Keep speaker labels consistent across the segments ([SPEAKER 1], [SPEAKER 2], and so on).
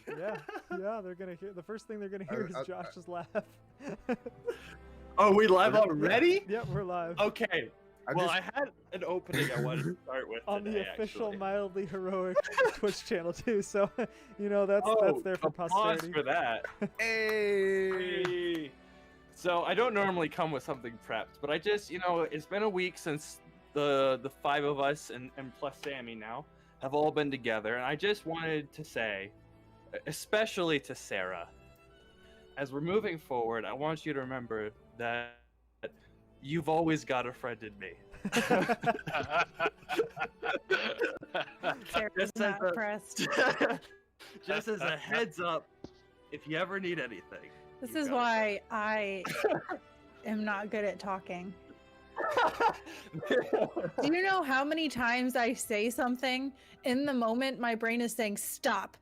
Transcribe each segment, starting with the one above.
[SPEAKER 1] Yeah, they're gonna hear. The first thing they're gonna hear is Josh's laugh.
[SPEAKER 2] Oh, we live already?
[SPEAKER 1] Yep, we're live.
[SPEAKER 2] Okay. I had an opening I wanted to start with
[SPEAKER 1] on
[SPEAKER 2] today,
[SPEAKER 1] the official
[SPEAKER 2] actually.
[SPEAKER 1] Mildly Heroic Twitch channel too. So, that's there for posterity.
[SPEAKER 2] Pause for that. Hey. So I don't normally come with something prepped, but I just, it's been a week since the five of us and plus Sammy now have all been together, and I just wanted to say, especially to Sarah, as we're moving forward, I want you to remember that you've always got a friend in me.
[SPEAKER 3] Sarah's not impressed.
[SPEAKER 2] Just as a heads up, if you ever need anything.
[SPEAKER 3] This is why I am not good at talking. Do you know how many times I say something in the moment my brain is saying stop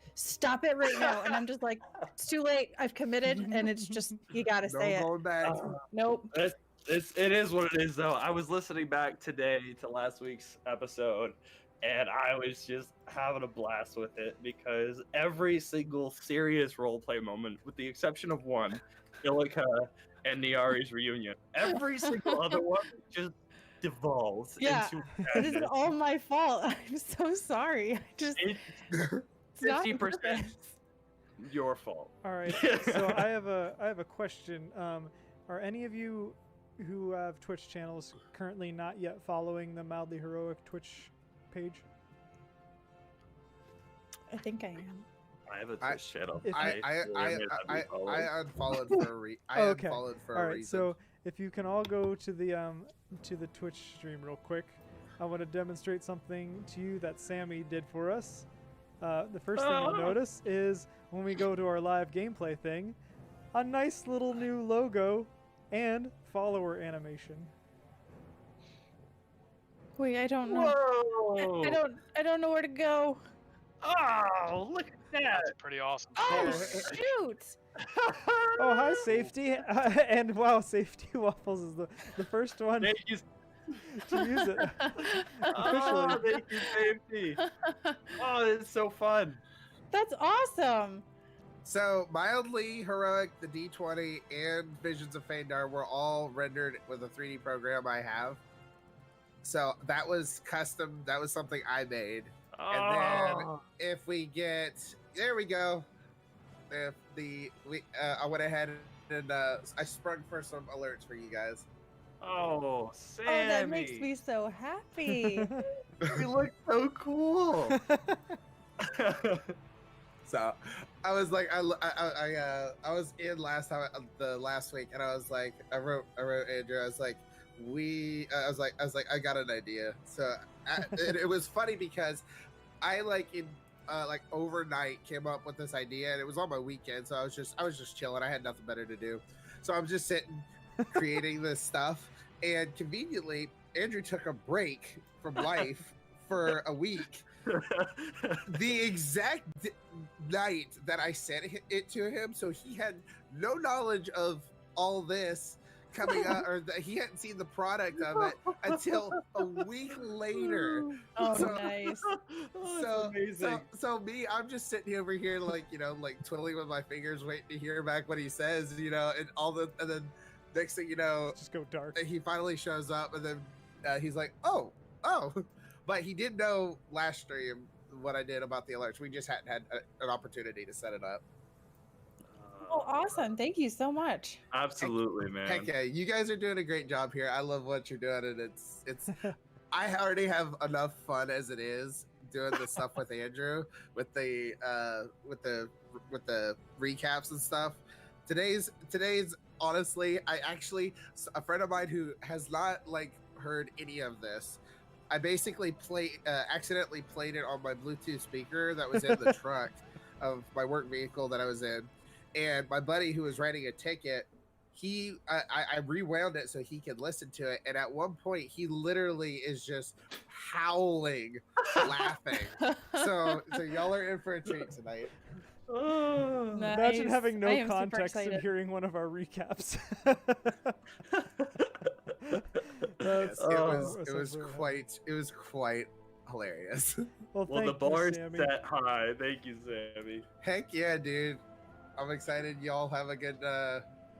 [SPEAKER 3] it right now, and I'm just like, it's too late, I've committed, and it's just, you gotta say
[SPEAKER 4] going back.
[SPEAKER 3] Nope.
[SPEAKER 2] It is what it is, though. I was listening back today to last week's episode, and I was just having a blast with it because every single serious roleplay moment, with the exception of one, Ilika and Niari's reunion, every single other one just devolves into
[SPEAKER 3] it is all my fault. I'm so sorry. It's
[SPEAKER 2] 50% your fault.
[SPEAKER 1] All right. So I have a question. Are any of you who have Twitch channels currently not yet following the Mildly Heroic Twitch page?
[SPEAKER 3] I think I am.
[SPEAKER 2] I have a Twitch channel.
[SPEAKER 4] I unfollowed for a reason.
[SPEAKER 1] Okay.
[SPEAKER 4] Unfollowed for
[SPEAKER 1] all
[SPEAKER 4] a
[SPEAKER 1] right.
[SPEAKER 4] reason.
[SPEAKER 1] So if you can all go to the Twitch stream real quick, I want to demonstrate something to you that Sammy did for us. The first thing you'll notice is when we go to our live gameplay thing, a nice little new logo and follower animation.
[SPEAKER 3] Wait, I don't know.
[SPEAKER 2] Whoa!
[SPEAKER 3] I don't know where to go.
[SPEAKER 2] Oh, look at that!
[SPEAKER 5] That's pretty awesome.
[SPEAKER 3] Oh shoot!
[SPEAKER 1] Oh, hi, Safety. And wow, Safety Waffles is the first one to use it officially.
[SPEAKER 2] Oh, thank you, Safety. Oh, it's so fun.
[SPEAKER 3] That's awesome.
[SPEAKER 4] So, Mildly Heroic, the D20, and Visions of Phaendar were all rendered with a 3D program I have. So, that was custom. That was something I made. And then, if we get... There we go. If I went ahead and I sprung for some alerts for you guys.
[SPEAKER 2] Oh, Sammy.
[SPEAKER 3] Oh, that makes me so happy.
[SPEAKER 2] You look so cool.
[SPEAKER 4] So I was like, I was in last week, and I was like, I wrote Andrew. I was like, I got an idea. So it was funny because I overnight came up with this idea, and it was on my weekend. So I was just chilling. I had nothing better to do, so I'm just sitting creating this stuff. And conveniently, Andrew took a break from life for a week. The exact night that I sent it to him, so he had no knowledge of all this coming up, or he hadn't seen the product of it until a week later.
[SPEAKER 3] Oh, nice.
[SPEAKER 2] So amazing.
[SPEAKER 4] So me, I'm just sitting over here, like twiddling with my fingers, waiting to hear back what he says, and then next thing you know,
[SPEAKER 1] just go dark.
[SPEAKER 4] He finally shows up, and then he's like, oh. But he did know last stream what I did about the alerts. We just hadn't had an opportunity to set it up.
[SPEAKER 3] Oh, awesome. Thank you so much.
[SPEAKER 2] Absolutely, man.
[SPEAKER 4] Heck yeah, you guys are doing a great job here. I love what you're doing, and it's I already have enough fun as it is doing the stuff with Andrew with the recaps and stuff. Today's honestly, a friend of mine who has not heard any of this, I basically accidentally played it on my Bluetooth speaker that was in the truck of my work vehicle that I was in, and my buddy who was writing a ticket, I rewound it so he could listen to it, and at one point he literally is just howling, laughing. So y'all are in for a treat tonight.
[SPEAKER 1] Oh,
[SPEAKER 3] nice.
[SPEAKER 1] Imagine having no context and hearing one of our recaps.
[SPEAKER 4] Yes, it was quite hilarious.
[SPEAKER 1] Well,
[SPEAKER 2] Well, the
[SPEAKER 1] thank you,
[SPEAKER 2] bar's
[SPEAKER 1] Sammy.
[SPEAKER 2] set high. Thank you, Sammy.
[SPEAKER 4] Heck yeah, dude. I'm excited y'all have a good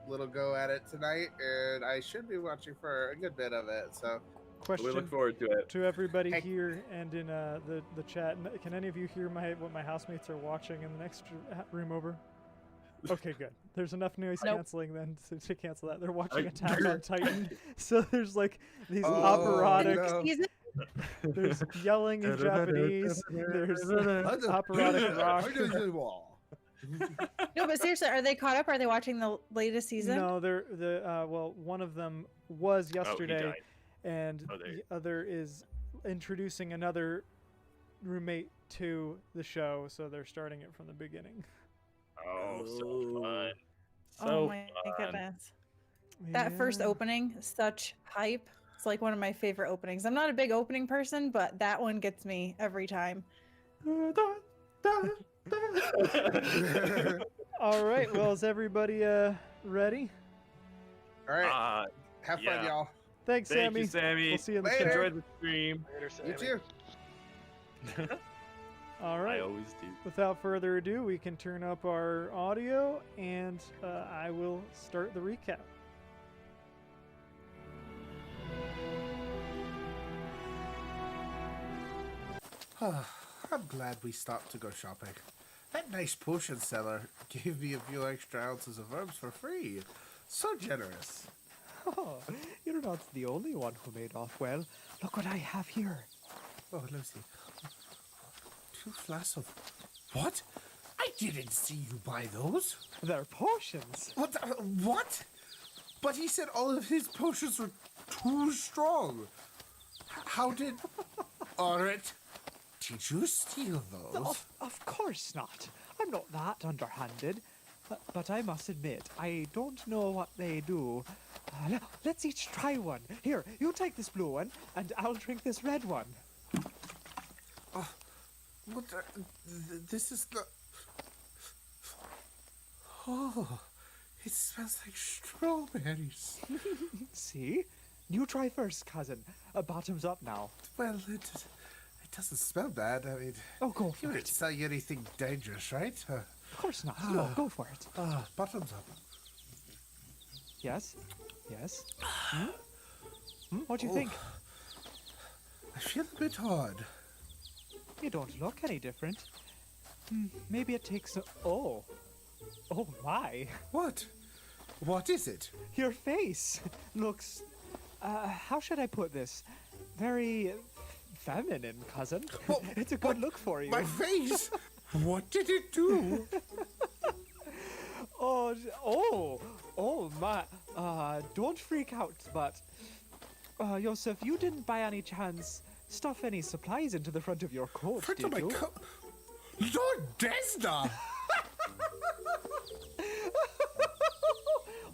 [SPEAKER 4] little go at it tonight, and I should be watching for a good bit of it. So
[SPEAKER 2] We
[SPEAKER 1] Question
[SPEAKER 2] look forward to it.
[SPEAKER 1] to everybody
[SPEAKER 4] Heck.
[SPEAKER 1] here and in the chat. Can any of you hear what my housemates are watching in the next room over? Okay, good. There's enough noise
[SPEAKER 3] Nope.
[SPEAKER 1] canceling then to cancel that. They're watching
[SPEAKER 2] I-
[SPEAKER 1] Attack on Titan, so there's like these
[SPEAKER 4] Oh,
[SPEAKER 1] operatic.
[SPEAKER 4] no.
[SPEAKER 3] Season?
[SPEAKER 1] There's yelling in Japanese. There's operatic rock.
[SPEAKER 3] No, but seriously, are they caught up? Are they watching the latest season?
[SPEAKER 1] No, they're well, one of them was
[SPEAKER 2] Oh, he
[SPEAKER 1] yesterday,
[SPEAKER 2] died.
[SPEAKER 1] and
[SPEAKER 2] Oh, there you-
[SPEAKER 1] the other is introducing another roommate to the show, so they're starting it from the beginning.
[SPEAKER 2] Oh, so fun. So
[SPEAKER 3] Oh my
[SPEAKER 2] fun.
[SPEAKER 3] goodness. That first
[SPEAKER 1] Yeah.
[SPEAKER 3] opening, such hype. It's like one of my favorite openings. I'm not a big opening person, but that one gets me every time.
[SPEAKER 1] All right. Well, is everybody ready?
[SPEAKER 4] All right, have fun,
[SPEAKER 2] yeah.
[SPEAKER 4] y'all.
[SPEAKER 1] Thanks,
[SPEAKER 2] Thank
[SPEAKER 1] Sammy.
[SPEAKER 2] you, Sammy.
[SPEAKER 1] We'll see you in the
[SPEAKER 4] Later.
[SPEAKER 1] chat.
[SPEAKER 2] Enjoy the stream.
[SPEAKER 5] Later,
[SPEAKER 4] You
[SPEAKER 5] Sammy.
[SPEAKER 4] too.
[SPEAKER 1] All
[SPEAKER 2] I
[SPEAKER 1] right.
[SPEAKER 2] always do.
[SPEAKER 1] Without further ado, we can turn up our audio, and I will start the recap.
[SPEAKER 4] I'm glad we stopped to go shopping. That nice potion seller gave me a few extra ounces of herbs for free. So generous.
[SPEAKER 6] Oh, you're not the only one who made off well. Look what I have here.
[SPEAKER 4] Oh, let me see. 2 flasks of... What? I didn't see you buy those.
[SPEAKER 6] They're potions.
[SPEAKER 4] What? What? But he said all of his potions were too strong. How did... Alright. Did you steal those?
[SPEAKER 6] Of course not. I'm not that underhanded. But I must admit, I don't know what they do. Let's each try one. Here, you take this blue one, and I'll drink this red one.
[SPEAKER 4] What this is the... Oh, it smells like strawberries.
[SPEAKER 6] See? You try first, cousin. Bottoms up now.
[SPEAKER 4] Well, it doesn't smell bad. I mean,
[SPEAKER 6] Oh, go
[SPEAKER 4] you
[SPEAKER 6] for
[SPEAKER 4] didn't
[SPEAKER 6] it.
[SPEAKER 4] sell you anything dangerous, right?
[SPEAKER 6] Of course not. No, go for it.
[SPEAKER 4] Bottoms up.
[SPEAKER 6] Yes? Yes? What do you think?
[SPEAKER 4] I feel a bit odd.
[SPEAKER 6] You don't look any different. Maybe it takes a... Oh. Oh, my.
[SPEAKER 4] What? What is it?
[SPEAKER 6] Your face looks... how should I put this? Very feminine, cousin.
[SPEAKER 4] Well,
[SPEAKER 6] It's a good look for you.
[SPEAKER 4] My face? What did it do?
[SPEAKER 6] Oh, my. Don't freak out, but... Yosef, you didn't by any chance stuff any supplies into the front of your coat,
[SPEAKER 4] Front
[SPEAKER 6] did
[SPEAKER 4] of my
[SPEAKER 6] you?
[SPEAKER 4] Lord Desna!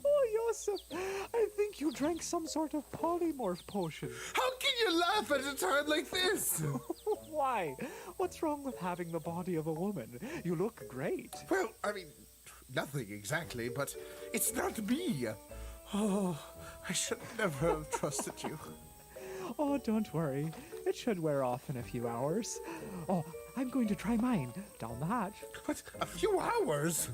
[SPEAKER 6] Oh, Yosef, I think you drank some sort of polymorph potion.
[SPEAKER 4] How can you laugh at a time like this?
[SPEAKER 6] Why? What's wrong with having the body of a woman? You look great.
[SPEAKER 4] Well, I mean, nothing exactly, but it's not me. Oh, I should never have trusted you.
[SPEAKER 6] Oh, don't worry. It should wear off in a few hours. Oh, I'm going to try mine. Down the hatch.
[SPEAKER 4] But a few hours?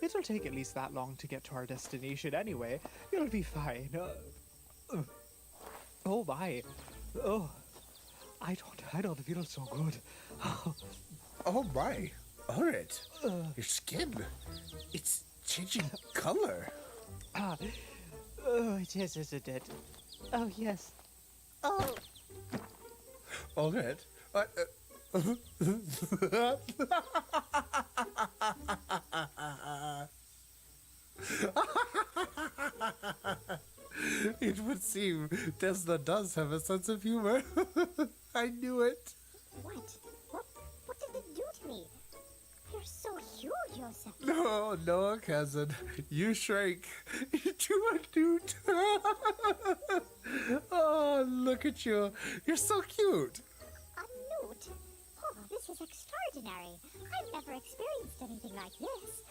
[SPEAKER 6] It'll take at least that long to get to our destination anyway. You'll be fine. Oh my. Oh, I don't feel so good.
[SPEAKER 4] Oh my. Alright. Your skin. It's changing color.
[SPEAKER 6] Oh, it is, isn't it? Oh, yes. Oh.
[SPEAKER 4] Alright. It would seem Desna does have a sense of humor. I knew it.
[SPEAKER 7] What? What did it do to me? You're so huge, Joseph.
[SPEAKER 4] No, cousin. You shrank into a newt. Oh, look at you. You're so cute.
[SPEAKER 7] A newt? Oh, this is extraordinary. I've never experienced anything like this.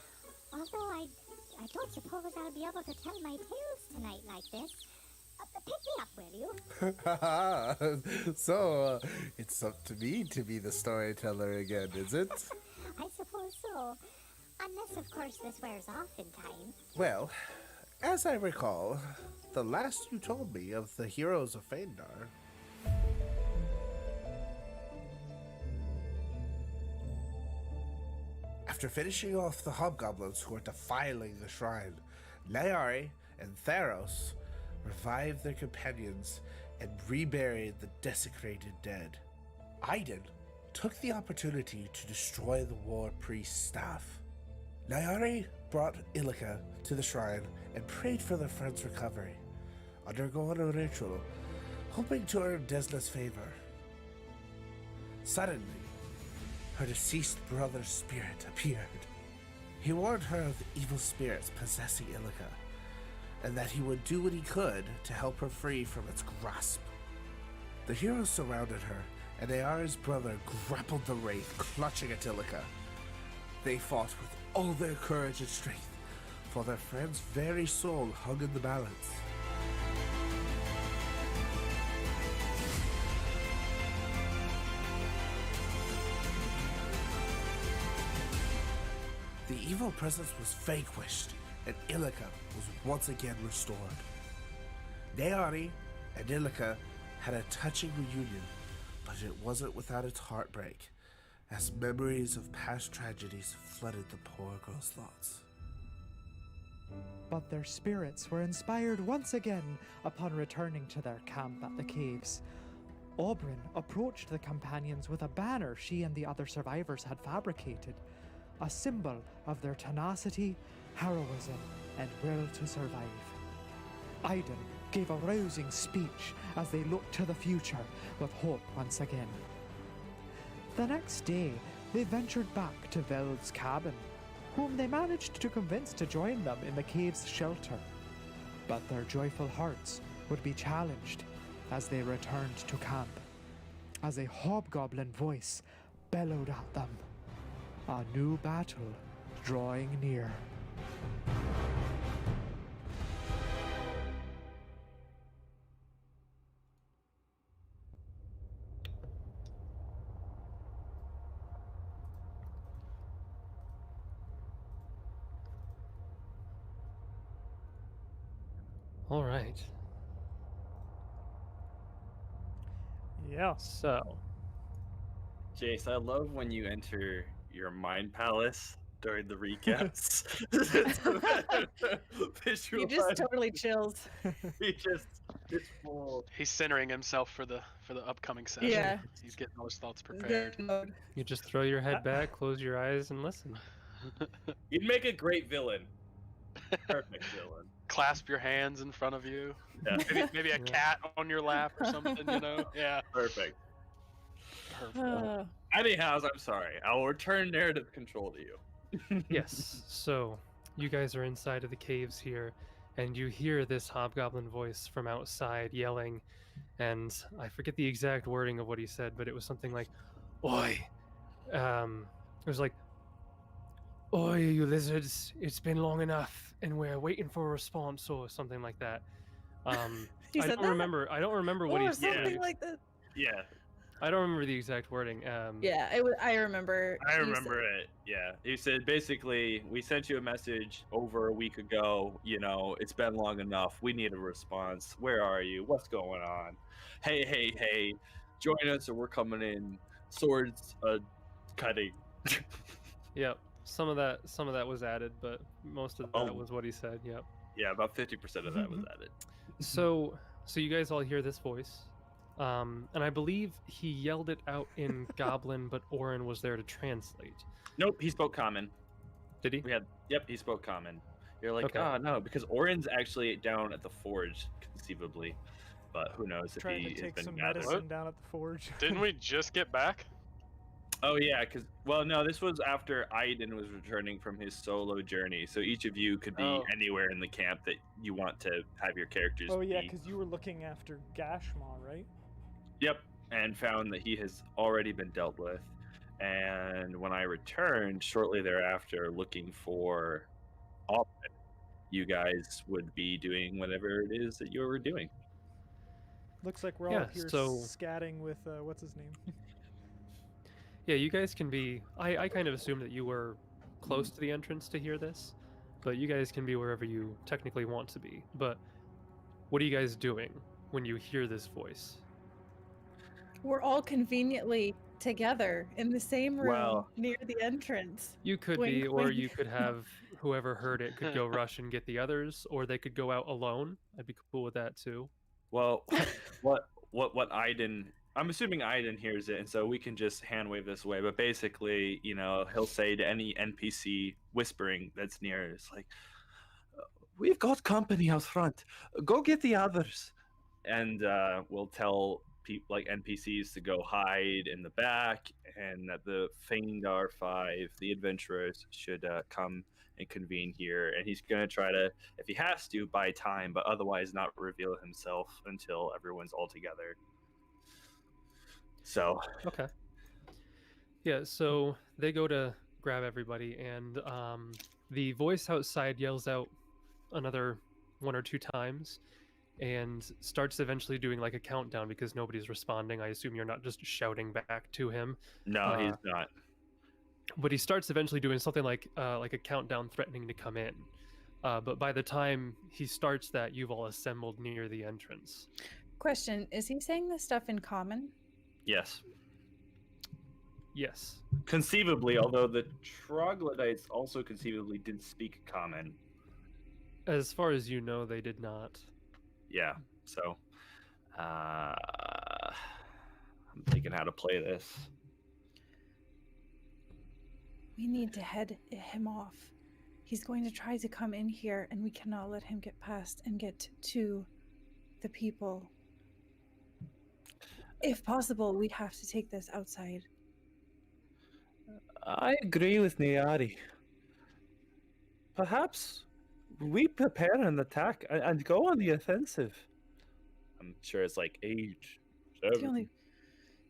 [SPEAKER 7] Although I don't suppose I'll be able to tell my tales tonight like this. Pick me up, will you?
[SPEAKER 4] So, it's up to me to be the storyteller again, is it?
[SPEAKER 7] I suppose so. Unless, of course, this wears off in time.
[SPEAKER 4] Well, as I recall, the last you told me of the heroes of Phaendar. After finishing off the hobgoblins who were defiling the shrine, Nayari and Theros revived their companions and reburied the desecrated dead. Aiden took the opportunity to destroy the war priest's staff. Nayari brought Illica to the shrine and prayed for their friend's recovery, undergoing a ritual, hoping to earn Desna's favor. Suddenly, her deceased brother's spirit appeared. He warned her of the evil spirits possessing Illica, and that he would do what he could to help her free from its grasp. The heroes surrounded her, and Ayara's brother grappled the wraith, clutching at Illica. They fought with all their courage and strength, for their friend's very soul hung in the balance. The evil presence was vanquished, and Illica was once again restored. Nayari and Illica had a touching reunion, but it wasn't without its heartbreak, as memories of past tragedies flooded the poor girl's thoughts.
[SPEAKER 6] But their spirits were inspired once again upon returning to their camp at the caves. Oberyn approached the companions with a banner she and the other survivors had fabricated, a symbol of their tenacity, heroism, and will to survive. Aiden gave a rousing speech as they looked to the future with hope once again. The next day, they ventured back to Veld's cabin, whom they managed to convince to join them in the cave's shelter. But their joyful hearts would be challenged as they returned to camp, as a hobgoblin voice bellowed at them. A new battle drawing near.
[SPEAKER 5] All right.
[SPEAKER 1] Yeah.
[SPEAKER 5] So,
[SPEAKER 2] Jace, I love when you enter your mind palace during the recaps.
[SPEAKER 3] He just totally chills.
[SPEAKER 2] He just it's full.
[SPEAKER 8] He's centering himself for the upcoming session.
[SPEAKER 3] Yeah.
[SPEAKER 8] He's getting all his thoughts
[SPEAKER 3] Good
[SPEAKER 8] prepared.
[SPEAKER 3] mode.
[SPEAKER 5] you just throw your head back, close your eyes, and listen.
[SPEAKER 2] You'd make a great villain. Perfect villain.
[SPEAKER 8] Clasp your hands in front of you.
[SPEAKER 2] Yeah.
[SPEAKER 8] Maybe a cat on your lap or something, you know? Yeah.
[SPEAKER 2] Perfect.
[SPEAKER 3] Uh,
[SPEAKER 2] Anyhow, I'm sorry. I'll return narrative control to you.
[SPEAKER 5] Yes. So, you guys are inside of the caves here, and you hear this hobgoblin voice from outside yelling, and I forget the exact wording of what he said, but it was something like, "Oi!" It was like, "Oi, you lizards! It's been long enough, and we're waiting for a response," or something like that.
[SPEAKER 3] He
[SPEAKER 5] I
[SPEAKER 3] said
[SPEAKER 5] don't
[SPEAKER 3] that?
[SPEAKER 5] remember. I don't remember what
[SPEAKER 3] or
[SPEAKER 5] he said.
[SPEAKER 3] something like that.
[SPEAKER 2] Yeah,
[SPEAKER 5] I don't remember the exact wording.
[SPEAKER 3] Yeah, I remember.
[SPEAKER 2] I
[SPEAKER 3] you
[SPEAKER 2] remember it. Yeah, he said basically, we sent you a message over a week ago. You know, it's been long enough. We need a response. Where are you? What's going on? Hey, join us or we're coming in. Swords, cutting.
[SPEAKER 5] Yep. Some of that was added, but most of that
[SPEAKER 2] Oh.
[SPEAKER 5] was what he said. Yep.
[SPEAKER 2] Yeah, about 50% of that was added.
[SPEAKER 5] So you guys all hear this voice, and I believe he yelled it out in Goblin, but Orin was there to translate.
[SPEAKER 2] Nope, he spoke common.
[SPEAKER 5] Did he?
[SPEAKER 2] Yep, he spoke common. You're like,
[SPEAKER 5] Okay.
[SPEAKER 2] oh no, because Orin's actually down at the forge, conceivably. But who knows if
[SPEAKER 1] Trying
[SPEAKER 2] he
[SPEAKER 1] to
[SPEAKER 2] has
[SPEAKER 1] take
[SPEAKER 2] been
[SPEAKER 1] some
[SPEAKER 2] gathered.
[SPEAKER 1] medicine down at the forge.
[SPEAKER 8] Didn't we just get back?
[SPEAKER 2] Oh yeah, well no, this was after Aiden was returning from his solo journey. So each of you could be
[SPEAKER 8] Oh.
[SPEAKER 2] anywhere in the camp that you want to have your characters
[SPEAKER 1] Oh yeah,
[SPEAKER 2] be.
[SPEAKER 1] because you were looking after Gashma, right?
[SPEAKER 2] Yep, and found that he has already been dealt with. And when I returned shortly thereafter, looking for Alvin, you guys would be doing whatever it is that you were doing.
[SPEAKER 1] Looks like we're all
[SPEAKER 5] Yeah,
[SPEAKER 1] here
[SPEAKER 5] so-
[SPEAKER 1] scatting with what's his name?
[SPEAKER 5] Yeah, you guys can be. I kind of assumed that you were close to the entrance to hear this, but you guys can be wherever you technically want to be. But what are you guys doing when you hear this voice?
[SPEAKER 3] We're all conveniently together in the same room
[SPEAKER 2] Well-
[SPEAKER 3] near the entrance.
[SPEAKER 5] You could
[SPEAKER 3] Wink,
[SPEAKER 5] be, or
[SPEAKER 3] wink.
[SPEAKER 5] you could have whoever heard it could go rush and get the others, or they could go out alone. I'd be cool with that too.
[SPEAKER 2] Well, what Aiden? I'm assuming Aiden hears it, and so we can just hand wave this way. But basically, you know, he'll say to any NPC whispering that's near, it's like, "We've got company out front. Go get the others." And we'll tell people like NPCs to go hide in the back, and that the Phaendar 5, the adventurers, should come and convene here. And he's gonna try to, if he has to, buy time, but otherwise not reveal himself until everyone's all together. So
[SPEAKER 5] Okay. Yeah, so they go to grab everybody, and the voice outside yells out another 1 or 2 times and starts eventually doing like a countdown because nobody's responding. I assume you're not just shouting back to him.
[SPEAKER 2] no, he's not.
[SPEAKER 5] But he starts eventually doing something like a countdown threatening to come in. But by the time he starts that, you've all assembled near the entrance.
[SPEAKER 3] Question, is he saying this stuff in common?
[SPEAKER 2] Yes.
[SPEAKER 5] Yes.
[SPEAKER 2] Conceivably, although the troglodytes also conceivably did speak common.
[SPEAKER 5] As far as you know, they did not.
[SPEAKER 2] Yeah. So I'm thinking how to play this.
[SPEAKER 3] We need to head him off. He's going to try to come in here, and we cannot let him get past and get to the people. If possible, we have to take this outside.
[SPEAKER 2] I agree with Nayari. Perhaps we prepare an attack and go on the offensive. I'm sure it's like age.
[SPEAKER 3] The only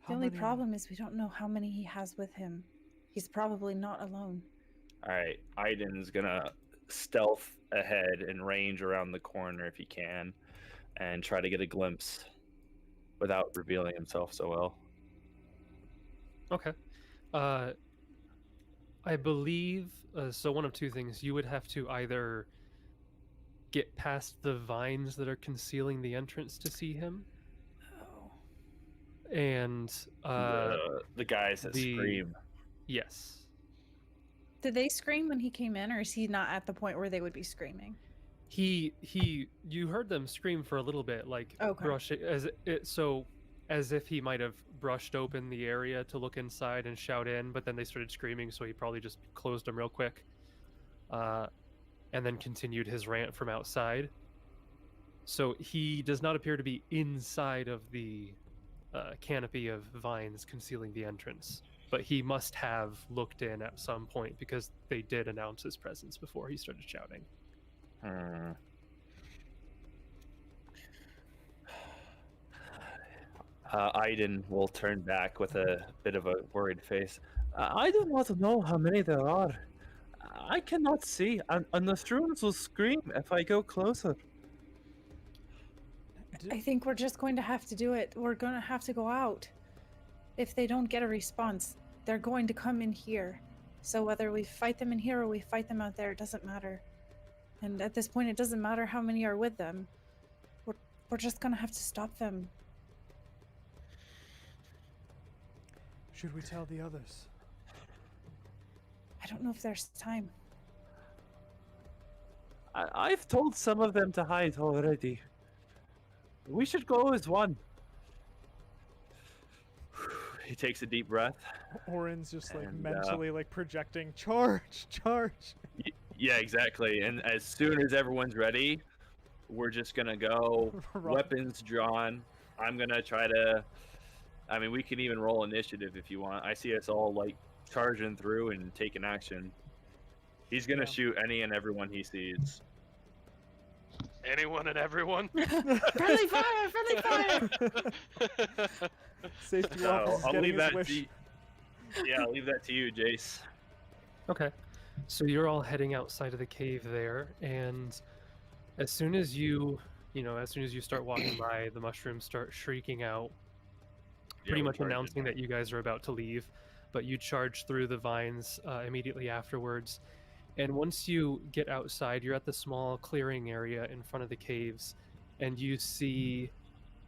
[SPEAKER 6] How many-
[SPEAKER 3] problem is we don't know how many he has with him. He's probably not alone.
[SPEAKER 2] All right, Aiden's gonna stealth ahead and range around the corner if he can, and try to get a glimpse without revealing himself so well.
[SPEAKER 5] Okay. I believe so. One of 2 things: you would have to either get past the vines that are concealing the entrance to see him,
[SPEAKER 3] Oh.
[SPEAKER 5] and
[SPEAKER 2] The guys that scream.
[SPEAKER 5] yes,
[SPEAKER 3] Did they scream when he came in, or is he not at the point where they would be screaming?
[SPEAKER 5] you heard them scream for a little bit, like
[SPEAKER 3] Okay.
[SPEAKER 5] brushing as if he might have brushed open the area to look inside and shout in, but then they started screaming, so he probably just closed them real quick, and then continued his rant from outside. So he does not appear to be inside of the canopy of vines concealing the entrance, but he must have looked in at some point because they did announce his presence before he started shouting.
[SPEAKER 2] Aiden will turn back with a bit of a worried face. I do not know how many there are. I cannot see, and the students will scream if I go closer.
[SPEAKER 3] I think we're just going to have to do it. We're going to have to go out. If they don't get a response, they're going to come in here. So whether we fight them in here or we fight them out there, it doesn't matter. And at this point, it doesn't matter how many are with them. We're just going to have to stop them.
[SPEAKER 1] Should we tell the others?
[SPEAKER 3] I don't know if there's time.
[SPEAKER 2] I've told some of them to hide already. We should go as one. He takes a deep breath.
[SPEAKER 1] Orin's just like
[SPEAKER 2] And,
[SPEAKER 1] mentally like projecting charge, charge.
[SPEAKER 2] Yeah, exactly. And as soon as everyone's ready, we're just gonna go,
[SPEAKER 1] Run.
[SPEAKER 2] weapons drawn. I'm gonna try to. I mean, we can even roll initiative if you want. I see us all like charging through and taking action. He's gonna
[SPEAKER 1] Yeah.
[SPEAKER 2] shoot any and everyone he sees.
[SPEAKER 8] Anyone and everyone.
[SPEAKER 3] Friendly fire! Friendly fire!
[SPEAKER 1] Safety
[SPEAKER 2] So
[SPEAKER 1] officer is
[SPEAKER 2] I'll
[SPEAKER 1] getting
[SPEAKER 2] leave
[SPEAKER 1] his
[SPEAKER 2] that
[SPEAKER 1] wish.
[SPEAKER 2] to you. Yeah, I'll leave that to you, Jace.
[SPEAKER 5] Okay. So you're all heading outside of the cave there, and as soon as you You know, as soon as you start walking by, the mushrooms start shrieking out,
[SPEAKER 2] Yeah,
[SPEAKER 5] pretty
[SPEAKER 2] we're
[SPEAKER 5] much
[SPEAKER 2] charging
[SPEAKER 5] announcing that you guys are about to leave. But you charge through the vines immediately afterwards. And once you get outside, you're at the small clearing area in front of the caves, and you see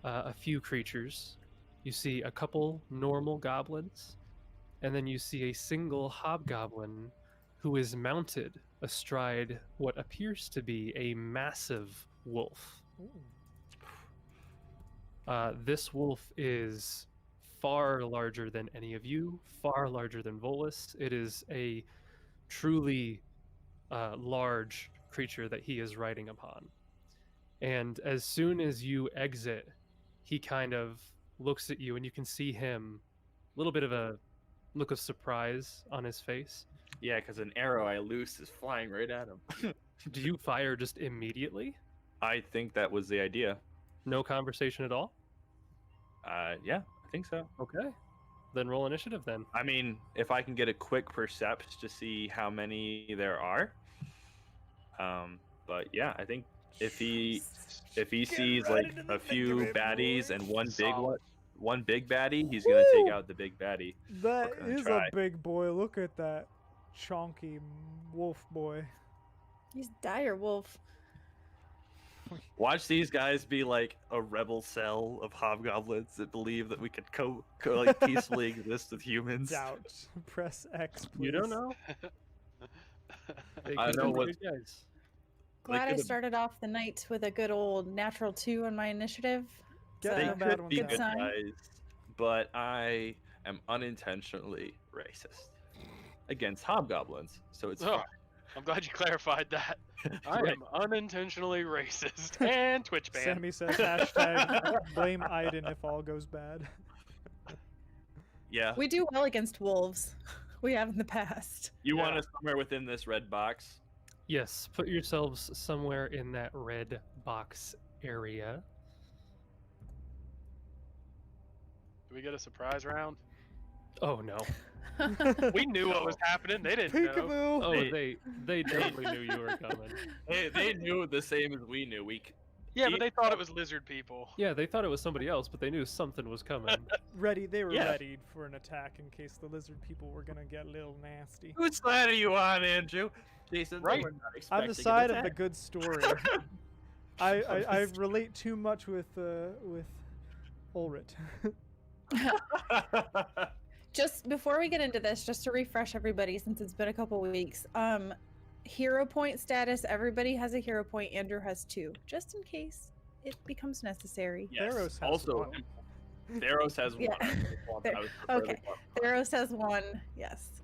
[SPEAKER 5] a few creatures. You see a couple normal goblins, and then you see a single hobgoblin who is mounted astride what appears to be a massive wolf. This wolf is far larger than any of you, far larger than Volus. It is a truly large creature that he is riding upon. And as soon as you exit, he kind of looks at you, and you can see him, a little bit of a look of surprise on his face.
[SPEAKER 2] Yeah, because an arrow I loose is flying right at him.
[SPEAKER 5] Do you fire just immediately?
[SPEAKER 2] I think that was the idea.
[SPEAKER 5] No conversation at all?
[SPEAKER 2] Yeah, I think so.
[SPEAKER 5] Okay. Then roll initiative then.
[SPEAKER 2] I mean, if I can get a quick percept to see how many there are. But yeah, I think if he sees like a few baddies and one big baddie, he's gonna take out the big baddie.
[SPEAKER 1] That
[SPEAKER 2] We're gonna
[SPEAKER 1] is
[SPEAKER 2] try.
[SPEAKER 1] a big boy. Look at that chonky wolf boy.
[SPEAKER 3] He's dire wolf.
[SPEAKER 2] Watch these guys be like a rebel cell of hobgoblins that believe that we could like peacefully exist with humans.
[SPEAKER 1] Doubt. Press X, please.
[SPEAKER 5] You don't know. They
[SPEAKER 2] I
[SPEAKER 5] could
[SPEAKER 2] know
[SPEAKER 5] be
[SPEAKER 2] what-
[SPEAKER 5] good guys.
[SPEAKER 3] Glad I
[SPEAKER 2] could've-
[SPEAKER 3] started off the night with a good old natural 2 on my initiative.
[SPEAKER 1] Get
[SPEAKER 2] They
[SPEAKER 1] the bad
[SPEAKER 2] could
[SPEAKER 1] ones
[SPEAKER 2] be
[SPEAKER 1] out.
[SPEAKER 2] good
[SPEAKER 3] sign.
[SPEAKER 2] guys, but I am unintentionally racist against hobgoblins, so it's
[SPEAKER 8] Oh,
[SPEAKER 2] fine.
[SPEAKER 8] I'm glad you clarified that. I
[SPEAKER 2] Right.
[SPEAKER 8] am unintentionally racist and Twitch ban.
[SPEAKER 1] Sammy says hashtag blame Aiden if all goes bad.
[SPEAKER 2] Yeah,
[SPEAKER 3] We do well against wolves. We have in the past.
[SPEAKER 2] you want
[SPEAKER 8] Yeah.
[SPEAKER 2] us somewhere within this red box?
[SPEAKER 5] Yes, put yourselves somewhere in that red box area.
[SPEAKER 8] Do we get a surprise round?
[SPEAKER 5] Oh no.
[SPEAKER 8] We knew what was happening. They didn't know.
[SPEAKER 1] Peekaboo!
[SPEAKER 5] Oh,
[SPEAKER 2] They-
[SPEAKER 5] they definitely knew you were coming.
[SPEAKER 2] They knew the same as we knew.
[SPEAKER 8] Yeah, but they thought it was lizard people.
[SPEAKER 5] Yeah, they thought it was somebody else, but they knew something was coming.
[SPEAKER 1] They were
[SPEAKER 2] Yeah.
[SPEAKER 1] ready for an attack in case the lizard people were gonna get a little nasty.
[SPEAKER 2] Whose side are you on, Andrew? Jason, they
[SPEAKER 8] Right.
[SPEAKER 2] were not
[SPEAKER 1] On
[SPEAKER 2] expecting
[SPEAKER 1] the
[SPEAKER 2] an
[SPEAKER 1] side of the
[SPEAKER 2] attack.
[SPEAKER 1] good story. I relate too much with Ulrit.
[SPEAKER 3] Just before we get into this, just to refresh everybody, since it's been a couple weeks, hero point status. Everybody has a hero point. Andrew has 2, just in case it becomes necessary.
[SPEAKER 2] Yes.
[SPEAKER 1] Theros has
[SPEAKER 2] Also,
[SPEAKER 1] one.
[SPEAKER 2] Theros has one.
[SPEAKER 3] Yeah.
[SPEAKER 2] I would
[SPEAKER 3] There-
[SPEAKER 2] prefer the
[SPEAKER 3] okay. Theros has 1. Yes.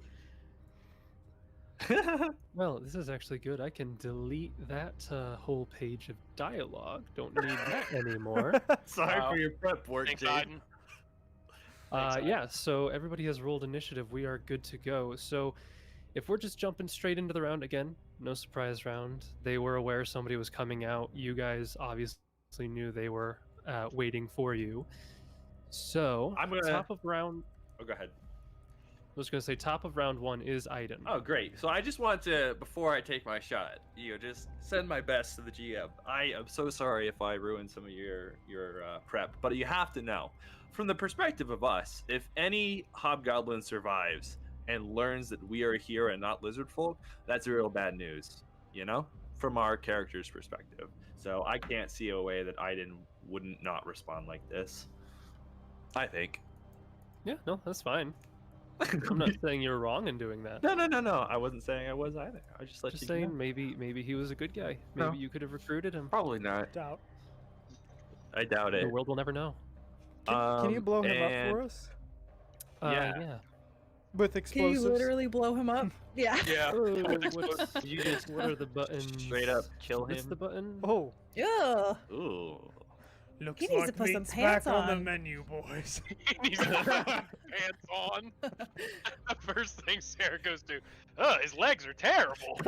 [SPEAKER 2] one.
[SPEAKER 5] Well, this is actually good. I can delete that whole page of dialogue. Don't need that anymore.
[SPEAKER 2] Sorry
[SPEAKER 8] Wow.
[SPEAKER 2] for your prep work,
[SPEAKER 8] Thanks,
[SPEAKER 2] Jason.
[SPEAKER 8] Aiden. Thanks,
[SPEAKER 5] Yeah, so everybody has rolled initiative. We are good to go. So if we're just jumping straight into the round again, no surprise round. They were aware somebody was coming out. You guys obviously knew they were waiting for you. So
[SPEAKER 2] I'm gonna-
[SPEAKER 5] top of round.
[SPEAKER 2] Oh, go ahead.
[SPEAKER 5] I was going to say top of round 1 is Aiden.
[SPEAKER 2] Oh, great. So I just want to, before I take my shot, just send my best to the GM. I am so sorry if I ruined some of your prep, but you have to know, from the perspective of us, if any hobgoblin survives and learns that we are here and not lizard folk, that's real bad news, from our character's perspective. So I can't see a way that Aiden wouldn't not respond like this. I think.
[SPEAKER 5] Yeah, no, that's fine. I'm not saying you're wrong in doing that.
[SPEAKER 2] No. I wasn't saying I was either. I just let
[SPEAKER 5] Just
[SPEAKER 2] you
[SPEAKER 5] saying,
[SPEAKER 2] know.
[SPEAKER 5] maybe he was a good guy. Maybe
[SPEAKER 2] No.
[SPEAKER 5] you could have recruited him.
[SPEAKER 2] Probably not.
[SPEAKER 1] Doubt.
[SPEAKER 2] I doubt
[SPEAKER 5] The
[SPEAKER 2] it.
[SPEAKER 5] world will never know.
[SPEAKER 1] Can you blow him
[SPEAKER 2] and-
[SPEAKER 1] up for us?
[SPEAKER 2] Yeah.
[SPEAKER 1] With
[SPEAKER 3] Can
[SPEAKER 1] explosives?
[SPEAKER 3] you literally blow him up? Yeah.
[SPEAKER 8] Yeah.
[SPEAKER 5] Oh,
[SPEAKER 8] With
[SPEAKER 5] what's,
[SPEAKER 2] You just
[SPEAKER 5] what are the buttons?
[SPEAKER 2] straight up kill
[SPEAKER 5] What's
[SPEAKER 2] him.
[SPEAKER 5] the button?
[SPEAKER 1] Oh,
[SPEAKER 3] Ugh.
[SPEAKER 2] Ooh.
[SPEAKER 1] looks
[SPEAKER 3] He needs to
[SPEAKER 1] like
[SPEAKER 3] put some
[SPEAKER 1] meat's
[SPEAKER 3] pants
[SPEAKER 1] back on the
[SPEAKER 3] on.
[SPEAKER 1] menu, boys.
[SPEAKER 8] He needs to put pants on. The first thing Sarah goes to, oh, his legs are terrible.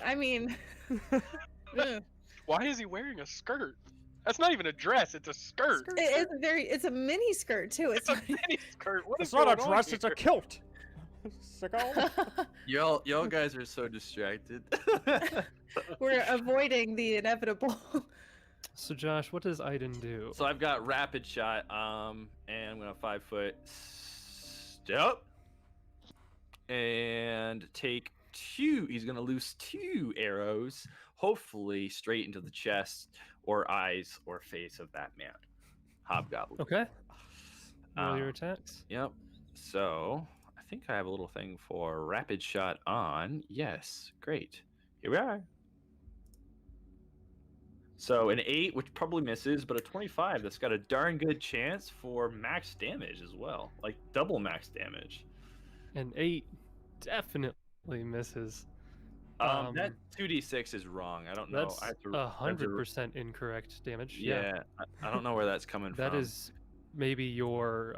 [SPEAKER 3] I mean, ugh.
[SPEAKER 8] Why is he wearing a skirt? That's not even a dress, it's a skirt.
[SPEAKER 3] It's a mini skirt too.
[SPEAKER 8] It's a mini skirt. What is
[SPEAKER 1] It's not a
[SPEAKER 8] going on
[SPEAKER 1] dress, it's a
[SPEAKER 8] here?
[SPEAKER 1] kilt. Sicko.
[SPEAKER 2] Y'all guys are so distracted.
[SPEAKER 3] We're avoiding the inevitable.
[SPEAKER 5] So Josh, what does Aiden do?
[SPEAKER 2] So I've got rapid shot, and I'm gonna 5-foot step and take 2. He's gonna loose 2 arrows, hopefully straight into the chest or eyes or face of that man, Hobgoblin.
[SPEAKER 5] Okay. Roll your attacks.
[SPEAKER 2] Yep. So I think I have a little thing for rapid shot on. Yes, great. Here we are. So an 8, which probably misses, but a 25 that's got a darn good chance for max damage as well, like double max damage.
[SPEAKER 5] An 8 definitely misses.
[SPEAKER 2] That 2d6 is wrong. I don't know.
[SPEAKER 5] That's
[SPEAKER 2] I have to,
[SPEAKER 5] 100% incorrect damage.
[SPEAKER 2] yeah, I don't know where that's coming
[SPEAKER 5] That
[SPEAKER 2] from.
[SPEAKER 5] is maybe your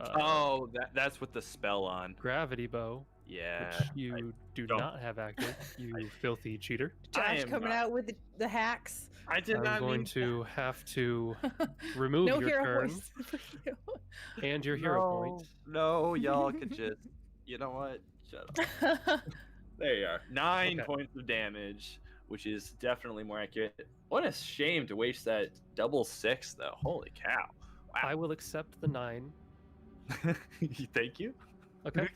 [SPEAKER 2] That's with the spell on.
[SPEAKER 5] gravity bow,
[SPEAKER 2] Yeah.
[SPEAKER 5] which you do
[SPEAKER 2] don't.
[SPEAKER 5] not have active, you filthy cheater.
[SPEAKER 2] I
[SPEAKER 3] Josh
[SPEAKER 2] am
[SPEAKER 3] coming
[SPEAKER 2] not-
[SPEAKER 3] out with the hacks.
[SPEAKER 2] I did
[SPEAKER 5] I'm
[SPEAKER 2] not
[SPEAKER 5] going
[SPEAKER 2] mean
[SPEAKER 5] to have to remove
[SPEAKER 3] No
[SPEAKER 5] your
[SPEAKER 3] hero
[SPEAKER 5] turn
[SPEAKER 3] voice for you.
[SPEAKER 5] and your hero point.
[SPEAKER 2] No, y'all could just. You know what? Shut up. There you are. 9
[SPEAKER 5] Okay.
[SPEAKER 2] points of damage, which is definitely more accurate. What a shame to waste that double 6, though. Holy cow!
[SPEAKER 5] I will accept the 9.
[SPEAKER 2] Thank you.
[SPEAKER 5] Okay.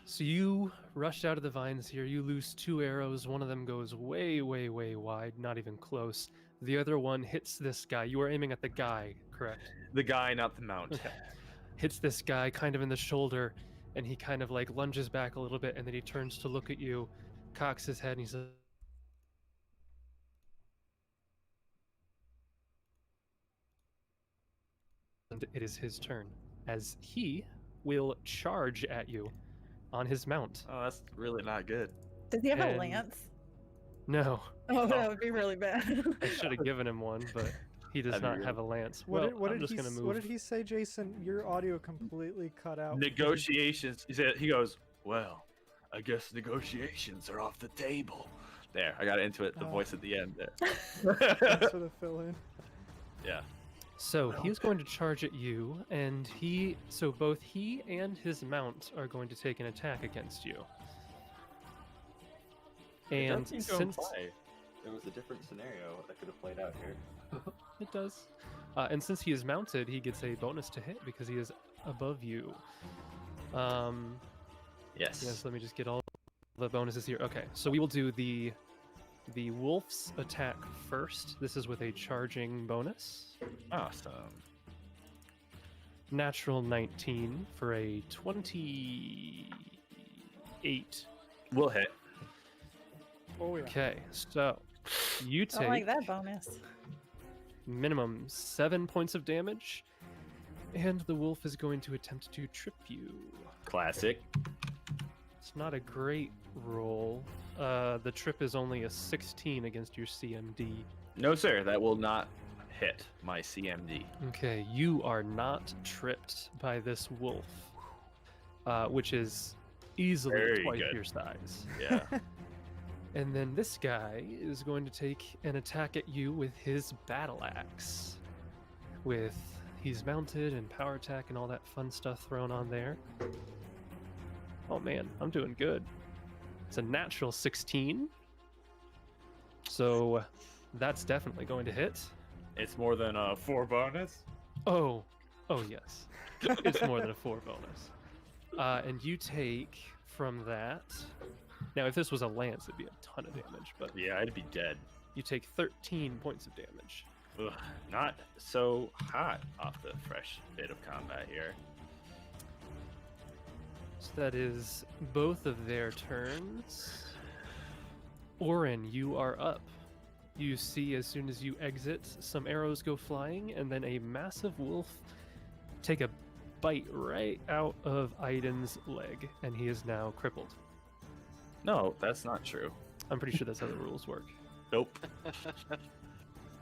[SPEAKER 5] So you rush out of the vines here. You lose 2 arrows. One of them goes way, way, way wide, not even close. The other one hits this guy. You are aiming at the guy, correct?
[SPEAKER 2] The guy, not the mount.
[SPEAKER 5] Okay. Hits this guy kind of in the shoulder, and he kind of like lunges back a little bit, and then he turns to look at you, cocks his head, and he says, and it is his turn, as he will charge at you on his mount.
[SPEAKER 2] Oh, that's really not good.
[SPEAKER 3] Does he have a
[SPEAKER 5] And-
[SPEAKER 3] lance?
[SPEAKER 5] No,
[SPEAKER 3] Oh, that would be really bad.
[SPEAKER 5] I should have given him one, but he does
[SPEAKER 2] That'd be
[SPEAKER 5] not
[SPEAKER 2] really-
[SPEAKER 5] have a lance.
[SPEAKER 1] What
[SPEAKER 5] Well,
[SPEAKER 1] did, what
[SPEAKER 5] I'm
[SPEAKER 1] did
[SPEAKER 5] just
[SPEAKER 1] he
[SPEAKER 5] gonna
[SPEAKER 1] s-
[SPEAKER 5] move.
[SPEAKER 1] What did he say, Jason? Your audio completely cut out.
[SPEAKER 2] Negotiations. He goes, well, I guess negotiations are off the table. There, I got into it. The
[SPEAKER 1] Oh.
[SPEAKER 2] voice at the end there.
[SPEAKER 1] Thanks for the fill in.
[SPEAKER 2] Yeah.
[SPEAKER 5] So he's going to charge at you, and so both he and his mount are going to take an attack against you. And since
[SPEAKER 2] there was a different scenario that could have played out here.
[SPEAKER 5] it does, and since he is mounted, he gets a bonus to hit because he is above you. Yes, let me just get all the bonuses here. Okay, so we will do the wolf's attack first. This is with a charging bonus.
[SPEAKER 2] Awesome.
[SPEAKER 5] Natural 19 for a 28.
[SPEAKER 2] We'll hit.
[SPEAKER 1] Oh yeah.
[SPEAKER 5] Okay, so you
[SPEAKER 3] I
[SPEAKER 5] take
[SPEAKER 3] don't like that bonus.
[SPEAKER 5] minimum 7 points of damage, and the wolf is going to attempt to trip you.
[SPEAKER 2] Classic.
[SPEAKER 5] It's not a great roll. The trip is only a 16 against your CMD.
[SPEAKER 2] No, sir. That will not hit my CMD.
[SPEAKER 5] Okay, you are not tripped by this wolf, which is easily
[SPEAKER 2] Very
[SPEAKER 5] twice
[SPEAKER 2] good.
[SPEAKER 5] your size.
[SPEAKER 2] Yeah.
[SPEAKER 5] And then this guy is going to take an attack at you with his battle axe. He's mounted and power attack and all that fun stuff thrown on there. Oh man, I'm doing good. It's a natural 16. So that's definitely going to hit.
[SPEAKER 2] It's more than a 4 bonus.
[SPEAKER 5] Oh yes. It's more than a 4 bonus. And you take from that. Now, if this was a lance, it'd be a ton of damage, but
[SPEAKER 2] Yeah, I'd be dead.
[SPEAKER 5] you take 13 points of damage.
[SPEAKER 2] Ugh, not so hot off the fresh bit of combat here.
[SPEAKER 5] So that is both of their turns. Orin, you are up. You see, as soon as you exit, some arrows go flying, and then a massive wolf take a bite right out of Aiden's leg, and he is now crippled.
[SPEAKER 2] No, that's not true.
[SPEAKER 5] I'm pretty sure that's how the rules work.
[SPEAKER 2] Nope.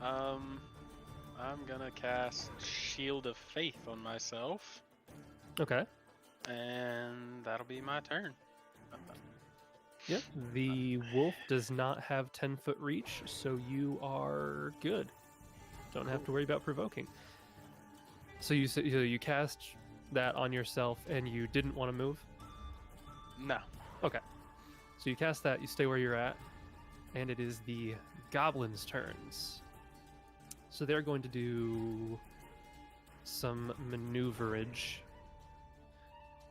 [SPEAKER 8] I'm gonna cast Shield of Faith on myself,
[SPEAKER 5] Okay.
[SPEAKER 8] and that'll be my turn.
[SPEAKER 5] Yep. The wolf does not have 10-foot reach, so you are good. Don't have to worry about provoking. So you cast that on yourself, and you didn't want to move?
[SPEAKER 8] No.
[SPEAKER 5] Okay. So you cast that, you stay where you're at, and it is the goblins' turns. So they're going to do some maneuverage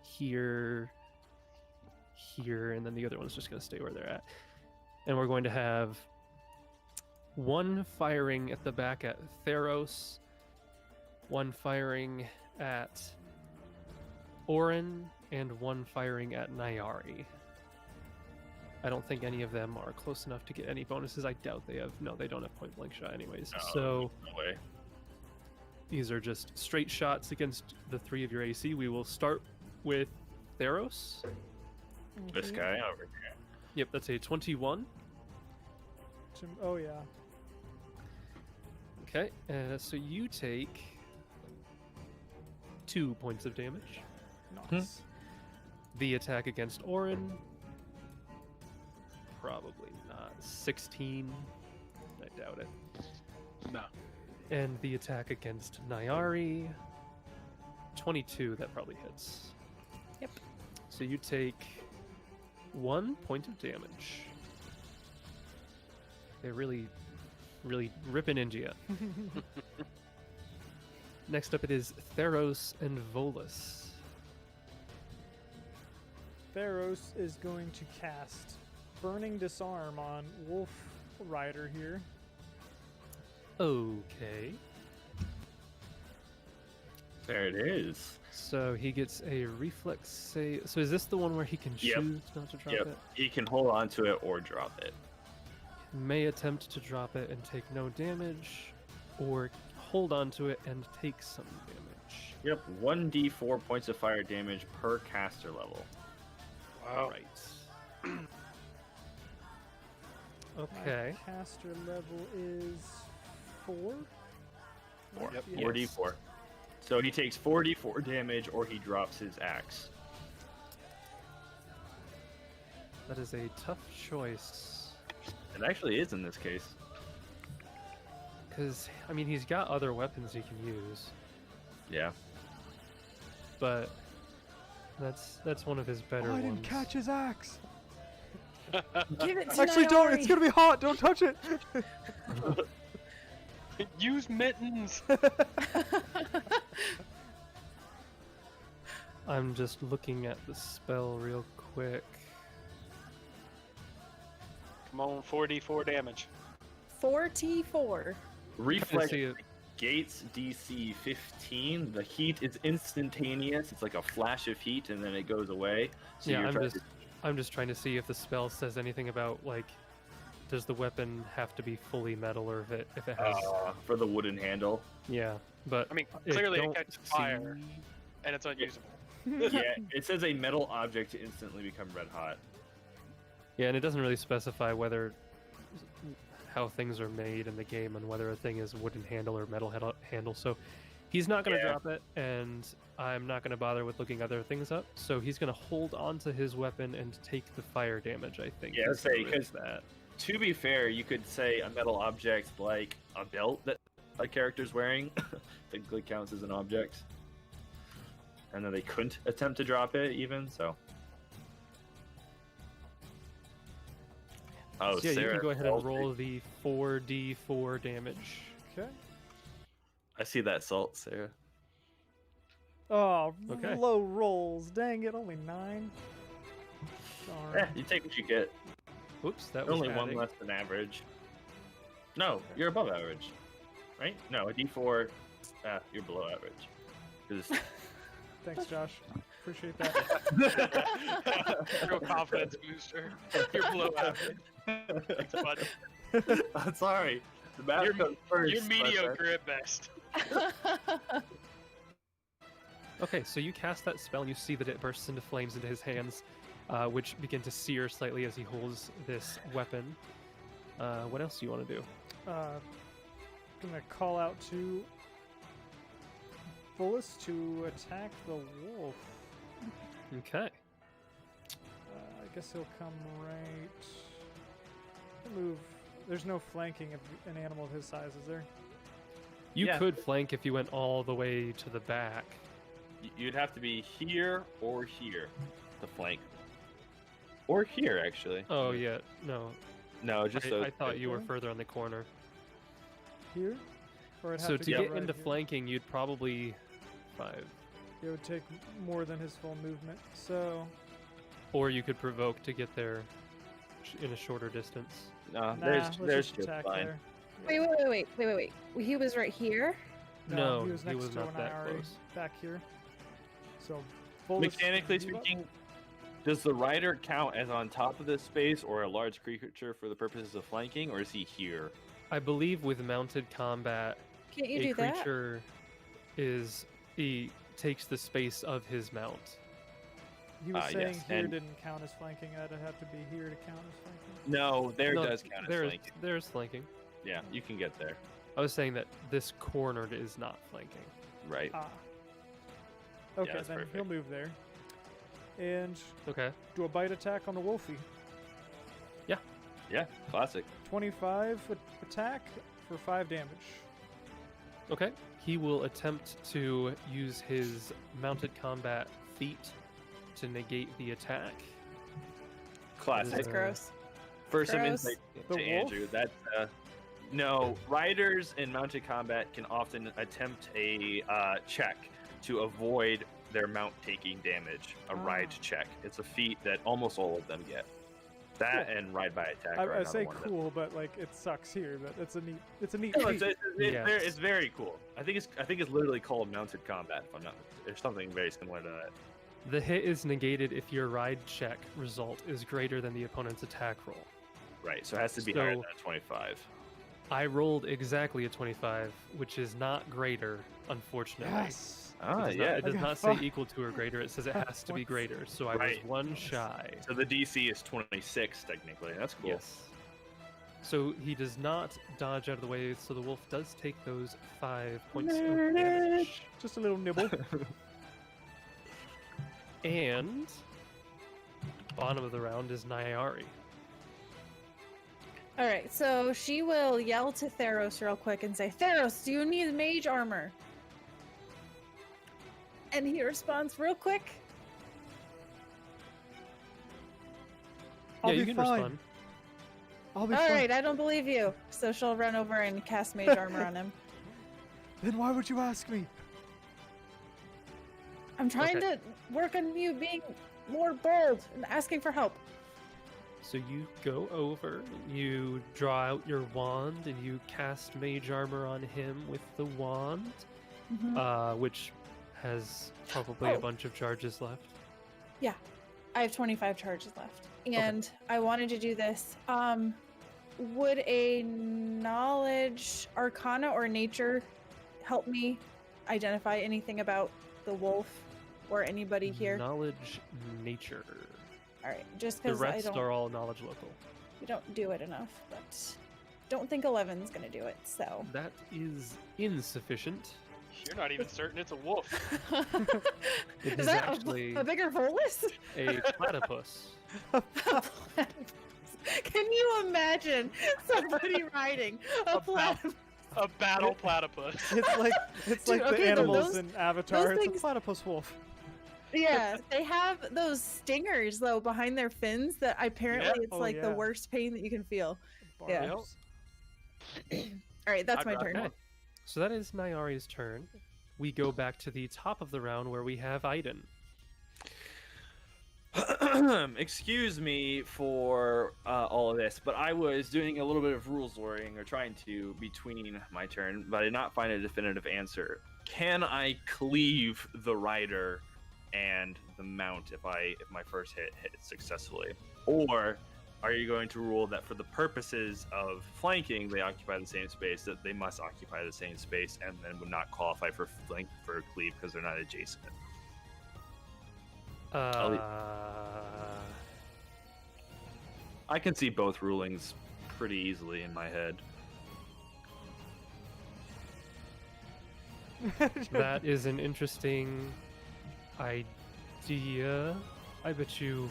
[SPEAKER 5] here, here, and then the other one's just going to stay where they're at. And we're going to have one firing at the back at Theros, one firing at Orin, and one firing at Nyari. I don't think any of them are close enough to get any bonuses. I doubt they have. No, they don't have point blank shot anyways.
[SPEAKER 2] No,
[SPEAKER 5] So
[SPEAKER 2] no way.
[SPEAKER 5] these are just straight shots against the 3 of your AC. We will start with Theros.
[SPEAKER 2] This guy over here.
[SPEAKER 5] Yep, that's a 21.
[SPEAKER 1] Oh yeah.
[SPEAKER 5] Okay, so you take 2 points of damage.
[SPEAKER 1] Nice.
[SPEAKER 5] The attack against Orin, probably not. 16, I doubt it.
[SPEAKER 8] No.
[SPEAKER 5] And the attack against Nyari, 22, that probably hits.
[SPEAKER 3] Yep.
[SPEAKER 5] So you take 1 point of damage. They're really ripping into you. Next up it is Theros and Volus.
[SPEAKER 1] Theros is going to cast Burning Disarm on Wolf Rider here.
[SPEAKER 5] Okay.
[SPEAKER 2] There it is.
[SPEAKER 5] So he gets a reflex save. So is this the one where he can
[SPEAKER 2] Yep.
[SPEAKER 5] choose not to drop
[SPEAKER 2] Yep.
[SPEAKER 5] it?
[SPEAKER 2] He can hold on to it or drop it.
[SPEAKER 5] May attempt to drop it and take no damage, or hold on to it and take some damage.
[SPEAKER 2] Yep. 1d4 points of fire damage per caster level.
[SPEAKER 8] Wow.
[SPEAKER 5] Right. Okay.
[SPEAKER 1] My caster level is 4.
[SPEAKER 2] 4.
[SPEAKER 8] Yep.
[SPEAKER 1] Yes.
[SPEAKER 2] 4d4. So he takes 4d4 damage or he drops his axe.
[SPEAKER 5] That is a tough choice.
[SPEAKER 2] It actually is in this case.
[SPEAKER 5] Because, I mean, he's got other weapons he can use,
[SPEAKER 2] Yeah.
[SPEAKER 5] but that's one of his better
[SPEAKER 1] I
[SPEAKER 5] ones.
[SPEAKER 1] didn't catch his axe.
[SPEAKER 3] Give it to
[SPEAKER 1] Actually, don't. It's
[SPEAKER 3] Nyari.
[SPEAKER 1] gonna be hot. Don't touch it.
[SPEAKER 8] Use mittens.
[SPEAKER 5] I'm just looking at the spell real quick.
[SPEAKER 8] Come on, 4d4 damage.
[SPEAKER 3] 44.
[SPEAKER 2] Reflex
[SPEAKER 5] see it.
[SPEAKER 2] gates DC 15. The heat is instantaneous. It's like a flash of heat and then it goes away. So
[SPEAKER 5] Yeah,
[SPEAKER 2] you're trying
[SPEAKER 5] I'm just trying to see if the spell says anything about, like, does the weapon have to be fully metal, or if it has
[SPEAKER 2] for the wooden handle.
[SPEAKER 5] yeah, but
[SPEAKER 8] I mean,
[SPEAKER 5] I
[SPEAKER 8] clearly it
[SPEAKER 5] don't
[SPEAKER 8] catches
[SPEAKER 5] see-
[SPEAKER 8] fire, and it's unusable.
[SPEAKER 2] Yeah, it says a metal object to instantly become red hot.
[SPEAKER 5] Yeah, and it doesn't really specify whether how things are made in the game and whether a thing is wooden handle or metal handle. So he's not going to
[SPEAKER 2] Yeah.
[SPEAKER 5] drop it, and I'm not going to bother with looking other things up. So he's going to hold on to his weapon and take the fire damage, I think.
[SPEAKER 2] Yeah,
[SPEAKER 5] is
[SPEAKER 2] say,
[SPEAKER 5] the
[SPEAKER 2] 'cause-
[SPEAKER 5] that.
[SPEAKER 2] To be fair, you could say a metal object like a belt that a character's wearing technically counts as an object. And then they couldn't attempt to drop it even, so. Oh,
[SPEAKER 5] So yeah, you
[SPEAKER 2] Sarah
[SPEAKER 5] can go ahead
[SPEAKER 2] falls
[SPEAKER 5] and
[SPEAKER 2] for-
[SPEAKER 5] roll the 4d4 damage.
[SPEAKER 1] Okay.
[SPEAKER 2] I see that salt, Sarah.
[SPEAKER 1] Oh,
[SPEAKER 5] Okay.
[SPEAKER 1] low rolls. Dang it, only 9. Darn.
[SPEAKER 2] You take what you get.
[SPEAKER 5] Oops, that was
[SPEAKER 2] Only one
[SPEAKER 5] adding.
[SPEAKER 2] less than average. No, you're above average. Right? No, a d4, you're below average. 'Cause-
[SPEAKER 1] Thanks, Josh. Appreciate that.
[SPEAKER 8] Real confidence booster. You're below average. Thanks, bud.
[SPEAKER 2] I'm sorry. The math
[SPEAKER 8] You're-
[SPEAKER 2] comes first.
[SPEAKER 8] You're
[SPEAKER 2] but,
[SPEAKER 8] mediocre at best.
[SPEAKER 5] Okay, so you cast that spell and you see that it bursts into flames into his hands, which begin to sear slightly as he holds this weapon. What else do you want to do?
[SPEAKER 1] Gonna call out to Volus to attack the wolf.
[SPEAKER 5] Okay.
[SPEAKER 1] I guess he'll come right. Move. There's no flanking of an animal of his size, is there?
[SPEAKER 5] You
[SPEAKER 2] Yeah.
[SPEAKER 5] could flank if you went all the way to the back.
[SPEAKER 2] You'd have to be here or here to flank. Or here, actually.
[SPEAKER 5] Oh, yeah. No.
[SPEAKER 2] No, just
[SPEAKER 5] I
[SPEAKER 2] those
[SPEAKER 5] thought
[SPEAKER 2] two.
[SPEAKER 5] you were further on the corner.
[SPEAKER 1] Here? Or it'd
[SPEAKER 5] So
[SPEAKER 1] have
[SPEAKER 5] to
[SPEAKER 1] to
[SPEAKER 5] get
[SPEAKER 1] right
[SPEAKER 5] into
[SPEAKER 1] here.
[SPEAKER 5] flanking, you'd probably 5.
[SPEAKER 1] It would take more than his full movement. So
[SPEAKER 5] Or you could provoke to get there in a shorter distance.
[SPEAKER 2] No,
[SPEAKER 1] nah,
[SPEAKER 2] there's
[SPEAKER 1] let's
[SPEAKER 2] just
[SPEAKER 1] just attack
[SPEAKER 2] fine.
[SPEAKER 1] there.
[SPEAKER 3] Wait. He was right here.
[SPEAKER 5] No,
[SPEAKER 1] he was
[SPEAKER 5] he
[SPEAKER 1] next
[SPEAKER 5] was
[SPEAKER 1] to
[SPEAKER 5] not that
[SPEAKER 1] Onari,
[SPEAKER 5] close.
[SPEAKER 1] back here. So Volus,
[SPEAKER 2] Mechanically
[SPEAKER 1] move up.
[SPEAKER 2] speaking, does the rider count as on top of this space or a large creature for the purposes of flanking, or is he here?
[SPEAKER 5] I believe with mounted combat,
[SPEAKER 3] Can't you
[SPEAKER 5] a
[SPEAKER 3] do that?
[SPEAKER 5] creature he takes the space of his mount.
[SPEAKER 1] He was saying
[SPEAKER 2] yes,
[SPEAKER 1] here
[SPEAKER 2] and-
[SPEAKER 1] didn't count as flanking. I'd have to be here to count as flanking.
[SPEAKER 2] No, there
[SPEAKER 5] No,
[SPEAKER 2] does count as
[SPEAKER 5] there's,
[SPEAKER 2] flanking.
[SPEAKER 5] There's flanking.
[SPEAKER 2] Yeah, you can get there.
[SPEAKER 5] I was saying that this corner is not flanking.
[SPEAKER 2] Right.
[SPEAKER 1] Ah. Okay,
[SPEAKER 2] that's
[SPEAKER 1] then
[SPEAKER 2] perfect.
[SPEAKER 1] he'll move there. And
[SPEAKER 5] Okay.
[SPEAKER 1] do a bite attack on the Wolfie.
[SPEAKER 2] Yeah, classic.
[SPEAKER 1] 25 attack for 5 damage.
[SPEAKER 5] Okay. He will attempt to use his mounted combat feat to negate the attack.
[SPEAKER 2] Classic.
[SPEAKER 3] That's gross.
[SPEAKER 2] For some
[SPEAKER 3] Gross.
[SPEAKER 2] insight
[SPEAKER 1] The
[SPEAKER 2] to
[SPEAKER 1] wolf?
[SPEAKER 2] Andrew, that's no, riders in mounted combat can often attempt a check to avoid their mount taking damage. A ride check. It's a feat that almost all of them get. That
[SPEAKER 1] Cool.
[SPEAKER 2] and ride by attack.
[SPEAKER 1] I
[SPEAKER 2] are another
[SPEAKER 1] say
[SPEAKER 2] one of them.
[SPEAKER 1] cool, but like it sucks here. But it's a neat
[SPEAKER 2] No,
[SPEAKER 1] feat.
[SPEAKER 2] it's very cool. I think it's literally called mounted combat. If I'm not, there's something very similar to that.
[SPEAKER 5] The hit is negated if your ride check result is greater than the opponent's attack roll.
[SPEAKER 2] Right. So it has to be higher
[SPEAKER 5] So-
[SPEAKER 2] than a 25.
[SPEAKER 5] I rolled exactly a 25, which is not greater, unfortunately.
[SPEAKER 1] Yes.
[SPEAKER 5] It does
[SPEAKER 1] I got
[SPEAKER 5] not say
[SPEAKER 1] 5.
[SPEAKER 5] equal to or greater. It says it has to be
[SPEAKER 1] Points.
[SPEAKER 5] greater. So I
[SPEAKER 2] Right.
[SPEAKER 5] was 1 shy.
[SPEAKER 2] So the DC is 26 technically. That's cool.
[SPEAKER 5] Yes. So he does not dodge out of the way, so the wolf does take those 5 points of damage.
[SPEAKER 1] Just a little nibble.
[SPEAKER 5] And bottom of the round is Nyari.
[SPEAKER 3] All right, so she will yell to Theros real quick and say, "Theros, do you need mage armor?" And he responds real quick,
[SPEAKER 1] I'll
[SPEAKER 5] Yeah,
[SPEAKER 1] be
[SPEAKER 5] you can
[SPEAKER 1] fine.
[SPEAKER 5] respond.
[SPEAKER 1] I'll be
[SPEAKER 3] "All
[SPEAKER 1] fine.
[SPEAKER 3] right, I don't believe you." So she'll run over and cast mage armor on him.
[SPEAKER 1] Then why would you ask me?
[SPEAKER 3] I'm trying
[SPEAKER 5] Okay.
[SPEAKER 3] to work on you being more bold and asking for help.
[SPEAKER 5] So you go over, you draw out your wand, and you cast mage armor on him with the wand, which has probably a
[SPEAKER 3] Oh.
[SPEAKER 5] bunch of charges left.
[SPEAKER 3] I have 25 charges left, and I wanted to do this. Would a knowledge, arcana, or nature help me identify anything about the wolf or anybody here?
[SPEAKER 5] Knowledge, nature.
[SPEAKER 3] All right, just
[SPEAKER 5] The
[SPEAKER 3] because I
[SPEAKER 5] rest
[SPEAKER 3] don't,
[SPEAKER 5] are all knowledge local.
[SPEAKER 3] we don't do it enough, but don't think 11's gonna do it. So
[SPEAKER 5] That is insufficient.
[SPEAKER 8] You're not even certain it's a wolf.
[SPEAKER 5] It
[SPEAKER 3] is
[SPEAKER 5] is
[SPEAKER 3] that
[SPEAKER 5] actually
[SPEAKER 3] a bigger Volus?
[SPEAKER 5] a platypus.
[SPEAKER 3] Can you imagine somebody riding a
[SPEAKER 8] A
[SPEAKER 3] platypus?
[SPEAKER 8] A battle platypus.
[SPEAKER 1] It's like
[SPEAKER 3] Dude,
[SPEAKER 1] the
[SPEAKER 3] okay,
[SPEAKER 1] animals
[SPEAKER 3] those-
[SPEAKER 1] in Avatar. It's
[SPEAKER 3] things-
[SPEAKER 1] a platypus wolf.
[SPEAKER 3] Yeah, they have those stingers though behind their fins that apparently it's
[SPEAKER 1] Oh,
[SPEAKER 3] like the
[SPEAKER 1] yeah.
[SPEAKER 3] worst pain that you can feel. Yeah.
[SPEAKER 1] Barbs.
[SPEAKER 3] All right, that's
[SPEAKER 8] I'd
[SPEAKER 3] my
[SPEAKER 8] rather-
[SPEAKER 3] turn.
[SPEAKER 5] Okay. So that is Nyari's turn. We go back to the top of the round where we have Aiden.
[SPEAKER 2] Excuse me for all of this, but I was doing a little bit of rules lawyering or trying to between my turn, but I did not find a definitive answer. Can I cleave the rider and the mount if my first hit hits successfully, or are you going to rule that for the purposes of flanking they occupy the same space, that they must occupy the same space and then would not qualify for flank for cleave because they're not adjacent? I can see both rulings pretty easily in my head.
[SPEAKER 5] That is an interesting idea. I bet you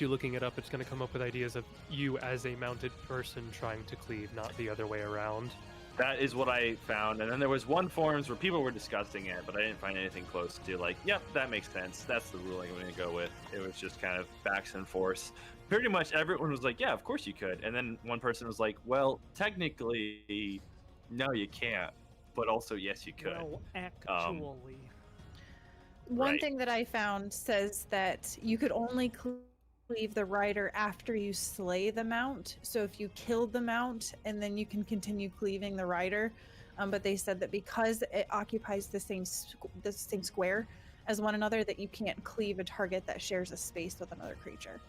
[SPEAKER 5] looking it up, it's going to come up with ideas of you as a mounted person trying to cleave, not the other way around.
[SPEAKER 2] That is what I found, and then there was one forums where people were discussing it, but I didn't find anything close to like, yep, that makes sense. That's the ruling I'm going to go with. It was just kind of backs and forths. Pretty much everyone was like, yeah, of course you could. And then one person was like, well, technically, No, you can't. But also, yes, you could.
[SPEAKER 1] Well, actually.
[SPEAKER 3] One
[SPEAKER 2] Right.
[SPEAKER 3] thing that I found says that you could only cleave the rider after you slay the mount. So if you killed the mount, and then you can continue cleaving the rider. But they said that because it occupies the same square as one another, that you can't cleave a target that shares a space with another creature.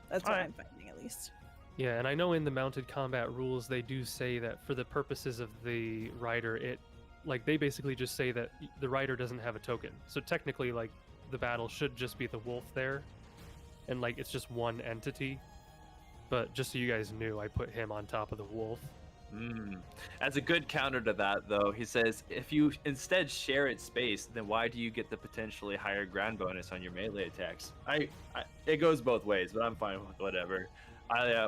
[SPEAKER 3] That's what
[SPEAKER 2] Alright.
[SPEAKER 3] I'm finding, at least.
[SPEAKER 5] Yeah, and I know in the mounted combat rules they do say that for the purposes of the rider, they basically just say that the rider doesn't have a token. So technically, like, the battle should just be the wolf there, and like it's just one entity. But just so you guys knew, I put him on top of the wolf.
[SPEAKER 2] As a good counter to that, though, he says if you instead share its space, then why do you get the potentially higher ground bonus on your melee attacks? It goes both ways, but I'm fine with whatever.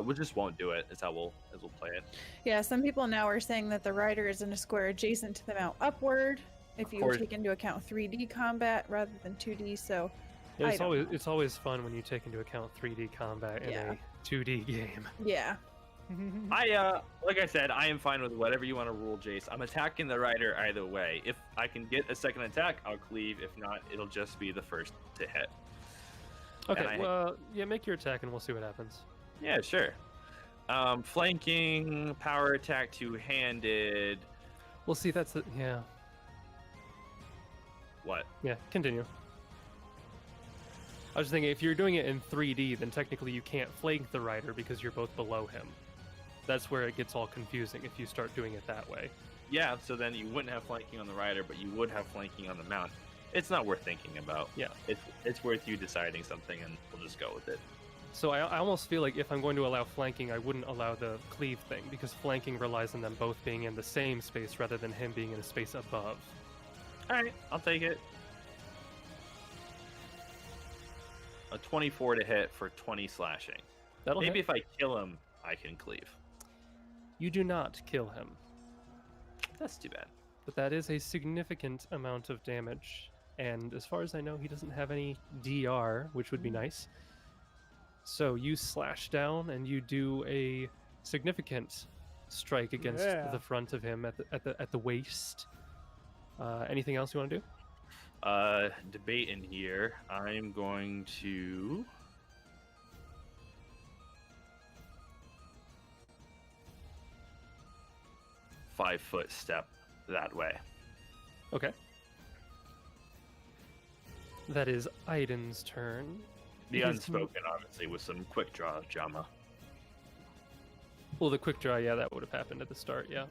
[SPEAKER 2] We just won't do it. Is how we'll play it.
[SPEAKER 3] Yeah, some people now are saying that the rider is in a square adjacent to the mount upward, if you
[SPEAKER 2] course.
[SPEAKER 3] take into account 3D combat rather than 2D. So
[SPEAKER 5] Yeah,
[SPEAKER 3] I don't know.
[SPEAKER 5] it's always fun when you take into account 3D combat in
[SPEAKER 3] Yeah.
[SPEAKER 5] a 2D game.
[SPEAKER 3] yeah,
[SPEAKER 2] Like I said, I am fine with whatever you want to rule, Jace. I'm attacking the rider either way. If I can get a second attack, I'll cleave. If not, it'll just be the first to hit.
[SPEAKER 5] Okay, well, yeah, make your attack and we'll see what happens.
[SPEAKER 2] Yeah, sure. Flanking, power attack, two-handed.
[SPEAKER 5] We'll see. Yeah.
[SPEAKER 2] What?
[SPEAKER 5] Yeah, continue. I was thinking, if you're doing it in 3D, then technically you can't flank the rider because you're both below him. That's where it gets all confusing if you start doing it that way.
[SPEAKER 2] Yeah, so then you wouldn't have flanking on the rider, but you would have flanking on the mount. It's not worth thinking about.
[SPEAKER 5] Yeah.
[SPEAKER 2] It's worth you deciding something, and we'll just go with it.
[SPEAKER 5] So I almost feel like if I'm going to allow flanking, I wouldn't allow the cleave thing, because flanking relies on them both being in the same space rather than him being in a space above.
[SPEAKER 2] Alright, I'll take it. A 24 to hit for 20 slashing.
[SPEAKER 5] That'll
[SPEAKER 2] Maybe
[SPEAKER 5] hit.
[SPEAKER 2] if I kill him, I can cleave.
[SPEAKER 5] You do not kill him,
[SPEAKER 2] That's too bad.
[SPEAKER 5] but that is a significant amount of damage. And as far as I know, he doesn't have any DR, which would be nice. So you slash down and you do a significant strike against
[SPEAKER 1] Yeah.
[SPEAKER 5] the front of him at the waist. Anything else you want to do?
[SPEAKER 2] Debate in here. I'm going to... Five-foot step that way.
[SPEAKER 5] Okay. That is Aiden's turn.
[SPEAKER 2] The
[SPEAKER 5] It is-
[SPEAKER 2] unspoken, obviously, with some quick draw of Jama.
[SPEAKER 5] Well, the quick draw, yeah, that would have happened at the start, yeah.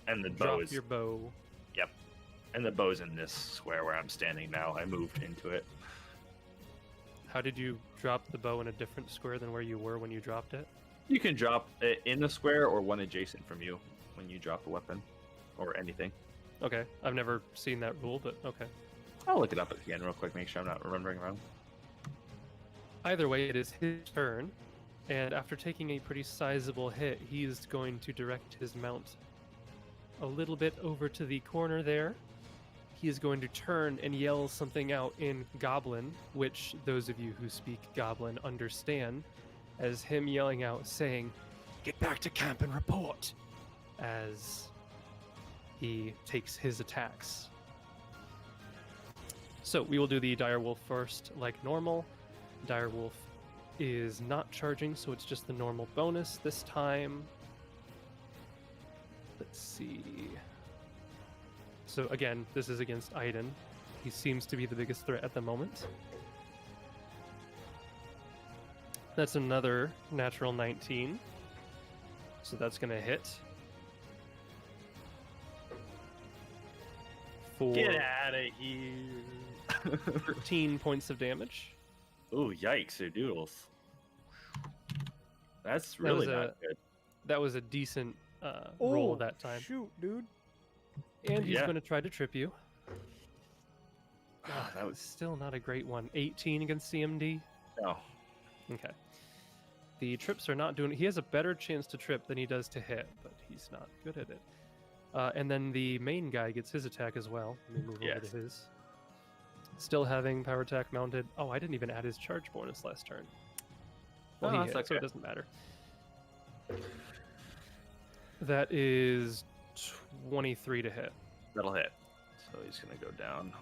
[SPEAKER 2] And the bow
[SPEAKER 5] Drop
[SPEAKER 2] is...
[SPEAKER 5] your bow.
[SPEAKER 2] Yep. And the bow's in this square where I'm standing now. I moved into it.
[SPEAKER 5] How did you drop the bow in a different square than where you were when you dropped it?
[SPEAKER 2] You can drop it in the square or one adjacent from you when you drop a weapon or anything.
[SPEAKER 5] Okay, I've never seen that rule, but okay.
[SPEAKER 2] I'll look it up again real quick, make sure I'm not remembering wrong.
[SPEAKER 5] Either way, it is his turn, and after taking a pretty sizable hit, he is going to direct his mount a little bit over to the corner there. He is going to turn and yell something out in Goblin, which those of you who speak Goblin understand as him yelling out saying, "Get back to camp and report," as he takes his attacks. So we will do the Direwolf first, like normal. Direwolf is not charging, so it's just the normal bonus this time. Let's see. So again, this is against Aiden. He seems to be the biggest threat at the moment. That's another natural 19. So that's going to hit. For
[SPEAKER 2] Get out of here!
[SPEAKER 5] 13 points of damage.
[SPEAKER 2] Ooh, yikes, or doodles. That's really not good.
[SPEAKER 5] That was a decent roll
[SPEAKER 1] Oh,
[SPEAKER 5] that time.
[SPEAKER 1] Shoot, dude.
[SPEAKER 5] And he's
[SPEAKER 2] Yeah.
[SPEAKER 5] going to try to trip you.
[SPEAKER 2] Ah, that was
[SPEAKER 5] Still not a great one. 18 against CMD.
[SPEAKER 2] no.
[SPEAKER 5] Okay. The trips are not doing... He has a better chance to trip than he does to hit, but he's not good at it. And then the main guy gets his attack as well. Let me move over
[SPEAKER 2] Yes.
[SPEAKER 5] to his. Still having power attack mounted. Oh, I didn't even add his charge bonus last turn. Well,
[SPEAKER 2] Oh,
[SPEAKER 5] he
[SPEAKER 2] that's
[SPEAKER 5] hit, so it
[SPEAKER 2] okay.
[SPEAKER 5] doesn't matter. That is 23 to hit.
[SPEAKER 2] That'll hit. So he's gonna go down.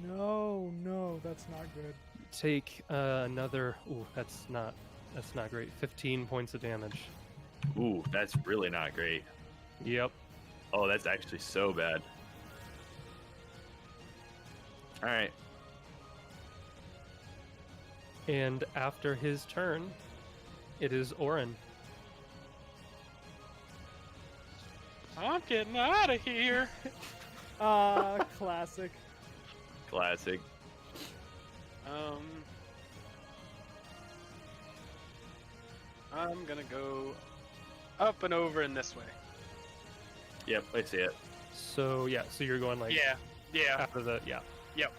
[SPEAKER 1] No, that's not good.
[SPEAKER 5] Take another. Ooh, that's not great. 15 points of damage.
[SPEAKER 2] Ooh, that's really not great.
[SPEAKER 5] Yep.
[SPEAKER 2] Oh, that's actually so bad. All right.
[SPEAKER 5] And after his turn, it is Orin.
[SPEAKER 8] I'm getting out of here.
[SPEAKER 1] Classic.
[SPEAKER 2] Classic.
[SPEAKER 8] I'm gonna go up and over and this way.
[SPEAKER 2] Yep, I see it.
[SPEAKER 5] So yeah, so you're going like
[SPEAKER 8] Yeah.
[SPEAKER 5] after the
[SPEAKER 8] Yep.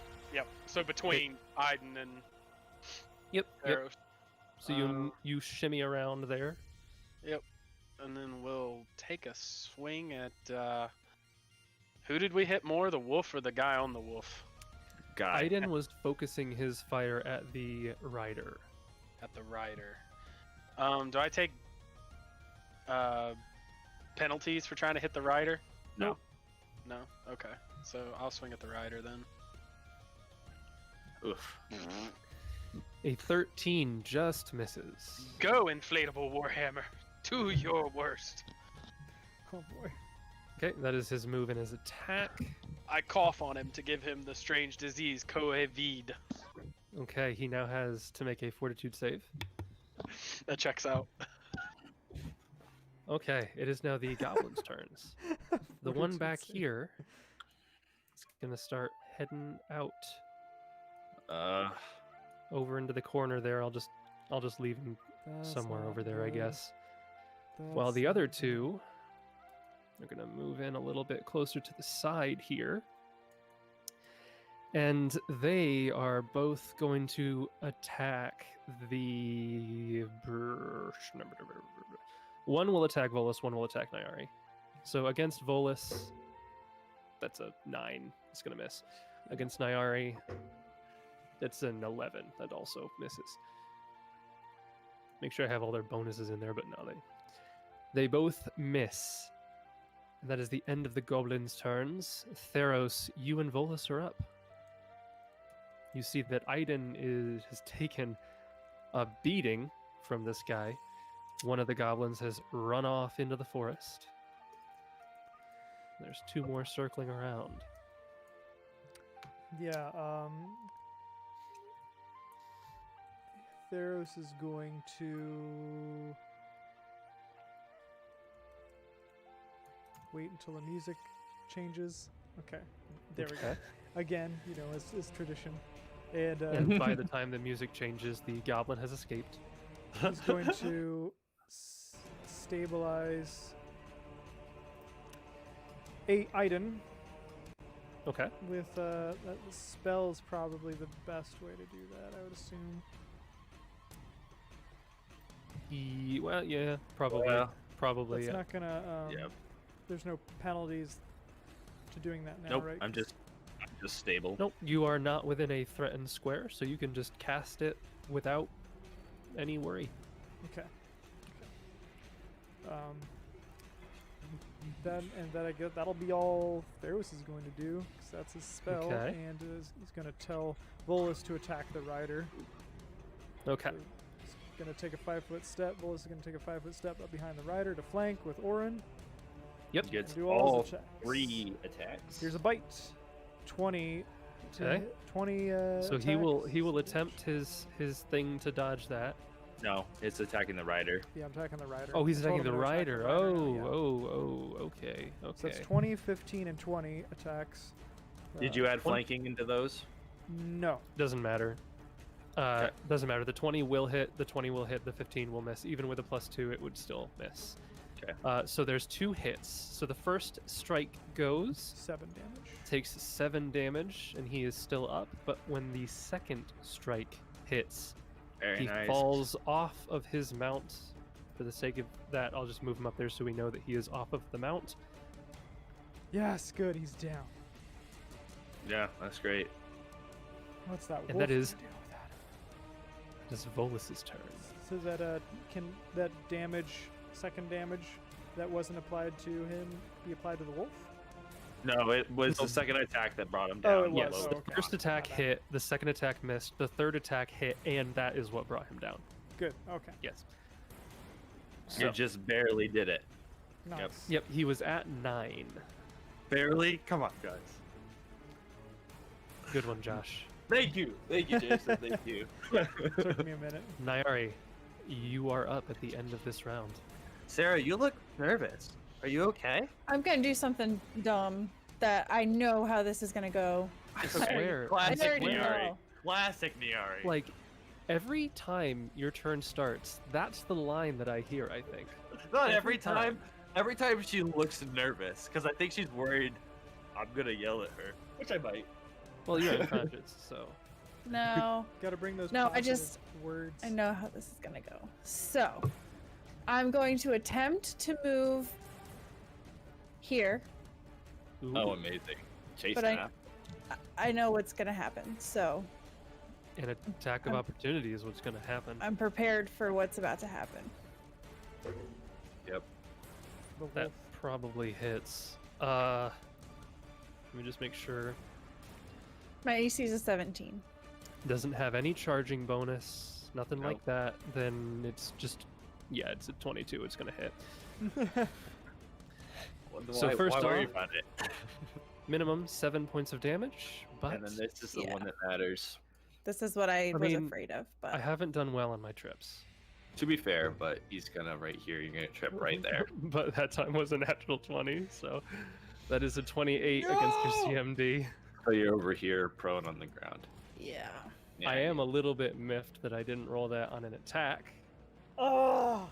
[SPEAKER 8] So between Iden and
[SPEAKER 5] Yep.
[SPEAKER 8] Theros.
[SPEAKER 5] So you shimmy around there.
[SPEAKER 8] Yep. And then we'll take a swing at who did we hit more, the wolf or the guy on the wolf?
[SPEAKER 2] Guy.
[SPEAKER 5] Iden was focusing his fire at the rider.
[SPEAKER 8] At the rider. Do I take penalties for trying to hit the rider?
[SPEAKER 2] No.
[SPEAKER 8] No? Okay. So I'll swing at the rider then.
[SPEAKER 2] Oof.
[SPEAKER 5] A 13 just misses.
[SPEAKER 8] Go, inflatable warhammer. Do your worst.
[SPEAKER 1] Oh boy.
[SPEAKER 5] Okay, that is his move and his attack.
[SPEAKER 8] I cough on him to give him the strange disease, COVID.
[SPEAKER 5] Okay, he now has to make a fortitude save.
[SPEAKER 8] That checks out.
[SPEAKER 5] Okay, it is now the goblin's turns. The one back here is gonna start heading out over into the corner there. I'll just leave him
[SPEAKER 1] That's
[SPEAKER 5] somewhere
[SPEAKER 1] not
[SPEAKER 5] over there, I
[SPEAKER 1] good.
[SPEAKER 5] guess.
[SPEAKER 1] That's
[SPEAKER 5] While the other
[SPEAKER 1] not good.
[SPEAKER 5] two are gonna move in a little bit closer to the side here. And they are both going to attack the... One will attack Volus, one will attack Nyari. So against Volus, that's a 9. It's going to miss. Against Nyari, that's an 11. That also misses. Make sure I have all their bonuses in there, but no, they both miss. And that is the end of the goblins' turns. Theros, you and Volus are up. You see that Iden has taken a beating from this guy. One of the goblins has run off into the forest. There's 2 more circling around.
[SPEAKER 1] Yeah, Theros is going to wait until the music changes. Okay, there we go.
[SPEAKER 5] Okay.
[SPEAKER 1] Again, as tradition. And,
[SPEAKER 5] And by the time the music changes, the goblin has escaped.
[SPEAKER 1] he's going to stabilize Iden
[SPEAKER 5] Okay.
[SPEAKER 1] with that spell's probably the best way to do that, I would assume.
[SPEAKER 5] Well, yeah, probably.
[SPEAKER 2] Well,
[SPEAKER 5] Probably,
[SPEAKER 1] It's
[SPEAKER 5] yeah.
[SPEAKER 1] not gonna.
[SPEAKER 2] Yep.
[SPEAKER 1] There's no penalties to doing that now,
[SPEAKER 2] Nope.
[SPEAKER 1] right?
[SPEAKER 2] I'm just stable.
[SPEAKER 5] Nope, you are not within a threatened square, so you can just cast it without any worry.
[SPEAKER 1] Okay. Then I guess that'll be all Theros is going to do, because that's his spell,
[SPEAKER 5] Okay.
[SPEAKER 1] and he's going to tell Volus to attack the rider.
[SPEAKER 5] Okay.
[SPEAKER 1] So he's going to take a 5-foot step. Volus is going to take a 5-foot step up behind the rider to flank with Orin.
[SPEAKER 5] Yep.
[SPEAKER 2] Gets
[SPEAKER 1] Do all
[SPEAKER 2] all
[SPEAKER 1] his attacks.
[SPEAKER 2] 3 attacks.
[SPEAKER 1] Here's a bite. 20. to
[SPEAKER 5] Okay.
[SPEAKER 1] hit- 20.
[SPEAKER 5] So he will
[SPEAKER 1] attacks.
[SPEAKER 5] attempt his thing to dodge that.
[SPEAKER 2] No, it's attacking the rider.
[SPEAKER 1] Yeah, I'm attacking the rider.
[SPEAKER 5] Oh, he's
[SPEAKER 1] I told
[SPEAKER 5] attacking the
[SPEAKER 1] him to attack
[SPEAKER 5] rider.
[SPEAKER 1] now, yeah.
[SPEAKER 5] Okay.
[SPEAKER 1] So
[SPEAKER 5] Okay.
[SPEAKER 1] that's 20, 15, and 20 attacks.
[SPEAKER 2] Did you add
[SPEAKER 5] 20
[SPEAKER 2] flanking into those?
[SPEAKER 1] No.
[SPEAKER 5] Doesn't matter.
[SPEAKER 2] Okay.
[SPEAKER 5] Doesn't matter. The 20 will hit. The 20 will hit. The 15 will miss. Even with a +2, it would still miss.
[SPEAKER 2] Okay.
[SPEAKER 5] So there's 2 hits. So the first strike goes,
[SPEAKER 1] 7 damage.
[SPEAKER 5] takes 7 damage, and he is still up. But when the second strike hits,
[SPEAKER 2] Very
[SPEAKER 5] he
[SPEAKER 2] nice.
[SPEAKER 5] falls off of his mount. For the sake of that, I'll just move him up there so we know that he is off of the mount.
[SPEAKER 1] Yes, good. He's down.
[SPEAKER 2] Yeah, that's great.
[SPEAKER 1] What's that?
[SPEAKER 5] And
[SPEAKER 1] wolf
[SPEAKER 5] that is-
[SPEAKER 1] gonna do with that?
[SPEAKER 5] This is Volus's turn.
[SPEAKER 1] So that can that damage second damage that wasn't applied to him be applied to the wolf?
[SPEAKER 2] No, it was the second attack that brought him
[SPEAKER 1] Oh,
[SPEAKER 2] down.
[SPEAKER 1] it was.
[SPEAKER 5] Yes,
[SPEAKER 1] Oh,
[SPEAKER 5] the
[SPEAKER 1] okay.
[SPEAKER 5] first attack
[SPEAKER 1] My bad.
[SPEAKER 5] hit, the second attack missed, the third attack hit, and that is what brought him down.
[SPEAKER 1] Good. Okay.
[SPEAKER 5] Yes.
[SPEAKER 2] You
[SPEAKER 5] So,
[SPEAKER 2] just barely did it.
[SPEAKER 1] Nice.
[SPEAKER 5] yep, he was at 9.
[SPEAKER 2] Barely? Come on, guys.
[SPEAKER 5] Good one, Josh.
[SPEAKER 2] Thank you, Jason. Thank you.
[SPEAKER 1] Took me a minute.
[SPEAKER 5] Nyari, you are up at the end of this round.
[SPEAKER 2] Sarah, you look nervous. Are you okay?
[SPEAKER 3] I'm gonna do something dumb that I know how this is gonna go.
[SPEAKER 5] I swear.
[SPEAKER 3] I
[SPEAKER 2] Classic
[SPEAKER 3] already
[SPEAKER 2] Niari.
[SPEAKER 3] know.
[SPEAKER 2] Classic Niari.
[SPEAKER 5] Like, every time your turn starts, that's the line that I hear, I think.
[SPEAKER 2] Not every time. Every time she looks nervous, because I think she's worried I'm gonna yell at her, which I might.
[SPEAKER 5] Well, you're unconscious, so.
[SPEAKER 3] No,
[SPEAKER 1] Got to bring those.
[SPEAKER 3] No, I
[SPEAKER 1] positive
[SPEAKER 3] just-
[SPEAKER 1] words.
[SPEAKER 3] I know how this is gonna go. So, I'm going to attempt to move here,
[SPEAKER 5] Ooh.
[SPEAKER 2] Oh, amazing. Chase
[SPEAKER 3] but
[SPEAKER 2] snap.
[SPEAKER 3] I know what's gonna happen. So,
[SPEAKER 5] An attack of
[SPEAKER 3] I'm-
[SPEAKER 5] opportunity is what's going to happen.
[SPEAKER 3] I'm prepared for what's about to happen.
[SPEAKER 2] Yep.
[SPEAKER 1] The
[SPEAKER 5] That
[SPEAKER 1] wolf.
[SPEAKER 5] probably hits. Let me just make sure.
[SPEAKER 3] My AC is a 17.
[SPEAKER 5] Doesn't have any charging bonus, nothing like
[SPEAKER 2] Nope.
[SPEAKER 5] that. Then it's just, yeah, it's a 22. It's going to hit. So
[SPEAKER 2] Why-
[SPEAKER 5] first
[SPEAKER 2] why worry
[SPEAKER 5] off-
[SPEAKER 2] about it?
[SPEAKER 5] Minimum 7 points of damage, but
[SPEAKER 2] And then this is the
[SPEAKER 3] Yeah.
[SPEAKER 2] one that matters.
[SPEAKER 3] This is what I was
[SPEAKER 5] mean,
[SPEAKER 3] afraid of, but
[SPEAKER 5] I haven't done well on my trips.
[SPEAKER 2] To be fair, but he's gonna right here. You're gonna trip right there.
[SPEAKER 5] But that time was a natural 20, so that is a 28 against your
[SPEAKER 1] No!
[SPEAKER 5] CMD.
[SPEAKER 2] So you're over here, prone on the ground.
[SPEAKER 3] yeah.
[SPEAKER 2] Yeah,
[SPEAKER 5] I am a little bit miffed that I didn't roll that on an attack.
[SPEAKER 1] Oh,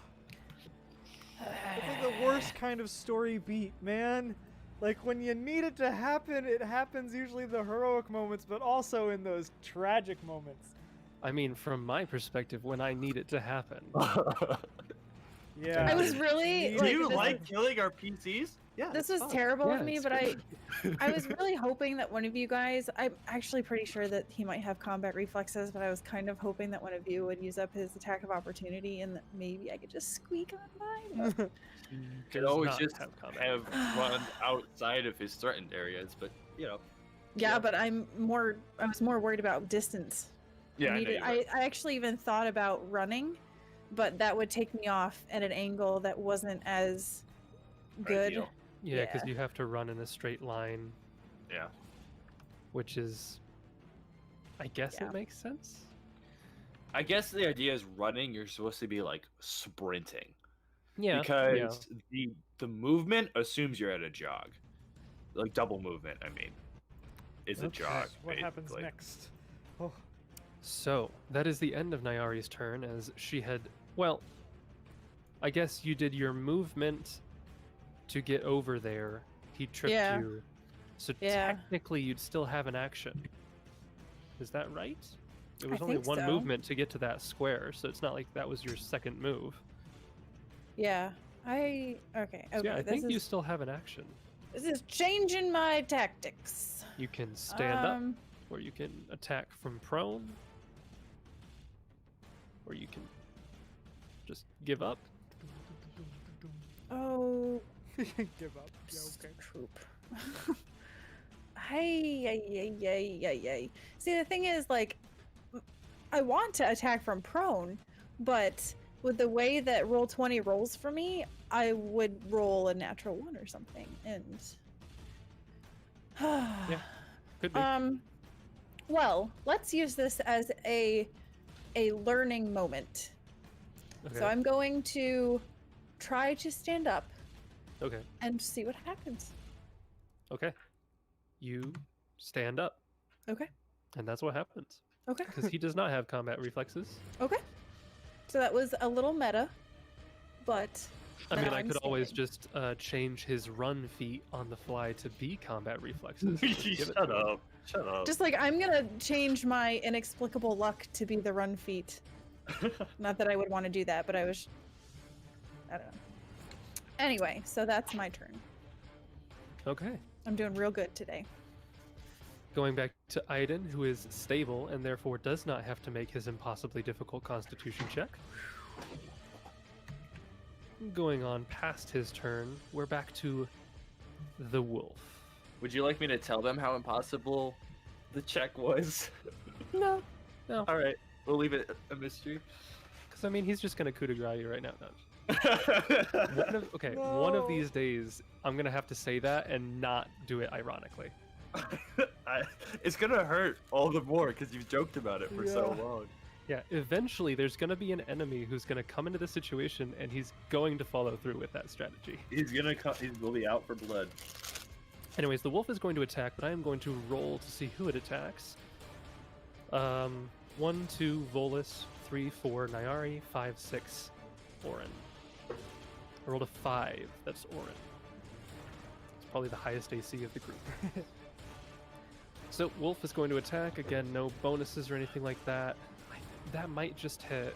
[SPEAKER 1] it's like the worst kind of story beat, man. Like when you need it to happen, it happens usually the heroic moments, but also in those tragic moments.
[SPEAKER 5] I mean, from my perspective, when I need it to happen.
[SPEAKER 1] Yeah.
[SPEAKER 3] I was really
[SPEAKER 2] Do
[SPEAKER 3] like,
[SPEAKER 2] you
[SPEAKER 3] this,
[SPEAKER 2] like killing our PCs? Yeah.
[SPEAKER 3] this
[SPEAKER 2] it's
[SPEAKER 3] was
[SPEAKER 2] fun.
[SPEAKER 3] terrible
[SPEAKER 5] Yeah,
[SPEAKER 3] of me,
[SPEAKER 5] it's
[SPEAKER 3] but I was really hoping that one of you guys, I'm actually pretty sure that he might have combat reflexes, but I was kind of hoping that one of you would use up his attack of opportunity and that maybe I could just squeak on by. but-
[SPEAKER 2] You
[SPEAKER 5] Does
[SPEAKER 2] could always
[SPEAKER 5] not
[SPEAKER 2] just
[SPEAKER 5] have combat
[SPEAKER 2] have run outside of his threatened areas, but you know.
[SPEAKER 3] yeah, but I was more worried about distance.
[SPEAKER 2] Yeah, I know you were.
[SPEAKER 3] I actually even thought about running, but that would take me off at an angle that wasn't as good.
[SPEAKER 2] Ideal.
[SPEAKER 5] Yeah, because
[SPEAKER 3] Yeah.
[SPEAKER 5] you have to run in a straight line,
[SPEAKER 2] Yeah.
[SPEAKER 5] which is, I guess
[SPEAKER 3] Yeah.
[SPEAKER 5] it makes sense.
[SPEAKER 2] I guess the idea is running. You're supposed to be like sprinting
[SPEAKER 5] Yeah,
[SPEAKER 2] because the movement assumes you're at a jog, like double movement. I mean, is a
[SPEAKER 5] Okay.
[SPEAKER 2] jog.
[SPEAKER 1] What happens
[SPEAKER 2] basically.
[SPEAKER 1] next? Oh,
[SPEAKER 5] So that is the end of Nyari's turn, as she had. Well, I guess you did your movement to get over there. He tripped
[SPEAKER 3] Yeah.
[SPEAKER 5] you, so
[SPEAKER 3] Yeah.
[SPEAKER 5] technically you'd still have an action. Is that right? It was
[SPEAKER 3] I
[SPEAKER 5] only
[SPEAKER 3] think
[SPEAKER 5] one
[SPEAKER 3] so.
[SPEAKER 5] movement to get to that square, so it's not like that was your second move.
[SPEAKER 3] Yeah. Okay.
[SPEAKER 5] So
[SPEAKER 3] Okay.
[SPEAKER 5] yeah, I
[SPEAKER 3] this
[SPEAKER 5] think you
[SPEAKER 3] is
[SPEAKER 5] still have an action.
[SPEAKER 3] this is changing my tactics.
[SPEAKER 5] You can stand up,
[SPEAKER 3] Um,
[SPEAKER 5] or you can attack from prone, or you can just give up.
[SPEAKER 3] Oh,
[SPEAKER 1] give up. Yeah, okay.
[SPEAKER 3] troop. Hey. See, the thing is, like, I want to attack from prone, but with the way that Roll20 rolls for me, I would roll a natural 1 or something, and
[SPEAKER 5] Could be.
[SPEAKER 3] Well, let's use this as a learning moment.
[SPEAKER 5] Okay.
[SPEAKER 3] So I'm going to try to stand up
[SPEAKER 5] Okay.
[SPEAKER 3] and see what happens.
[SPEAKER 5] Okay. You stand up,
[SPEAKER 3] Okay.
[SPEAKER 5] and that's what happens.
[SPEAKER 3] Okay.
[SPEAKER 5] Because he does not have combat reflexes.
[SPEAKER 3] Okay. So that was a little meta, but
[SPEAKER 5] I mean,
[SPEAKER 3] now
[SPEAKER 5] I
[SPEAKER 3] I'm
[SPEAKER 5] could always
[SPEAKER 3] standing.
[SPEAKER 5] just change his run feat on the fly to be combat reflexes. and just give it
[SPEAKER 2] Shut
[SPEAKER 5] to him.
[SPEAKER 2] up. Shut up.
[SPEAKER 3] Just like I'm gonna change my inexplicable luck to be the run feat. Not that I would want to do that, but I don't know. Anyway, so that's my turn.
[SPEAKER 5] Okay.
[SPEAKER 3] I'm doing real good today.
[SPEAKER 5] Going back to Aiden, who is stable and therefore does not have to make his impossibly difficult Constitution check. going on past his turn, we're back to the wolf.
[SPEAKER 2] Would you like me to tell them how impossible the check was?
[SPEAKER 5] No. No.
[SPEAKER 2] All right, we'll leave it a mystery.
[SPEAKER 5] Because, I mean, he's just going to coup de grace you right now. No. One of these days, I'm going to have to say that and not do it ironically.
[SPEAKER 2] It's going to hurt all the more because you've joked about it for so long.
[SPEAKER 5] Yeah, eventually there's going to be an enemy who's going to come into the situation and he's going to follow through with that strategy.
[SPEAKER 2] He's going to come, he'll be out for blood.
[SPEAKER 5] Anyways, the wolf is going to attack, but I am going to roll to see who it attacks. 1, 2, Volus, 3, 4, Nyari, 5, 6, Orin. I rolled a 5, that's Orin. It's probably the highest AC of the group. So, wolf is going to attack. Again, no bonuses or anything like that. That might just hit.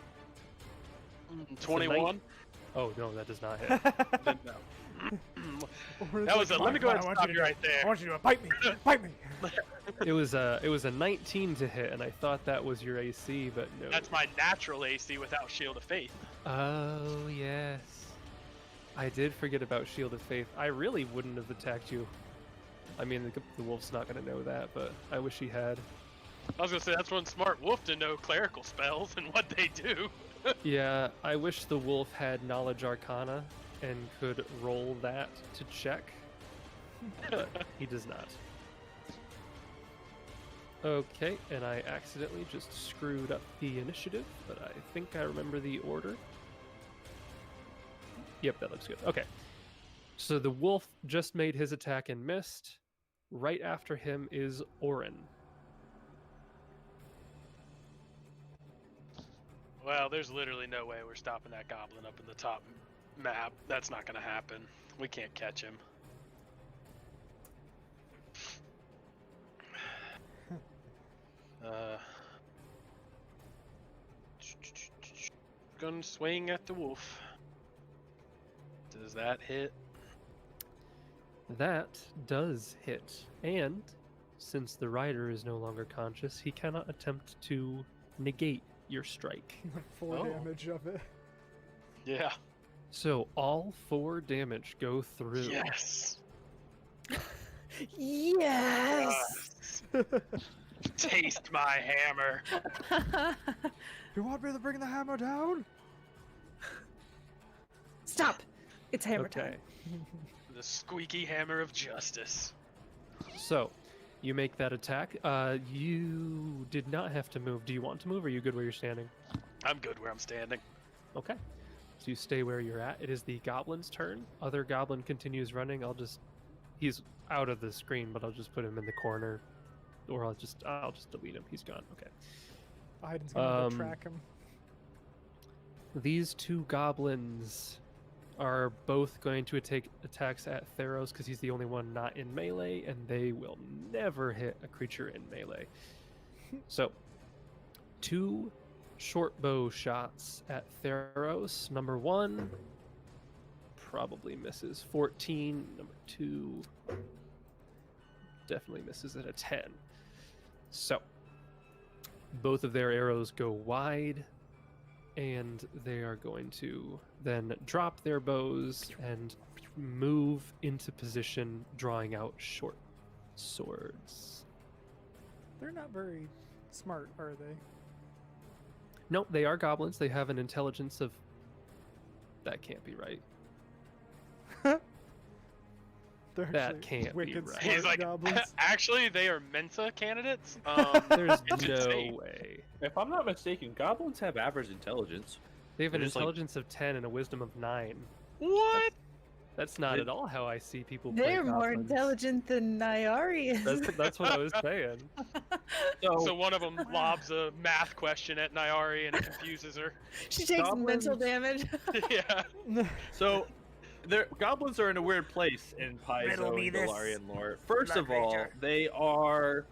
[SPEAKER 8] 21?
[SPEAKER 5] Oh, no, that does not hit.
[SPEAKER 8] That was a. Let me go ahead and stop you right
[SPEAKER 1] I
[SPEAKER 8] there.
[SPEAKER 1] want you to bite me. Bite me.
[SPEAKER 5] It was a 19 to hit, and I thought that was your AC, but no.
[SPEAKER 8] That's my natural AC without Shield of Faith.
[SPEAKER 5] Oh, yes. I did forget about Shield of Faith. I really wouldn't have attacked you. I mean, the wolf's not going to know that, but I wish he had.
[SPEAKER 8] I was gonna say that's one smart wolf to know clerical spells and what they do.
[SPEAKER 5] Yeah, I wish the wolf had Knowledge Arcana and could roll that to check, but he does not. Okay, and I accidentally just screwed up the initiative, but I think I remember the order. Yep, that looks good. Okay, so the wolf just made his attack and missed. Right after him is Orin.
[SPEAKER 8] Well, there's literally no way we're stopping that goblin up in the top map. That's not gonna happen. We can't catch him. Gonna swing at the wolf. Does that hit?
[SPEAKER 5] That does hit, and since the rider is no longer conscious, he cannot attempt to negate your strike.
[SPEAKER 1] 4 damage of it.
[SPEAKER 8] Yeah.
[SPEAKER 5] So all 4 damage go through.
[SPEAKER 8] Yes.
[SPEAKER 3] Yes.
[SPEAKER 8] Taste my hammer.
[SPEAKER 1] You want me to bring the hammer down?
[SPEAKER 3] Stop. It's hammer
[SPEAKER 5] Okay.
[SPEAKER 3] time.
[SPEAKER 8] The squeaky hammer of justice.
[SPEAKER 5] So you make that attack. You did not have to move. Do you want to move, or are you good where you're standing?
[SPEAKER 8] I'm good where I'm standing.
[SPEAKER 5] Okay. So you stay where you're at. It is the goblin's turn. Other goblin continues running. He's out of the screen, but I'll just put him in the corner. Or I'll just delete him. He's gone. Okay.
[SPEAKER 1] Aiden's gonna go track him.
[SPEAKER 5] These 2 goblins are both going to take attacks at Theros because he's the only one not in melee, and they will never hit a creature in melee. So, 2 short bow shots at Theros. Number 1 probably misses 14. Number 2 definitely misses at a 10. So, both of their arrows go wide, and they are going to then drop their bows and move into position, drawing out short swords.
[SPEAKER 1] They're not very smart, are they?
[SPEAKER 5] No, they are goblins. They have an intelligence of... That can't be right.
[SPEAKER 1] They're
[SPEAKER 5] That
[SPEAKER 1] actually
[SPEAKER 5] can't be
[SPEAKER 1] wicked
[SPEAKER 5] right.
[SPEAKER 1] smart
[SPEAKER 8] He's like,
[SPEAKER 1] goblins.
[SPEAKER 8] actually, they are Mensa candidates.
[SPEAKER 5] There's
[SPEAKER 8] it's
[SPEAKER 5] no
[SPEAKER 8] insane.
[SPEAKER 5] way.
[SPEAKER 2] If I'm not mistaken, goblins have average intelligence.
[SPEAKER 5] They have an
[SPEAKER 2] They're just like-
[SPEAKER 5] intelligence of 10 and a wisdom of 9.
[SPEAKER 8] What?
[SPEAKER 5] That's not
[SPEAKER 2] They-
[SPEAKER 5] at all how I see people play
[SPEAKER 3] They're more
[SPEAKER 5] goblins.
[SPEAKER 3] intelligent than Nyari is.
[SPEAKER 5] That's what I was saying.
[SPEAKER 8] So one of them lobs a math question at Nyari and it confuses her.
[SPEAKER 3] She takes mental
[SPEAKER 2] Goblins-
[SPEAKER 3] damage.
[SPEAKER 8] Yeah.
[SPEAKER 2] So, goblins are in a weird place in
[SPEAKER 9] Riddle
[SPEAKER 2] Paizo
[SPEAKER 9] me
[SPEAKER 2] and
[SPEAKER 9] this,
[SPEAKER 2] Golarian lore. First
[SPEAKER 9] blood
[SPEAKER 2] of all,
[SPEAKER 9] creature.
[SPEAKER 2] they are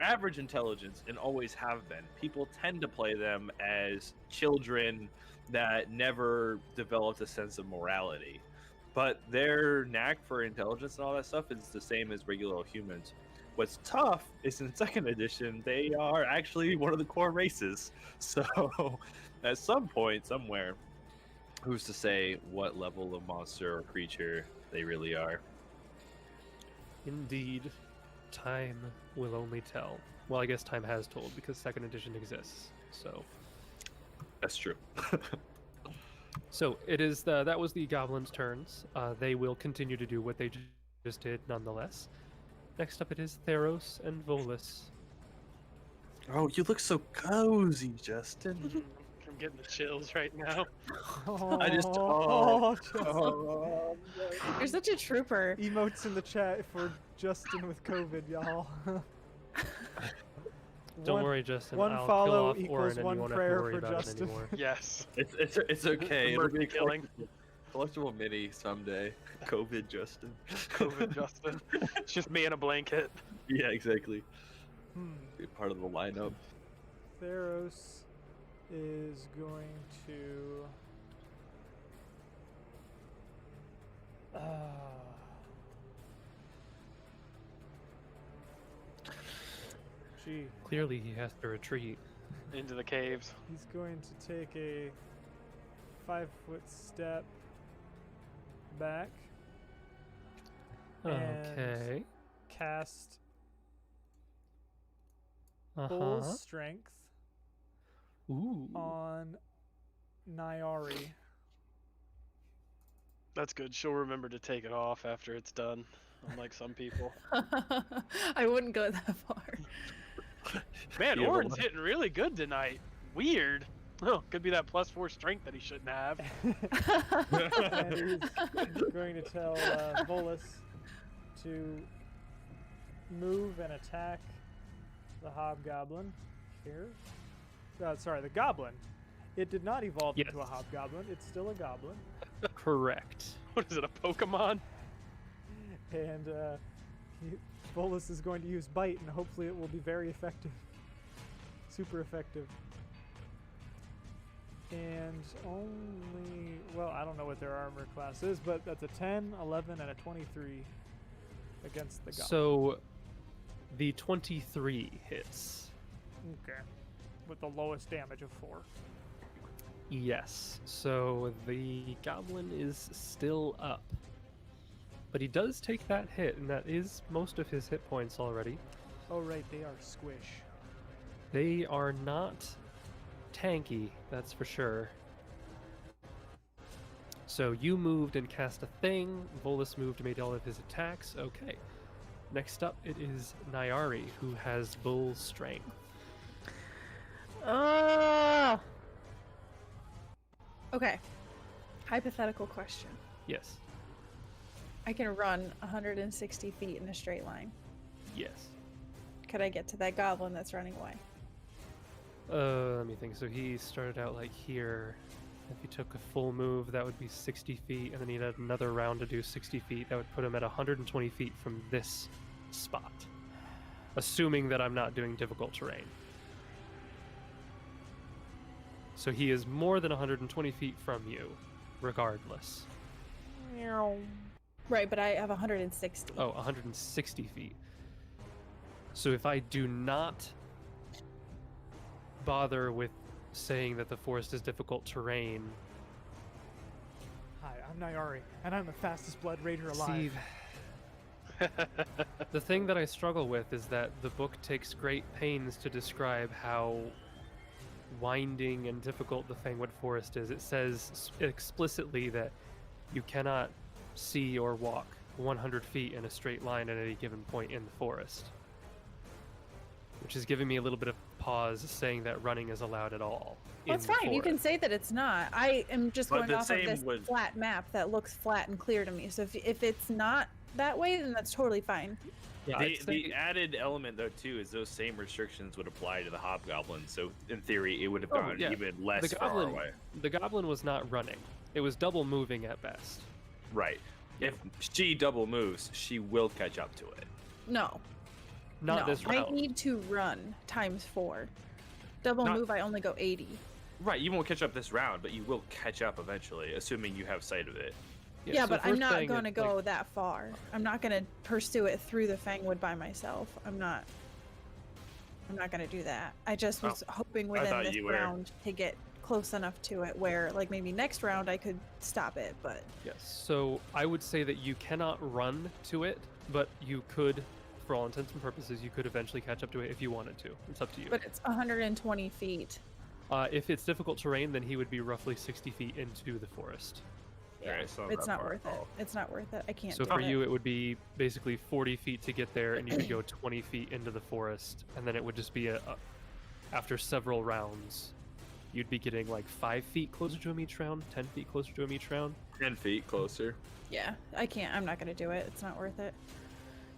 [SPEAKER 2] average intelligence and always have been. People tend to play them as children that never developed a sense of morality. But their knack for intelligence and all that stuff is the same as regular humans. What's tough is in 2nd edition, they are actually one of the core races. So, at some point, somewhere, who's to say what level of monster or creature they really are?
[SPEAKER 5] Indeed, time will only tell. Well, I guess time has told because second edition exists. So
[SPEAKER 2] That's true.
[SPEAKER 5] So it is that was the goblins' turns. They will continue to do what they just did, nonetheless. Next up, it is Theros and Volus.
[SPEAKER 2] Oh, you look so cozy, Justin.
[SPEAKER 8] I'm getting the chills right now.
[SPEAKER 2] I just
[SPEAKER 1] Justin.
[SPEAKER 3] You're such a trooper.
[SPEAKER 1] Emotes in the chat for Justin with COVID, y'all.
[SPEAKER 5] Don't worry, Justin.
[SPEAKER 1] one
[SPEAKER 5] I'll
[SPEAKER 1] follow
[SPEAKER 5] kill off
[SPEAKER 1] equals
[SPEAKER 5] Orin and
[SPEAKER 1] one
[SPEAKER 5] you won't
[SPEAKER 1] prayer
[SPEAKER 5] have to worry
[SPEAKER 1] for
[SPEAKER 5] about
[SPEAKER 1] Justin.
[SPEAKER 5] it anymore.
[SPEAKER 8] Yes.
[SPEAKER 2] It's okay. It'll
[SPEAKER 8] Murder
[SPEAKER 2] be a
[SPEAKER 8] killing.
[SPEAKER 2] collectible mini someday. COVID, Justin.
[SPEAKER 8] COVID Justin. It's just me in a blanket.
[SPEAKER 2] Yeah, exactly.
[SPEAKER 1] Hmm.
[SPEAKER 2] Be part of the lineup.
[SPEAKER 1] Theros is going to. Gee,
[SPEAKER 5] Clearly, he has to retreat.
[SPEAKER 8] Into the caves.
[SPEAKER 1] he's going to take a 5-foot step back.
[SPEAKER 5] Okay.
[SPEAKER 1] Cast
[SPEAKER 5] Uh
[SPEAKER 1] full
[SPEAKER 5] huh.
[SPEAKER 1] strength
[SPEAKER 5] Ooh.
[SPEAKER 1] on Nyari.
[SPEAKER 8] That's good. She'll remember to take it off after it's done. Unlike some people.
[SPEAKER 3] I wouldn't go that far.
[SPEAKER 8] Man,
[SPEAKER 2] Yeah, but
[SPEAKER 8] Orin's
[SPEAKER 2] what-
[SPEAKER 8] hitting really good tonight. Weird. Oh, could be that +4 strength that he shouldn't have.
[SPEAKER 1] And he's going to tell Volus to move and attack the hobgoblin here. Sorry, the goblin. It did not evolve into a
[SPEAKER 5] Yes.
[SPEAKER 1] hobgoblin. It's still a goblin.
[SPEAKER 5] Correct.
[SPEAKER 8] What is it, a Pokemon?
[SPEAKER 1] And Volus is going to use Bite, and hopefully it will be very effective. Super effective. And only, well, I don't know what their armor class is, but that's a 10, 11, and a 23 against the goblin.
[SPEAKER 5] So, the 23 hits.
[SPEAKER 1] Okay. With the lowest damage of 4.
[SPEAKER 5] Yes. So the goblin is still up. But he does take that hit, and that is most of his hit points already.
[SPEAKER 1] Oh, right, they are squish.
[SPEAKER 5] They are not tanky, that's for sure. So you moved and cast a thing. Volus moved and made all of his attacks. Okay. Next up, it is Nyari, who has bull strength.
[SPEAKER 3] Okay. Hypothetical question.
[SPEAKER 5] Yes.
[SPEAKER 3] I can run 160 feet in a straight line.
[SPEAKER 5] Yes.
[SPEAKER 3] Could I get to that goblin that's running away?
[SPEAKER 5] Let me think. So he started out like here. If he took a full move, that would be 60 feet, and then he'd had another round to do 60 feet. That would put him at 120 feet from this spot. Assuming that I'm not doing difficult terrain. So he is more than 120 feet from you, regardless.
[SPEAKER 3] Right, but I have 160.
[SPEAKER 5] Oh, 160 feet. So if I do not bother with saying that the forest is difficult terrain.
[SPEAKER 1] Hi, I'm Nyari, and I'm the fastest blood raider alive.
[SPEAKER 5] See, the thing that I struggle with is that the book takes great pains to describe how winding and difficult the Fangwood Forest is. It says explicitly that you cannot see or walk 100 feet in a straight line at any given point in the forest. Which is giving me a little bit of pause saying that running is allowed at all.
[SPEAKER 3] Well, it's
[SPEAKER 5] in the
[SPEAKER 3] fine. You can
[SPEAKER 5] forest.
[SPEAKER 3] say that it's not. I am just
[SPEAKER 2] But
[SPEAKER 3] going
[SPEAKER 2] the
[SPEAKER 3] off of
[SPEAKER 2] same
[SPEAKER 3] this
[SPEAKER 2] would-
[SPEAKER 3] flat map that looks flat and clear to me. So if it's not that way, then that's totally fine.
[SPEAKER 5] Yeah,
[SPEAKER 9] The,
[SPEAKER 5] I'd say-
[SPEAKER 9] the added element though too is those same restrictions would apply to the hobgoblin. So in theory, it would have
[SPEAKER 5] Oh,
[SPEAKER 9] gone
[SPEAKER 5] yeah.
[SPEAKER 9] even less
[SPEAKER 5] the
[SPEAKER 9] far
[SPEAKER 5] goblin,
[SPEAKER 9] away.
[SPEAKER 5] the goblin was not running. It was double moving at best.
[SPEAKER 9] Right. If she double moves, she will catch up to it.
[SPEAKER 3] No.
[SPEAKER 5] Not
[SPEAKER 3] no.
[SPEAKER 5] this
[SPEAKER 3] I
[SPEAKER 5] round.
[SPEAKER 3] need to run ×4. Double
[SPEAKER 9] Not-
[SPEAKER 3] move, I only go 80.
[SPEAKER 9] Right. You won't catch up this round, but you will catch up eventually, assuming you have sight of it.
[SPEAKER 3] Yeah,
[SPEAKER 5] so
[SPEAKER 3] but
[SPEAKER 5] if we're
[SPEAKER 3] I'm not
[SPEAKER 5] saying
[SPEAKER 3] going to
[SPEAKER 5] it's like-
[SPEAKER 3] go that far. I'm not going to pursue it through the Fangwood by myself. I'm not going to do that. I just was hoping
[SPEAKER 9] I
[SPEAKER 3] within
[SPEAKER 9] thought
[SPEAKER 3] this
[SPEAKER 9] you were.
[SPEAKER 3] round to get close enough to it where, like, maybe next round I could stop it, but...
[SPEAKER 5] Yes, so I would say that you cannot run to it, but you could, for all intents and purposes, you could eventually catch up to it if you wanted to. It's up to you.
[SPEAKER 3] But it's 120 feet.
[SPEAKER 5] If it's difficult terrain, then he would be roughly 60 feet into the forest.
[SPEAKER 3] Yeah,
[SPEAKER 9] Alright, so
[SPEAKER 3] it's
[SPEAKER 9] that
[SPEAKER 3] not
[SPEAKER 9] far
[SPEAKER 3] worth
[SPEAKER 9] at
[SPEAKER 3] it.
[SPEAKER 9] all.
[SPEAKER 3] It's not worth it. I can't
[SPEAKER 5] So
[SPEAKER 3] do
[SPEAKER 5] for
[SPEAKER 3] it.
[SPEAKER 5] you, it would be basically 40 feet to get there, and you could go 20 feet into the forest, and then it would just be after several rounds, you'd be getting like 5 feet closer to him each round, 10 feet closer to him each round.
[SPEAKER 9] 10 feet closer.
[SPEAKER 3] Yeah, I can't. I'm not going to do it. It's not worth it.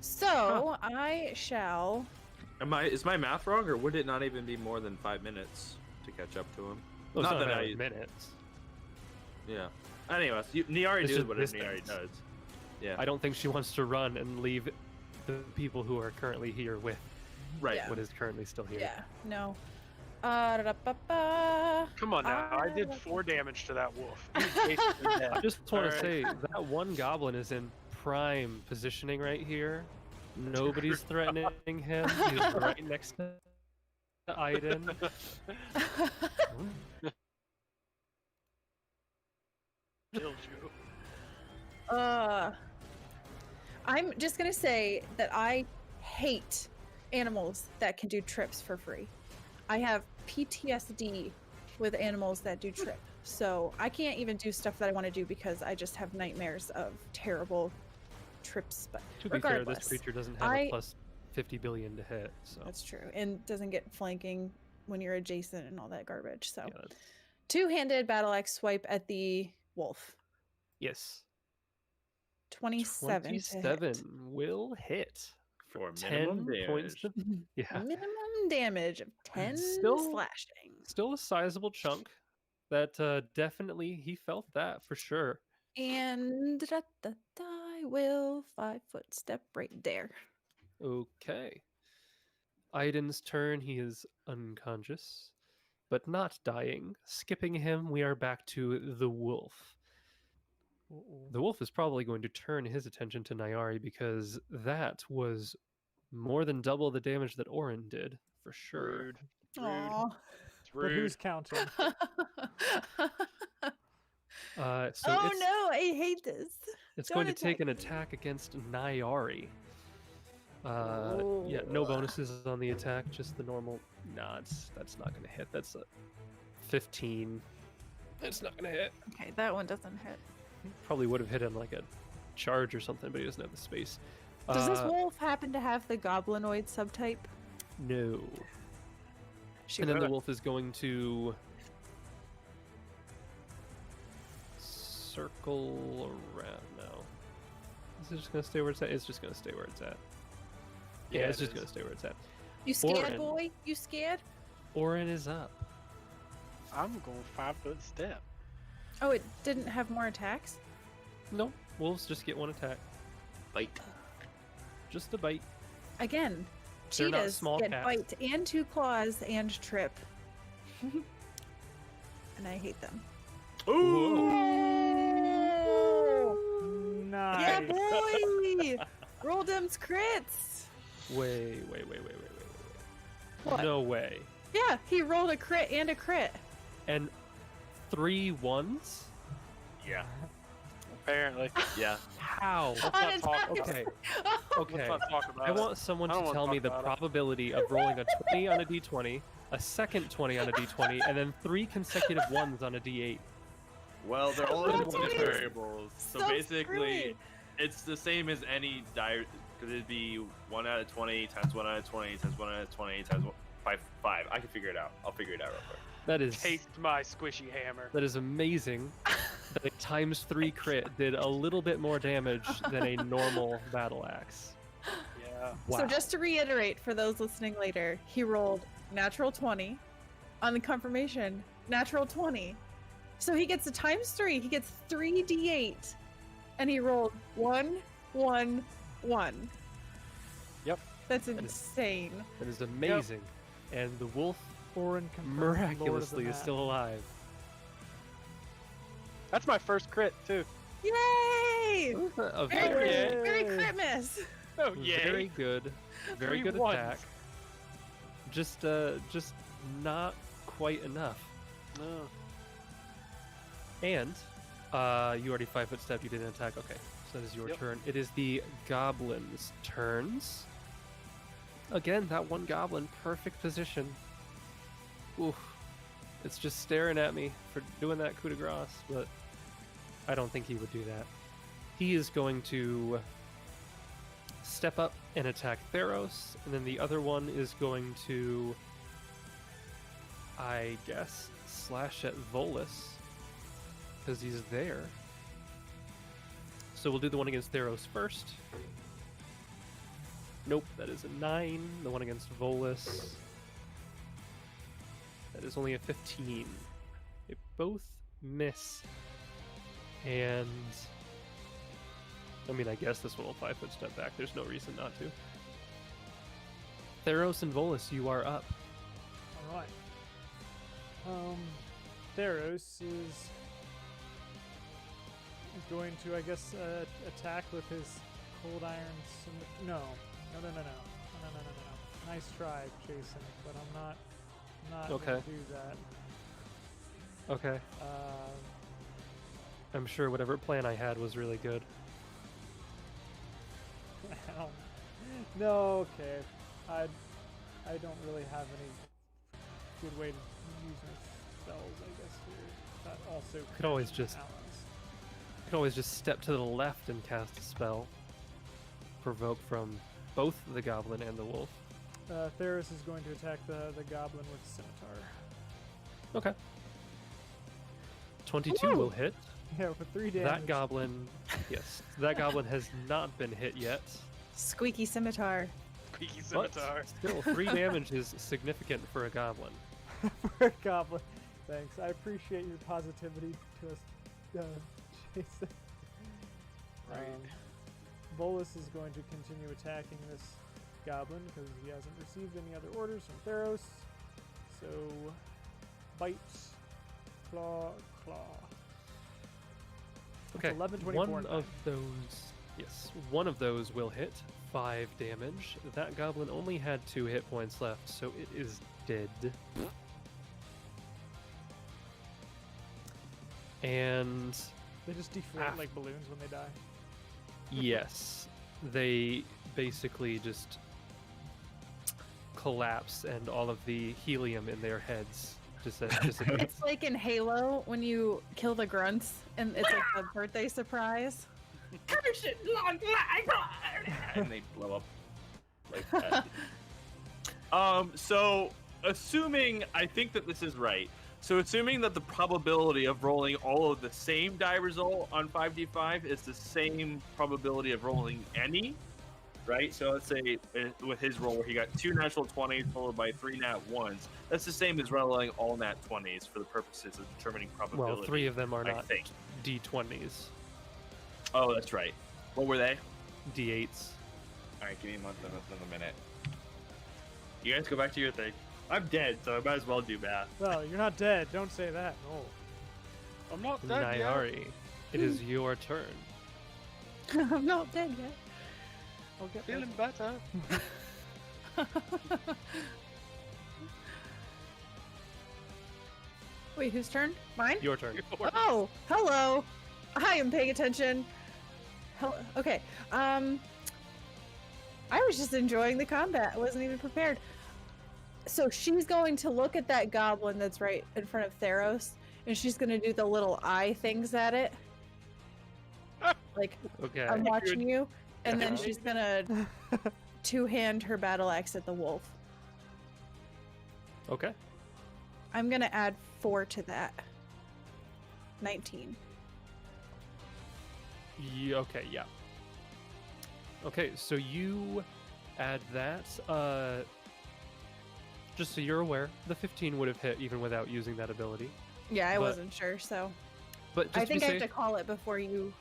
[SPEAKER 3] So I shall...
[SPEAKER 9] Is my math wrong, or would it not even be more than 5 minutes to catch up to him?
[SPEAKER 5] Well, it's
[SPEAKER 9] Not
[SPEAKER 5] not
[SPEAKER 9] that
[SPEAKER 5] a matter
[SPEAKER 9] I-
[SPEAKER 5] of minutes.
[SPEAKER 9] Yeah. Anyways, Niari
[SPEAKER 5] It's
[SPEAKER 9] does
[SPEAKER 5] just
[SPEAKER 9] what Niari
[SPEAKER 5] distance.
[SPEAKER 9] does. Yeah.
[SPEAKER 5] I don't think she wants to run and leave the people who are currently here with
[SPEAKER 9] Right.
[SPEAKER 3] Yeah.
[SPEAKER 5] what is currently still here.
[SPEAKER 3] Yeah, no. Da-da-ba-ba.
[SPEAKER 8] Come on now. I did 4 damage to that wolf. He's basically
[SPEAKER 5] I
[SPEAKER 8] dead.
[SPEAKER 5] just want to
[SPEAKER 8] Alright.
[SPEAKER 5] say that one goblin is in prime positioning right here. Nobody's threatening him. He's right next to Aiden.
[SPEAKER 8] Killed you.
[SPEAKER 3] I'm just gonna say that I hate animals that can do trips for free. I have PTSD with animals that do trip, so I can't even do stuff that I want to do because I just have nightmares of terrible trips. But
[SPEAKER 5] To be fair,
[SPEAKER 3] regardless,
[SPEAKER 5] this creature doesn't have a plus 50 billion to hit, so
[SPEAKER 3] that's true, and doesn't get flanking when you're adjacent and all that garbage. So,
[SPEAKER 5] yeah, that's-
[SPEAKER 3] two-handed battle axe swipe at the wolf.
[SPEAKER 5] yes.
[SPEAKER 3] 27 to hit.
[SPEAKER 5] 27 will hit
[SPEAKER 9] For
[SPEAKER 5] 10
[SPEAKER 9] minimum
[SPEAKER 5] points.
[SPEAKER 9] damage.
[SPEAKER 5] Yeah,
[SPEAKER 3] Minimum damage of 10
[SPEAKER 5] Still-
[SPEAKER 3] slashing.
[SPEAKER 5] still a sizable chunk. That definitely he felt that for sure.
[SPEAKER 3] And I will 5-foot step right there.
[SPEAKER 5] Okay. Aiden's turn. He is unconscious, but not dying. Skipping him, we are back to the wolf. The wolf is probably going to turn his attention to Nyari because that was more than double the damage that Orin did, for sure.
[SPEAKER 8] Rude.
[SPEAKER 3] Aw.
[SPEAKER 8] It's
[SPEAKER 1] But
[SPEAKER 8] rude.
[SPEAKER 1] who's counting?
[SPEAKER 5] So
[SPEAKER 3] Oh
[SPEAKER 5] it's,
[SPEAKER 3] no, I hate this.
[SPEAKER 5] it's
[SPEAKER 3] don't
[SPEAKER 5] going to take an
[SPEAKER 3] attack me.
[SPEAKER 5] attack against Nyari. Yeah, no
[SPEAKER 3] Oh.
[SPEAKER 5] bonuses on the attack, just the normal. Nah, that's not going to hit. That's a 15. It's not going to hit.
[SPEAKER 3] Okay, that one doesn't hit.
[SPEAKER 5] Probably would have hit him like a charge or something, but he doesn't have the space.
[SPEAKER 3] Does this wolf happen to have the goblinoid subtype?
[SPEAKER 5] No.
[SPEAKER 3] She
[SPEAKER 5] And then the
[SPEAKER 8] would.
[SPEAKER 5] wolf is going to circle around now. Is it just going to stay where it's at? It's just going to stay where it's at. Yeah,
[SPEAKER 8] Yeah,
[SPEAKER 5] it's
[SPEAKER 8] it
[SPEAKER 5] just going to
[SPEAKER 8] is.
[SPEAKER 5] stay where it's at.
[SPEAKER 3] You scared,
[SPEAKER 5] Orin.
[SPEAKER 3] boy? You scared?
[SPEAKER 5] Orin is up.
[SPEAKER 8] I'm going 5-foot step.
[SPEAKER 3] Oh, it didn't have more attacks?
[SPEAKER 5] No, wolves just get one attack.
[SPEAKER 9] Bite.
[SPEAKER 5] Just a bite.
[SPEAKER 3] Again,
[SPEAKER 5] They're not
[SPEAKER 3] cheetahs
[SPEAKER 5] small
[SPEAKER 3] get
[SPEAKER 5] cats.
[SPEAKER 3] bite and 2 claws and trip. And I hate them.
[SPEAKER 9] Ooh!
[SPEAKER 3] Yeah,
[SPEAKER 1] Nice.
[SPEAKER 3] boy! Roll them crits!
[SPEAKER 5] Wait.
[SPEAKER 3] What?
[SPEAKER 5] No way.
[SPEAKER 3] Yeah, he rolled a crit and a crit.
[SPEAKER 5] And 3 ones?
[SPEAKER 9] Yeah.
[SPEAKER 8] Apparently.
[SPEAKER 9] Yeah.
[SPEAKER 5] How?
[SPEAKER 8] Let's not talk about
[SPEAKER 5] Okay.
[SPEAKER 8] it.
[SPEAKER 5] Okay.
[SPEAKER 8] Let's not talk about
[SPEAKER 5] I
[SPEAKER 8] it.
[SPEAKER 5] want someone
[SPEAKER 8] I
[SPEAKER 5] to
[SPEAKER 8] don't wanna
[SPEAKER 5] tell me
[SPEAKER 8] talk
[SPEAKER 5] the
[SPEAKER 8] about it.
[SPEAKER 5] probability of rolling a 20 on a d20, a second 20 on a d20, and then 3 consecutive ones on a d8.
[SPEAKER 9] Well, they're all
[SPEAKER 3] Roll
[SPEAKER 9] independent
[SPEAKER 3] 20s.
[SPEAKER 9] variables. So
[SPEAKER 3] So
[SPEAKER 9] basically,
[SPEAKER 3] screwy.
[SPEAKER 9] it's the same as any dire. Because it'd be 1 out of 20 times 1 out of 20 times 1 out of 20 times 1 by 5. I can figure it out. I'll figure it out real quick.
[SPEAKER 5] That is
[SPEAKER 8] Taste my squishy hammer.
[SPEAKER 5] that is amazing. That a times 3 crit did a little bit more damage than a normal battle axe.
[SPEAKER 8] Yeah.
[SPEAKER 5] Wow.
[SPEAKER 3] So just to reiterate for those listening later, he rolled natural 20 on the confirmation, natural 20. So he gets a times 3. He gets 3d8, and he rolled 1, 1, 1.
[SPEAKER 8] Yep.
[SPEAKER 3] That's insane.
[SPEAKER 5] That is amazing. And the wolf
[SPEAKER 1] Orin confirmed Lord of the
[SPEAKER 5] miraculously is
[SPEAKER 1] Map.
[SPEAKER 5] still alive.
[SPEAKER 8] That's my first crit, too.
[SPEAKER 3] Yay!
[SPEAKER 5] A
[SPEAKER 3] Merry,
[SPEAKER 5] very,
[SPEAKER 3] Merry Christmas!
[SPEAKER 8] Oh, yeah.
[SPEAKER 5] very good, very
[SPEAKER 8] 3
[SPEAKER 5] good
[SPEAKER 8] ones.
[SPEAKER 5] attack. Just not quite enough.
[SPEAKER 8] No.
[SPEAKER 5] And you already 5-foot stepped. You didn't attack. Okay, so that is your
[SPEAKER 8] Yep.
[SPEAKER 5] turn. It is the goblins' turns. Again, that one goblin, perfect position. Oof. It's just staring at me for doing that coup de grace, but I don't think he would do that. He is going to step up and attack Theros, and then the other one is going to, I guess, slash at Volus, because he's there. So we'll do the one against Theros first. Nope, that is a 9. The one against Volus, that is only a 15. They both miss. And I mean, I guess this one will 5-foot step back. There's no reason not to. Theros and Volus, you are up.
[SPEAKER 1] All right. Theros is going to, I guess, attack with his cold iron. No. Nice try, Jason, but I'm not
[SPEAKER 5] Okay.
[SPEAKER 1] going to do that.
[SPEAKER 5] Okay. I'm sure whatever plan I had was really good.
[SPEAKER 1] No, okay. I don't really have any good way to use my spells, I guess, here. That also
[SPEAKER 5] Could always just
[SPEAKER 1] allies.
[SPEAKER 5] step to the left and cast a spell. Provoke from both the goblin and the wolf.
[SPEAKER 1] Theros is going to attack the goblin with scimitar.
[SPEAKER 5] Okay. 22 will hit.
[SPEAKER 1] Yeah, for 3 damage.
[SPEAKER 5] That goblin, yes, that goblin has not been hit yet.
[SPEAKER 3] Squeaky scimitar.
[SPEAKER 8] Squeaky
[SPEAKER 5] But
[SPEAKER 8] scimitar.
[SPEAKER 5] still, 3 damage is significant for a goblin.
[SPEAKER 1] For a goblin. Thanks. I appreciate your positivity to us, Jason.
[SPEAKER 8] Right.
[SPEAKER 1] Bolus is going to continue attacking this goblin because he hasn't received any other orders from Theros. So, bite, claw.
[SPEAKER 5] Okay,
[SPEAKER 1] 11, 24,
[SPEAKER 5] one
[SPEAKER 1] and
[SPEAKER 5] of those, yes, one of those will hit 5 damage. That goblin only had 2 hit points left, so it is dead. And
[SPEAKER 1] They just deflate like balloons when they die.
[SPEAKER 5] yes, they basically just collapse, and all of the helium in their heads just dissipates.
[SPEAKER 3] It's like in Halo when you kill the grunts and it's like a birthday surprise.
[SPEAKER 9] And they blow up like that. So assuming, I think that this is right. So assuming that the probability of rolling all of the same die result on 5d5 is the same probability of rolling any, right? So let's say with his roll where he got 2 natural 20s followed by 3 nat 1s, that's the same as rolling all nat 20s for the purposes of determining probability.
[SPEAKER 5] Well, 3 of them are
[SPEAKER 9] I
[SPEAKER 5] not
[SPEAKER 9] think.
[SPEAKER 5] D20s,
[SPEAKER 9] Oh, that's right. What were they?
[SPEAKER 5] D8s.
[SPEAKER 9] All right, give me another minute. You guys go back to your thing. I'm dead, so I might as well do math.
[SPEAKER 1] Well, you're not dead. Don't say that. No.
[SPEAKER 8] I'm not dead yet.
[SPEAKER 5] Nyari, it is your turn.
[SPEAKER 3] I'm not dead yet.
[SPEAKER 1] I'll get
[SPEAKER 8] Feeling better.
[SPEAKER 3] Wait, whose turn? Mine?
[SPEAKER 5] Your turn.
[SPEAKER 3] Oh, hello. I am paying attention. Okay. I was just enjoying the combat. I wasn't even prepared. So she's going to look at that goblin that's right in front of Theros, and she's going to do the little eye things at it. Like,
[SPEAKER 5] Okay.
[SPEAKER 3] I'm watching you. And then
[SPEAKER 5] Yeah.
[SPEAKER 3] she's going to two-hand her battle axe at the wolf.
[SPEAKER 5] Okay.
[SPEAKER 3] I'm going to add 4 to that. 19.
[SPEAKER 5] Okay, yeah. Okay, so you add that. Just so you're aware, the 15 would have hit even without using that ability.
[SPEAKER 3] Yeah, I
[SPEAKER 5] But-
[SPEAKER 3] wasn't sure, so
[SPEAKER 5] But just
[SPEAKER 3] I
[SPEAKER 5] to
[SPEAKER 3] think
[SPEAKER 5] be
[SPEAKER 3] I
[SPEAKER 5] safe,
[SPEAKER 3] have to call it before you.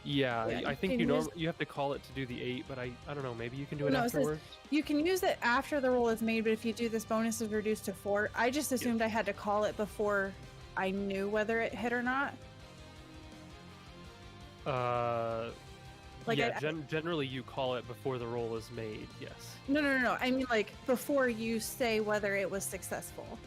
[SPEAKER 5] yeah,
[SPEAKER 3] Yeah,
[SPEAKER 5] I
[SPEAKER 3] you
[SPEAKER 5] think
[SPEAKER 3] can
[SPEAKER 5] you
[SPEAKER 3] use-
[SPEAKER 5] you have to call it to do the 8, but I don't know, maybe you can do it
[SPEAKER 3] No, it says-
[SPEAKER 5] afterwards.
[SPEAKER 3] You can use it after the roll is made, but if you do this bonus is reduced to 4. I just assumed I had to call it before I knew whether it hit or not. Like
[SPEAKER 5] Yeah,
[SPEAKER 3] I-
[SPEAKER 5] generally you call it before the roll is made, yes.
[SPEAKER 3] No. I mean, like, before you say whether it was successful.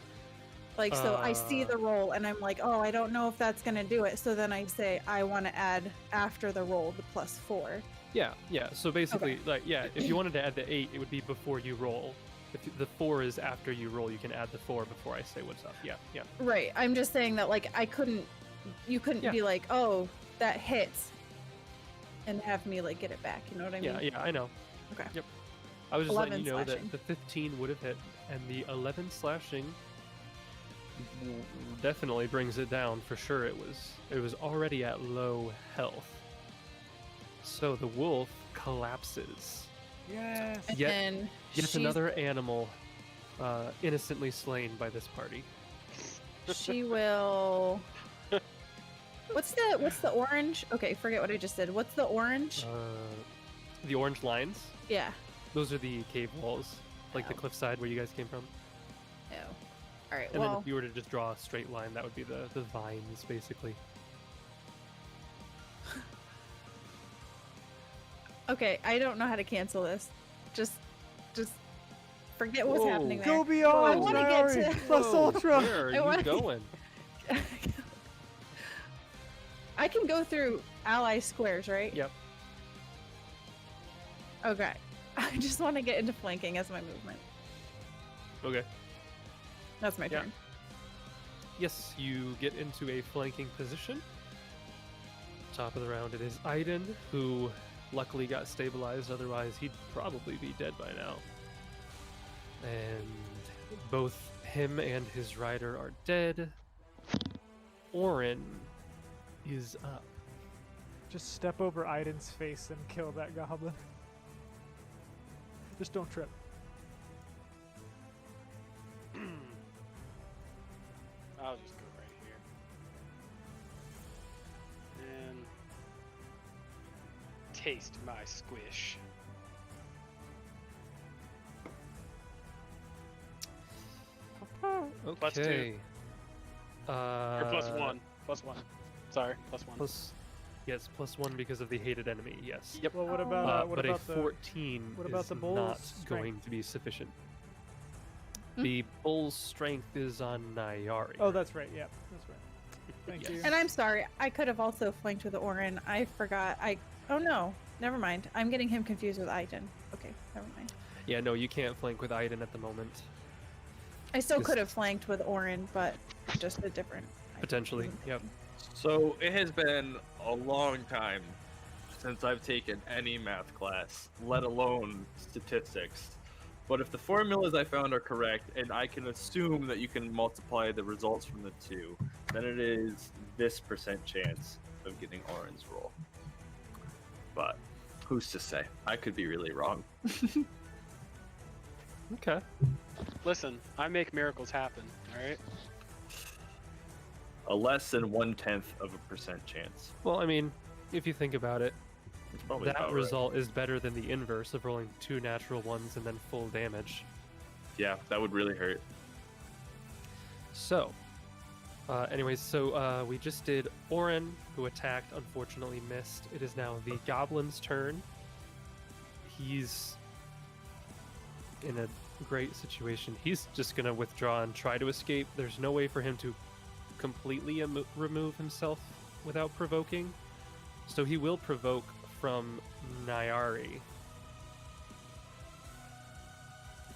[SPEAKER 3] Like, so I see the roll and I'm like, oh, I don't know if that's going to do it. So then I say, I want to add after the roll the +4.
[SPEAKER 5] Yeah. So basically, if you wanted to add the 8, it would be before you roll. If the 4 is after you roll, you can add the 4 before I say what's up. Yeah.
[SPEAKER 3] Right. I'm just saying that, like, you couldn't be like, oh, that hits, and have me, like, get it back. You know what I mean?
[SPEAKER 5] Yeah, I know.
[SPEAKER 3] Okay.
[SPEAKER 5] Yep. I was just letting you know
[SPEAKER 3] slashing.
[SPEAKER 5] that the 15 would have hit, and the 11 slashing definitely brings it down for sure. It was already at low health. So the wolf collapses.
[SPEAKER 1] Yes.
[SPEAKER 3] And
[SPEAKER 5] Yet another animal innocently slain by this party.
[SPEAKER 3] she will. What's the orange? Okay, forget what I just did. What's the orange?
[SPEAKER 5] The orange lines.
[SPEAKER 3] Yeah.
[SPEAKER 5] Those are the cave walls, like the cliffside where you guys came from.
[SPEAKER 3] Oh. All right.
[SPEAKER 5] And
[SPEAKER 3] Well.
[SPEAKER 5] then if you were to just draw a straight line, that would be the vines, basically.
[SPEAKER 3] Okay, I don't know how to cancel this. Just forget what's happening there.
[SPEAKER 1] Go beyond!
[SPEAKER 3] I want to get to.
[SPEAKER 1] Plus Ultra!
[SPEAKER 5] Where are
[SPEAKER 3] I
[SPEAKER 5] you
[SPEAKER 3] wanna-
[SPEAKER 5] going?
[SPEAKER 3] I can go through ally squares, right?
[SPEAKER 5] Yep.
[SPEAKER 3] Okay. I just want to get into flanking as my movement.
[SPEAKER 5] Okay.
[SPEAKER 3] That's my turn.
[SPEAKER 5] Yes, you get into a flanking position. Top of the round, it is Aiden, who luckily got stabilized, otherwise he'd probably be dead by now. And both him and his rider are dead. Orin is up.
[SPEAKER 1] Just step over Aiden's face and kill that goblin. Just don't trip.
[SPEAKER 8] I'll just go right here. And taste my squish.
[SPEAKER 5] Okay.
[SPEAKER 8] Plus 2. Or plus
[SPEAKER 5] Uh,
[SPEAKER 8] 1. Plus 1. Sorry, plus 1.
[SPEAKER 5] Yes, +1 because of the hated enemy. Yes.
[SPEAKER 8] Yep.
[SPEAKER 1] Well, what about
[SPEAKER 5] But
[SPEAKER 1] about
[SPEAKER 5] a
[SPEAKER 1] the
[SPEAKER 5] 14
[SPEAKER 1] what about
[SPEAKER 5] is
[SPEAKER 1] the bull's
[SPEAKER 5] not
[SPEAKER 1] strength?
[SPEAKER 5] going to be sufficient. The bull's strength is on Nyari.
[SPEAKER 1] Oh, that's right. Yeah, that's right. Thank
[SPEAKER 5] Yes.
[SPEAKER 1] you.
[SPEAKER 3] And I'm sorry, I could have also flanked with Orin. I forgot. Oh no, never mind. I'm getting him confused with Aiden. Okay, never mind.
[SPEAKER 5] Yeah, no, you can't flank with Aiden at the moment.
[SPEAKER 3] I still
[SPEAKER 5] Just-
[SPEAKER 3] could have flanked with Orin, but just a different.
[SPEAKER 5] Potentially, yep.
[SPEAKER 2] So it has been a long time since I've taken any math class, let alone statistics. But if the formulas I found are correct, and I can assume that you can multiply the results from the two, then it is this % chance of getting Orin's roll. But who's to say? I could be really wrong.
[SPEAKER 5] Okay.
[SPEAKER 8] Listen, I make miracles happen, alright?
[SPEAKER 2] A less than 1/10 of a % chance.
[SPEAKER 5] Well, I mean, if you think about it,
[SPEAKER 2] It's probably
[SPEAKER 5] that
[SPEAKER 2] about right.
[SPEAKER 5] result is better than the inverse of rolling 2 natural ones and then full damage.
[SPEAKER 2] Yeah, that would really hurt.
[SPEAKER 5] So, we just did Orin, who attacked, unfortunately missed. It is now the goblin's turn. He's in a great situation. He's just going to withdraw and try to escape. There's no way for him to completely remove himself without provoking. So he will provoke from Nyari,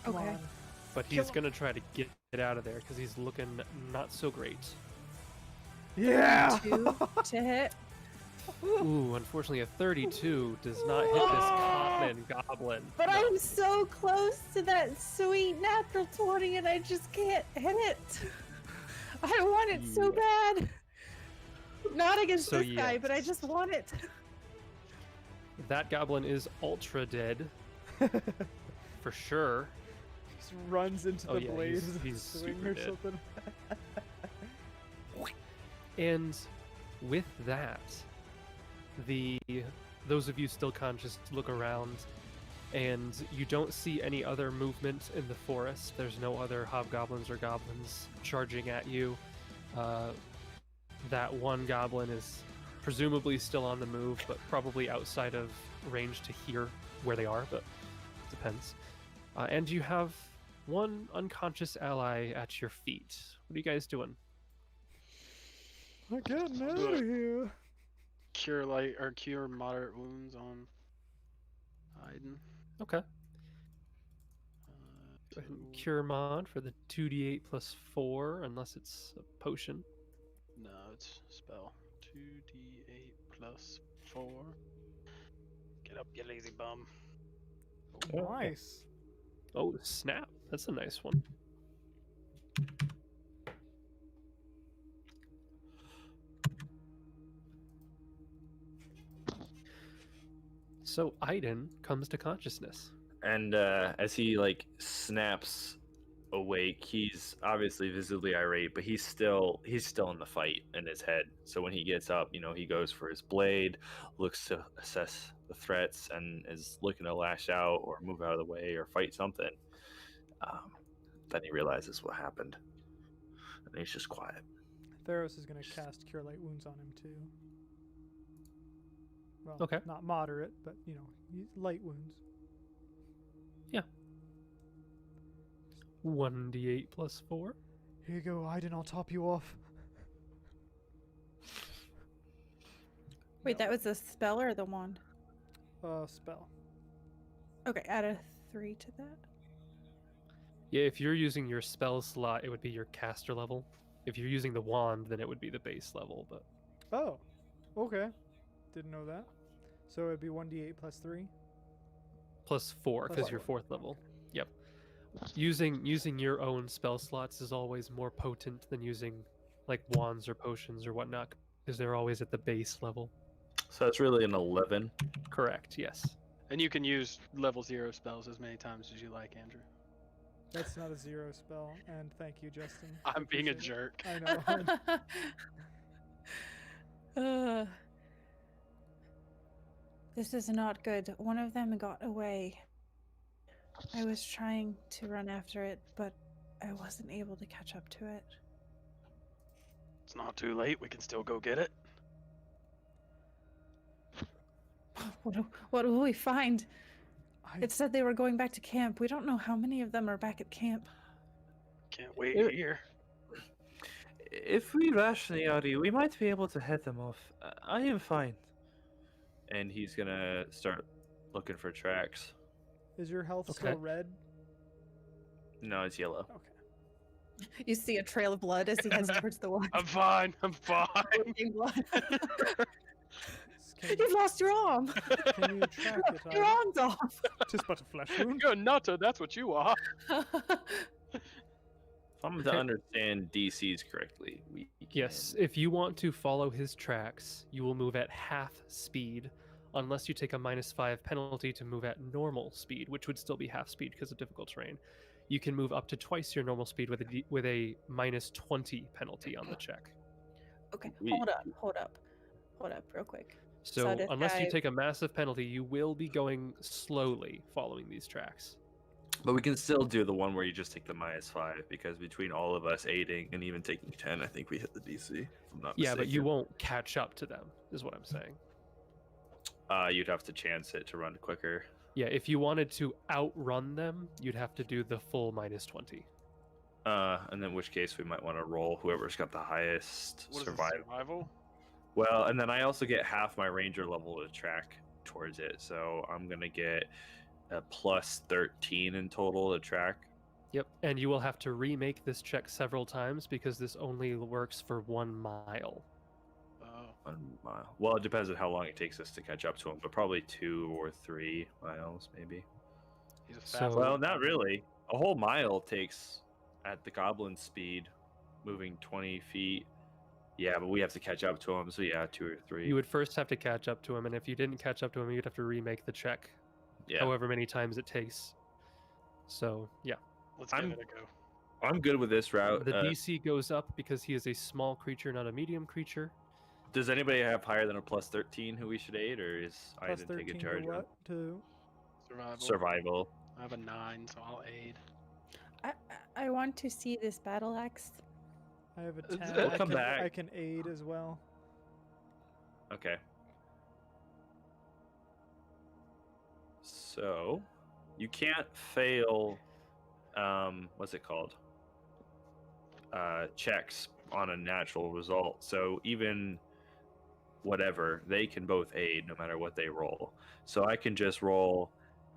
[SPEAKER 1] Come
[SPEAKER 3] Okay.
[SPEAKER 1] on.
[SPEAKER 5] but he's going to try to get out of there because he's looking not so great.
[SPEAKER 1] Yeah.
[SPEAKER 3] 2 to hit.
[SPEAKER 5] Ooh, unfortunately, a 32 does not hit this common goblin.
[SPEAKER 3] But I'm so close to that sweet natural 20 and I just can't hit it. I want it so bad. Not against
[SPEAKER 5] So
[SPEAKER 3] this guy, but I
[SPEAKER 5] yes.
[SPEAKER 3] just want it.
[SPEAKER 5] That goblin is ultra dead. For sure.
[SPEAKER 1] Just runs into
[SPEAKER 5] Oh,
[SPEAKER 1] the
[SPEAKER 5] yeah,
[SPEAKER 1] blade
[SPEAKER 5] he's-
[SPEAKER 1] of the
[SPEAKER 5] he's
[SPEAKER 1] swing
[SPEAKER 5] super
[SPEAKER 1] or
[SPEAKER 5] dead.
[SPEAKER 1] something.
[SPEAKER 5] And with that, those of you still conscious look around, and you don't see any other movement in the forest. There's no other hobgoblins or goblins charging at you. That one goblin is presumably still on the move, but probably outside of range to hear where they are, but it depends. And you have one unconscious ally at your feet. What are you guys doing?
[SPEAKER 1] I'm getting out
[SPEAKER 8] do
[SPEAKER 1] of
[SPEAKER 8] it.
[SPEAKER 1] here.
[SPEAKER 8] Cure light or cure moderate wounds on Aiden.
[SPEAKER 5] Okay.
[SPEAKER 8] Uh,
[SPEAKER 5] Go ahead and
[SPEAKER 8] two-
[SPEAKER 5] cure mod for the 2d8 plus 4, unless it's a potion.
[SPEAKER 8] No, it's spell. 2d8 plus 4. Get up, you lazy bum.
[SPEAKER 1] Nice.
[SPEAKER 5] Oh, snap. That's a nice one. So Aiden comes to consciousness.
[SPEAKER 9] And as he like snaps awake, he's obviously visibly irate, but he's still in the fight in his head. So when he gets up, he goes for his blade, looks to assess the threats, and is looking to lash out or move out of the way or fight something. Then he realizes what happened, and he's just quiet.
[SPEAKER 1] Theros is going to cast Cure Light Wounds on him too. Well,
[SPEAKER 5] Okay.
[SPEAKER 1] not moderate, but light wounds.
[SPEAKER 5] 1d8 plus 4.
[SPEAKER 1] Here you go, Aiden. I'll top you off.
[SPEAKER 3] Wait, that was a spell or the wand?
[SPEAKER 1] Spell.
[SPEAKER 3] Okay, add a 3 to that.
[SPEAKER 5] Yeah, if you're using your spell slot, it would be your caster level. If you're using the wand, then it would be the base level. But
[SPEAKER 1] Oh, okay. Didn't know that. So it'd be 1d8 plus 3.
[SPEAKER 5] plus 4
[SPEAKER 1] Plus
[SPEAKER 5] because you're
[SPEAKER 1] 4,
[SPEAKER 5] 4th level. Yep. Using your own spell slots is always more potent than using like wands or potions or whatnot because they're always at the base level.
[SPEAKER 9] So it's really an 11.
[SPEAKER 5] Correct. Yes.
[SPEAKER 8] And you can use level 0 spells as many times as you like, Andrew.
[SPEAKER 1] That's not a 0 spell. And thank you, Justin.
[SPEAKER 8] I'm being a
[SPEAKER 1] Appreciate
[SPEAKER 8] jerk.
[SPEAKER 1] it. I know.
[SPEAKER 3] This is not good. One of them got away. I was trying to run after it, but I wasn't able to catch up to it.
[SPEAKER 8] It's not too late. We can still go get it.
[SPEAKER 3] What will we find?
[SPEAKER 1] I-
[SPEAKER 3] It said they were going back to camp. We don't know how many of them are back at camp.
[SPEAKER 8] Can't wait
[SPEAKER 9] Here-
[SPEAKER 8] here.
[SPEAKER 9] If we rush Niari, we might be able to head them off. I am fine. And he's gonna start looking for tracks.
[SPEAKER 1] Is your health
[SPEAKER 5] Okay.
[SPEAKER 1] still red?
[SPEAKER 9] No, it's yellow.
[SPEAKER 1] Okay.
[SPEAKER 3] You see a trail of blood as he heads towards the water.
[SPEAKER 8] I'm fine. I'm fine.
[SPEAKER 3] blood.
[SPEAKER 1] Can
[SPEAKER 3] You've lost your arm.
[SPEAKER 1] can you track it?
[SPEAKER 3] Your
[SPEAKER 1] Aiden?
[SPEAKER 3] arm's off.
[SPEAKER 1] Tis but a flesh wound.
[SPEAKER 8] You're a nutter. That's what you are.
[SPEAKER 9] If I'm to understand DCs correctly, we can.
[SPEAKER 5] Yes. If you want to follow his tracks, you will move at half speed, unless you take a -5 penalty to move at normal speed, which would still be half speed because of difficult terrain. You can move up to twice your normal speed with a -20 penalty on the check.
[SPEAKER 3] Okay,
[SPEAKER 9] We-
[SPEAKER 3] hold up, real quick.
[SPEAKER 5] So
[SPEAKER 3] this
[SPEAKER 5] unless you
[SPEAKER 3] guy-
[SPEAKER 5] take a massive penalty, you will be going slowly following these tracks.
[SPEAKER 9] But we can still do the one where you just take the -5 because between all of us aiding and even taking 10, I think we hit the DC. If I'm not
[SPEAKER 5] Yeah, but you
[SPEAKER 9] mistaken.
[SPEAKER 5] won't catch up to them, is what I'm saying.
[SPEAKER 9] You'd have to chance it to run quicker.
[SPEAKER 5] Yeah, if you wanted to outrun them, you'd have to do the full -20.
[SPEAKER 9] And in which case we might want to roll whoever's got the highest
[SPEAKER 8] What is it,
[SPEAKER 9] survival. Well, and then I also get half my ranger level to track towards it, so I'm gonna get a +13 in total to track.
[SPEAKER 5] Yep, and you will have to remake this check several times because this only works for 1 mile.
[SPEAKER 8] Oh.
[SPEAKER 9] 1 mile. Well, it depends on how long it takes us to catch up to him, but probably 2 or 3 miles, maybe.
[SPEAKER 8] He's a
[SPEAKER 5] So-
[SPEAKER 8] fast
[SPEAKER 9] Well, not really. A whole mile takes at the goblin speed, moving 20 feet. Yeah, but we have to catch up to him, so yeah, 2 or 3.
[SPEAKER 5] You would first have to catch up to him, and if you didn't catch up to him, you'd have to remake the check
[SPEAKER 9] Yeah,
[SPEAKER 5] however many times it takes. So, yeah.
[SPEAKER 8] Let's give
[SPEAKER 9] I'm-
[SPEAKER 8] it a go.
[SPEAKER 9] I'm good with this route.
[SPEAKER 5] The DC goes up because he is a small creature, not a medium creature.
[SPEAKER 9] Does anybody have higher than a +13 who we should aid, or is
[SPEAKER 1] Plus
[SPEAKER 9] Aiden
[SPEAKER 1] 13
[SPEAKER 9] taking
[SPEAKER 1] to
[SPEAKER 9] charge of
[SPEAKER 1] what? To
[SPEAKER 8] Survival.
[SPEAKER 9] survival?
[SPEAKER 8] I have a 9, so I'll aid.
[SPEAKER 3] I want to see this battle axe.
[SPEAKER 1] I have a
[SPEAKER 8] We'll
[SPEAKER 1] 10.
[SPEAKER 9] come back.
[SPEAKER 1] I can aid as well.
[SPEAKER 9] Okay. So, you can't fail what's it called? Checks on a natural result. So even whatever, they can both aid no matter what they roll. So I can just roll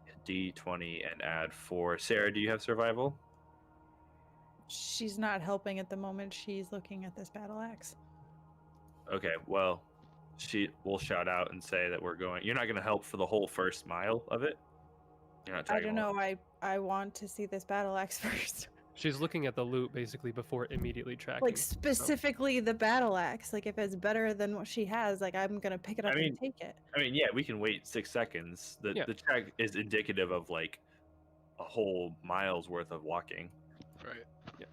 [SPEAKER 9] a d20 and add 4. Sarah, do you have survival?
[SPEAKER 3] She's not helping at the moment. She's looking at this battle axe.
[SPEAKER 9] Okay, well, she will shout out and say that we're going. You're not going to help for the whole first mile of it. You're not
[SPEAKER 3] I
[SPEAKER 9] tagging
[SPEAKER 3] don't
[SPEAKER 9] along?
[SPEAKER 3] know. I want to see this battle axe first.
[SPEAKER 5] She's looking at the loot basically before immediately tracking.
[SPEAKER 3] Like specifically the battle axe. Like if it's better than what she has, like I'm gonna pick it up and take it.
[SPEAKER 9] I mean, yeah, we can wait 6 seconds. The track is indicative of like a whole mile's worth of walking.
[SPEAKER 8] Right.
[SPEAKER 5] Yeah.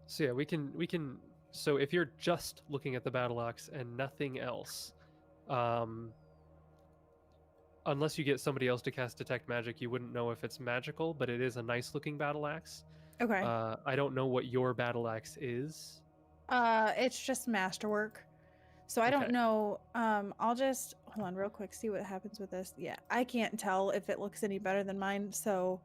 [SPEAKER 5] So yeah, we can. So if you're just looking at the battle axe and nothing else, unless you get somebody else to cast detect magic, you wouldn't know if it's magical. But it is a nice looking battle axe.
[SPEAKER 3] Okay.
[SPEAKER 5] I don't know what your battle axe is.
[SPEAKER 3] It's just masterwork. So I don't
[SPEAKER 5] Okay.
[SPEAKER 3] know. I'll just hold on real quick, see what happens with this. Yeah, I can't tell if it looks any better than mine. So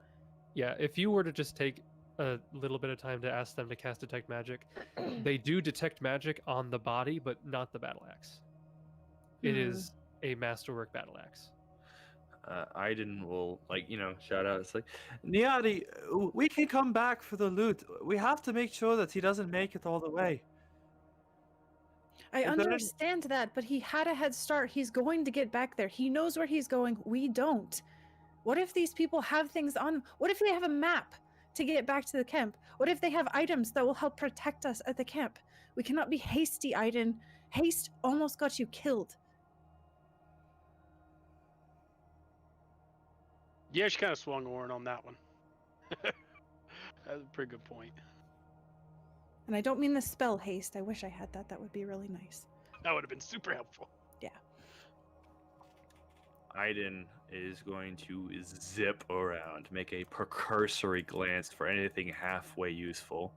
[SPEAKER 5] Yeah, if you were to just take a little bit of time to ask them to cast detect magic, they do detect magic on the body, but not the battle axe. It is a masterwork battle axe.
[SPEAKER 9] Aiden will, like, shout out. It's like, Niadi, we can come back for the loot. We have to make sure that he doesn't make it all the way.
[SPEAKER 3] I
[SPEAKER 9] Is there any-
[SPEAKER 3] understand that, but he had a head start. He's going to get back there. He knows where he's going. We don't. What if these people have things on? What if they have a map to get back to the camp? What if they have items that will help protect us at the camp? We cannot be hasty, Aiden. Haste almost got you killed.
[SPEAKER 8] Yeah, she kind of swung Orin on that one. That's a pretty good point.
[SPEAKER 3] And I don't mean the spell haste. I wish I had that. That would be really nice.
[SPEAKER 8] That would have been super helpful.
[SPEAKER 3] Yeah.
[SPEAKER 9] Aiden is going to zip around, make a precursory glance for anything halfway useful.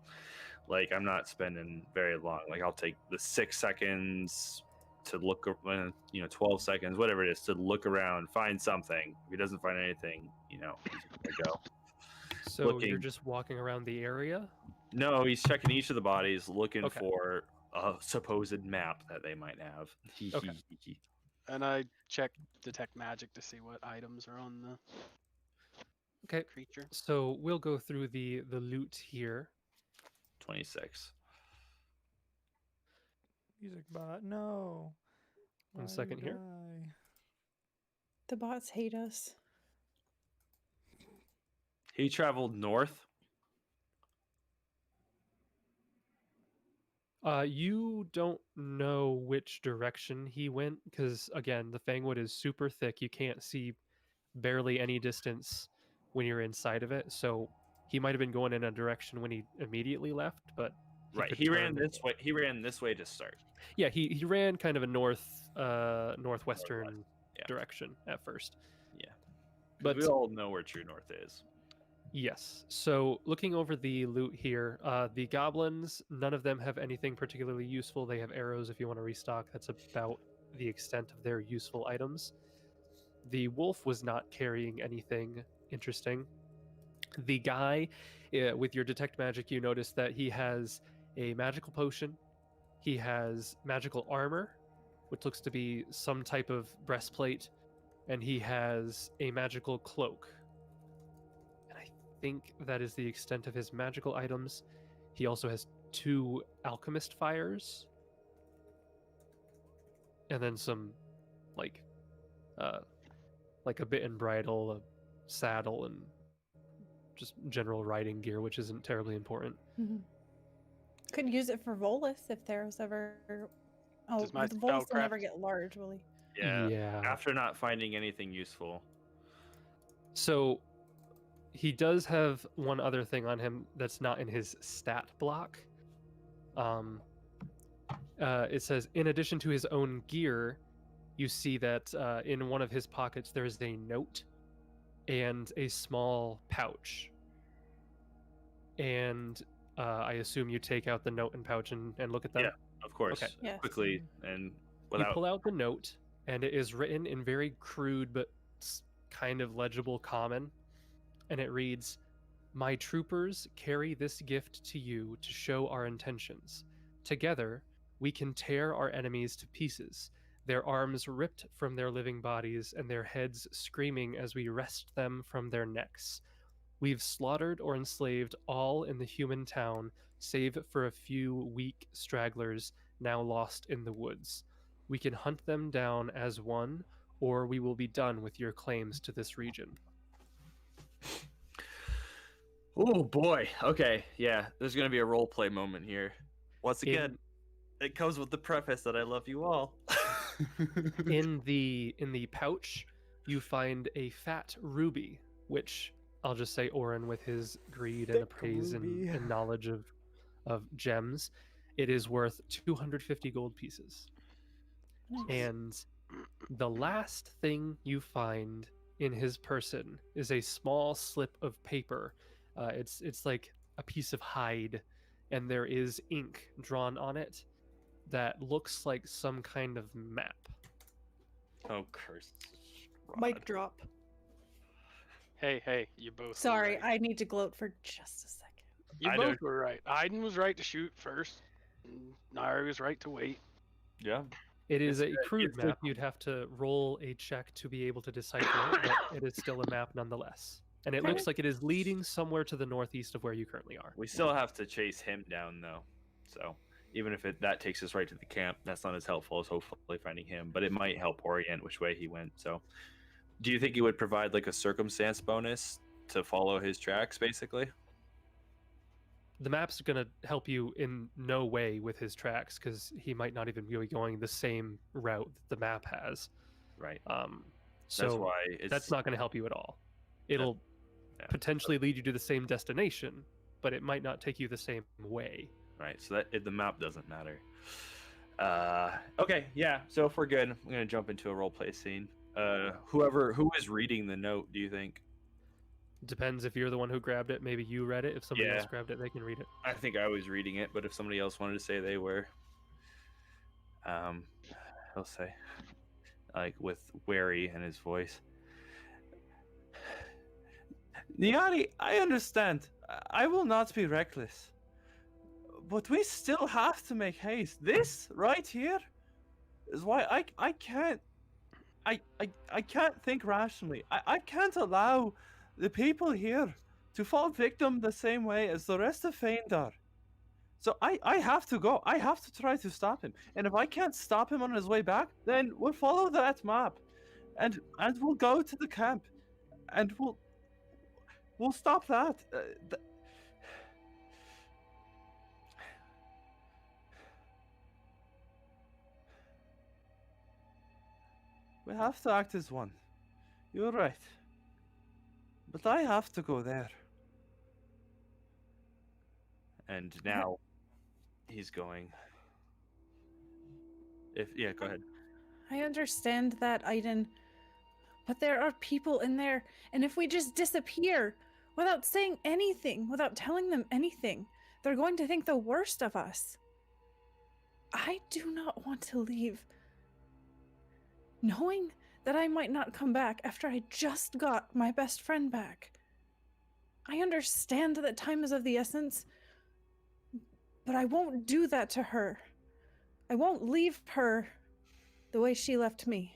[SPEAKER 9] Like, I'm not spending very long. Like, I'll take the 6 seconds to look, 12 seconds, whatever it is, to look around, find something. If he doesn't find anything, he's gonna go.
[SPEAKER 5] So you're just walking around the area?
[SPEAKER 9] No, he's checking each of the bodies, looking
[SPEAKER 5] Okay.
[SPEAKER 9] for a supposed map that they might have.
[SPEAKER 5] Okay.
[SPEAKER 8] And I check detect magic to see what items are on the
[SPEAKER 5] Okay.
[SPEAKER 8] creature.
[SPEAKER 5] So we'll go through the loot here.
[SPEAKER 9] 26.
[SPEAKER 1] Music bot, no.
[SPEAKER 5] One
[SPEAKER 1] Why
[SPEAKER 5] second
[SPEAKER 1] you
[SPEAKER 5] here.
[SPEAKER 1] die?
[SPEAKER 3] The bots hate us.
[SPEAKER 9] He traveled north.
[SPEAKER 5] You don't know which direction he went because, again, the Fangwood is super thick. You can't see barely any distance when you're inside of it. So he might have been going in a direction when he immediately left, but
[SPEAKER 9] He ran this way. He ran this way to start.
[SPEAKER 5] Yeah, he ran kind of a northwestern direction at first.
[SPEAKER 9] Yeah,
[SPEAKER 5] but
[SPEAKER 9] we all know where true north is.
[SPEAKER 5] Yes. So looking over the loot here, the goblins, none of them have anything particularly useful. They have arrows if you want to restock. That's about the extent of their useful items. The wolf was not carrying anything interesting. The guy, with your detect magic, you notice that he has a magical potion. He has magical armor, which looks to be some type of breastplate, and he has a magical cloak. I think that is the extent of his magical items. He also has 2 alchemist fires, and then some like a bit and bridle, a saddle, and just general riding gear, which isn't terribly important.
[SPEAKER 3] Mm-hmm. Could use it for Volus if there's ever. Oh,
[SPEAKER 8] Does my
[SPEAKER 3] the Volus will never
[SPEAKER 8] spellcraft-
[SPEAKER 3] get large, will he?
[SPEAKER 9] Yeah. After not finding anything useful.
[SPEAKER 5] So he does have one other thing on him that's not in his stat block. It says, in addition to his own gear, you see that in one of his pockets there's a note and a small pouch. And I assume you take out the note and pouch and look at them?
[SPEAKER 9] Yeah, of course.
[SPEAKER 5] Okay.
[SPEAKER 3] Yes.
[SPEAKER 9] Quickly and without...
[SPEAKER 5] You pull out the note, and it is written in very crude but kind of legible common. And it reads, My troopers carry this gift to you to show our intentions. Together, we can tear our enemies to pieces, their arms ripped from their living bodies and their heads screaming as we wrest them from their necks. We've slaughtered or enslaved all in the human town, save for a few weak stragglers now lost in the woods. We can hunt them down as one, or we will be done with your claims to this region.
[SPEAKER 9] Oh boy. Okay, yeah. There's gonna be a role play moment here. Once again, it comes with the preface that I love you all.
[SPEAKER 5] In the pouch, you find a fat ruby, which I'll just say Orin, with his greed and
[SPEAKER 1] Thick
[SPEAKER 5] appraise
[SPEAKER 1] ruby.
[SPEAKER 5] and knowledge of gems, it is worth 250 gold pieces.
[SPEAKER 3] Nice.
[SPEAKER 5] And the last thing you find in his person is a small slip of paper. It's like a piece of hide, and there is ink drawn on it that looks like some kind of map.
[SPEAKER 9] Oh, curse.
[SPEAKER 3] Mic drop.
[SPEAKER 8] Hey, you both.
[SPEAKER 3] Sorry,
[SPEAKER 8] were right.
[SPEAKER 3] I need to gloat for just a second.
[SPEAKER 8] You
[SPEAKER 9] I
[SPEAKER 8] both were right. Aiden was right to shoot first. And Nairi was right to wait.
[SPEAKER 9] Yeah.
[SPEAKER 5] It is
[SPEAKER 9] It's
[SPEAKER 5] a
[SPEAKER 9] good.
[SPEAKER 5] crude
[SPEAKER 9] It's
[SPEAKER 5] map. You'd have to roll a check to be able to decipher it, but it is still a map nonetheless. And it looks like it is leading somewhere to the northeast of where you currently are.
[SPEAKER 9] We still have to chase him down, though. So even if that takes us right to the camp, that's not as helpful as hopefully finding him. But it might help orient which way he went. So, do you think he would provide like a circumstance bonus to follow his tracks, basically?
[SPEAKER 5] The map's going to help you in no way with his tracks because he might not even be going the same route that the map has.
[SPEAKER 9] Right.
[SPEAKER 5] So
[SPEAKER 9] That's why it's
[SPEAKER 5] that's not going to help you at all. It'll potentially lead you to the same destination, but it might not take you the same way.
[SPEAKER 9] right. So that the map doesn't matter. Okay. Yeah. So if we're good, I'm gonna jump into a role play scene. Who is reading the note? Do you think?
[SPEAKER 5] Depends if you're the one who grabbed it. Maybe you read it. If somebody
[SPEAKER 9] Yeah.
[SPEAKER 5] else grabbed it, they can read it.
[SPEAKER 9] I think I was reading it, but if somebody else wanted to say they were, he'll say, like with wary in his voice. Niari, I understand. I will not be reckless. But we still have to make haste. This right here is why I can't I can't think rationally. I can't allow the people here to fall victim the same way as the rest of Phaendar. So I have to go. I have to try to stop him. And if I can't stop him on his way back, then we'll follow that map. And we'll go to the camp. And we'll stop that. We have to act as one. You're right. But I have to go there. And now he's going. Go ahead.
[SPEAKER 3] I understand that, Aiden. But there are people in there, and if we just disappear without saying anything, without telling them anything, they're going to think the worst of us. I do not want to leave knowing that I might not come back after I just got my best friend back. I understand that time is of the essence, but I won't do that to her. I won't leave her the way she left me.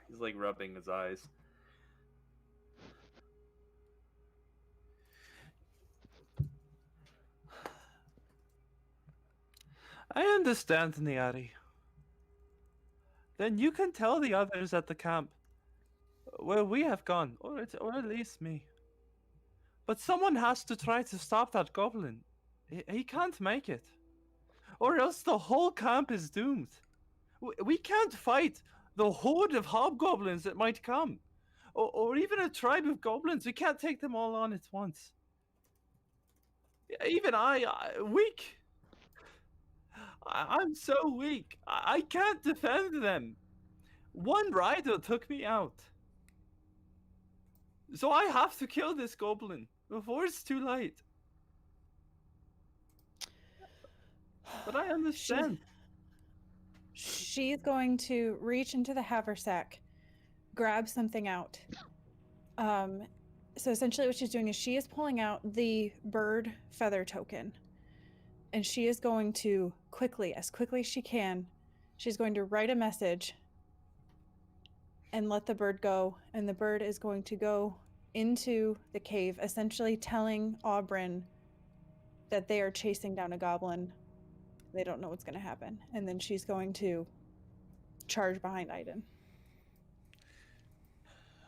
[SPEAKER 9] He's like rubbing his eyes. I understand, Niari. Then you can tell the others at the camp where we have gone, or at least me. But someone has to try to stop that goblin. He can't make it. Or else the whole camp is doomed. We can't fight the horde of hobgoblins that might come. Or even a tribe of goblins. We can't take them all on at once. Even weak. I'm so weak. I can't defend them. One rider took me out. So I have to kill this goblin before it's too late. But I understand.
[SPEAKER 3] She's going to reach into the haversack, grab something out. So essentially what she's doing is she is pulling out the bird feather token, and she is going to as quickly as she can, she's going to write a message and let the bird go, and the bird is going to go into the cave, essentially telling Aubryn that they are chasing down a goblin. They don't know what's going to happen. And then she's going to charge behind Aiden.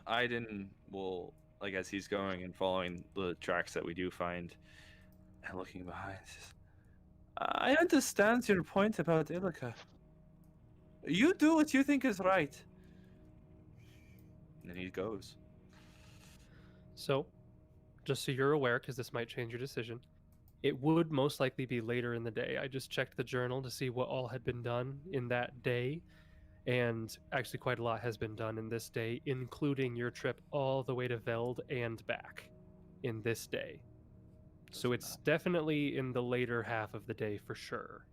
[SPEAKER 9] Aiden will, like, as he's going and following the tracks that we do find and looking behind, says, I understand your point about Ilika. You do what you think is right. And then he goes.
[SPEAKER 5] So, just so you're aware, because this might change your decision, it would most likely be later in the day. I just checked the journal to see what all had been done in that day, and actually quite a lot has been done in this day, including your trip all the way to Veld and back in this day. So it's definitely in the later half of the day for sure.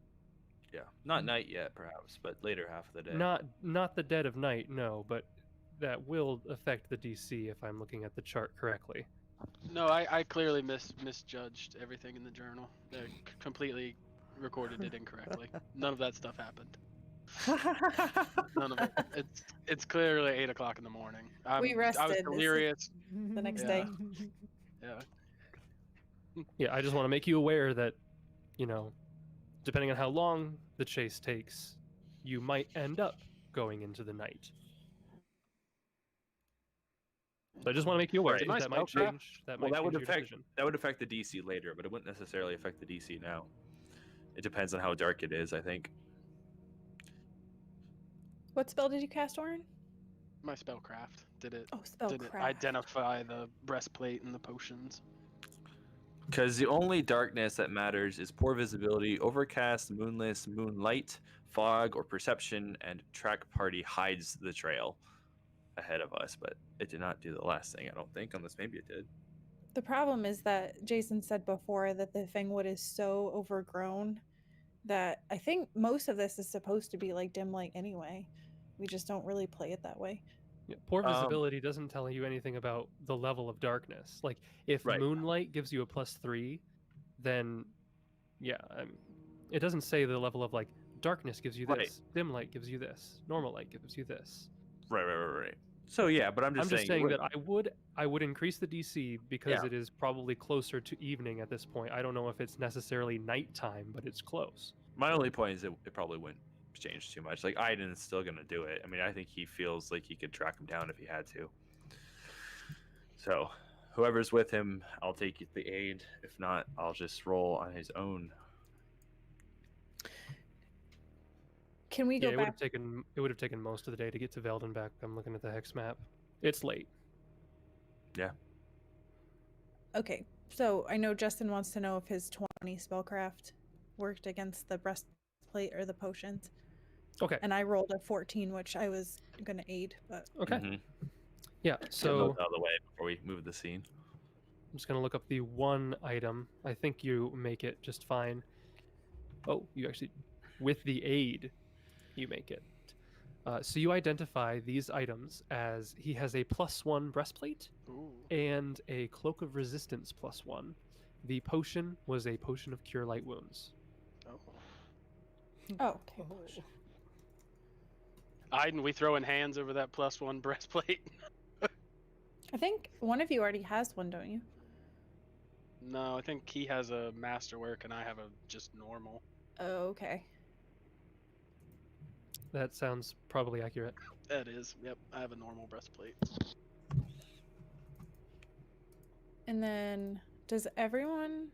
[SPEAKER 9] Yeah, not night yet, perhaps, but later half of the day.
[SPEAKER 5] Not the dead of night, no, but that will affect the DC if I'm looking at the chart correctly.
[SPEAKER 8] No, I clearly misjudged everything in the journal. They completely recorded it incorrectly. None of that stuff happened. None of it. It's clearly 8 o'clock in the morning.
[SPEAKER 3] We rested.
[SPEAKER 8] I was delirious.
[SPEAKER 3] The next day.
[SPEAKER 8] Yeah.
[SPEAKER 5] Yeah, I just want to make you aware that, you know, depending on how long the chase takes, you might end up going into the night. So I just want to make you aware that might change. That would
[SPEAKER 9] affect the DC later, but it wouldn't necessarily affect the DC now. It depends on how dark it is, I think.
[SPEAKER 3] What spell did you cast, Orin?
[SPEAKER 8] My spellcraft did it.
[SPEAKER 3] Oh, spellcraft.
[SPEAKER 8] Did it identify the breastplate and the potions?
[SPEAKER 9] Because the only darkness that matters is poor visibility, overcast, moonless, moonlight, fog, or perception, and track party hides the trail ahead of us. But it did not do the last thing, I don't think, unless maybe it did.
[SPEAKER 3] The problem is that Jason said before that the Fangwood is so overgrown that I think most of this is supposed to be like dim light anyway. We just don't really play it that way.
[SPEAKER 5] Yeah, poor visibility doesn't tell you anything about the level of darkness. Like, if moonlight gives you a +3, then, yeah, it doesn't say the level of, like, darkness gives you this, dim light gives you this, normal light gives you this.
[SPEAKER 9] Right. So, yeah, but I'm just
[SPEAKER 5] saying that I would increase the DC because it is probably closer to evening at this point. I don't know if it's necessarily nighttime, but it's close.
[SPEAKER 9] My only point is that it probably wouldn't change too much. Like, Aiden's still gonna do it. I mean, I think he feels like he could track him down if he had to. So whoever's with him, I'll take the aid. If not, I'll just roll on his own.
[SPEAKER 3] Can we go back?
[SPEAKER 5] It would have taken most of the day to get to Velden back. I'm looking at the hex map. It's late.
[SPEAKER 9] Yeah.
[SPEAKER 3] Okay, so I know Justin wants to know if his 20 spellcraft worked against the breastplate or the potions.
[SPEAKER 5] Okay.
[SPEAKER 3] And I rolled a 14, which I was going to aid, but...
[SPEAKER 5] Okay.
[SPEAKER 9] Mm-hmm.
[SPEAKER 5] Yeah, so...
[SPEAKER 9] Out of the way before we move the scene.
[SPEAKER 5] I'm just going to look up the one item. I think you make it just fine. Oh, you actually... With the aid, you make it. So you identify these items as he has a +1 breastplate and a cloak of resistance +1. The potion was a potion of cure light wounds.
[SPEAKER 3] Oh, okay.
[SPEAKER 8] Aiden, we throwing hands over that +1 breastplate?
[SPEAKER 3] I think one of you already has one, don't you?
[SPEAKER 8] No, I think he has a masterwork and I have a just normal.
[SPEAKER 3] Oh, okay.
[SPEAKER 5] That sounds probably accurate.
[SPEAKER 8] That is. Yep, I have a normal breastplate.
[SPEAKER 3] And then, does everyone...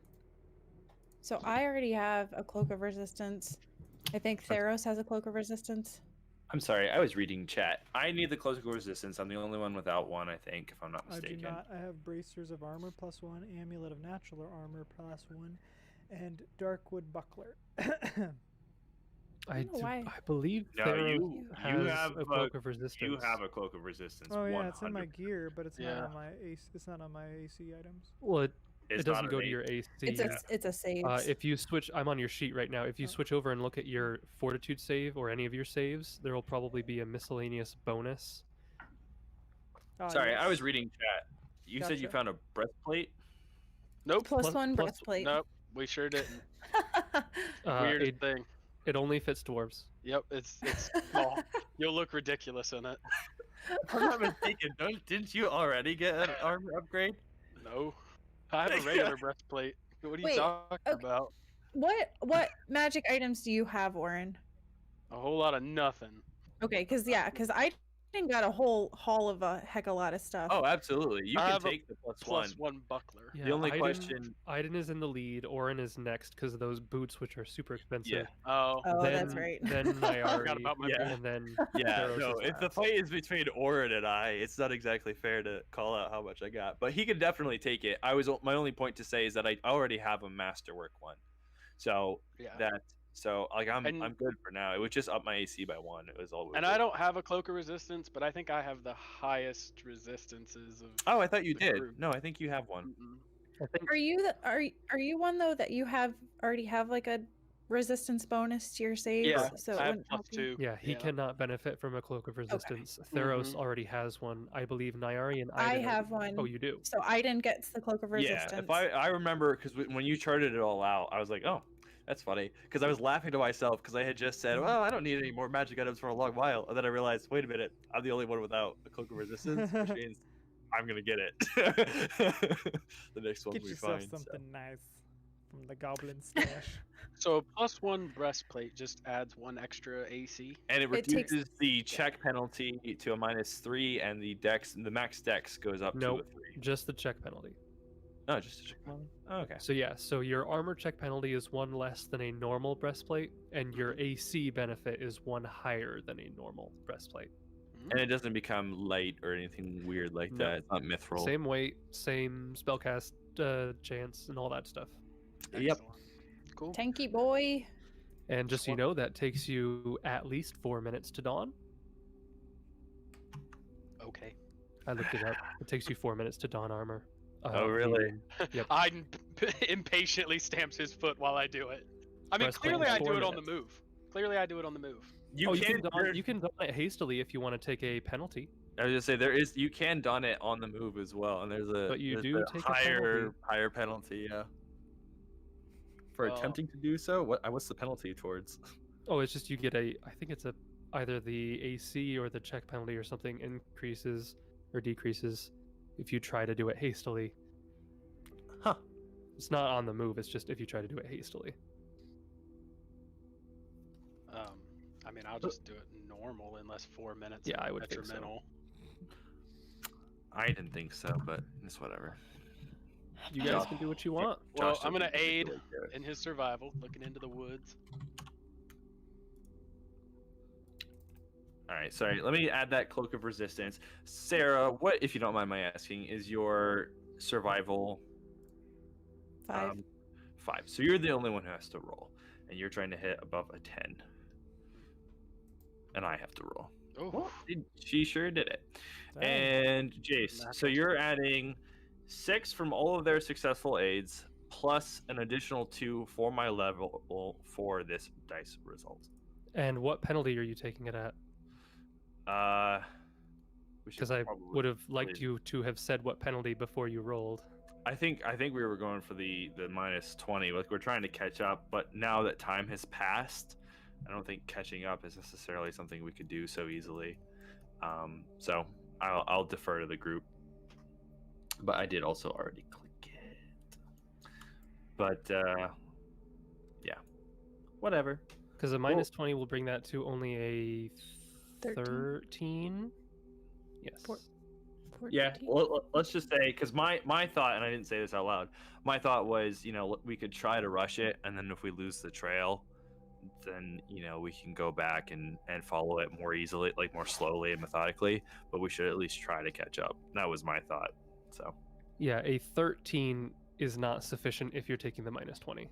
[SPEAKER 3] So I already have a cloak of resistance. I think Theros has a cloak of resistance.
[SPEAKER 9] I'm sorry, I was reading chat. I need the cloak of resistance. I'm the only one without one, I think, if I'm not mistaken.
[SPEAKER 1] I do not. I have bracers of armor +1, amulet of natural armor +1, and darkwood buckler.
[SPEAKER 5] I believe Theros has a cloak of resistance.
[SPEAKER 9] You have a cloak of resistance.
[SPEAKER 1] Oh yeah,
[SPEAKER 9] 100%.
[SPEAKER 1] it's in my gear, but it's not on my AC. It's not on my AC items.
[SPEAKER 5] Well, it doesn't go to your AC.
[SPEAKER 3] It's a save.
[SPEAKER 5] If you switch, I'm on your sheet right now. If you switch over and look at your fortitude save or any of your saves, there will probably be a miscellaneous bonus
[SPEAKER 9] Sorry,
[SPEAKER 1] yes.
[SPEAKER 9] I was reading chat. You said you
[SPEAKER 1] Gotcha.
[SPEAKER 9] found a breastplate.
[SPEAKER 8] Nope.
[SPEAKER 3] Plus one breastplate.
[SPEAKER 8] Nope. We sure didn't.
[SPEAKER 5] Uh,
[SPEAKER 8] Weirdest
[SPEAKER 5] it,
[SPEAKER 8] thing.
[SPEAKER 5] it only fits dwarves.
[SPEAKER 8] Yep. It's small. You'll look ridiculous in it.
[SPEAKER 9] If I'm not mistaken, didn't you already get an armor upgrade?
[SPEAKER 8] No. I have a regular breastplate. What are you
[SPEAKER 3] Wait,
[SPEAKER 8] talking
[SPEAKER 3] okay.
[SPEAKER 8] about?
[SPEAKER 3] What magic items do you have, Oren?
[SPEAKER 8] A whole lot of nothing.
[SPEAKER 3] Okay, because I didn't got a whole haul of a heck of a lot of stuff.
[SPEAKER 9] Oh, absolutely. You
[SPEAKER 8] I
[SPEAKER 9] can
[SPEAKER 8] have a
[SPEAKER 9] take the +1.
[SPEAKER 8] +1 buckler.
[SPEAKER 5] Yeah,
[SPEAKER 9] The only question.
[SPEAKER 5] Aiden is in the lead. Orin is next because of those boots, which are super expensive.
[SPEAKER 9] Yeah.
[SPEAKER 8] Oh.
[SPEAKER 3] Oh,
[SPEAKER 5] then,
[SPEAKER 3] that's right.
[SPEAKER 5] Then
[SPEAKER 8] I
[SPEAKER 5] Nyari,
[SPEAKER 8] forgot about my
[SPEAKER 9] Yeah.
[SPEAKER 8] boot.
[SPEAKER 5] and then
[SPEAKER 9] Yeah,
[SPEAKER 5] Theros
[SPEAKER 9] no.
[SPEAKER 5] is
[SPEAKER 9] If the
[SPEAKER 5] last.
[SPEAKER 9] fight is between Orin and I, it's not exactly fair to call out how much I got. But he can definitely take it. My only point to say is that I already have a masterwork one, so
[SPEAKER 8] Yeah.
[SPEAKER 9] I'm good for now. It would just up my AC by 1. It was all.
[SPEAKER 8] And I don't have a cloak of resistance, but I think I have the highest resistances of.
[SPEAKER 9] Oh, I thought you
[SPEAKER 8] the
[SPEAKER 9] did.
[SPEAKER 8] group.
[SPEAKER 9] No, I think you have one.
[SPEAKER 8] Mm-mm.
[SPEAKER 5] I think
[SPEAKER 3] Are you one though that you already have like a resistance bonus to your saves?
[SPEAKER 8] Yeah,
[SPEAKER 3] so it
[SPEAKER 8] I have
[SPEAKER 3] wouldn't help you?
[SPEAKER 8] +2.
[SPEAKER 5] yeah, he cannot benefit from a cloak of resistance. Theros already has one. I believe Nyari and Aiden.
[SPEAKER 3] I have one.
[SPEAKER 5] Oh, you do.
[SPEAKER 3] So Aiden gets the cloak of resistance.
[SPEAKER 9] Yeah, if I remember, because when you charted it all out, I was like, oh, that's funny, because I was laughing to myself because I had just said, well, I don't need any more magic items for a long while, and then I realized, wait a minute, I'm the only one without a cloak of resistance, which means I'm gonna get it. The next one
[SPEAKER 1] Get
[SPEAKER 9] we
[SPEAKER 1] yourself
[SPEAKER 9] find.
[SPEAKER 1] something nice from the goblin stash.
[SPEAKER 8] So a +1 breastplate just adds 1 extra AC.
[SPEAKER 9] And it
[SPEAKER 3] It takes-
[SPEAKER 9] reduces the check penalty to a -3, and the max dex goes up
[SPEAKER 5] Nope.
[SPEAKER 9] to a 3.
[SPEAKER 5] Just the check penalty.
[SPEAKER 9] Oh, just a check penalty. Oh, okay.
[SPEAKER 5] So yeah, so your armor check penalty is 1 less than a normal breastplate, and your AC benefit is 1 higher than a normal breastplate.
[SPEAKER 9] And it doesn't become light or anything weird like
[SPEAKER 5] No.
[SPEAKER 9] that. It's not mithril.
[SPEAKER 5] Same weight, same spellcast chance, and all that stuff.
[SPEAKER 9] Yep.
[SPEAKER 8] Excellent. Cool.
[SPEAKER 3] Tanky boy.
[SPEAKER 5] And just so you know, that takes you at least 4 minutes to dawn.
[SPEAKER 8] Okay.
[SPEAKER 5] I looked it up. It takes you 4 minutes to dawn armor.
[SPEAKER 9] Oh, really?
[SPEAKER 5] Yep.
[SPEAKER 8] Aiden impatiently stamps his foot while I do it. I mean,
[SPEAKER 5] Breastplate
[SPEAKER 8] clearly
[SPEAKER 5] is
[SPEAKER 8] I
[SPEAKER 5] 4
[SPEAKER 8] do it on the
[SPEAKER 5] minutes.
[SPEAKER 8] move. Clearly I do it on the move.
[SPEAKER 5] You can don it hastily if you want to take a penalty.
[SPEAKER 9] I was just say you can don it on the move as well, and there's
[SPEAKER 5] But you
[SPEAKER 9] there's
[SPEAKER 5] do
[SPEAKER 9] a
[SPEAKER 5] take a
[SPEAKER 9] higher penalty, yeah. For
[SPEAKER 8] Well-
[SPEAKER 9] attempting to do so, what's the penalty towards?
[SPEAKER 5] Oh, it's just you get I think it's either the AC or the check penalty or something increases or decreases if you try to do it hastily.
[SPEAKER 9] Huh.
[SPEAKER 5] It's not on the move, it's just if you try to do it hastily.
[SPEAKER 8] I mean, I'll just do it normal unless 4 minutes.
[SPEAKER 5] Yeah,
[SPEAKER 8] is
[SPEAKER 5] I would think so.
[SPEAKER 8] detrimental.
[SPEAKER 9] I didn't think so, but it's whatever.
[SPEAKER 5] You guys can do what you want.
[SPEAKER 8] Well,
[SPEAKER 9] Josh
[SPEAKER 8] I'm
[SPEAKER 9] doesn't
[SPEAKER 8] gonna aid
[SPEAKER 9] particularly care.
[SPEAKER 8] in his survival, looking into the woods.
[SPEAKER 9] All right, sorry. Let me add that cloak of resistance. Sarah, what, if you don't mind my asking, is your survival
[SPEAKER 3] 5.
[SPEAKER 9] 5? So you're the only one who has to roll, and you're trying to hit above a 10, and I have to roll.
[SPEAKER 8] Oh,
[SPEAKER 9] She sure did it.
[SPEAKER 1] Dang.
[SPEAKER 9] And Jace, so
[SPEAKER 8] Natural
[SPEAKER 9] you're adding 6 from all of their successful aids, plus an additional 2 for my level for this dice result.
[SPEAKER 5] And what penalty are you taking it at?
[SPEAKER 9] We should
[SPEAKER 5] Because I
[SPEAKER 9] probably
[SPEAKER 5] would have liked
[SPEAKER 9] leave.
[SPEAKER 5] you to have said what penalty before you rolled.
[SPEAKER 9] I think we were going for the -20. Like, we're trying to catch up, but now that time has passed, I don't think catching up is necessarily something we could do so easily. So I'll defer to the group. But I did also already click it. But yeah, whatever.
[SPEAKER 5] Because a -20 will bring that to only a
[SPEAKER 3] 13.
[SPEAKER 5] 13? Yes.
[SPEAKER 9] Yeah, well, let's just say, because my thought, and I didn't say this out loud, my thought was, we could try to rush it, and then if we lose the trail, then we can go back and follow it more easily, like more slowly and methodically, but we should at least try to catch up. That was my thought. So
[SPEAKER 5] Yeah, a 13 is not sufficient if you're taking the -20.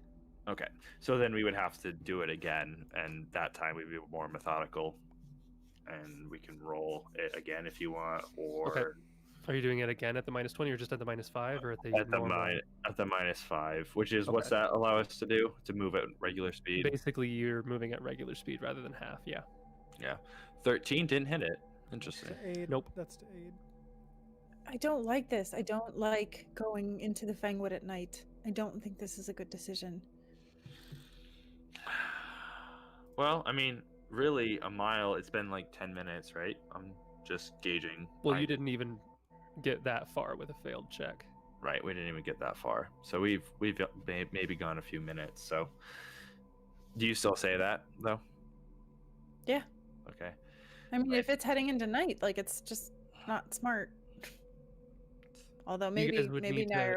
[SPEAKER 9] okay, so then we would have to do it again, and that time we'd be more methodical, and we can roll it again if you want, or
[SPEAKER 5] Okay. Are you doing it again at the -20 or just at the -5 or at the
[SPEAKER 9] at the
[SPEAKER 5] normal?
[SPEAKER 9] at the -5, which is what's
[SPEAKER 5] Okay.
[SPEAKER 9] that allow us to do? To move at regular speed.
[SPEAKER 5] Basically, you're moving at regular speed rather than half, yeah.
[SPEAKER 9] 13 didn't hit it. Interesting.
[SPEAKER 1] To aid.
[SPEAKER 5] Nope.
[SPEAKER 1] That's to aid.
[SPEAKER 3] I don't like this. I don't like going into the Fangwood at night. I don't think this is a good decision.
[SPEAKER 9] Well, I mean, really, a mile. It's been like 10 minutes, right? I'm just gauging.
[SPEAKER 5] Well, you didn't even get that far with a failed check.
[SPEAKER 9] Right, we didn't even get that far. So we've maybe gone a few minutes. So, do you still say that though?
[SPEAKER 3] Yeah.
[SPEAKER 9] Okay.
[SPEAKER 3] I mean, if it's heading into night, like it's just not smart. Although maybe Naira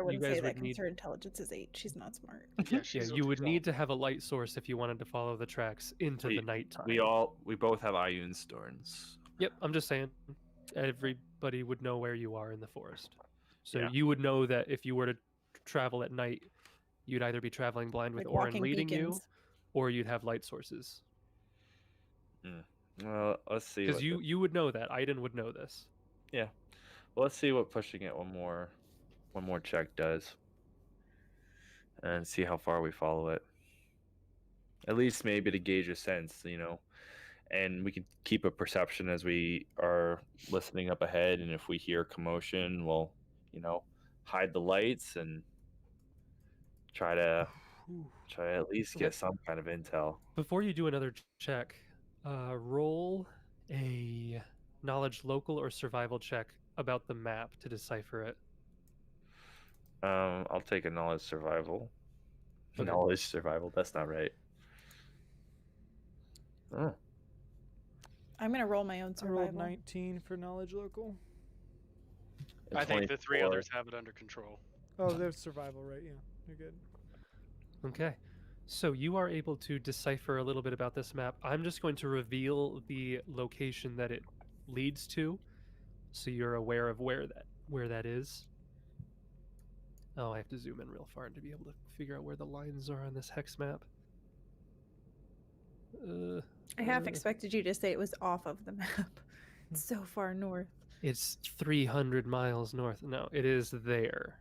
[SPEAKER 3] wouldn't say that because her intelligence is 8. She's not smart.
[SPEAKER 5] Yeah, you would need to have a light source if you wanted to follow the tracks into the nighttime.
[SPEAKER 9] We both have Ioun Storns.
[SPEAKER 5] Yep, I'm just saying. Everybody would know where you are in the forest. So
[SPEAKER 9] Yeah.
[SPEAKER 5] you would know that if you were to travel at night, you'd either be traveling blind with
[SPEAKER 3] Like
[SPEAKER 5] Orin
[SPEAKER 3] walking
[SPEAKER 5] leading you,
[SPEAKER 3] beacons.
[SPEAKER 5] or you'd have light sources.
[SPEAKER 9] Well, let's see.
[SPEAKER 5] Because you would know that. Aiden would know this.
[SPEAKER 9] Yeah. Well, let's see what pushing it one more check does, and see how far we follow it. At least maybe to gauge a sense, and we can keep a perception as we are listening up ahead. And if we hear commotion, we'll, hide the lights and try to at least get some kind of intel.
[SPEAKER 5] Before you do another check, roll a knowledge local or survival check about the map to decipher it.
[SPEAKER 9] I'll take a knowledge survival.
[SPEAKER 5] Okay.
[SPEAKER 9] Knowledge survival. That's not right. Oh.
[SPEAKER 3] I'm gonna roll my own
[SPEAKER 1] I rolled
[SPEAKER 3] survival.
[SPEAKER 1] 19 for knowledge local.
[SPEAKER 8] I think the 3
[SPEAKER 9] 24.
[SPEAKER 8] others have it under control.
[SPEAKER 1] Oh, there's survival, right? Yeah, you're good.
[SPEAKER 5] Okay. So you are able to decipher a little bit about this map. I'm just going to reveal the location that it leads to, so you're aware of where that is. Oh, I have to zoom in real far to be able to figure out where the lines are on this hex map.
[SPEAKER 3] I half expected you to say it was off of the map. It's so far north.
[SPEAKER 5] It's 300 miles north. No, it is there.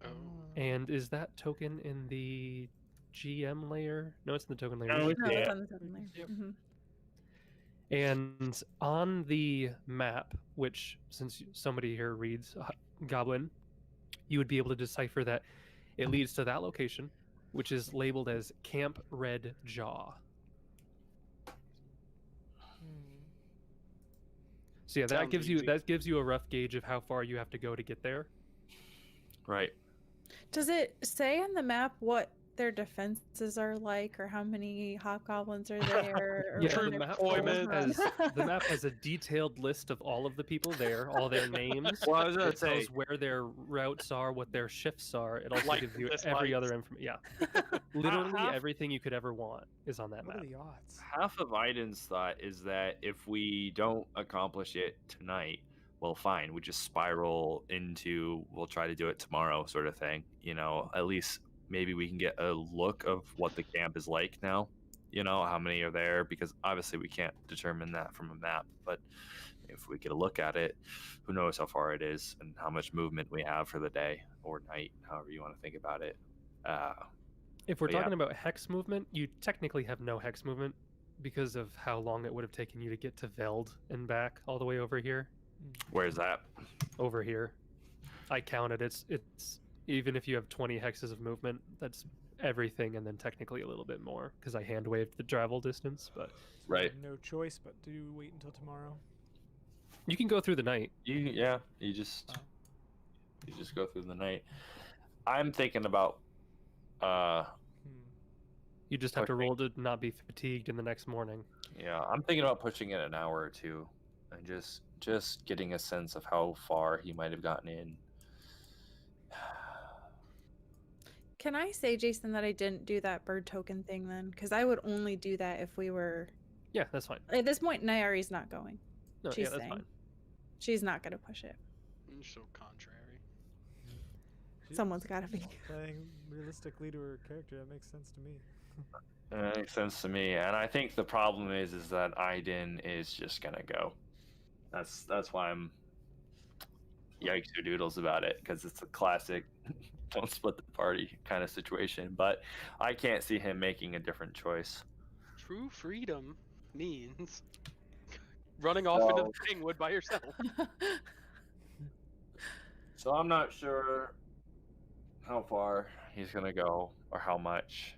[SPEAKER 8] Oh.
[SPEAKER 5] And is that token in the GM layer? No, it's in the token layer.
[SPEAKER 9] No,
[SPEAKER 3] No,
[SPEAKER 9] it's
[SPEAKER 3] that's on the token layer.
[SPEAKER 8] Yep.
[SPEAKER 3] Mhm.
[SPEAKER 5] And on the map, which since somebody here reads Goblin, you would be able to decipher that it leads to that location, which is labeled as Camp Red Jaw. So yeah, that
[SPEAKER 8] Sounds
[SPEAKER 5] gives
[SPEAKER 8] easy.
[SPEAKER 5] you a rough gauge of how far you have to go to get there.
[SPEAKER 9] Right.
[SPEAKER 3] Does it say on the map what their defenses are like, or how many hobgoblins are there? Or
[SPEAKER 5] Yeah,
[SPEAKER 3] what
[SPEAKER 5] the
[SPEAKER 3] their
[SPEAKER 5] map,
[SPEAKER 3] goals are?
[SPEAKER 5] the map has a detailed list of all of the people there, all their names.
[SPEAKER 9] Well, I was gonna
[SPEAKER 5] It
[SPEAKER 9] say,
[SPEAKER 5] tells where their routes are, what their shifts are. It also
[SPEAKER 8] Like
[SPEAKER 5] gives you
[SPEAKER 8] this
[SPEAKER 5] every
[SPEAKER 8] lights.
[SPEAKER 5] other information. Yeah, literally
[SPEAKER 9] half-
[SPEAKER 5] everything you could ever want is on that
[SPEAKER 1] What
[SPEAKER 5] map.
[SPEAKER 1] are the odds?
[SPEAKER 9] half of Aiden's thought is that if we don't accomplish it tonight, well, fine. We just spiral into we'll try to do it tomorrow, sort of thing. At least maybe we can get a look of what the camp is like now. How many are there, because obviously we can't determine that from a map. But if we get a look at it, who knows how far it is and how much movement we have for the day or night, however you want to think about it.
[SPEAKER 5] If we're
[SPEAKER 9] But yeah.
[SPEAKER 5] talking about hex movement, you technically have no hex movement because of how long it would have taken you to get to Veld and back all the way over here.
[SPEAKER 9] Where's that?
[SPEAKER 5] Over here, I counted. It's even if you have 20 hexes of movement, that's everything, and then technically a little bit more because I hand waved the travel distance. But
[SPEAKER 1] You
[SPEAKER 9] Right.
[SPEAKER 1] have no choice but to wait until tomorrow.
[SPEAKER 5] you can go through the night.
[SPEAKER 9] You just go through the night. I'm thinking about
[SPEAKER 5] You just have to
[SPEAKER 9] Okay.
[SPEAKER 5] roll to not be fatigued in the next morning.
[SPEAKER 9] I'm thinking about pushing it an hour or two and just getting a sense of how far he might have gotten in.
[SPEAKER 3] Can I say, Jason, that I didn't do that bird token thing then? Because I would only do that if we were.
[SPEAKER 5] Yeah, that's fine.
[SPEAKER 3] At this point, Nayari's not going.
[SPEAKER 5] No,
[SPEAKER 3] She's
[SPEAKER 5] yeah, that's
[SPEAKER 3] saying.
[SPEAKER 5] fine.
[SPEAKER 3] She's not going to push it.
[SPEAKER 8] You're so contrary.
[SPEAKER 1] She's
[SPEAKER 3] Someone's got to be.
[SPEAKER 1] playing realistically to her character. That makes sense to me.
[SPEAKER 9] That makes sense to me. And I think the problem is that Aiden is just gonna go. That's why I'm yikes or doodles about it, because it's a classic don't split the party kind of situation. But I can't see him making a different choice.
[SPEAKER 8] True freedom means running off into the Thingwood by yourself.
[SPEAKER 9] So I'm not sure how far he's going to go or how much,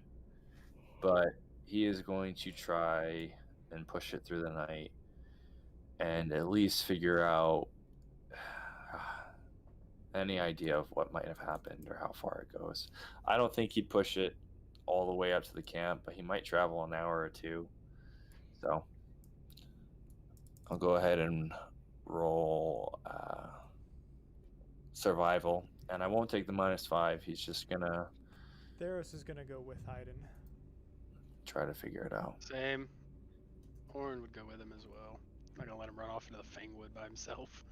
[SPEAKER 9] but he is going to try and push it through the night and at least figure out any idea of what might have happened or how far it goes. I don't think he'd push it all the way up to the camp, but he might travel an hour or two. So I'll go ahead and roll survival, and I won't take the -5. He's just gonna
[SPEAKER 1] Theros is gonna go with Haydn.
[SPEAKER 9] try to figure it out.
[SPEAKER 8] Same. Orin would go with him as well. I'm not gonna let him run off into the Fangwood by himself.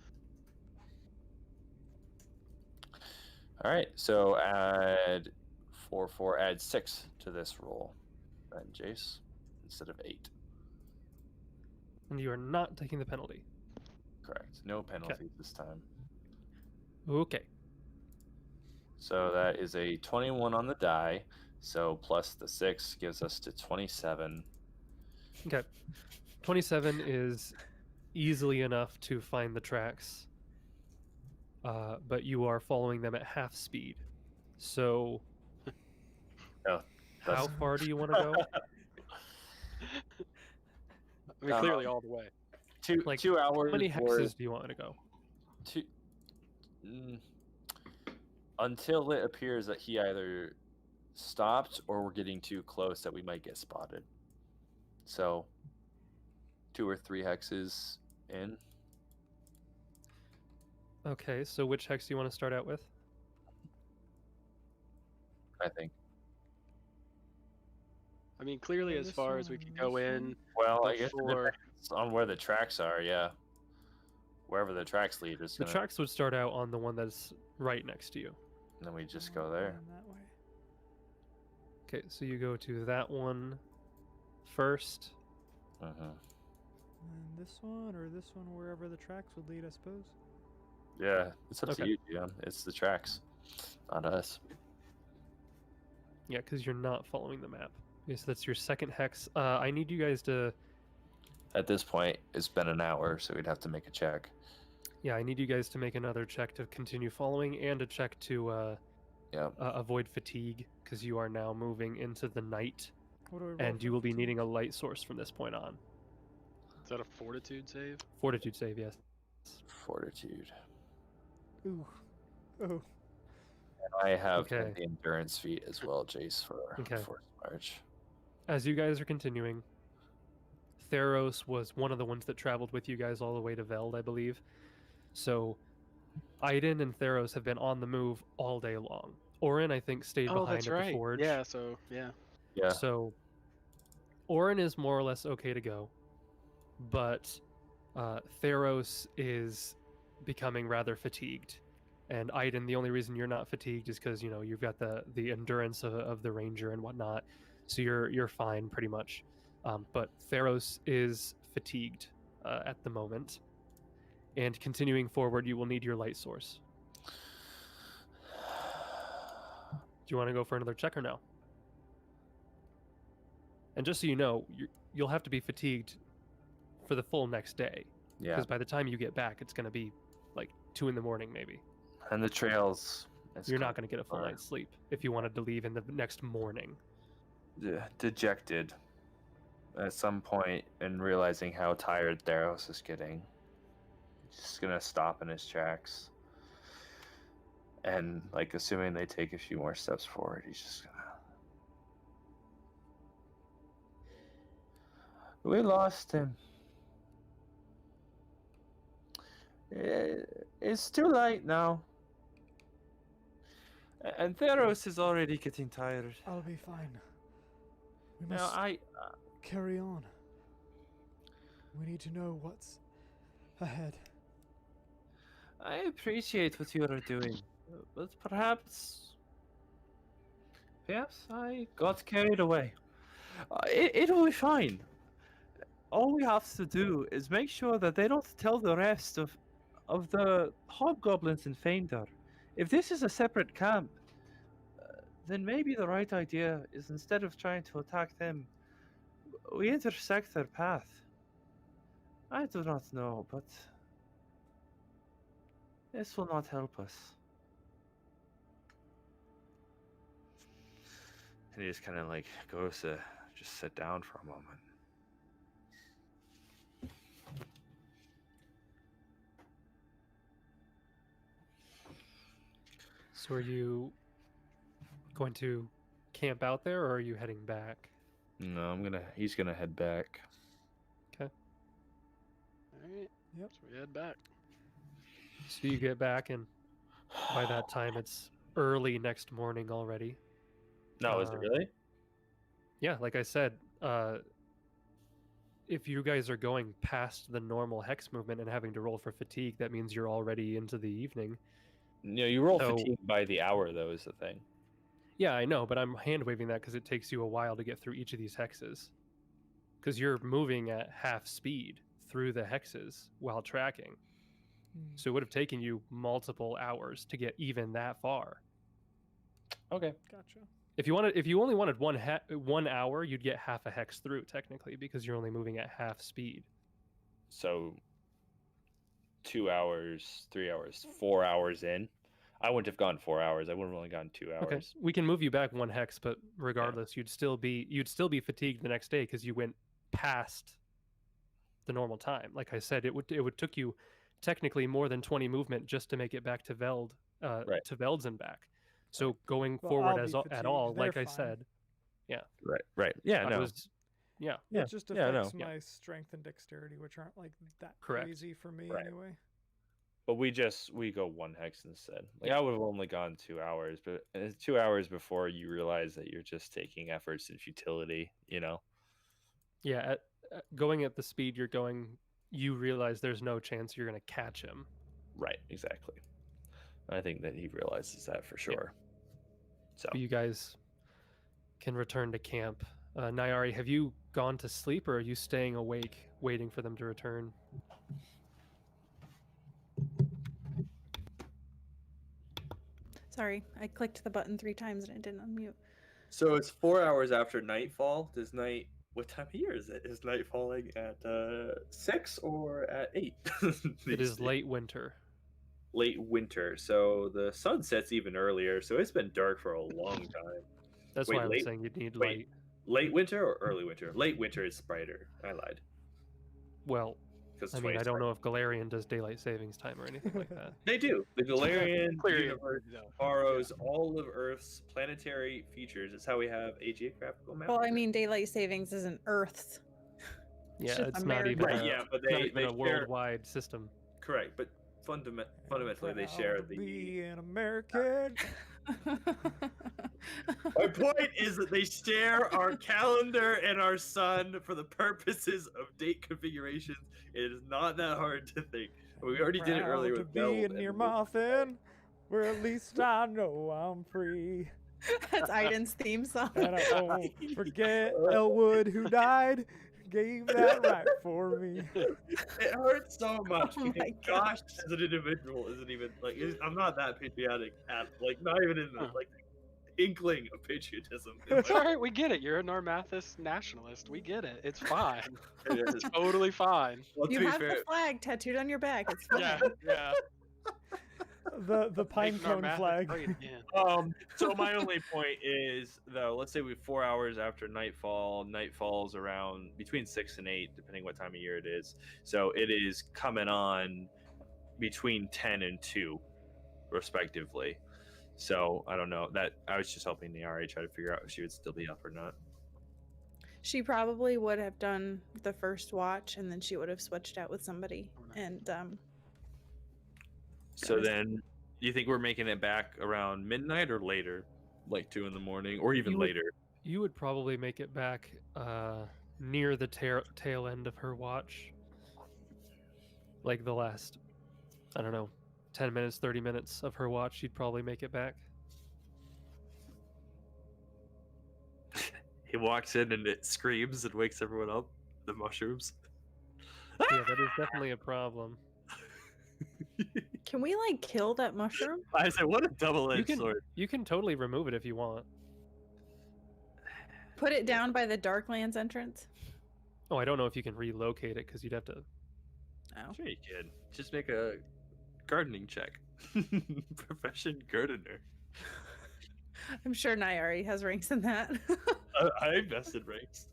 [SPEAKER 9] All right, so add 4, add 6 to this roll, then Jace, instead of 8.
[SPEAKER 5] And you are not taking the penalty.
[SPEAKER 9] Correct. No penalties this time.
[SPEAKER 5] Okay.
[SPEAKER 9] So that is a 21 on the die. So plus the 6 gives us to 27.
[SPEAKER 5] Okay. 27 is easily enough to find the tracks, but you are following them at half speed. So,
[SPEAKER 9] Oh,
[SPEAKER 5] how far do you want to go?
[SPEAKER 8] I mean, clearly all the way.
[SPEAKER 5] Like,
[SPEAKER 9] 2 hours.
[SPEAKER 5] How many hexes do you want to go?
[SPEAKER 9] Two, until it appears that he either stopped or we're getting too close that we might get spotted. So 2 or 3 hexes in.
[SPEAKER 5] Okay, so which hex do you want to start out with?
[SPEAKER 9] I think.
[SPEAKER 8] I mean, clearly as far as we could go in.
[SPEAKER 9] Well, I guess it
[SPEAKER 8] before-
[SPEAKER 9] depends on where the tracks are. Yeah, wherever the tracks lead is
[SPEAKER 5] The
[SPEAKER 9] gonna.
[SPEAKER 5] tracks would start out on the one that's right next to you.
[SPEAKER 9] And then we just go there.
[SPEAKER 1] Going that way.
[SPEAKER 5] Okay, so you go to that one first.
[SPEAKER 9] Mm-hmm.
[SPEAKER 1] And this one or this one, wherever the tracks would lead, I suppose.
[SPEAKER 9] Yeah, it's up
[SPEAKER 5] Okay.
[SPEAKER 9] to you, GM. It's the tracks, not us.
[SPEAKER 5] Yeah, because you're not following the map. Okay, so that's your second hex. I need you guys to...
[SPEAKER 9] At this point, it's been an hour, so we'd have to make a check.
[SPEAKER 5] Yeah, I need you guys to make another check to continue following and a check to avoid fatigue, because you are now moving into the night,
[SPEAKER 1] What do I roll
[SPEAKER 5] and
[SPEAKER 1] for
[SPEAKER 5] you will be
[SPEAKER 1] fatigue?
[SPEAKER 5] needing a light source from this point on.
[SPEAKER 8] Is that a fortitude save?
[SPEAKER 5] Fortitude save, yes.
[SPEAKER 9] Fortitude.
[SPEAKER 1] Ooh. Oh.
[SPEAKER 9] I have
[SPEAKER 5] Okay.
[SPEAKER 9] the endurance feat as well, Jace, for
[SPEAKER 5] Okay.
[SPEAKER 9] Force March.
[SPEAKER 5] As you guys are continuing, Theros was one of the ones that traveled with you guys all the way to Veld, I believe. So, Aiden and Theros have been on the move all day long. Orin, I think, stayed
[SPEAKER 8] Oh,
[SPEAKER 5] behind
[SPEAKER 8] that's
[SPEAKER 5] at
[SPEAKER 8] right.
[SPEAKER 5] the forge.
[SPEAKER 8] Yeah, so, yeah.
[SPEAKER 9] Yeah.
[SPEAKER 5] So, Orin is more or less okay to go, but Theros is becoming rather fatigued. And Aiden, the only reason you're not fatigued is because you've got the endurance of the ranger and whatnot, so you're fine pretty much. But Theros is fatigued at the moment, and continuing forward, you will need your light source. Do you want to go for another check or no? And just so you know, you'll have to be fatigued for the full next day.
[SPEAKER 9] Yeah.
[SPEAKER 5] Because by the time you get back, it's going to be like 2 in the morning, maybe.
[SPEAKER 9] And the trails.
[SPEAKER 5] You're not going to get a full night's sleep if you wanted to leave in the next morning.
[SPEAKER 9] Dejected at some point and realizing how tired Theros is getting. He's just going to stop in his tracks. And, assuming they take a few more steps forward, he's just going to. We lost him. It's too late now. And Theros is already getting tired.
[SPEAKER 1] I'll be fine. We
[SPEAKER 9] Now,
[SPEAKER 1] must carry on. We need to know what's ahead.
[SPEAKER 9] I appreciate what you are doing, but perhaps I got carried away. It'll be fine. All we have to do is make sure that they don't tell the rest of the Hobgoblins in Phaendar. If this is a separate camp, then maybe the right idea is, instead of trying to attack them, we intersect their path. I do not know, but this will not help us. And he just kind of like goes to just sit down for a moment.
[SPEAKER 5] So are you going to camp out there, or are you heading back?
[SPEAKER 9] No, he's gonna head back.
[SPEAKER 5] Okay.
[SPEAKER 8] Alright.
[SPEAKER 1] Yep.
[SPEAKER 8] So we head back.
[SPEAKER 5] So you get back, and by that time it's early next morning already.
[SPEAKER 9] No, is it really?
[SPEAKER 5] Yeah, like I said, if you guys are going past the normal hex movement and having to roll for fatigue, that means you're already into the evening.
[SPEAKER 9] You know, you roll
[SPEAKER 5] So-
[SPEAKER 9] fatigue by the hour, though, is the thing.
[SPEAKER 5] Yeah, I know, but I'm hand waving that because it takes you a while to get through each of these hexes. Because you're moving at half speed through the hexes while tracking. So it would have taken you multiple hours to get even that far.
[SPEAKER 9] Okay.
[SPEAKER 1] Gotcha.
[SPEAKER 5] If you only wanted 1 hour, you'd get half a hex through technically because you're only moving at half speed.
[SPEAKER 9] So 2 hours, 3 hours, 4 hours in. I wouldn't have gone 4 hours. I would have only gone 2 hours.
[SPEAKER 5] Okay, we can move you back 1 hex, but regardless, you'd still be fatigued the next day because you went past the normal time. Like I said, it would took you technically more than 20 movement just to make it back to Veld,
[SPEAKER 9] Right.
[SPEAKER 5] to Veld's and back. So going
[SPEAKER 1] Well,
[SPEAKER 5] forward
[SPEAKER 1] I'll
[SPEAKER 5] at
[SPEAKER 1] be
[SPEAKER 5] all,
[SPEAKER 1] fatigued.
[SPEAKER 5] like
[SPEAKER 1] They're
[SPEAKER 5] I
[SPEAKER 1] fine.
[SPEAKER 5] said,
[SPEAKER 9] Right. Yeah,
[SPEAKER 5] I
[SPEAKER 9] no.
[SPEAKER 5] was, yeah.
[SPEAKER 1] It just
[SPEAKER 9] yeah, I know.
[SPEAKER 1] affects
[SPEAKER 5] Yeah.
[SPEAKER 1] my strength and dexterity, which aren't like that
[SPEAKER 5] Correct.
[SPEAKER 1] crazy for me
[SPEAKER 9] Right.
[SPEAKER 1] anyway.
[SPEAKER 9] But we go 1 hex instead. Like I would have only gone 2 hours, but it's 2 hours before you realize that you're just taking efforts in futility, you know?
[SPEAKER 5] Yeah, going at the speed you're going, you realize there's no chance you're going to catch him.
[SPEAKER 9] Right, exactly. I think that he realizes that for sure. So
[SPEAKER 5] But you guys can return to camp. Nyari, have you gone to sleep, or are you staying awake waiting for them to return?
[SPEAKER 3] Sorry, I clicked the button 3 times and it didn't unmute.
[SPEAKER 9] So it's 4 hours after nightfall. What time of year is it? Is night falling at 6 or at 8?
[SPEAKER 5] It is late winter.
[SPEAKER 9] Late winter. So the sun sets even earlier. So it's been dark for a long time.
[SPEAKER 5] That's
[SPEAKER 9] Wait,
[SPEAKER 5] why I was
[SPEAKER 9] late-
[SPEAKER 5] saying you'd need
[SPEAKER 9] wait.
[SPEAKER 5] light.
[SPEAKER 9] Late winter or early winter? Late winter is brighter. I lied.
[SPEAKER 5] Well,
[SPEAKER 9] Because
[SPEAKER 5] I mean, I don't know if Galarian does daylight savings time or anything like that.
[SPEAKER 9] They do. The Galarian
[SPEAKER 8] Clear your-
[SPEAKER 9] universe
[SPEAKER 8] no.
[SPEAKER 9] borrows all of Earth's planetary features. It's how we have a geographical map.
[SPEAKER 3] Well,
[SPEAKER 9] of
[SPEAKER 3] I
[SPEAKER 9] Earth.
[SPEAKER 3] mean, daylight savings isn't Earth's.
[SPEAKER 5] Yeah,
[SPEAKER 3] just
[SPEAKER 5] it's not
[SPEAKER 3] American.
[SPEAKER 5] even
[SPEAKER 9] Right,
[SPEAKER 5] a,
[SPEAKER 9] yeah, but
[SPEAKER 5] it's not
[SPEAKER 9] they
[SPEAKER 5] even a
[SPEAKER 9] share-
[SPEAKER 5] worldwide system.
[SPEAKER 9] Correct, but fundamentally they
[SPEAKER 1] Proud
[SPEAKER 9] share
[SPEAKER 1] to
[SPEAKER 9] the.
[SPEAKER 1] be an American.
[SPEAKER 9] My point is that they share our calendar and our sun for the purposes of date configurations. It is not that hard to think. We already did it
[SPEAKER 1] Proud
[SPEAKER 9] earlier
[SPEAKER 1] to
[SPEAKER 9] with
[SPEAKER 1] be
[SPEAKER 9] Bell
[SPEAKER 1] in
[SPEAKER 9] and
[SPEAKER 1] your
[SPEAKER 9] Luke.
[SPEAKER 1] muffin, where at least I know I'm free.
[SPEAKER 3] That's Aiden's theme song.
[SPEAKER 1] And I won't forget Elwood who died, gave that right for me.
[SPEAKER 9] It hurts so much
[SPEAKER 3] Oh my
[SPEAKER 9] because Josh as an individual isn't even like I'm not that patriotic at not even in the like inkling of patriotism.
[SPEAKER 8] It's all right. We get it. You're a Normathus nationalist. We get it. It's fine.
[SPEAKER 9] It is.
[SPEAKER 8] Totally fine.
[SPEAKER 9] Well, to
[SPEAKER 3] You
[SPEAKER 9] be
[SPEAKER 3] have
[SPEAKER 9] fair,
[SPEAKER 3] the flag tattooed on your back. It's fine.
[SPEAKER 8] Yeah. Yeah.
[SPEAKER 1] The pine
[SPEAKER 8] Make
[SPEAKER 1] cone
[SPEAKER 8] Normathus
[SPEAKER 1] flag.
[SPEAKER 8] great again.
[SPEAKER 9] so my only point is though, let's say we 4 hours after nightfall. Night falls around between 6 and 8, depending what time of year it is. So it is coming on between 10 and 2, respectively. So I don't know. That I was just helping the RA try to figure out if she would still be up or not.
[SPEAKER 3] She probably would have done the first watch and then she would have switched out with somebody. And
[SPEAKER 9] So
[SPEAKER 3] Nice.
[SPEAKER 9] then, do you think we're making it back around midnight or later, like 2 in the morning, or even
[SPEAKER 5] You would-
[SPEAKER 9] later?
[SPEAKER 5] You would probably make it back near the tail end of her watch. Like the last, I don't know, 10 minutes, 30 minutes of her watch, you'd probably make it back.
[SPEAKER 9] He walks in and it screams and wakes everyone up. The mushrooms.
[SPEAKER 5] Yeah, that is definitely a problem.
[SPEAKER 3] can we like kill that mushroom?
[SPEAKER 9] I said, what a double-edged
[SPEAKER 5] You
[SPEAKER 9] sword.
[SPEAKER 5] can totally remove it if you want.
[SPEAKER 3] Put it down by the Darklands entrance?
[SPEAKER 5] Oh, I don't know if you can relocate it because you'd have to.
[SPEAKER 3] Oh.
[SPEAKER 9] Sure you can. Just make a gardening check. Profession gardener.
[SPEAKER 3] I'm sure Nyari has ranks in that.
[SPEAKER 9] I invested ranks.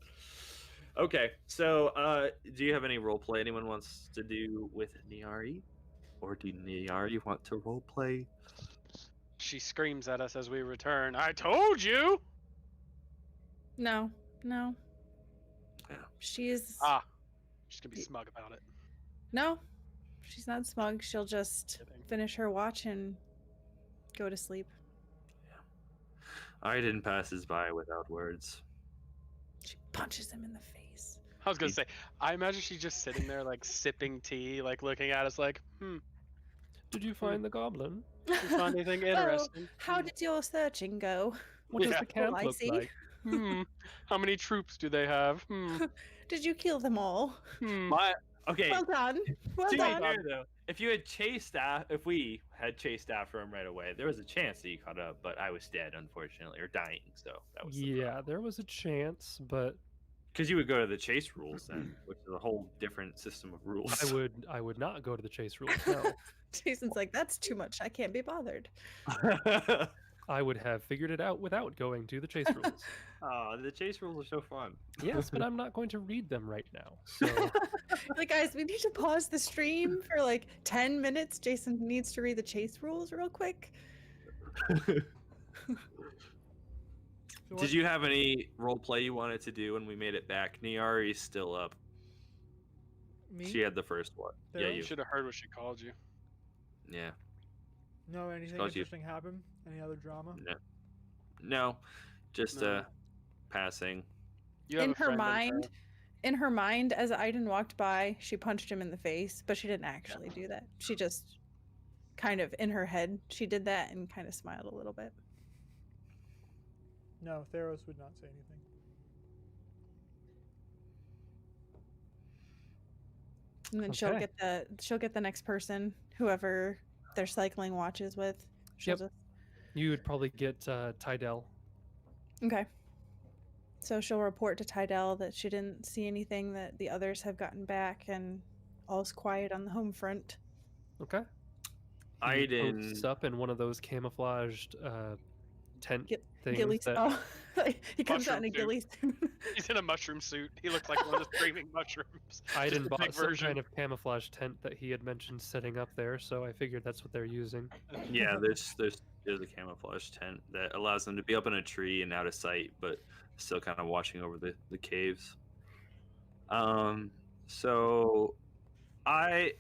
[SPEAKER 9] Okay, so do you have any role play anyone wants to do with Niari? Or do Niari want to role play?
[SPEAKER 8] She screams at us as we return. I told you!
[SPEAKER 3] No, no.
[SPEAKER 9] Yeah.
[SPEAKER 3] She's
[SPEAKER 8] Ah, she's gonna be smug about it.
[SPEAKER 3] no, she's not smug. She'll just
[SPEAKER 8] Kidding.
[SPEAKER 3] finish her watch and go to sleep.
[SPEAKER 9] Aiden passes by without words.
[SPEAKER 3] She punches him in the face.
[SPEAKER 8] I was gonna say, I imagine she's just sitting there, like, sipping tea, like, looking at us like,
[SPEAKER 5] Did you find the goblin?
[SPEAKER 8] did you find anything interesting?
[SPEAKER 3] How did your searching go?
[SPEAKER 5] What does
[SPEAKER 8] Yeah.
[SPEAKER 5] the camp
[SPEAKER 3] I
[SPEAKER 5] look
[SPEAKER 3] see.
[SPEAKER 5] like?
[SPEAKER 8] How many troops do they have?
[SPEAKER 3] Did you kill them all?
[SPEAKER 9] Okay.
[SPEAKER 3] Well done. Well
[SPEAKER 9] To be
[SPEAKER 3] done.
[SPEAKER 9] fair, though, if we had chased after him right away, there was a chance that you caught up, but I was dead, unfortunately, or dying. So that was
[SPEAKER 5] Yeah, there was a chance, but
[SPEAKER 9] because you would go to the chase rules then, which is a whole different system of rules.
[SPEAKER 5] I would not go to the chase rules. No,
[SPEAKER 3] Jason's like, that's too much. I can't be bothered.
[SPEAKER 5] I would have figured it out without going to the chase rules.
[SPEAKER 9] Oh, the chase rules are so fun.
[SPEAKER 5] Yes, but I'm not going to read them right now. So
[SPEAKER 3] Like, guys, we need to pause the stream for like 10 minutes. Jason needs to read the chase rules real quick.
[SPEAKER 1] So
[SPEAKER 9] Did you have any role play you wanted to do when we made it back? Niari's still up.
[SPEAKER 1] Me?
[SPEAKER 9] She had the first one.
[SPEAKER 1] There
[SPEAKER 9] Yeah,
[SPEAKER 1] was?
[SPEAKER 9] you.
[SPEAKER 8] You should have heard what she called you.
[SPEAKER 9] Yeah.
[SPEAKER 1] No, anything
[SPEAKER 9] Calls you.
[SPEAKER 1] interesting happen? Any other drama?
[SPEAKER 9] No, just
[SPEAKER 8] No.
[SPEAKER 9] passing.
[SPEAKER 8] You have
[SPEAKER 3] In
[SPEAKER 8] a
[SPEAKER 3] her
[SPEAKER 8] friend
[SPEAKER 3] mind, in her mind, as Aiden walked by, she punched him in the face, but she didn't actually do that. She just kind of in her head, she did that and kind of smiled a little bit.
[SPEAKER 1] No, Theros would not say anything.
[SPEAKER 3] And then
[SPEAKER 5] Okay.
[SPEAKER 3] she'll get the next person, whoever they're cycling watches with. She'll
[SPEAKER 5] Yep.
[SPEAKER 3] just
[SPEAKER 5] you would probably get Tydell.
[SPEAKER 3] okay. So she'll report to Tydell that she didn't see anything, that the others have gotten back, and all's quiet on the home front.
[SPEAKER 5] Okay. He
[SPEAKER 9] Aiden.
[SPEAKER 5] posts up in one of those camouflaged tent
[SPEAKER 3] Gi-
[SPEAKER 5] things.
[SPEAKER 3] Ghillie
[SPEAKER 5] that,
[SPEAKER 3] oh, he comes out in a
[SPEAKER 8] Mushroom
[SPEAKER 3] ghillie suit.
[SPEAKER 8] He's in a mushroom suit. He looks like one of the screaming mushrooms.
[SPEAKER 5] Aiden
[SPEAKER 8] Just a
[SPEAKER 5] bought
[SPEAKER 8] big
[SPEAKER 5] some
[SPEAKER 8] version.
[SPEAKER 5] kind of camouflage tent that he had mentioned setting up there, so I figured that's what they're using.
[SPEAKER 9] Yeah, there's a camouflage tent that allows them to be up in a tree and out of sight, but still kind of watching over the caves. So I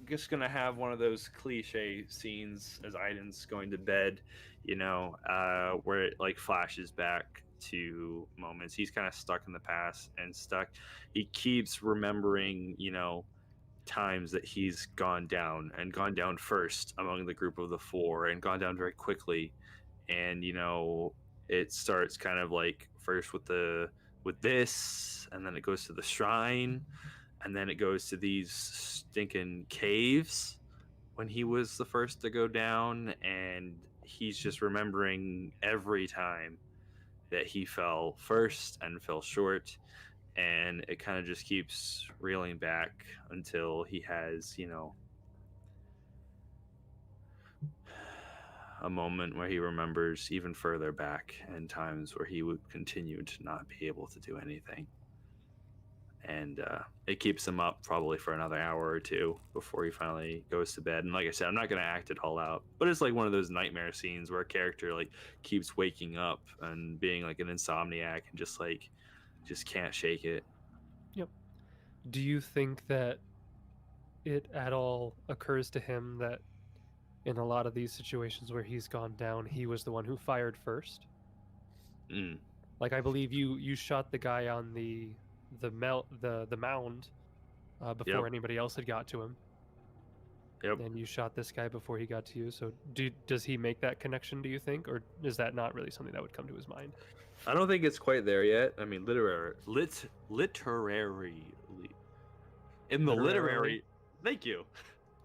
[SPEAKER 9] just gonna have one of those cliche scenes as Aiden's going to bed, where it like flashes back to moments. He's kind of stuck in the past and stuck. He keeps remembering, times that he's gone down first among the group of the four and gone down very quickly. And, it starts kind of like first with this, and then it goes to the shrine, and then it goes to these stinking caves when he was the first to go down, and he's just remembering every time that he fell first and fell short, and it kind of just keeps reeling back until he has, a moment where he remembers even further back and times where he would continue to not be able to do anything. And it keeps him up probably for another hour or two before he finally goes to bed. And like I said, I'm not going to act it all out, but it's like one of those nightmare scenes where a character like keeps waking up and being like an insomniac and just can't shake it.
[SPEAKER 5] Do you think that it at all occurs to him that in a lot of these situations where he's gone down, he was the one who fired first?
[SPEAKER 9] Mm.
[SPEAKER 5] Like, I believe you shot the guy on the mound before
[SPEAKER 9] Yep.
[SPEAKER 5] anybody else had got to him.
[SPEAKER 9] Yep.
[SPEAKER 5] And you shot this guy before he got to you. So does he make that connection, do you think? Or is that not really something that would come to his mind?
[SPEAKER 9] I don't think it's quite there yet. I mean, literary. In the literary, thank you.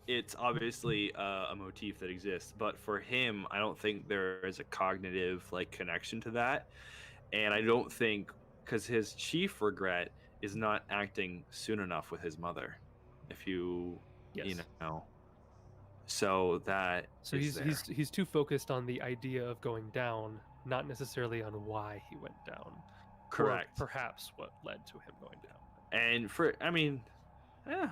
[SPEAKER 9] It's obviously a motif that exists, but for him, I don't think there is a cognitive like connection to that, and I don't think because his chief regret is not acting soon enough with his mother. If you,
[SPEAKER 5] Yes.
[SPEAKER 9] So that
[SPEAKER 5] So
[SPEAKER 9] is there.
[SPEAKER 5] he's too focused on the idea of going down, not necessarily on why he went down.
[SPEAKER 9] Correct.
[SPEAKER 5] Or perhaps what led to him going down.
[SPEAKER 9] And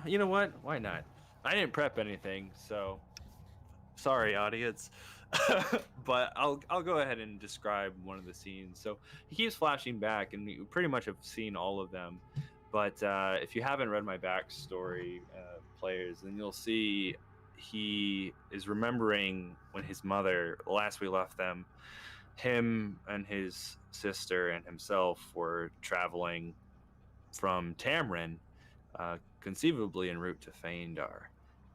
[SPEAKER 9] you know what? Why not? I didn't prep anything, so sorry, audience. But I'll go ahead and describe one of the scenes. So he keeps flashing back, and we pretty much have seen all of them. But if you haven't read my backstory, players, then you'll see he is remembering when his mother, last we left them, him and his sister and himself were traveling from Tamrin, conceivably en route to Phaendar.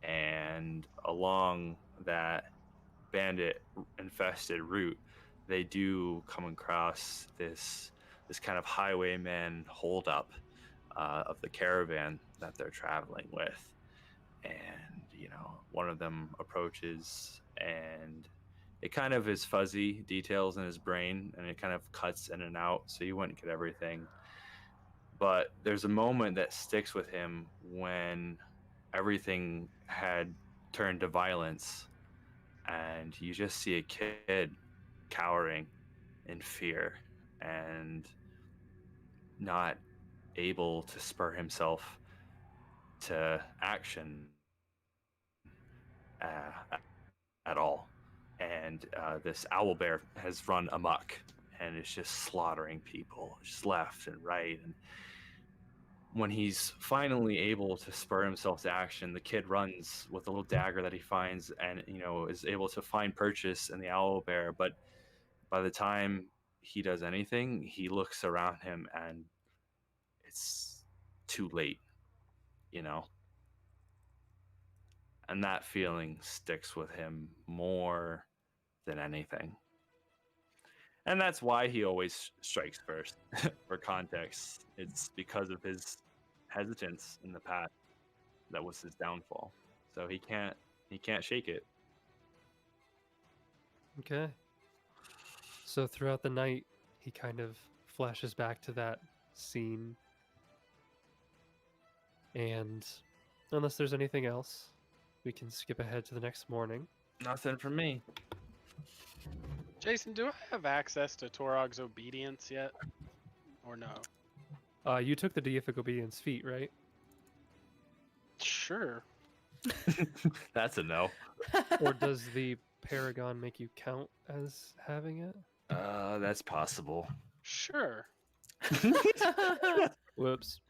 [SPEAKER 9] And along that bandit-infested route, they do come across this kind of highwayman holdup of the caravan that they're traveling with. And, you know, one of them approaches, and it kind of is fuzzy details in his brain, and it kind of cuts in and out, so you wouldn't get everything. But there's a moment that sticks with him when everything had turned to violence, and you just see a kid cowering in fear and not able to spur himself to action at all. And this owl bear has run amok and is just slaughtering people just left and right. And when he's finally able to spur himself to action, the kid runs with a little dagger that he finds, and, you know, is able to find purchase in the owl bear. But by the time he does anything, he looks around him and it's too late, you know. And that feeling sticks with him more than anything. And that's why he always strikes first. For context, it's because of his hesitance in the past that was his downfall. So he can't shake it.
[SPEAKER 5] Okay. So throughout the night, he kind of flashes back to that scene. And unless there's anything else, we can skip ahead to the next morning.
[SPEAKER 9] Nothing for me.
[SPEAKER 8] Jason, do I have access to Torog's obedience yet? Or no?
[SPEAKER 5] You took the deific obedience feat, right?
[SPEAKER 8] Sure.
[SPEAKER 9] That's a no.
[SPEAKER 5] Or does the Paragon make you count as having it?
[SPEAKER 9] That's possible.
[SPEAKER 8] Sure.
[SPEAKER 5] Whoops.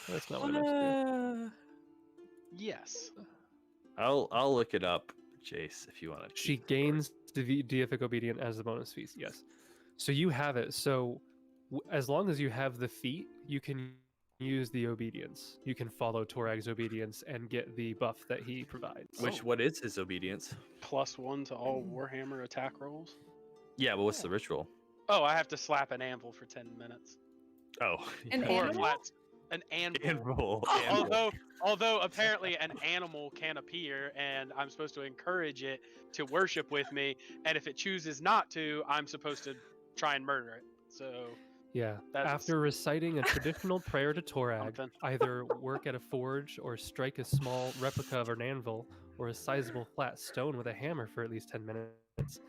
[SPEAKER 5] That's not what I meant to do.
[SPEAKER 8] Yes.
[SPEAKER 9] I'll look it up, Jace, if you want to.
[SPEAKER 5] She gains the deific obedient as the bonus feat. Yes. So you have it. So as long as you have the feat, you can use the obedience. You can follow Torag's obedience and get the buff that he provides.
[SPEAKER 9] What is his obedience?
[SPEAKER 8] +1 to all Warhammer attack rolls.
[SPEAKER 9] Yeah, but what's the ritual?
[SPEAKER 8] Oh, I have to slap an anvil for 10 minutes.
[SPEAKER 9] Oh,
[SPEAKER 3] An
[SPEAKER 8] Or
[SPEAKER 3] animal?
[SPEAKER 8] an anvil. Although apparently an animal can appear, and I'm supposed to encourage it to worship with me, and if it chooses not to, I'm supposed to try and murder it. So
[SPEAKER 5] Yeah.
[SPEAKER 8] That's
[SPEAKER 5] After reciting a traditional prayer to Torag,
[SPEAKER 8] something.
[SPEAKER 5] either work at a forge or strike a small replica of an anvil or a sizable flat stone with a hammer for at least 10 minutes.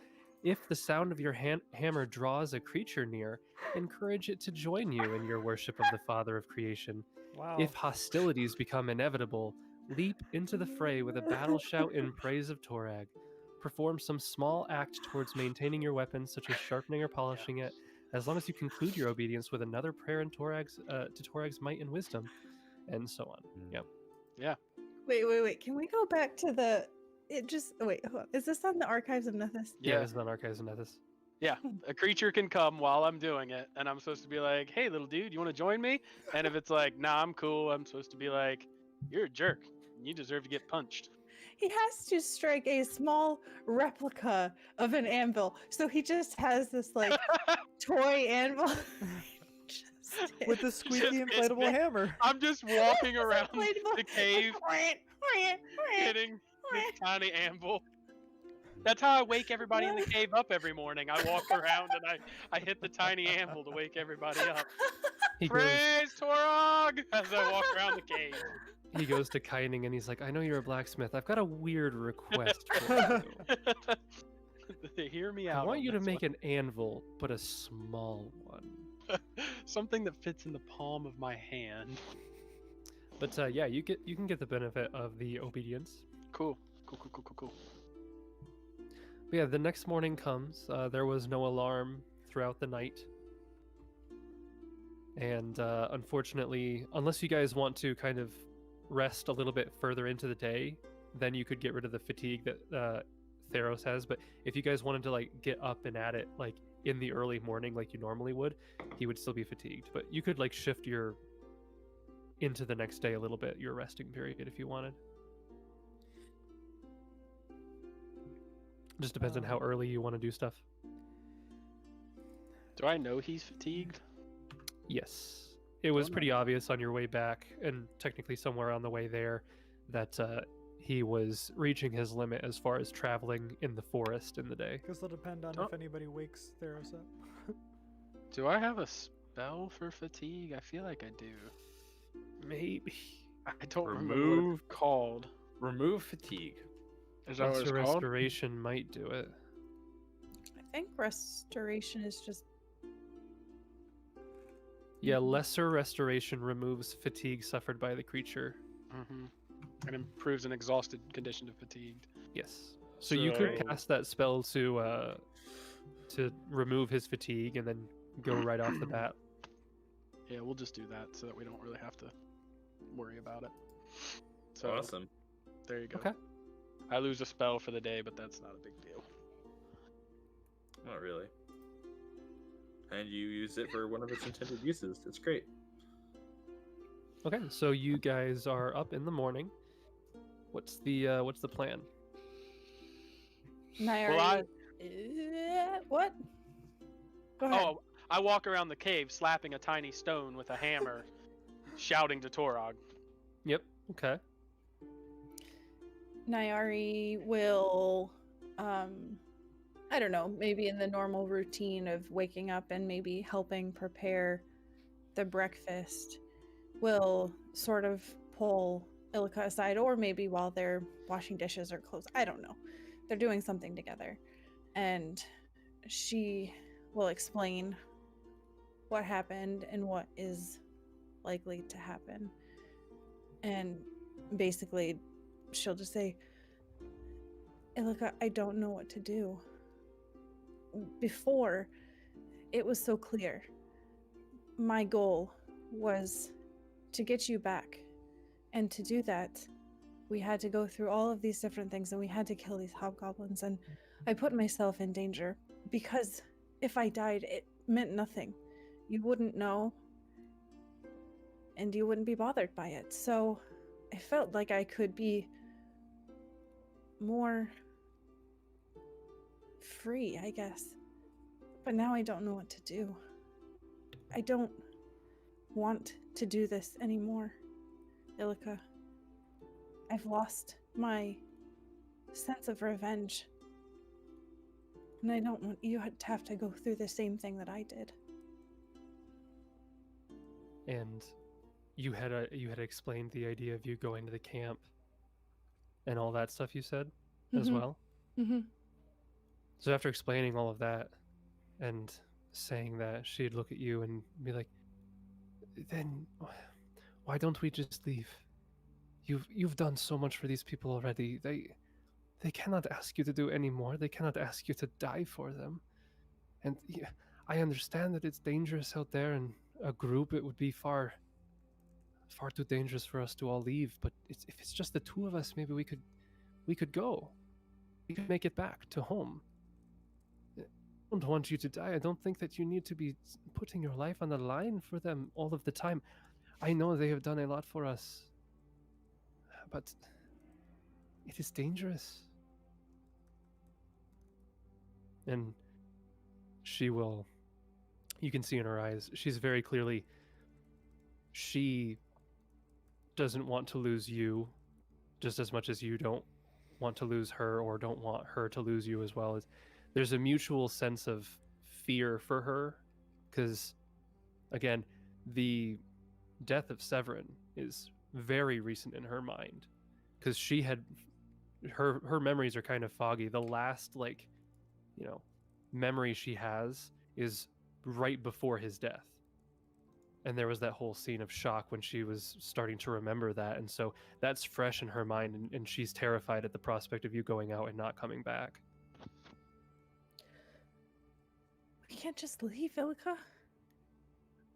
[SPEAKER 5] If the sound of your hammer draws a creature near, encourage it to join you in your worship of the Father of Creation.
[SPEAKER 1] Wow.
[SPEAKER 5] If hostilities become inevitable, leap into the fray with a battle shout in praise of Torag. Perform some small act towards maintaining your weapon, such as sharpening or polishing it, as long as you conclude your obedience with another prayer in to Torag's might and wisdom, and so on. Yep.
[SPEAKER 3] Wait. Can we go back to the... Wait, hold on. Is this on the Archives of Nethys?
[SPEAKER 5] Yeah, this is on Archives of Nethys.
[SPEAKER 8] Yeah, a creature can come while I'm doing it, and I'm supposed to be like, "Hey, little dude, you want to join me?" And if it's like, "Nah, I'm cool," I'm supposed to be like, "You're a jerk. You deserve to get punched."
[SPEAKER 3] He has to strike a small replica of an anvil. So he just has this like toy anvil.
[SPEAKER 1] With the squeaky
[SPEAKER 8] Just
[SPEAKER 1] inflatable hammer.
[SPEAKER 8] I'm just walking
[SPEAKER 3] This
[SPEAKER 8] around
[SPEAKER 3] inflatable-
[SPEAKER 8] the cave, hitting this tiny anvil. That's how I wake everybody in the cave up every morning. I walk around and I hit the tiny anvil to wake everybody up.
[SPEAKER 5] He goes,
[SPEAKER 8] Praise Torog! As I walk around the cave.
[SPEAKER 5] he goes to Kining and he's like, I know you're a blacksmith. I've got a weird request for you.
[SPEAKER 8] Hear me
[SPEAKER 5] I
[SPEAKER 8] out.
[SPEAKER 5] want
[SPEAKER 8] on
[SPEAKER 5] you to
[SPEAKER 8] this
[SPEAKER 5] make an anvil, but a small one.
[SPEAKER 8] one. Something that fits in the palm of my hand.
[SPEAKER 5] But yeah, you can get the benefit of the obedience.
[SPEAKER 8] Cool. Cool.
[SPEAKER 5] But yeah, the next morning comes. There was no alarm throughout the night. And unfortunately, unless you guys want to kind of rest a little bit further into the day, then you could get rid of the fatigue that Theros has. But if you guys wanted to like get up and at it like in the early morning like you normally would, he would still be fatigued. But you could like shift your into the next day a little bit, your resting period, if you wanted. Just depends on how early you want to do stuff.
[SPEAKER 8] Do I know he's fatigued?
[SPEAKER 5] Yes. It was pretty obvious on your way back, and technically somewhere on the way there, that he was reaching his limit as far as traveling in the forest in the day.
[SPEAKER 1] Guess it'll depend on if anybody wakes Theros up.
[SPEAKER 8] Do I have a spell for fatigue? I feel like I do.
[SPEAKER 5] Maybe.
[SPEAKER 8] I don't remember what it's called.
[SPEAKER 9] Remove fatigue.
[SPEAKER 8] Is that what it's called?
[SPEAKER 5] Restoration might do it.
[SPEAKER 3] I think restoration is just.
[SPEAKER 5] Yeah, lesser restoration removes fatigue suffered by the creature.
[SPEAKER 8] Mm-hmm. And improves an exhausted condition of fatigued.
[SPEAKER 5] Yes. So you could cast that spell to remove his fatigue and then go right off the bat.
[SPEAKER 8] Yeah, we'll just do that so that we don't really have to worry about it. So
[SPEAKER 9] Awesome.
[SPEAKER 8] There you go.
[SPEAKER 5] Okay.
[SPEAKER 8] I lose a spell for the day, but that's not a big deal.
[SPEAKER 9] Not really. And you use it for one of its intended uses. It's great.
[SPEAKER 5] Okay, so you guys are up in the morning. What's the plan?
[SPEAKER 3] What? Go ahead.
[SPEAKER 8] Oh, I walk around the cave slapping a tiny stone with a hammer, shouting to Torog.
[SPEAKER 5] Yep. Okay.
[SPEAKER 3] Nyari will, I don't know, maybe in the normal routine of waking up and maybe helping prepare the breakfast, will sort of pull Ilika aside, or maybe while they're washing dishes or clothes. I don't know. They're doing something together. And she will explain what happened and what is likely to happen. And basically, she'll just say, Ilika, I don't know what to do. Before, it was so clear. My goal was to get you back. And to do that, we had to go through all of these different things, and we had to kill these hobgoblins. And I put myself in danger because if I died, it meant nothing. You wouldn't know, and you wouldn't be bothered by it. So I felt like I could be more free, I guess. But now I don't know what to do. I don't want to do this anymore, Ilika. I've lost my sense of revenge. And I don't want you to have to go through the same thing that I did.
[SPEAKER 5] And you had explained the idea of you going to the camp and all that stuff you said as well.
[SPEAKER 3] Mm-hmm.
[SPEAKER 5] So after explaining all of that and saying that, she'd look at you and be like, then why don't we just leave? You've done so much for these people already. They cannot ask you to do any more. They cannot ask you to die for them. And I understand that it's dangerous out there, and a group, it would be far too dangerous for us to all leave. But if it's just the two of us, maybe we could go. We could make it back to home. I don't want you to die. I don't think that you need to be putting your life on the line for them all of the time. I know they have done a lot for us, but it is dangerous. And you can see in her eyes, she's very clearly, she doesn't want to lose you just as much as you don't want to lose her, or don't want her to lose you as well. There's a mutual sense of fear for her, because again, the death of Severin is very recent in her mind, because she had her memories are kind of foggy. The last memory she has is right before his death. And there was that whole scene of shock when she was starting to remember that. And so that's fresh in her mind, and she's terrified at the prospect of you going out and not coming back.
[SPEAKER 3] We can't just leave, Ilika.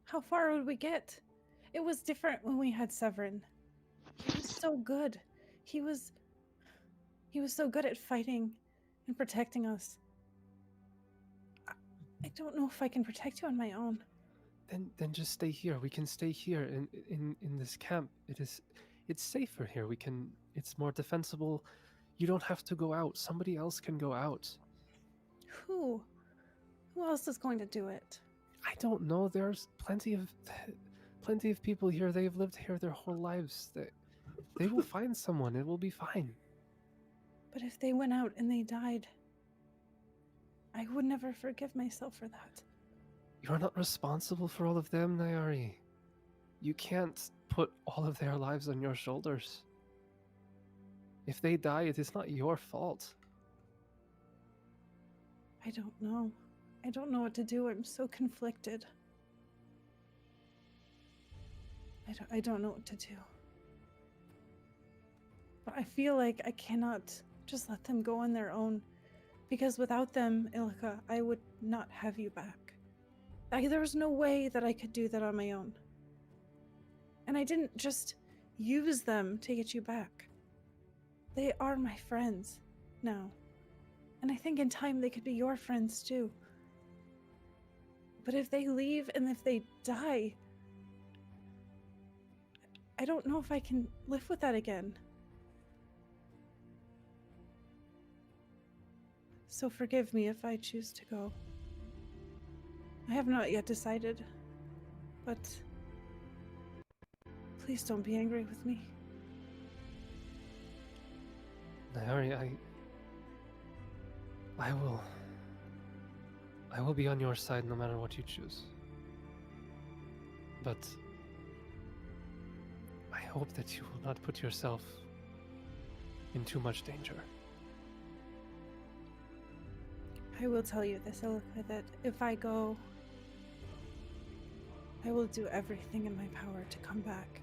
[SPEAKER 3] How far would we get? It was different when we had Severin. He was so good. He was so good at fighting and protecting us. I don't know if I can protect you on my own.
[SPEAKER 5] Then just stay here. We can stay here in this camp. It's safer here. It's more defensible. You don't have to go out. Somebody else can go out.
[SPEAKER 3] Who else is going to do it?
[SPEAKER 5] I don't know. There's plenty of people here. They've lived here their whole lives. They will find someone. It will be fine.
[SPEAKER 3] But if they went out and they died, I would never forgive myself for that.
[SPEAKER 5] You're not responsible for all of them, Nayari. You can't put all of their lives on your shoulders. If they die, it is not your fault.
[SPEAKER 3] I don't know. I don't know what to do. I'm so conflicted. I don't know what to do. But I feel like I cannot just let them go on their own. Because without them, Ilika, I would not have you back. There was no way that I could do that on my own. And I didn't just use them to get you back. They are my friends now. And I think in time they could be your friends too. But if they leave and if they die, I don't know if I can live with that again. So forgive me if I choose to go. I have not yet decided, but please don't be angry with me.
[SPEAKER 5] Nayari, I will be on your side no matter what you choose. But I hope that you will not put yourself in too much danger.
[SPEAKER 3] I will tell you this, Ilika, that if I go, I will do everything in my power to come back.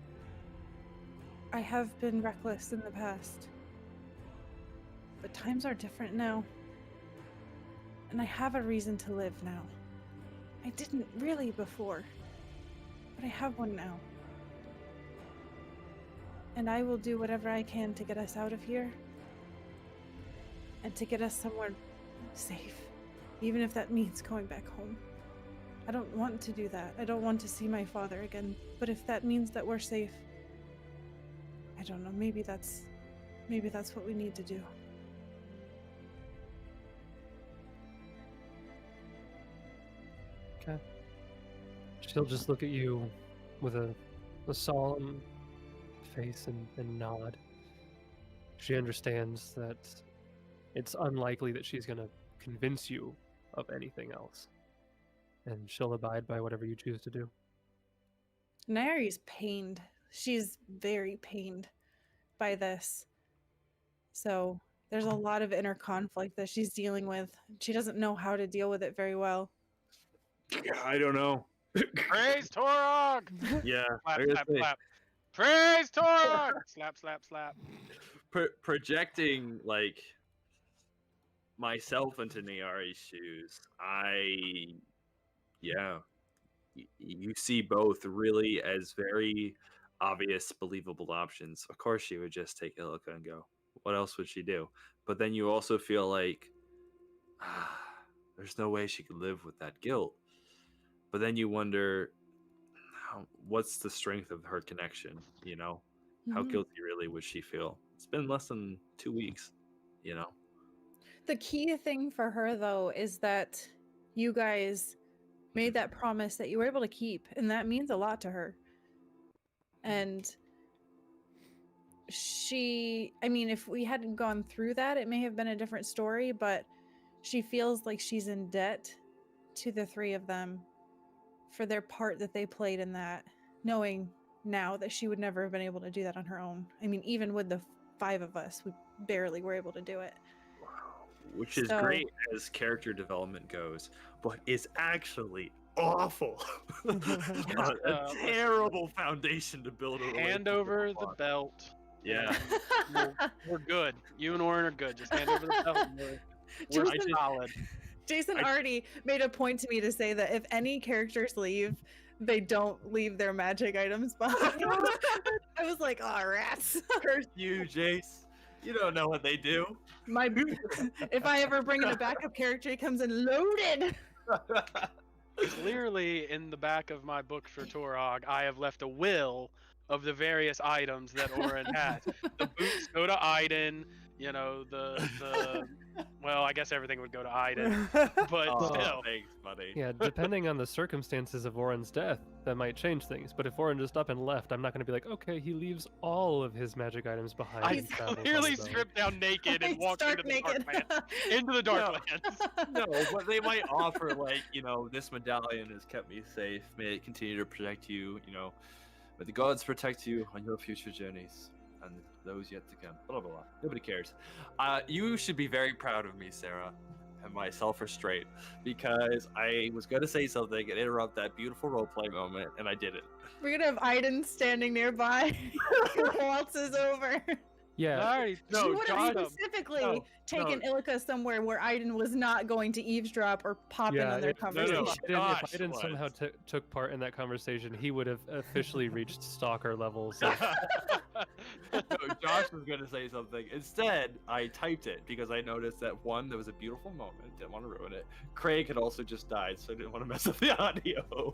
[SPEAKER 3] I have been reckless in the past, but times are different now. And I have a reason to live now. I didn't really before, but I have one now. And I will do whatever I can to get us out of here and to get us somewhere safe, even if that means going back home. I don't want to do that. I don't want to see my father again, but if that means that we're safe, I don't know, maybe that's what we need to do.
[SPEAKER 5] Okay. She'll just look at you with a solemn face and nod. She understands that it's unlikely that she's going to convince you of anything else. And she'll abide by whatever you choose to do.
[SPEAKER 3] Nayari's pained. She's very pained by this. So there's a lot of inner conflict that she's dealing with. She doesn't know how to deal with it very well.
[SPEAKER 9] I don't know.
[SPEAKER 8] Praise Torog!
[SPEAKER 9] Yeah.
[SPEAKER 8] Clap,
[SPEAKER 9] I gotta
[SPEAKER 8] clap,
[SPEAKER 9] say,
[SPEAKER 8] clap. Praise Torog! Slap, slap, slap.
[SPEAKER 9] projecting like myself into Nayari's shoes, you see both really as very obvious, believable options. Of course, she would just take Ilika and go. What else would she do? But then you also feel like there's no way she could live with that guilt. But then you wonder, what's the strength of her connection? You know, how guilty really would she feel? It's been less than 2 weeks. You know.
[SPEAKER 3] The key thing for her, though, is that you guys made that promise that you were able to keep, and that means a lot to her. And if we hadn't gone through that, it may have been a different story, but she feels like she's in debt to the three of them for their part that they played in that, knowing now that she would never have been able to do that on her own. I mean, even with the 5 of us, we barely were able to do it.
[SPEAKER 9] Which is
[SPEAKER 3] So-
[SPEAKER 9] great as character development goes, but is actually awful. A terrible foundation to build a
[SPEAKER 8] Hand
[SPEAKER 9] relationship
[SPEAKER 8] over the
[SPEAKER 9] upon.
[SPEAKER 8] belt.
[SPEAKER 9] Yeah.
[SPEAKER 8] We're good. You and Warren are good. Just hand over the belt. And we're
[SPEAKER 3] Jason-
[SPEAKER 8] solid.
[SPEAKER 3] Jason
[SPEAKER 9] I-
[SPEAKER 3] already made a point to me to say that if any characters leave, they don't leave their magic items behind. I was like, oh, rats.
[SPEAKER 9] Curse you, Jace. You don't know what they do.
[SPEAKER 3] If I ever bring in a backup character, he comes in loaded.
[SPEAKER 8] Clearly, in the back of my book for Torog, I have left a will of the various items that Oren has. The boots go to Iden. You know, well, I guess everything would go to Iden, but
[SPEAKER 9] Oh,
[SPEAKER 8] still.
[SPEAKER 9] thanks, buddy.
[SPEAKER 5] Yeah, depending on the circumstances of Oren's death, that might change things. But if Oren just up and left, I'm not going to be like, okay, he leaves all of his magic items behind.
[SPEAKER 8] I
[SPEAKER 5] and travels on
[SPEAKER 8] clearly
[SPEAKER 5] his own."
[SPEAKER 8] stripped down naked and walked
[SPEAKER 3] Stark
[SPEAKER 8] into the
[SPEAKER 3] naked.
[SPEAKER 8] Darklands. Into the Darklands.
[SPEAKER 9] No, but they might offer, like, you know, this medallion has kept me safe. May it continue to protect you, you know. May the gods protect you on your future journeys and those yet to come. Blah, blah, blah. Nobody cares. You should be very proud of me, Sarah, and my self-restraint, because I was going to say something and interrupt that beautiful roleplay moment, and I didn't.
[SPEAKER 3] We're gonna have Iden standing nearby. He waltzes over.
[SPEAKER 5] Yeah,
[SPEAKER 8] Sorry,
[SPEAKER 3] She
[SPEAKER 8] no,
[SPEAKER 3] would
[SPEAKER 8] John.
[SPEAKER 3] have specifically
[SPEAKER 9] No,
[SPEAKER 3] taken Ilika somewhere where Iden was not going to eavesdrop or pop in
[SPEAKER 5] yeah.
[SPEAKER 3] on their
[SPEAKER 5] If
[SPEAKER 3] conversation.
[SPEAKER 9] Josh
[SPEAKER 5] Iden
[SPEAKER 9] was.
[SPEAKER 5] somehow took part in that conversation, he would have officially reached stalker levels.
[SPEAKER 9] No, Josh was going to say something. Instead, I typed it because I noticed that, one, there was a beautiful moment. Didn't want to ruin it. Craig had also just died, so I didn't want to mess up the audio.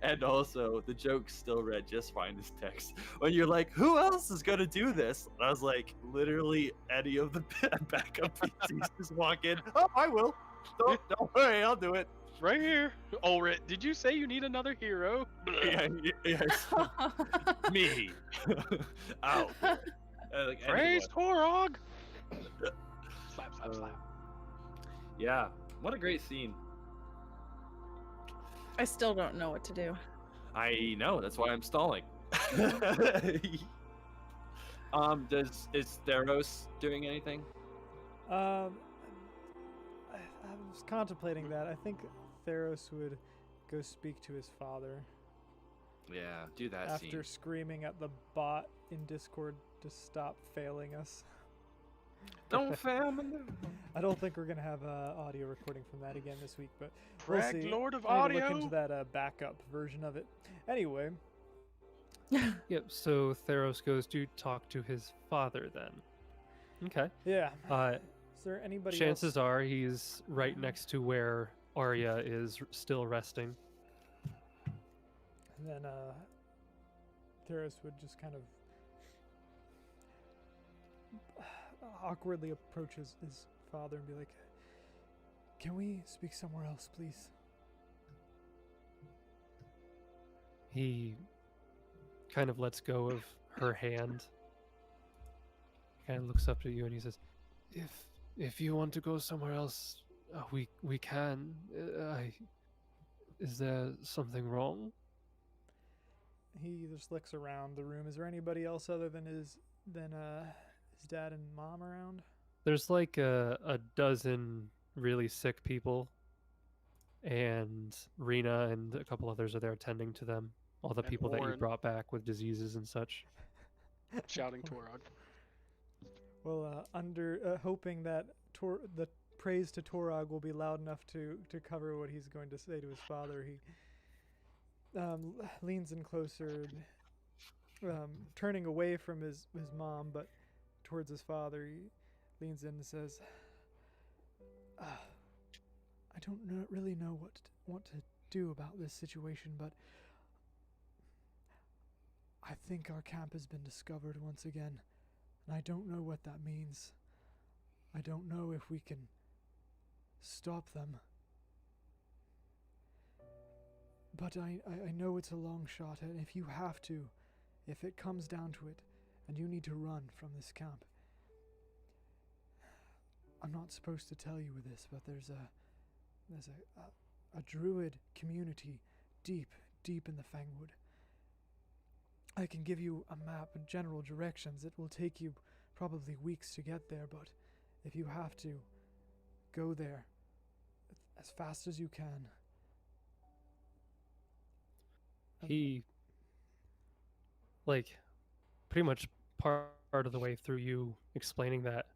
[SPEAKER 9] And also, the joke still read just fine as text. When you're like, who else is going to do this? And I was like, literally any of the backup PCs just walk in. Oh, I will. Don't worry, I'll do it.
[SPEAKER 8] Right here. Ulrit, did you say you need another hero?
[SPEAKER 9] Yeah, yes. Me. Out. Like,
[SPEAKER 8] Praise
[SPEAKER 9] anyone.
[SPEAKER 8] Torog! Slap, slap, slap.
[SPEAKER 9] Yeah, what a great scene.
[SPEAKER 3] I still don't know what to do.
[SPEAKER 9] I know, that's why I'm stalling. Is Theros doing anything?
[SPEAKER 1] I was contemplating that. I think Theros would go speak to his father
[SPEAKER 9] Yeah, do that
[SPEAKER 1] after
[SPEAKER 9] scene.
[SPEAKER 1] screaming at the bot in Discord to stop failing us.
[SPEAKER 9] Don't fail me.
[SPEAKER 1] I don't think we're gonna have audio recording from that again this week, but we'll
[SPEAKER 8] Brag
[SPEAKER 1] see.
[SPEAKER 8] Lord of
[SPEAKER 1] I need to
[SPEAKER 8] Audio.
[SPEAKER 1] look into that backup version of it. Anyway,
[SPEAKER 5] Yep. So Theros goes to talk to his father then. Okay.
[SPEAKER 1] yeah.
[SPEAKER 5] Uh,
[SPEAKER 1] Is there anybody
[SPEAKER 5] chances
[SPEAKER 1] else?
[SPEAKER 5] are he's right next to where Arya is still resting.
[SPEAKER 1] And then Theros would just kind of awkwardly approach his father and be like, "Can we speak somewhere else, please?"
[SPEAKER 5] He kind of lets go of her hand. Kind of looks up at you and he says, "If you want to go somewhere else, we can. Is there something wrong?"
[SPEAKER 1] He just looks around the room. Is there anybody else other than his dad and mom around?
[SPEAKER 5] There's like a dozen really sick people, and Rena and a couple others are there attending to them. All the
[SPEAKER 8] And
[SPEAKER 5] people that you
[SPEAKER 8] Oren.
[SPEAKER 5] brought back with diseases and such.
[SPEAKER 8] Shouting Torog.
[SPEAKER 1] Well, hoping that the praise to Torog will be loud enough to cover what he's going to say to his father, he leans in closer, turning away from his mom, but towards his father. He leans in and says, "I don't really know what to do about this situation, but I think our camp has been discovered once again. And I don't know what that means. I don't know if we can stop them. But I know it's a long shot, and if you have to, if it comes down to it, and you need to run from this camp, I'm not supposed to tell you this, but there's a druid community deep in the Fangwood. I can give you a map and general directions. It will take you probably weeks to get there, but if you have to, go there as fast as you can.
[SPEAKER 5] He, like, pretty much part of the way through you explaining that,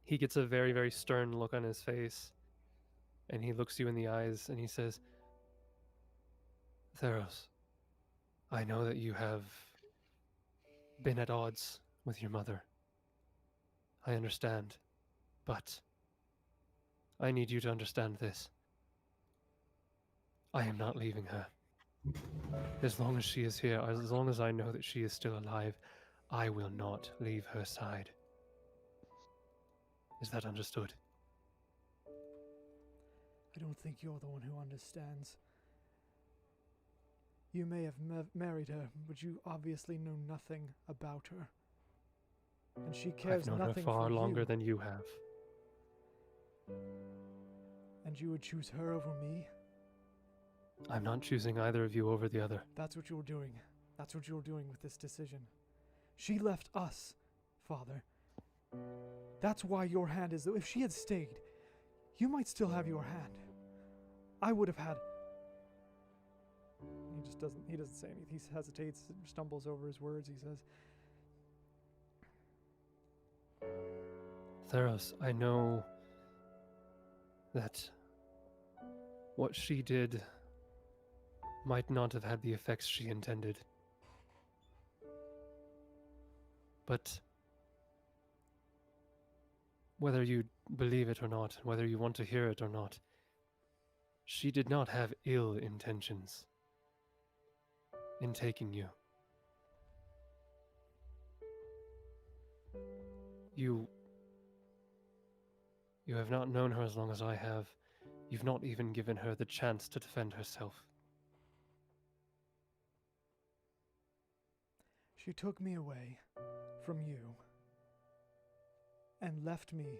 [SPEAKER 5] he gets a very, very stern look on his face, and he looks you in the eyes, and he says, Theros, I know that you have been at odds with your mother. I understand, but I need you to understand this. I am not leaving her. As long as she is here, as long as I know that she is still alive, I will not leave her side. Is that understood?
[SPEAKER 1] I don't think you're the one who understands. You may have married her, but you obviously know nothing about her. And she cares
[SPEAKER 5] I've known her
[SPEAKER 1] nothing
[SPEAKER 5] far
[SPEAKER 1] for
[SPEAKER 5] longer
[SPEAKER 1] you.
[SPEAKER 5] than you have.
[SPEAKER 1] And you would choose her over me?
[SPEAKER 5] I'm not choosing either of you over the other.
[SPEAKER 1] That's what you're doing. That's what you're doing with this decision. She left us, Father. That's why your hand is... If she had stayed, you might still have your hand. I would have had... He doesn't say anything. He hesitates, stumbles over his words. He says,
[SPEAKER 5] Theros, I know that what she did might not have had the effects she intended. But whether you believe it or not, whether you want to hear it or not, she did not have ill intentions in taking you. You have not known her as long as I have. You've not even given her the chance to defend herself.
[SPEAKER 1] she took me away from you and left me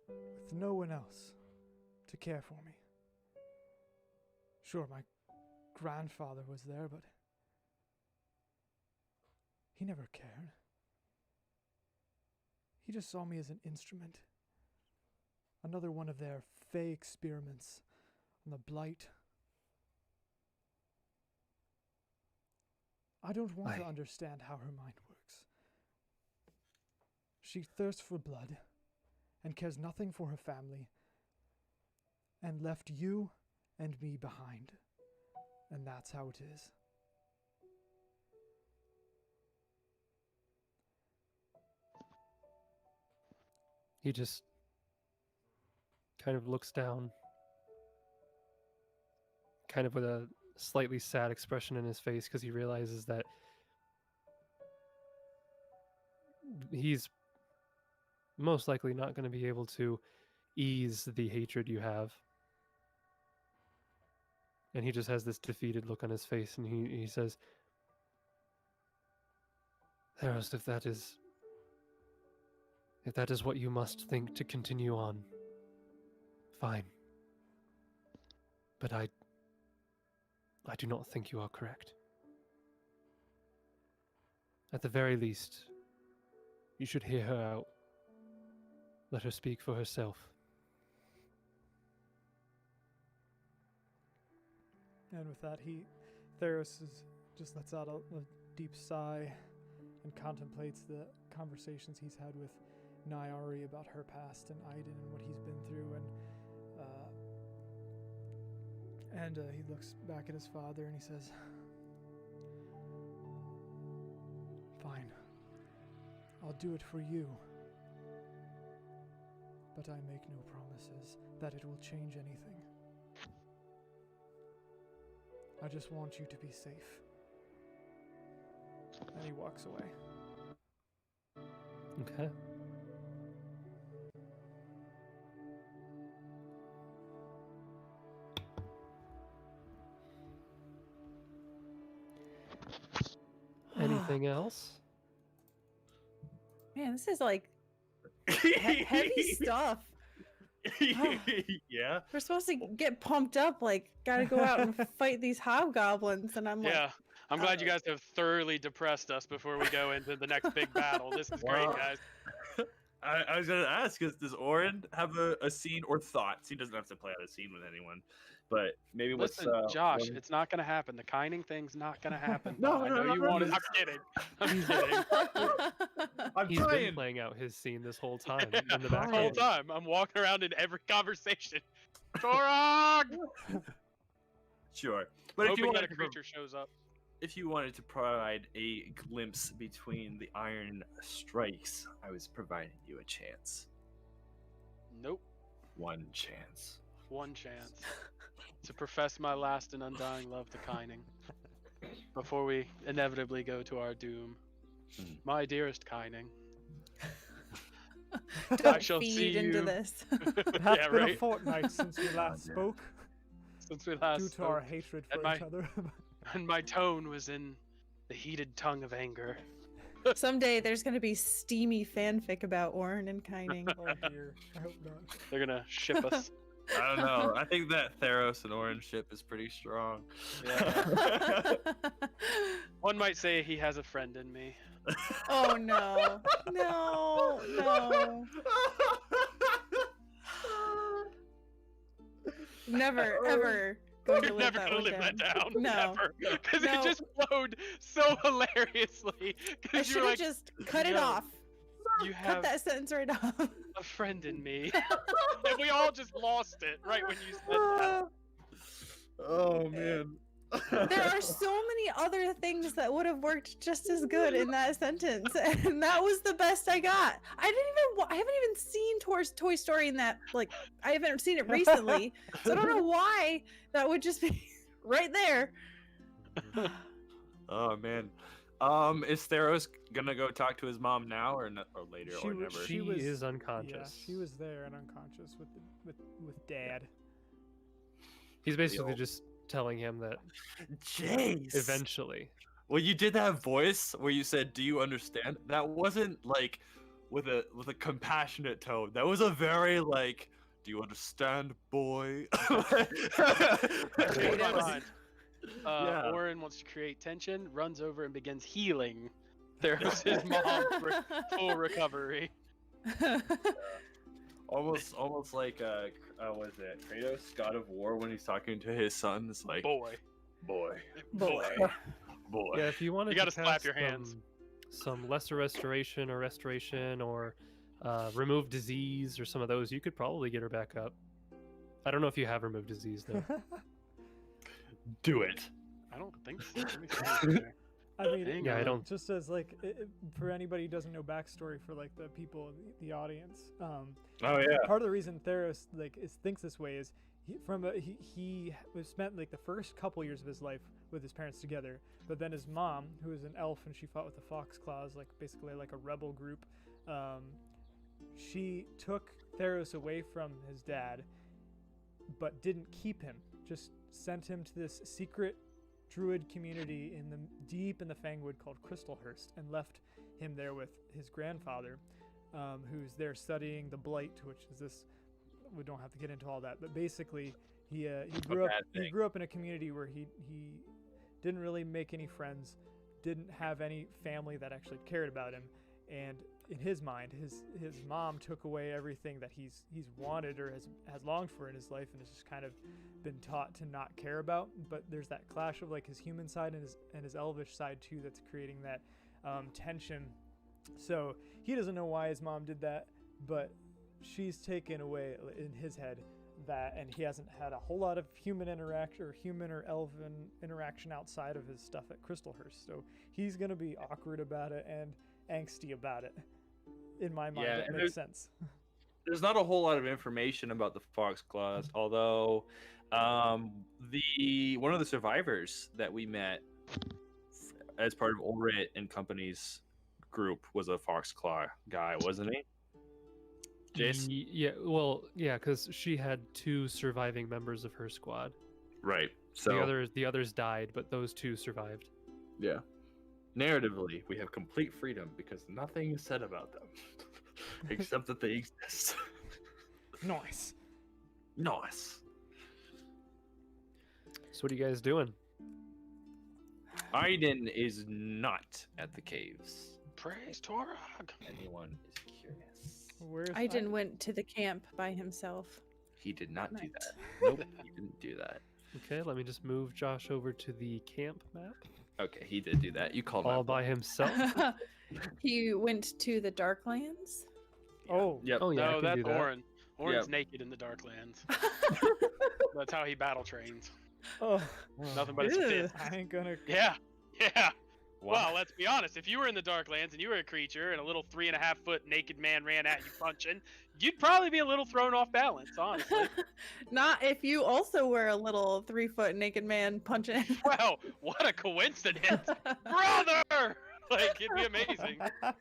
[SPEAKER 1] with no one else to care for me. Sure, my grandfather was there, but he never cared. He just saw me as an instrument. Another one of their fey experiments on the blight. I don't want to understand how her mind works. She thirsts for blood and cares nothing for her family and left you and me behind. And that's how it is.
[SPEAKER 5] He just kind of looks down, kind of with a slightly sad expression in his face, because he realizes that he's most likely not going to be able to ease the hatred you have. And he just has this defeated look on his face, and he says, Theros, if that is what you must think to continue on, fine. But I do not think you are correct. At the very least, you should hear her out. Let her speak for herself.
[SPEAKER 1] And with that, Theros just lets out a deep sigh and contemplates the conversations he's had with Nyari about her past and Aiden and what he's been through, and he looks back at his father and he says, "Fine, I'll do it for you, but I make no promises that it will change anything. I just want you to be safe." And he walks away.
[SPEAKER 5] Okay. Anything else?
[SPEAKER 3] Man, this is like heavy stuff.
[SPEAKER 9] Yeah.
[SPEAKER 3] We're supposed to get pumped up, like, gotta go out and fight these hobgoblins, and I'm like,
[SPEAKER 8] Yeah, I'm glad you guys have thoroughly depressed us before we go into the next big battle. This is great,
[SPEAKER 9] Well,
[SPEAKER 8] guys.
[SPEAKER 9] I was gonna ask, does Orin have a scene or thoughts? He doesn't have to play out a scene with anyone, but maybe
[SPEAKER 8] Listen, Josh, it's not gonna happen. The kining thing's not gonna happen.
[SPEAKER 9] No,
[SPEAKER 8] bud. I
[SPEAKER 9] no,
[SPEAKER 8] know
[SPEAKER 9] no,
[SPEAKER 8] you
[SPEAKER 9] no,
[SPEAKER 8] wanted.
[SPEAKER 9] no.
[SPEAKER 8] I'm kidding. I'm kidding.
[SPEAKER 9] I'm
[SPEAKER 5] He's
[SPEAKER 9] trying.
[SPEAKER 5] been playing out his scene this whole time
[SPEAKER 8] Yeah,
[SPEAKER 5] in the
[SPEAKER 8] the whole
[SPEAKER 5] background.
[SPEAKER 8] time, I'm walking around in every conversation. Torog!
[SPEAKER 9] Sure, but if you
[SPEAKER 8] Hoping that
[SPEAKER 9] wanted
[SPEAKER 8] a
[SPEAKER 9] to
[SPEAKER 8] creature shows up.
[SPEAKER 9] if you wanted to provide a glimpse between the iron strikes, I was providing you a chance.
[SPEAKER 8] Nope.
[SPEAKER 9] One chance.
[SPEAKER 8] One chance to profess my last and undying love to Kining before we inevitably go to our doom. My dearest Kining.
[SPEAKER 3] Don't
[SPEAKER 8] shall
[SPEAKER 3] feed
[SPEAKER 8] see
[SPEAKER 3] into
[SPEAKER 8] you.
[SPEAKER 3] this.
[SPEAKER 1] It has
[SPEAKER 8] Yeah,
[SPEAKER 1] been a
[SPEAKER 8] right.
[SPEAKER 1] fortnight since we last
[SPEAKER 9] yeah.
[SPEAKER 1] spoke,
[SPEAKER 8] Since we last
[SPEAKER 1] due to our
[SPEAKER 8] spoke,
[SPEAKER 1] hatred
[SPEAKER 8] and
[SPEAKER 1] for
[SPEAKER 8] my-
[SPEAKER 1] each other.
[SPEAKER 8] and my tone was in the heated tongue of anger.
[SPEAKER 3] Someday there's gonna be steamy fanfic about Orin and Kining.
[SPEAKER 1] Oh dear, I hope not.
[SPEAKER 8] They're gonna ship us.
[SPEAKER 9] I don't know. I think that Theros and Orin ship is pretty strong.
[SPEAKER 8] Yeah. One might say he has a friend in me.
[SPEAKER 3] Oh no. No, no. Never, ever going to
[SPEAKER 8] You're
[SPEAKER 3] live
[SPEAKER 8] never
[SPEAKER 3] that
[SPEAKER 8] gonna
[SPEAKER 3] one
[SPEAKER 8] live that down.
[SPEAKER 3] No.
[SPEAKER 8] Never. Because
[SPEAKER 3] No.
[SPEAKER 8] it just flowed so hilariously.
[SPEAKER 3] I
[SPEAKER 8] Because
[SPEAKER 3] should
[SPEAKER 8] you're
[SPEAKER 3] have
[SPEAKER 8] like,
[SPEAKER 3] just cut it
[SPEAKER 8] "Yo,
[SPEAKER 3] off.
[SPEAKER 8] you
[SPEAKER 3] Cut
[SPEAKER 8] have
[SPEAKER 3] that sentence right off.
[SPEAKER 8] a friend in me. And we all just lost it right when you said that.
[SPEAKER 9] Oh man.
[SPEAKER 3] There are so many other things that would have worked just as good in that sentence, and that was the best I got. I haven't even seen Toy Story in that, like, I haven't seen it recently, so I don't know why that would just be right there.
[SPEAKER 9] Oh man. Is Theros gonna go talk to his mom now or later or never?
[SPEAKER 5] She
[SPEAKER 1] was-
[SPEAKER 5] is
[SPEAKER 1] Yeah,
[SPEAKER 5] unconscious.
[SPEAKER 1] she was there and unconscious with Dad.
[SPEAKER 5] He's basically
[SPEAKER 9] old-
[SPEAKER 5] just telling him that
[SPEAKER 9] Jeez.
[SPEAKER 5] eventually.
[SPEAKER 9] Well, you did that voice where you said, "Do you understand?" That wasn't like with a compassionate tone. That was a very like, "Do you understand, boy?"
[SPEAKER 8] Keep in mind,
[SPEAKER 9] Yeah.
[SPEAKER 8] Orin wants to create tension, runs over and begins healing. There's his mom for full recovery.
[SPEAKER 9] almost like what is it? Kratos, God of War, when he's talking to his son. It's like,
[SPEAKER 8] Boy.
[SPEAKER 9] boy,
[SPEAKER 3] Boy.
[SPEAKER 9] boy.
[SPEAKER 5] Yeah, if you wanted
[SPEAKER 8] You gotta
[SPEAKER 5] to
[SPEAKER 8] slap
[SPEAKER 5] cast
[SPEAKER 8] your hands.
[SPEAKER 5] some lesser restoration or remove disease or some of those, you could probably get her back up. I don't know if you have remove disease though.
[SPEAKER 9] Do it.
[SPEAKER 8] I don't think so. Let me see here.
[SPEAKER 1] I mean,
[SPEAKER 8] Hang
[SPEAKER 5] Yeah, I
[SPEAKER 8] on.
[SPEAKER 5] don't.
[SPEAKER 1] just as like for anybody who doesn't know backstory for like the people, the audience.
[SPEAKER 9] Oh yeah.
[SPEAKER 1] Part of the reason Theros thinks this way is he was spent like the first couple years of his life with his parents together, but then his mom, who was an elf and she fought with the Foxclaws, like basically like a rebel group, she took Theros away from his dad, but didn't keep him. Just sent him to this secret druid community deep in the Fangwood called Crystalhurst, and left him there with his grandfather, who's there studying the Blight, which is this. We don't have to get into all that, but basically, he grew up.
[SPEAKER 9] bad
[SPEAKER 1] He
[SPEAKER 9] thing.
[SPEAKER 1] grew up in a community where he didn't really make any friends, didn't have any family that actually cared about him, and in his mind, his mom took away everything that he's wanted or has longed for in his life, and has just kind of been taught to not care about. But there's that clash of like his human side and his elvish side too, that's creating that tension. So he doesn't know why his mom did that, but she's taken away in his head that, and he hasn't had a whole lot of human interaction or human or elven interaction outside of his stuff at Crystalhurst. So he's gonna be awkward about it and angsty about it. In my mind,
[SPEAKER 9] Yeah,
[SPEAKER 1] that
[SPEAKER 9] and
[SPEAKER 1] makes sense.
[SPEAKER 9] There's not a whole lot of information about the Foxclaws, although one of the survivors that we met as part of Ulrit and Company's group was a Foxclaw guy, wasn't he? Jace?
[SPEAKER 5] Yeah, because she had 2 surviving members of her squad.
[SPEAKER 9] Right. So
[SPEAKER 5] The others died, but those 2 survived.
[SPEAKER 9] yeah. Narratively, we have complete freedom because nothing is said about them, except that they exist.
[SPEAKER 1] Nice.
[SPEAKER 9] Nice.
[SPEAKER 5] So what are you guys doing?
[SPEAKER 9] Aiden is not at the caves.
[SPEAKER 8] Praise Torag.
[SPEAKER 9] Anyone is curious.
[SPEAKER 1] Where's
[SPEAKER 3] Aiden went to the camp by himself.
[SPEAKER 9] He did not do
[SPEAKER 3] Night.
[SPEAKER 9] that. Nope, he didn't do that.
[SPEAKER 5] Okay, let me just move Josh over to the camp map.
[SPEAKER 9] Okay, he did do that. You called him
[SPEAKER 5] All
[SPEAKER 9] out.
[SPEAKER 5] by himself.
[SPEAKER 3] He went to the Darklands.
[SPEAKER 1] Oh,
[SPEAKER 9] Yep.
[SPEAKER 5] Oh yeah, I
[SPEAKER 8] No,
[SPEAKER 5] can do
[SPEAKER 8] that's
[SPEAKER 5] that.
[SPEAKER 8] Orin. Orin's
[SPEAKER 9] Yep.
[SPEAKER 8] naked in the Darklands. That's how he battle trains.
[SPEAKER 1] oh,
[SPEAKER 8] Nothing but his
[SPEAKER 3] Ew.
[SPEAKER 8] fist.
[SPEAKER 1] I ain't gonna.
[SPEAKER 8] Yeah, yeah.
[SPEAKER 9] Wow.
[SPEAKER 8] Well, let's be honest. If you were in the Darklands and you were a creature and a little 3.5-foot naked man ran at you punching, you'd probably be a little thrown off balance, honestly.
[SPEAKER 3] Not if you also were a little 3-foot naked man punching.
[SPEAKER 8] Wow, what a coincidence, brother! Like, it'd be amazing.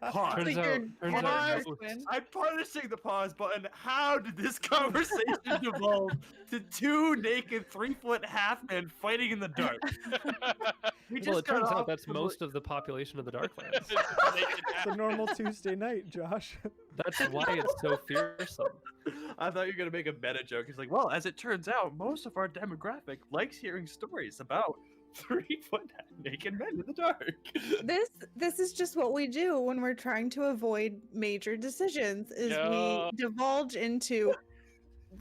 [SPEAKER 9] Pause.
[SPEAKER 5] Turns
[SPEAKER 3] So
[SPEAKER 5] out,
[SPEAKER 3] you're
[SPEAKER 5] turns out
[SPEAKER 3] Mars
[SPEAKER 5] no-
[SPEAKER 3] win.
[SPEAKER 9] I'm punishing the pause button. How did this conversation devolve to two naked 3-foot half men fighting in the dark? We
[SPEAKER 5] well, it
[SPEAKER 9] got
[SPEAKER 5] turns
[SPEAKER 9] off
[SPEAKER 5] out that's
[SPEAKER 9] the-
[SPEAKER 5] most of the population of the Darklands.
[SPEAKER 1] It's a normal Tuesday night, Josh.
[SPEAKER 5] That's why it's so fearsome.
[SPEAKER 9] I thought you were gonna make a meta joke. He's like, well, as it turns out, most of our demographic likes hearing stories about 3-foot naked men in the dark.
[SPEAKER 3] This is just what we do when we're trying to avoid major decisions is
[SPEAKER 8] Yeah.
[SPEAKER 3] we divulge into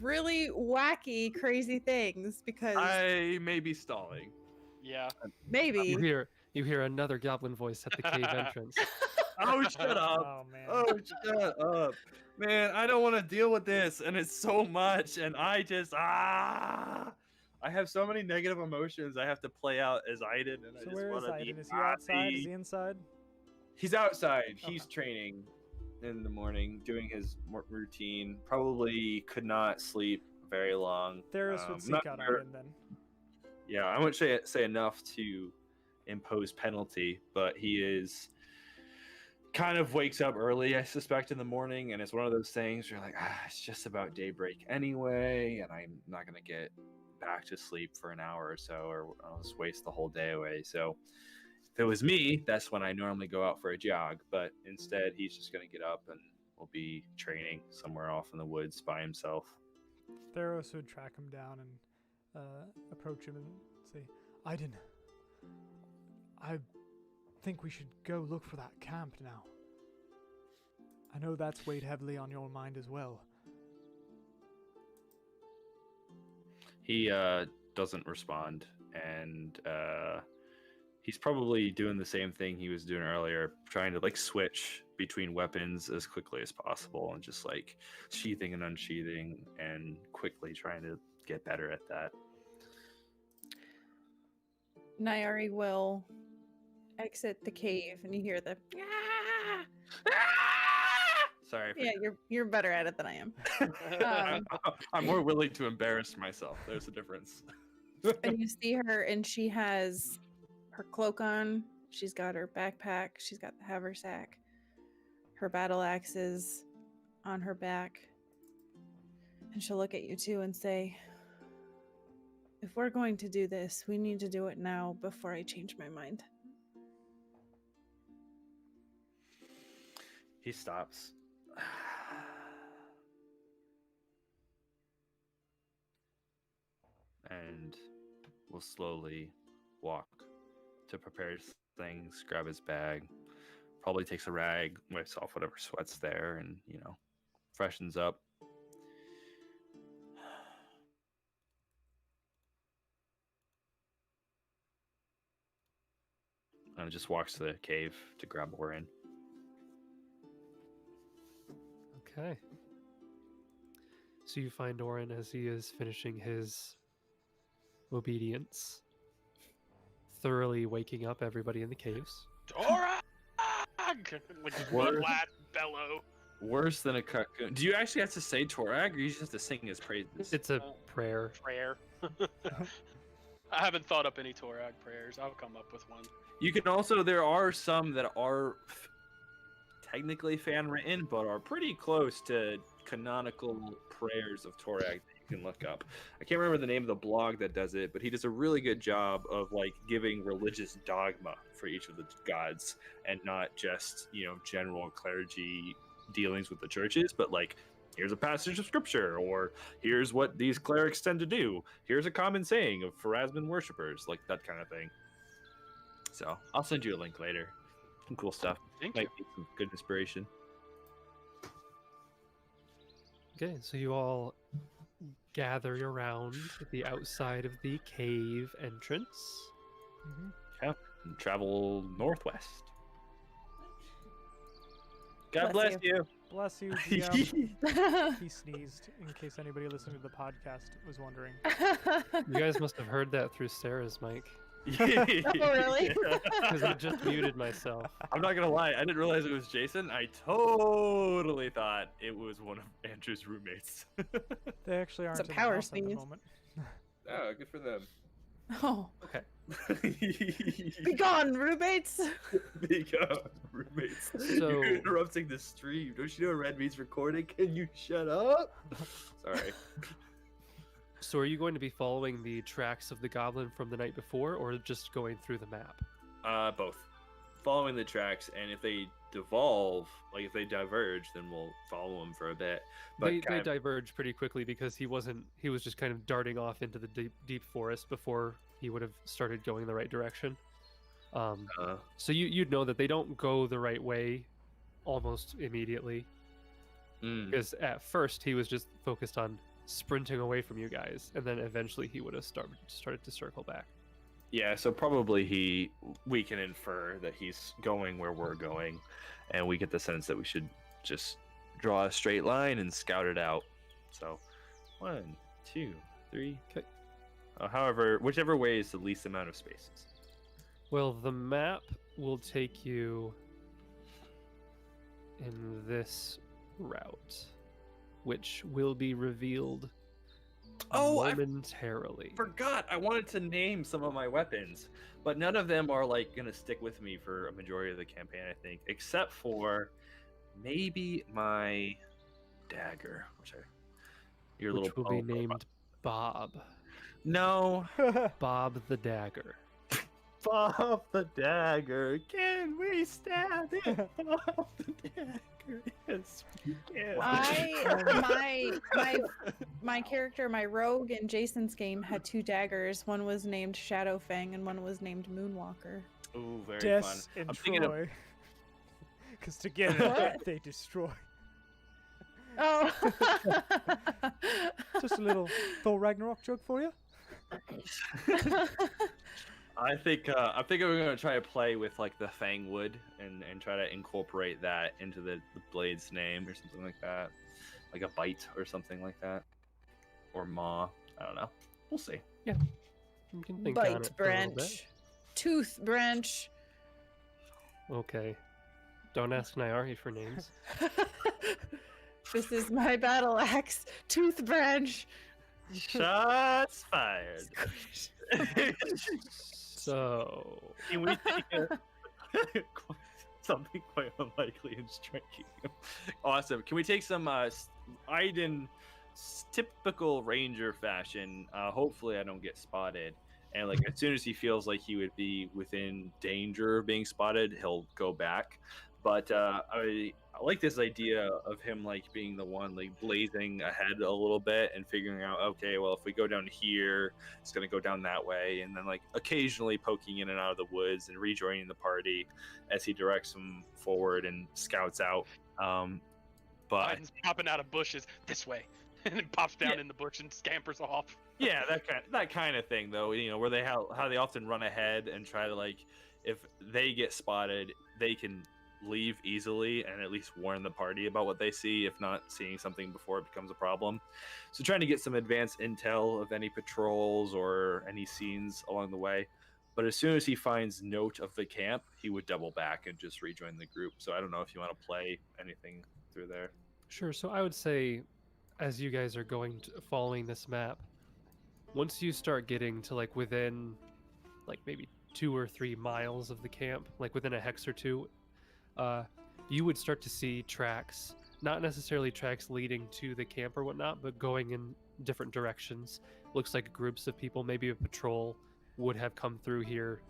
[SPEAKER 3] really wacky crazy things because
[SPEAKER 9] I may be stalling.
[SPEAKER 8] Yeah.
[SPEAKER 3] maybe
[SPEAKER 5] You hear another goblin voice at the cave entrance.
[SPEAKER 9] Oh, shut up.
[SPEAKER 1] Oh man.
[SPEAKER 9] Oh, shut up. Man, I don't want to deal with this, and it's so much, and I just, I have so many negative emotions I have to play out as Aiden, and I
[SPEAKER 1] So
[SPEAKER 9] just
[SPEAKER 1] where is
[SPEAKER 9] want to be
[SPEAKER 1] Aiden? Is he outside?
[SPEAKER 9] happy.
[SPEAKER 1] Is he inside?
[SPEAKER 9] He's outside. He's training in the morning, doing his routine. Probably could not sleep very long.
[SPEAKER 1] Theros would seek
[SPEAKER 9] not
[SPEAKER 1] out
[SPEAKER 9] sure-
[SPEAKER 1] Aiden then.
[SPEAKER 9] Yeah, I wouldn't say enough to impose penalty, but he is kind of wakes up early, I suspect, in the morning, and it's one of those things where you're like, it's just about daybreak anyway, and I'm not gonna get back to sleep for an hour or so, or I'll just waste the whole day away. So if it was me, that's when I normally go out for a jog, but instead he's just gonna get up and will be training somewhere off in the woods by himself.
[SPEAKER 1] Theros would track him down and approach him and say, Aiden, I think we should go look for that camp now. I know that's weighed heavily on your mind as well.
[SPEAKER 9] He doesn't respond, and he's probably doing the same thing he was doing earlier, trying to like switch between weapons as quickly as possible and just like sheathing and unsheathing and quickly trying to get better at that.
[SPEAKER 3] Nyari will exit the cave and you hear the
[SPEAKER 9] Sorry.
[SPEAKER 3] yeah, you're better at it than I am.
[SPEAKER 9] I'm more willing to embarrass myself. There's a difference.
[SPEAKER 3] And you see her and she has her cloak on, she's got her backpack, she's got the haversack, her battle axes on her back, and she'll look at you two and say, if we're going to do this, we need to do it now before I change my mind.
[SPEAKER 9] He stops. And will slowly walk to prepare his things, grab his bag, probably takes a rag, wipes off whatever sweat's there, and, you know, freshens up. And just walks to the cave to grab Orin.
[SPEAKER 5] Okay. So you find Orin as he is finishing his obedience, thoroughly waking up everybody in the caves.
[SPEAKER 8] Torag! Like one last bellow.
[SPEAKER 9] Worse than a cocoon. Do you actually have to say Torag, or you just have to sing his praises?
[SPEAKER 5] It's a prayer.
[SPEAKER 8] Prayer. I haven't thought up any Torag prayers. I'll come up with one.
[SPEAKER 9] You can also, there are some that are technically fan written, but are pretty close to canonical prayers of Torag that you can look up. I can't remember the name of the blog that does it, but he does a really good job of like giving religious dogma for each of the gods, and not just, you know, general clergy dealings with the churches, but like, here's a passage of scripture, or here's what these clerics tend to do. Here's a common saying of Pharasman worshippers, like that kind of thing. So I'll send you a link later. Some cool stuff.
[SPEAKER 8] Thank
[SPEAKER 9] Might
[SPEAKER 8] you.
[SPEAKER 9] be some good inspiration.
[SPEAKER 5] Okay, so you all gather around the outside of the cave entrance.
[SPEAKER 1] Mm-hmm.
[SPEAKER 9] And travel northwest. God
[SPEAKER 3] Bless
[SPEAKER 9] bless you.
[SPEAKER 1] Bless you, GM. He sneezed, in case anybody listening to the podcast was wondering.
[SPEAKER 5] You guys must have heard that through Sarah's mic,
[SPEAKER 3] really?
[SPEAKER 5] because I just muted myself.
[SPEAKER 9] I'm not gonna lie, I didn't realize it was Jason. I totally thought it was one of Andrew's roommates.
[SPEAKER 1] They actually aren't
[SPEAKER 3] a
[SPEAKER 1] in the
[SPEAKER 3] power
[SPEAKER 1] house at the
[SPEAKER 3] sneeze.
[SPEAKER 1] moment.
[SPEAKER 9] Oh, good for them.
[SPEAKER 3] Oh,
[SPEAKER 5] Okay.
[SPEAKER 3] be gone, roommates!
[SPEAKER 9] Because roommates.
[SPEAKER 5] So-
[SPEAKER 9] You're interrupting the stream. Don't you know Red Meat's recording? Can you shut up? Sorry.
[SPEAKER 5] So are you going to be following the tracks of the goblin from the night before, or just going through the map?
[SPEAKER 9] Both. Following the tracks, and if they devolve, like if they diverge, then we'll follow them for a bit. But
[SPEAKER 5] They
[SPEAKER 9] kind of-
[SPEAKER 5] diverge pretty quickly because he was just kind of darting off into the deep forest before he would have started going in the right direction. So you'd know that they don't go the right way almost immediately, because at first he was just focused on sprinting away from you guys, and then eventually he would have started to circle back.
[SPEAKER 9] Yeah, so probably we can infer that he's going where we're going, and we get the sense that we should just draw a straight line and scout it out. So 1, 2, 3.
[SPEAKER 5] Okay.
[SPEAKER 9] However, whichever way is the least amount of spaces.
[SPEAKER 5] Well, the map will take you in this route, which will be revealed momentarily.
[SPEAKER 9] Forgot I wanted to name some of my weapons, but none of them are like gonna stick with me for a majority of the campaign, I think, except for maybe my dagger, which
[SPEAKER 5] Which will be named Bob.
[SPEAKER 9] No,
[SPEAKER 5] Bob the Dagger.
[SPEAKER 9] Bob the dagger. Can we stab it? Bob the dagger. Yes, we can.
[SPEAKER 3] My character, my rogue in Jason's game had 2 daggers. One was named Shadowfang and one was named Moonwalker.
[SPEAKER 9] Ooh, very
[SPEAKER 1] Des
[SPEAKER 9] fun.
[SPEAKER 1] and
[SPEAKER 9] I'm thinking of
[SPEAKER 1] Troy. Because together
[SPEAKER 3] What?
[SPEAKER 1] they destroy.
[SPEAKER 3] Oh.
[SPEAKER 1] Just a little Thor Ragnarok joke for you.
[SPEAKER 9] I think we're gonna try to play with like the fang wood and try to incorporate that into the blade's name or something like that, like a bite or something like that, or maw. I don't know. We'll see.
[SPEAKER 5] You can think on
[SPEAKER 3] Bite
[SPEAKER 5] it for a little bit.
[SPEAKER 3] branch. Tooth branch.
[SPEAKER 5] Okay. Don't ask Nyari for names.
[SPEAKER 3] This is my battle axe. Tooth branch.
[SPEAKER 9] Shots fired.
[SPEAKER 5] So
[SPEAKER 9] Can we take something quite unlikely and striking? Awesome. Can we take some Aiden typical ranger fashion? Hopefully I don't get spotted. And like as soon as he feels like he would be within danger of being spotted, he'll go back. But I like this idea of him like being the one like blazing ahead a little bit and figuring out, okay, well if we go down here, it's gonna go down that way, and then like occasionally poking in and out of the woods and rejoining the party as he directs them forward and scouts out. But
[SPEAKER 8] Biden's popping out of bushes this way, and then pops down in the bush and scampers off.
[SPEAKER 9] yeah, that kind of thing though, you know, where how they often run ahead and try to like, if they get spotted, they can leave easily and at least warn the party about what they see, if not seeing something before it becomes a problem. So trying to get some advanced intel of any patrols or any scenes along the way. But as soon as he finds note of the camp, he would double back and just rejoin the group. So I don't know if you want to play anything through there.
[SPEAKER 5] sure. So I would say, as you guys are following this map, once you start getting to like within, like maybe 2 or 3 miles of the camp, like within a hex or 2, you would start to see tracks, not necessarily tracks leading to the camp or whatnot, but going in different directions. Looks like groups of people, maybe a patrol, would have come through here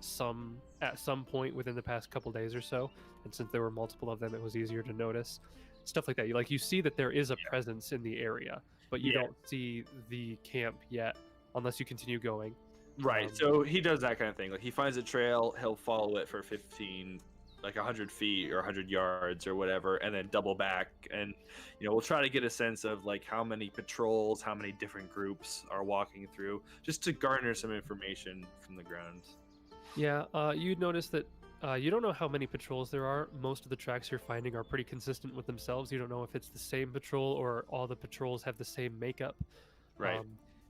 [SPEAKER 5] at some point within the past couple days or so. And since there were multiple of them, it was easier to notice. Stuff like that. You see that there is a presence in the area, but you don't see the camp yet unless you continue going.
[SPEAKER 9] Right. So he does that kind of thing. Like he finds a trail, he'll follow it for 15, like 100 feet or 100 yards or whatever, and then double back. And we'll try to get a sense of like how many patrols, how many different groups are walking through, just to garner some information from the ground.
[SPEAKER 5] Yeah, you'd notice that you don't know how many patrols there are. Most of the tracks you're finding are pretty consistent with themselves. You don't know if it's the same patrol or all the patrols have the same makeup.
[SPEAKER 9] Right.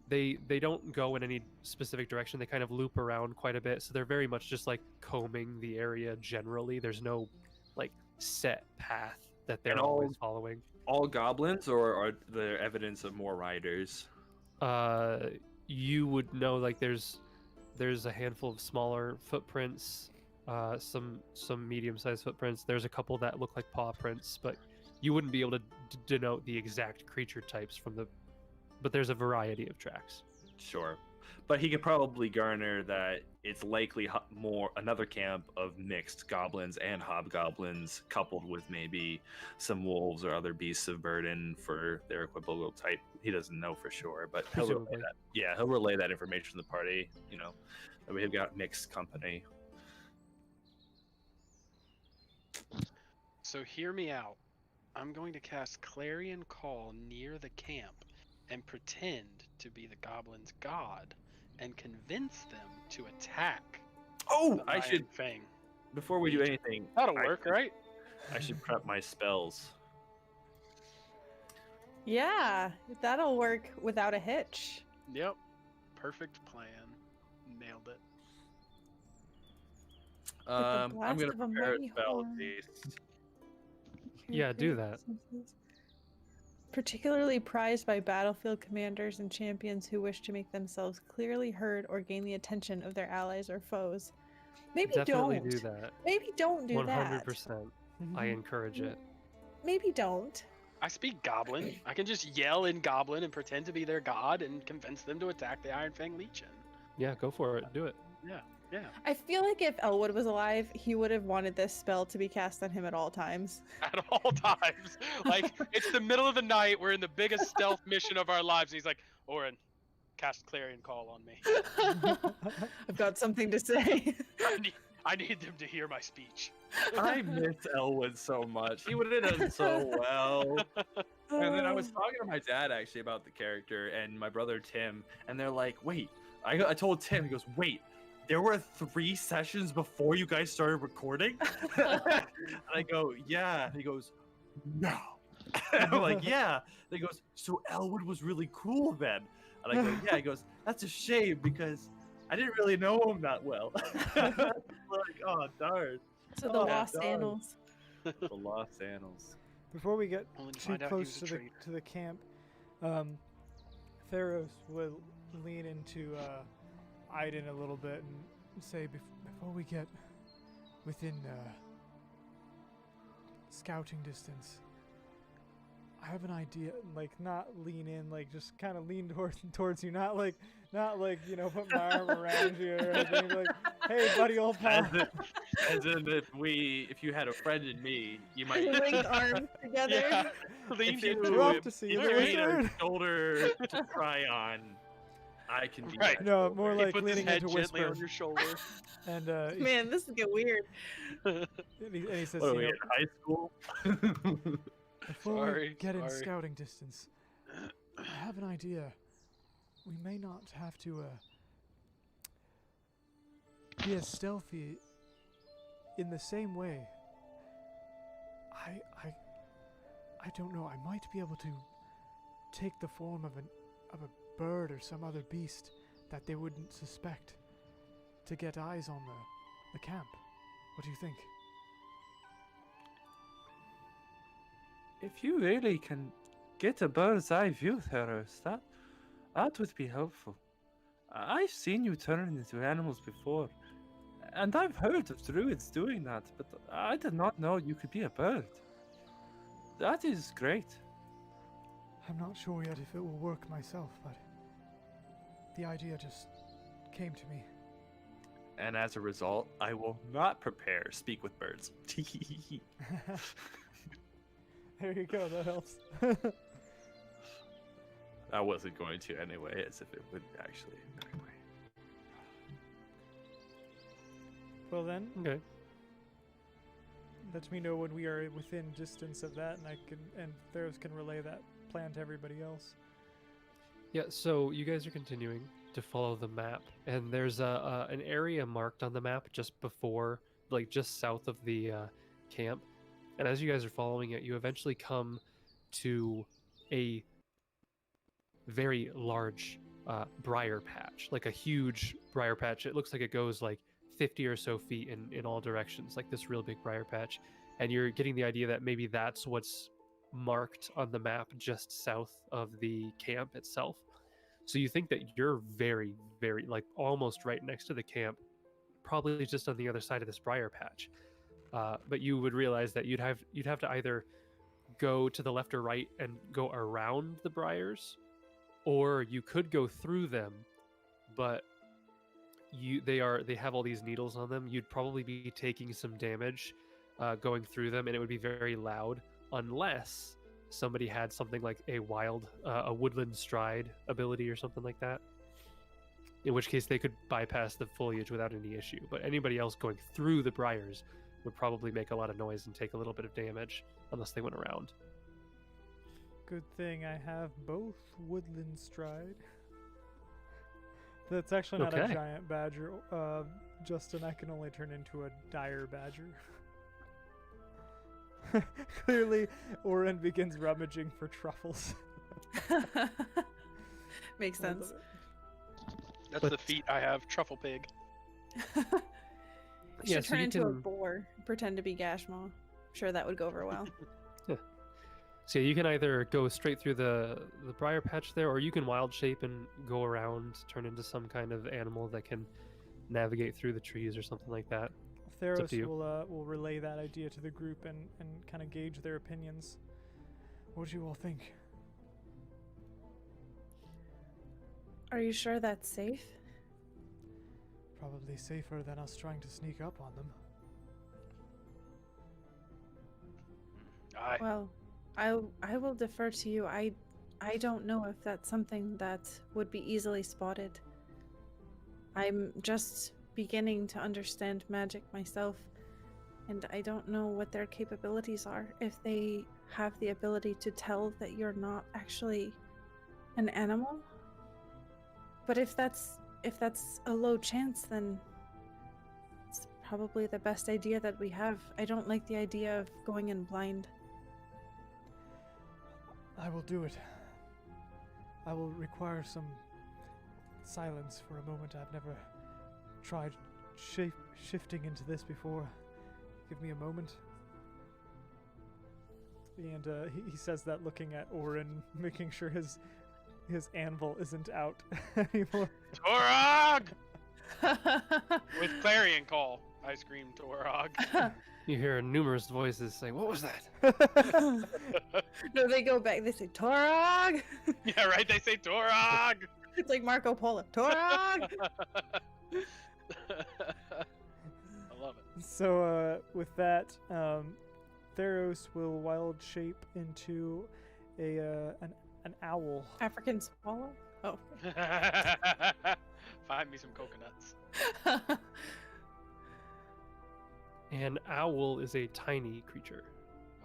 [SPEAKER 5] They don't go in any specific direction. They kind of loop around quite a bit, so they're very much just like combing the area generally. There's no like set path that they're always following.
[SPEAKER 9] All goblins, or are there evidence of more riders?
[SPEAKER 5] You would know like there's a handful of smaller footprints, some medium-sized footprints. There's a couple that look like paw prints, but you wouldn't be able to denote the exact creature types from the. But there's a variety of tracks.
[SPEAKER 9] Sure, but he could probably garner that it's likely more another camp of mixed goblins and hobgoblins, coupled with maybe some wolves or other beasts of burden for their equivalent type. He doesn't know for sure, but he'll relay that. Yeah, he'll relay that information to the party. That we have got mixed company.
[SPEAKER 8] So hear me out. I'm going to cast Clarion Call near the camp and pretend to be the goblin's god and convince them to attack.
[SPEAKER 9] Oh, I should.
[SPEAKER 8] Fang.
[SPEAKER 9] Before we do anything,
[SPEAKER 8] That'll work, right?
[SPEAKER 9] I should prep my spells.
[SPEAKER 3] Yeah, that'll work without a hitch.
[SPEAKER 8] Yep. Perfect plan. Nailed it.
[SPEAKER 9] I'm gonna prepare a spell at least.
[SPEAKER 5] Yeah, do that.
[SPEAKER 3] Particularly prized by battlefield commanders and champions who wish to make themselves clearly heard or gain the attention of their allies or foes. Maybe
[SPEAKER 5] Definitely
[SPEAKER 3] don't.
[SPEAKER 5] do that.
[SPEAKER 3] Maybe don't do that.
[SPEAKER 5] 100%. I encourage it.
[SPEAKER 3] Maybe don't.
[SPEAKER 8] I speak Goblin. I can just yell in Goblin and pretend to be their god and convince them to attack the Iron Fang Legion.
[SPEAKER 5] Yeah, go for it. Do it.
[SPEAKER 8] Yeah, yeah.
[SPEAKER 3] I feel like if Elwood was alive, he would have wanted this spell to be cast on him at all times.
[SPEAKER 8] At all times. Like, it's the middle of the night. We're in the biggest stealth mission of our lives. And he's like, Orin, cast Clarion Call on me.
[SPEAKER 3] I've got something to say.
[SPEAKER 8] I need them to hear my speech.
[SPEAKER 9] I miss Elwood so much. He would have done so well. And then I was talking to my dad actually about the character and my brother Tim, and they're like, wait, I told Tim, he goes, wait, there were 3 sessions before you guys started recording? And I go, yeah. And he goes, no. And I'm like, yeah. And he goes, so Elwood was really cool then. And I go, yeah. He goes, that's a shame because I didn't really know him that well. Like, oh, darn.
[SPEAKER 3] So the lost annals.
[SPEAKER 9] The lost annals.
[SPEAKER 1] Before we get
[SPEAKER 8] Only to
[SPEAKER 1] too
[SPEAKER 8] find out he
[SPEAKER 1] close
[SPEAKER 8] was a traitor.
[SPEAKER 1] to the camp, Theros will lean into Aiden a little bit and say, before we get within scouting distance, I have an idea. Like, not lean in, like just kind of lean towards you, not like put my arm around you or anything. Like, hey, buddy, old pal.
[SPEAKER 9] As in if you had a friend in me, you might
[SPEAKER 3] Linked arms together.
[SPEAKER 8] Yeah. Leaned into
[SPEAKER 1] Rough
[SPEAKER 8] him.
[SPEAKER 1] to see
[SPEAKER 9] if
[SPEAKER 1] you
[SPEAKER 9] you need
[SPEAKER 1] there.
[SPEAKER 9] a shoulder to cry on, I can be
[SPEAKER 8] Right.
[SPEAKER 9] that
[SPEAKER 1] No,
[SPEAKER 9] shoulder.
[SPEAKER 1] more
[SPEAKER 8] He
[SPEAKER 1] like
[SPEAKER 8] puts his
[SPEAKER 1] leaning
[SPEAKER 8] head
[SPEAKER 1] into
[SPEAKER 8] gently
[SPEAKER 1] whisper.
[SPEAKER 8] on your shoulder.
[SPEAKER 1] And
[SPEAKER 3] Man, this is get weird.
[SPEAKER 1] and he says,
[SPEAKER 9] What are
[SPEAKER 1] you
[SPEAKER 9] we
[SPEAKER 1] know,
[SPEAKER 9] in high school?
[SPEAKER 1] before we get in
[SPEAKER 8] sorry.
[SPEAKER 1] scouting distance, I have an idea. We may not have to be as stealthy in the same way. I don't know. I might be able to take the form of a bird or some other beast that they wouldn't suspect to get eyes on the camp. What do you think?
[SPEAKER 10] If you really can get a bird's eye view, Theros, that would be helpful. I've seen you turn into animals before, and I've heard of druids doing that, but I did not know you could be a bird. That is great.
[SPEAKER 1] I'm not sure yet if it will work myself, but the idea just came to me.
[SPEAKER 9] And as a result, I will not prepare speak with birds.
[SPEAKER 1] There you go, that helps.
[SPEAKER 9] I wasn't going to anyway, as if it would actually. Anyway.
[SPEAKER 1] Well then,
[SPEAKER 5] Okay.
[SPEAKER 1] let me know when we are within distance of that, and Theros can relay that plan to everybody else.
[SPEAKER 5] Yeah, so you guys are continuing to follow the map, and there's an area marked on the map just before, like just south of the camp. And as you guys are following it, you eventually come to a very large briar patch, like a huge briar patch. It looks like it goes like 50 or so feet in all directions, like this real big briar patch. And you're getting the idea that maybe that's what's marked on the map just south of the camp itself. So you think that you're very, very, like almost right next to the camp, probably just on the other side of this briar patch. But you would realize that you'd have to either go to the left or right and go around the briars, or you could go through them, but they have all these needles on them. You'd probably be taking some damage going through them, and it would be very loud unless somebody had something like a woodland stride ability or something like that, in which case they could bypass the foliage without any issue. But anybody else going through the briars would probably make a lot of noise and take a little bit of damage unless they went around.
[SPEAKER 1] Good thing I have both woodland stride. That's actually not a
[SPEAKER 5] Okay.
[SPEAKER 1] giant badger, Justin. I can only turn into a dire badger. Clearly, Oren begins rummaging for truffles.
[SPEAKER 3] Makes
[SPEAKER 1] I love
[SPEAKER 3] sense.
[SPEAKER 1] it.
[SPEAKER 8] That's
[SPEAKER 5] But-
[SPEAKER 8] the feat I have, truffle pig.
[SPEAKER 5] Yeah,
[SPEAKER 3] Should
[SPEAKER 5] so
[SPEAKER 3] turn
[SPEAKER 5] you
[SPEAKER 3] into a
[SPEAKER 5] can-
[SPEAKER 3] boar, pretend to be Gashmaw. I'm sure that would go over well.
[SPEAKER 5] So you can either go straight through the briar patch there, or you can wild shape and go around, turn into some kind of animal that can navigate through the trees or something like that. up to
[SPEAKER 1] Theros
[SPEAKER 5] you.
[SPEAKER 1] will relay that idea to the group and kind of gauge their opinions. What do you all think?
[SPEAKER 3] Are you sure that's safe?
[SPEAKER 1] Probably safer than us trying to sneak up on them.
[SPEAKER 8] Aye.
[SPEAKER 3] Well, I will defer to you. I don't know if that's something that would be easily spotted. I'm just beginning to understand magic myself, and I don't know what their capabilities are. If they have the ability to tell that you're not actually an animal. But if that's a low chance, then it's probably the best idea that we have. I don't like the idea of going in blind.
[SPEAKER 1] I will do it. I will require some silence for a moment. I've never tried shifting into this before. Give me a moment. And he says that looking at Oren, making sure his anvil isn't out anymore.
[SPEAKER 8] Torog! With clarion call, I scream Torog.
[SPEAKER 5] You hear numerous voices saying, "What was that?"
[SPEAKER 3] No, they go back. They say Torog.
[SPEAKER 8] Yeah, right. They say Torog.
[SPEAKER 3] It's like Marco Polo. Torog.
[SPEAKER 8] I love it.
[SPEAKER 1] So with that, Theros will wild shape into an owl.
[SPEAKER 3] African swallow. Oh.
[SPEAKER 8] Find me some coconuts.
[SPEAKER 5] An owl is a tiny creature.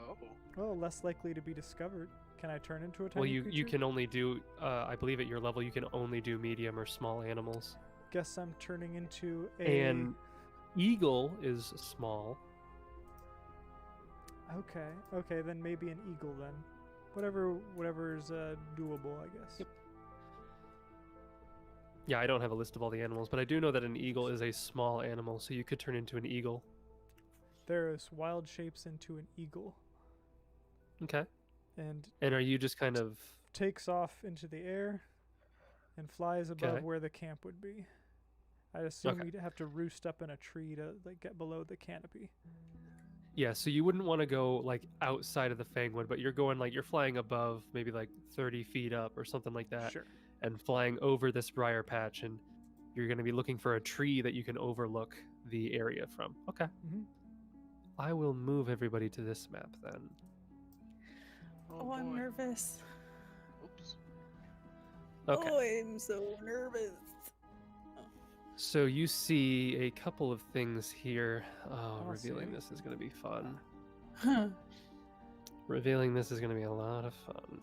[SPEAKER 8] Oh.
[SPEAKER 1] Oh, less likely to be discovered. Can I turn into a tiny
[SPEAKER 5] Well, you
[SPEAKER 1] creature?
[SPEAKER 5] can only do, I believe at your level, you can only do medium or small animals.
[SPEAKER 1] Guess I'm turning into a.
[SPEAKER 5] And eagle is small.
[SPEAKER 1] Okay, then maybe an eagle then. Whatever's doable, I guess.
[SPEAKER 5] Yep. Yeah, I don't have a list of all the animals, but I do know that an eagle is a small animal, so you could turn into an eagle.
[SPEAKER 1] Theros wild shapes into an eagle
[SPEAKER 5] Okay.
[SPEAKER 1] and
[SPEAKER 5] And are you just kind of...
[SPEAKER 1] takes off into the air and flies above
[SPEAKER 5] Okay.
[SPEAKER 1] where the camp would be. I assume
[SPEAKER 5] Okay.
[SPEAKER 1] we'd have to roost up in a tree to get below the canopy.
[SPEAKER 5] Yeah, so you wouldn't want to go like outside of the Fangwood, but you're going like, you're flying above maybe like 30 feet up or something like that.
[SPEAKER 1] Sure.
[SPEAKER 5] And flying over this briar patch, and you're going to be looking for a tree that you can overlook the area from. Okay.
[SPEAKER 1] Mhm.
[SPEAKER 5] I will move everybody to this map then.
[SPEAKER 3] Oh, I'm
[SPEAKER 8] boy.
[SPEAKER 3] nervous.
[SPEAKER 8] Oops.
[SPEAKER 5] Okay.
[SPEAKER 3] Oh, I'm so nervous.
[SPEAKER 5] So you see a couple of things here. Oh,
[SPEAKER 1] I'll
[SPEAKER 5] revealing
[SPEAKER 1] see.
[SPEAKER 5] this is going to be fun.
[SPEAKER 3] Huh.
[SPEAKER 5] Revealing this is going to be a lot of fun.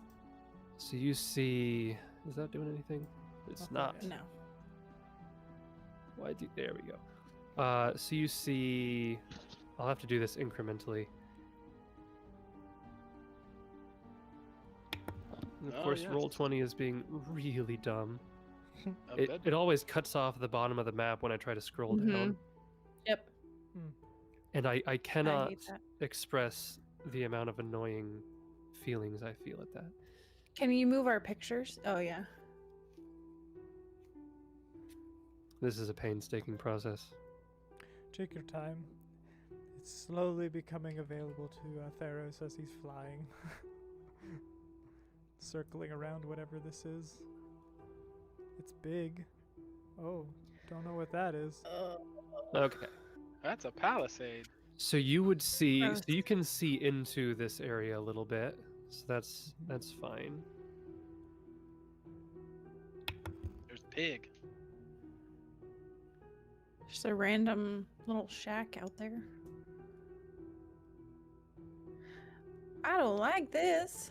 [SPEAKER 5] So you see... Is that doing anything? It's
[SPEAKER 1] Nothing
[SPEAKER 5] not.
[SPEAKER 1] yet.
[SPEAKER 3] No.
[SPEAKER 5] Why do... There we go. So you see... I'll have to do this incrementally. And of
[SPEAKER 8] Oh,
[SPEAKER 5] course,
[SPEAKER 8] yes.
[SPEAKER 5] Roll20 is being really dumb.
[SPEAKER 8] I
[SPEAKER 5] It,
[SPEAKER 8] bet.
[SPEAKER 5] it always cuts off the bottom of the map when I try to scroll down.
[SPEAKER 3] Yep.
[SPEAKER 5] And I
[SPEAKER 3] I
[SPEAKER 5] cannot
[SPEAKER 3] hate that.
[SPEAKER 5] express the amount of annoying feelings I feel at that.
[SPEAKER 3] Can you move our pictures? Oh yeah.
[SPEAKER 5] This is a painstaking process.
[SPEAKER 1] Take your time. It's slowly becoming available to Theros as he's flying. Circling around whatever this is. It's big. Oh, don't know what that is.
[SPEAKER 5] Okay.
[SPEAKER 8] That's a palisade.
[SPEAKER 5] So you would see,
[SPEAKER 3] Gross.
[SPEAKER 5] so you can see into this area a little bit. So that's fine.
[SPEAKER 8] There's pig.
[SPEAKER 3] Just a random little shack out there. I don't like this.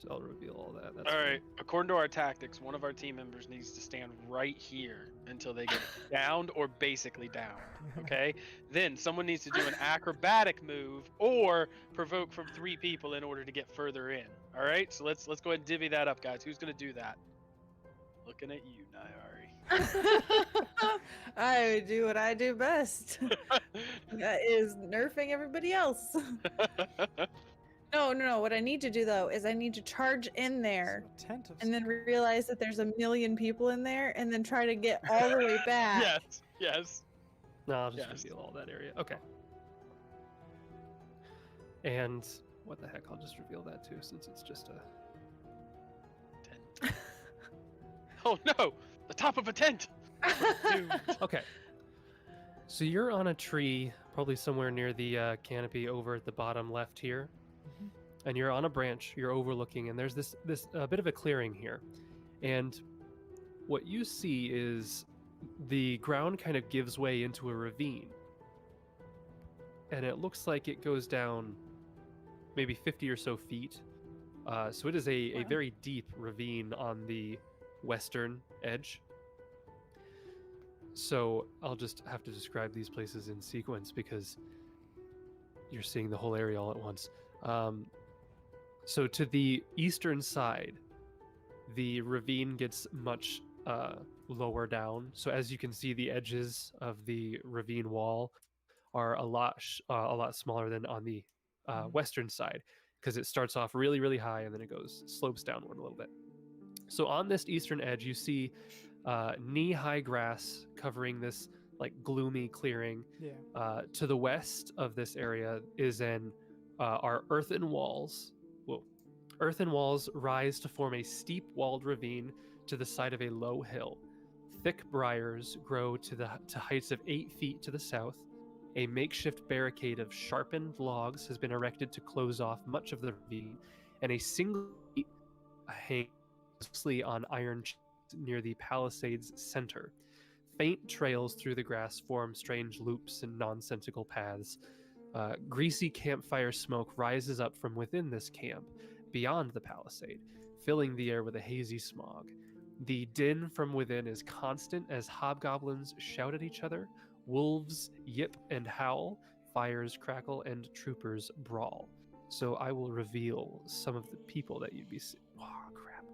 [SPEAKER 5] I'll reveal all that. That's
[SPEAKER 8] All
[SPEAKER 5] fine.
[SPEAKER 8] right. According to our tactics, one of our team members needs to stand right here until they get downed or basically downed. Okay. Then someone needs to do an acrobatic move or provoke from 3 people in order to get further in. All right. So let's go ahead and divvy that up, guys. Who's gonna do that? Looking at you, Nyari.
[SPEAKER 3] I would do what I do best. That is nerfing everybody else. No. What I need to do though is I need to charge in there
[SPEAKER 1] It's a tent of
[SPEAKER 3] and then realize that there's a million people in there and then try to get all the way back.
[SPEAKER 8] Yes. Yes.
[SPEAKER 5] No, I'll just
[SPEAKER 8] Yes.
[SPEAKER 5] reveal all that area. Okay. And what the heck? I'll just reveal that too, since it's just a...
[SPEAKER 8] Oh no! The top of a tent. Dude.
[SPEAKER 5] Okay. So you're on a tree, probably somewhere near the canopy over at the bottom left here. And you're on a branch, you're overlooking, and there's this bit of a clearing here. And what you see is the ground kind of gives way into a ravine. And it looks like it goes down maybe 50 or so feet. So it is a
[SPEAKER 3] Wow.
[SPEAKER 5] very deep ravine on the western edge. So I'll just have to describe these places in sequence because you're seeing the whole area all at once. So to the eastern side, the ravine gets much lower down. So as you can see, the edges of the ravine wall are a lot smaller than on the western side, because it starts off really, really high and then it slopes downward a little bit. So on this eastern edge, you see knee-high grass covering this like gloomy clearing.
[SPEAKER 1] Yeah.
[SPEAKER 5] To the west of this area is are earthen walls. Whoa. Earthen walls rise to form a steep walled ravine to the side of a low hill. Thick briars grow to heights of 8 feet to the south. A makeshift barricade of sharpened logs has been erected to close off much of the ravine, and a single gate hangs loosely on iron chains near the palisade's center. Faint trails through the grass form strange loops and nonsensical paths. Greasy campfire smoke rises up from within this camp, beyond the palisade, filling the air with a hazy smog. The din from within is constant as hobgoblins shout at each other, wolves yip and howl, fires crackle, and troopers brawl. So I will reveal some of the people that you'd be seeing. Oh, crap.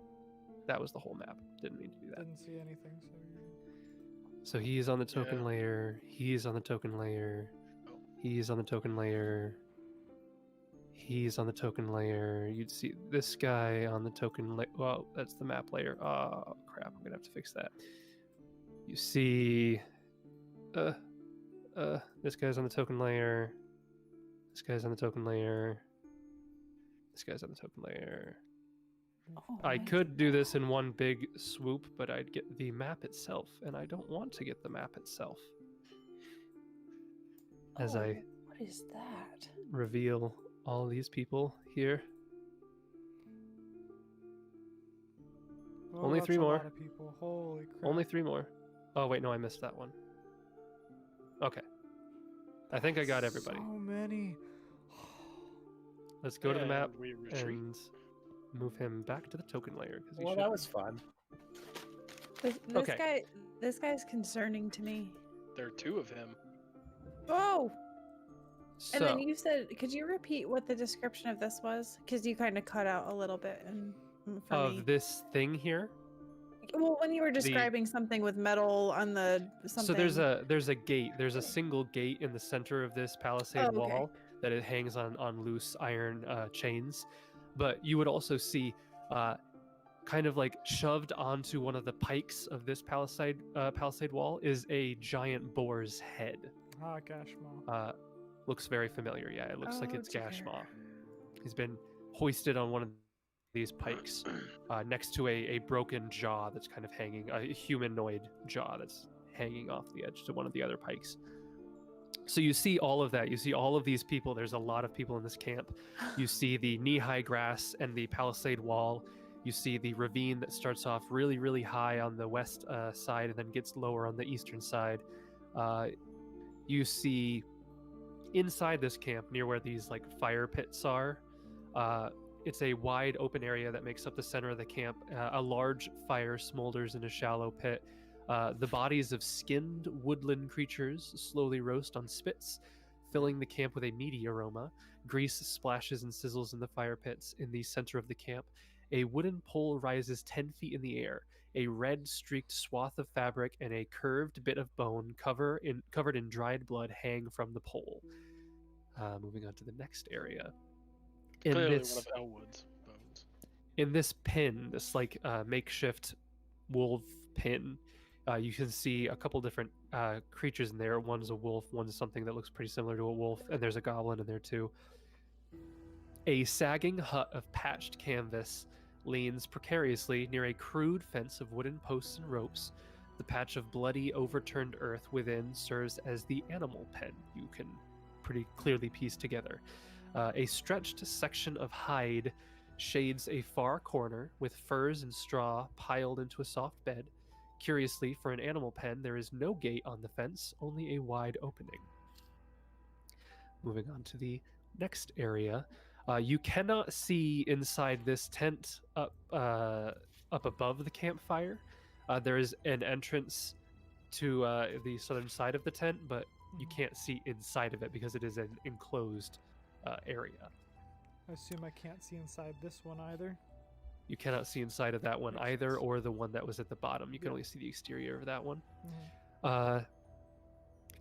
[SPEAKER 5] That was the whole map. Didn't mean to do that.
[SPEAKER 1] Didn't see anything, so
[SPEAKER 5] So he's on the token
[SPEAKER 8] Yeah.
[SPEAKER 5] layer. He's on the token layer. He's on the token layer. He's on the token layer. You'd see this guy on the token layer. Well, that's the map layer. Oh, crap. I'm going to have to fix that. You see... this guy's on the token layer. This guy's on the token layer. This guy's on the token layer.
[SPEAKER 3] Oh,
[SPEAKER 5] I
[SPEAKER 3] nice.
[SPEAKER 5] could do this in one big swoop, but I'd get the map itself, and I don't want to get the map itself. As
[SPEAKER 3] Oh,
[SPEAKER 5] I
[SPEAKER 3] what is that?
[SPEAKER 5] reveal all these people here.
[SPEAKER 1] Oh,
[SPEAKER 5] Only
[SPEAKER 1] that's
[SPEAKER 5] 3
[SPEAKER 1] a
[SPEAKER 5] more.
[SPEAKER 1] lot of people. Holy crap.
[SPEAKER 5] Only 3 more. Oh wait, no, I missed that one. Okay. I think I got everybody.
[SPEAKER 1] So many.
[SPEAKER 5] Let's go to the map
[SPEAKER 8] And we retreat.
[SPEAKER 5] and move him back to the token layer because he
[SPEAKER 11] Well,
[SPEAKER 5] should.
[SPEAKER 11] that was fun.
[SPEAKER 5] Okay.
[SPEAKER 3] This guy's concerning to me.
[SPEAKER 8] There are 2 of him.
[SPEAKER 3] Oh!
[SPEAKER 5] So,
[SPEAKER 3] And then you said, could you repeat what the description of this was? Because you kind of cut out a little bit for
[SPEAKER 5] of
[SPEAKER 3] me.
[SPEAKER 5] this thing here.
[SPEAKER 3] Well, when you were describing something with metal on the something.
[SPEAKER 5] So there's a gate. There's a single gate in the center of this palisade wall that it hangs on loose iron chains. But you would also see, kind of like shoved onto one of the pikes of this palisade wall is a giant boar's head.
[SPEAKER 1] Ah, Gashmaw.
[SPEAKER 5] Looks very familiar. Yeah, it looks like it's
[SPEAKER 3] dear.
[SPEAKER 5] Gashmaw. He's been hoisted on one of these pikes next to a broken jaw that's kind of hanging, a humanoid jaw that's hanging off the edge to one of the other pikes. So you see all of that. You see all of these people. There's a lot of people in this camp. You see the knee-high grass and the palisade wall. You see the ravine that starts off really, really high on the west side and then gets lower on the eastern side. You see inside this camp, near where these like fire pits are, it's a wide open area that makes up the center of the camp. A large fire smolders in a shallow pit. The bodies of skinned woodland creatures slowly roast on spits, filling the camp with a meaty aroma. Grease splashes and sizzles in the fire pits in the center of the camp. A wooden pole rises 10 feet in the air. A red streaked swath of fabric and a curved bit of bone covered in dried blood hang from the pole. Moving on to the next area.
[SPEAKER 8] Clearly one of Elwood's bones.
[SPEAKER 5] In this pin, this like makeshift wolf pin, you can see a couple different creatures in there. One's a wolf, one's something that looks pretty similar to a wolf, and there's a goblin in there too. A sagging hut of patched canvas leans precariously near a crude fence of wooden posts and ropes. The patch of bloody, overturned earth within serves as the animal pen, you can pretty clearly piece together. A stretched section of hide shades a far corner with furs and straw piled into a soft bed. Curiously, for an animal pen, there is no gate on the fence, only a wide opening. Moving on to the next area. You cannot see inside this tent up above the campfire. There is an entrance to the southern side of the tent, but you can't see inside of it because it is an enclosed area.
[SPEAKER 1] I assume I can't see inside this one either.
[SPEAKER 5] You cannot see inside of that one either, or the one that was at the bottom. You can only see the exterior of that one.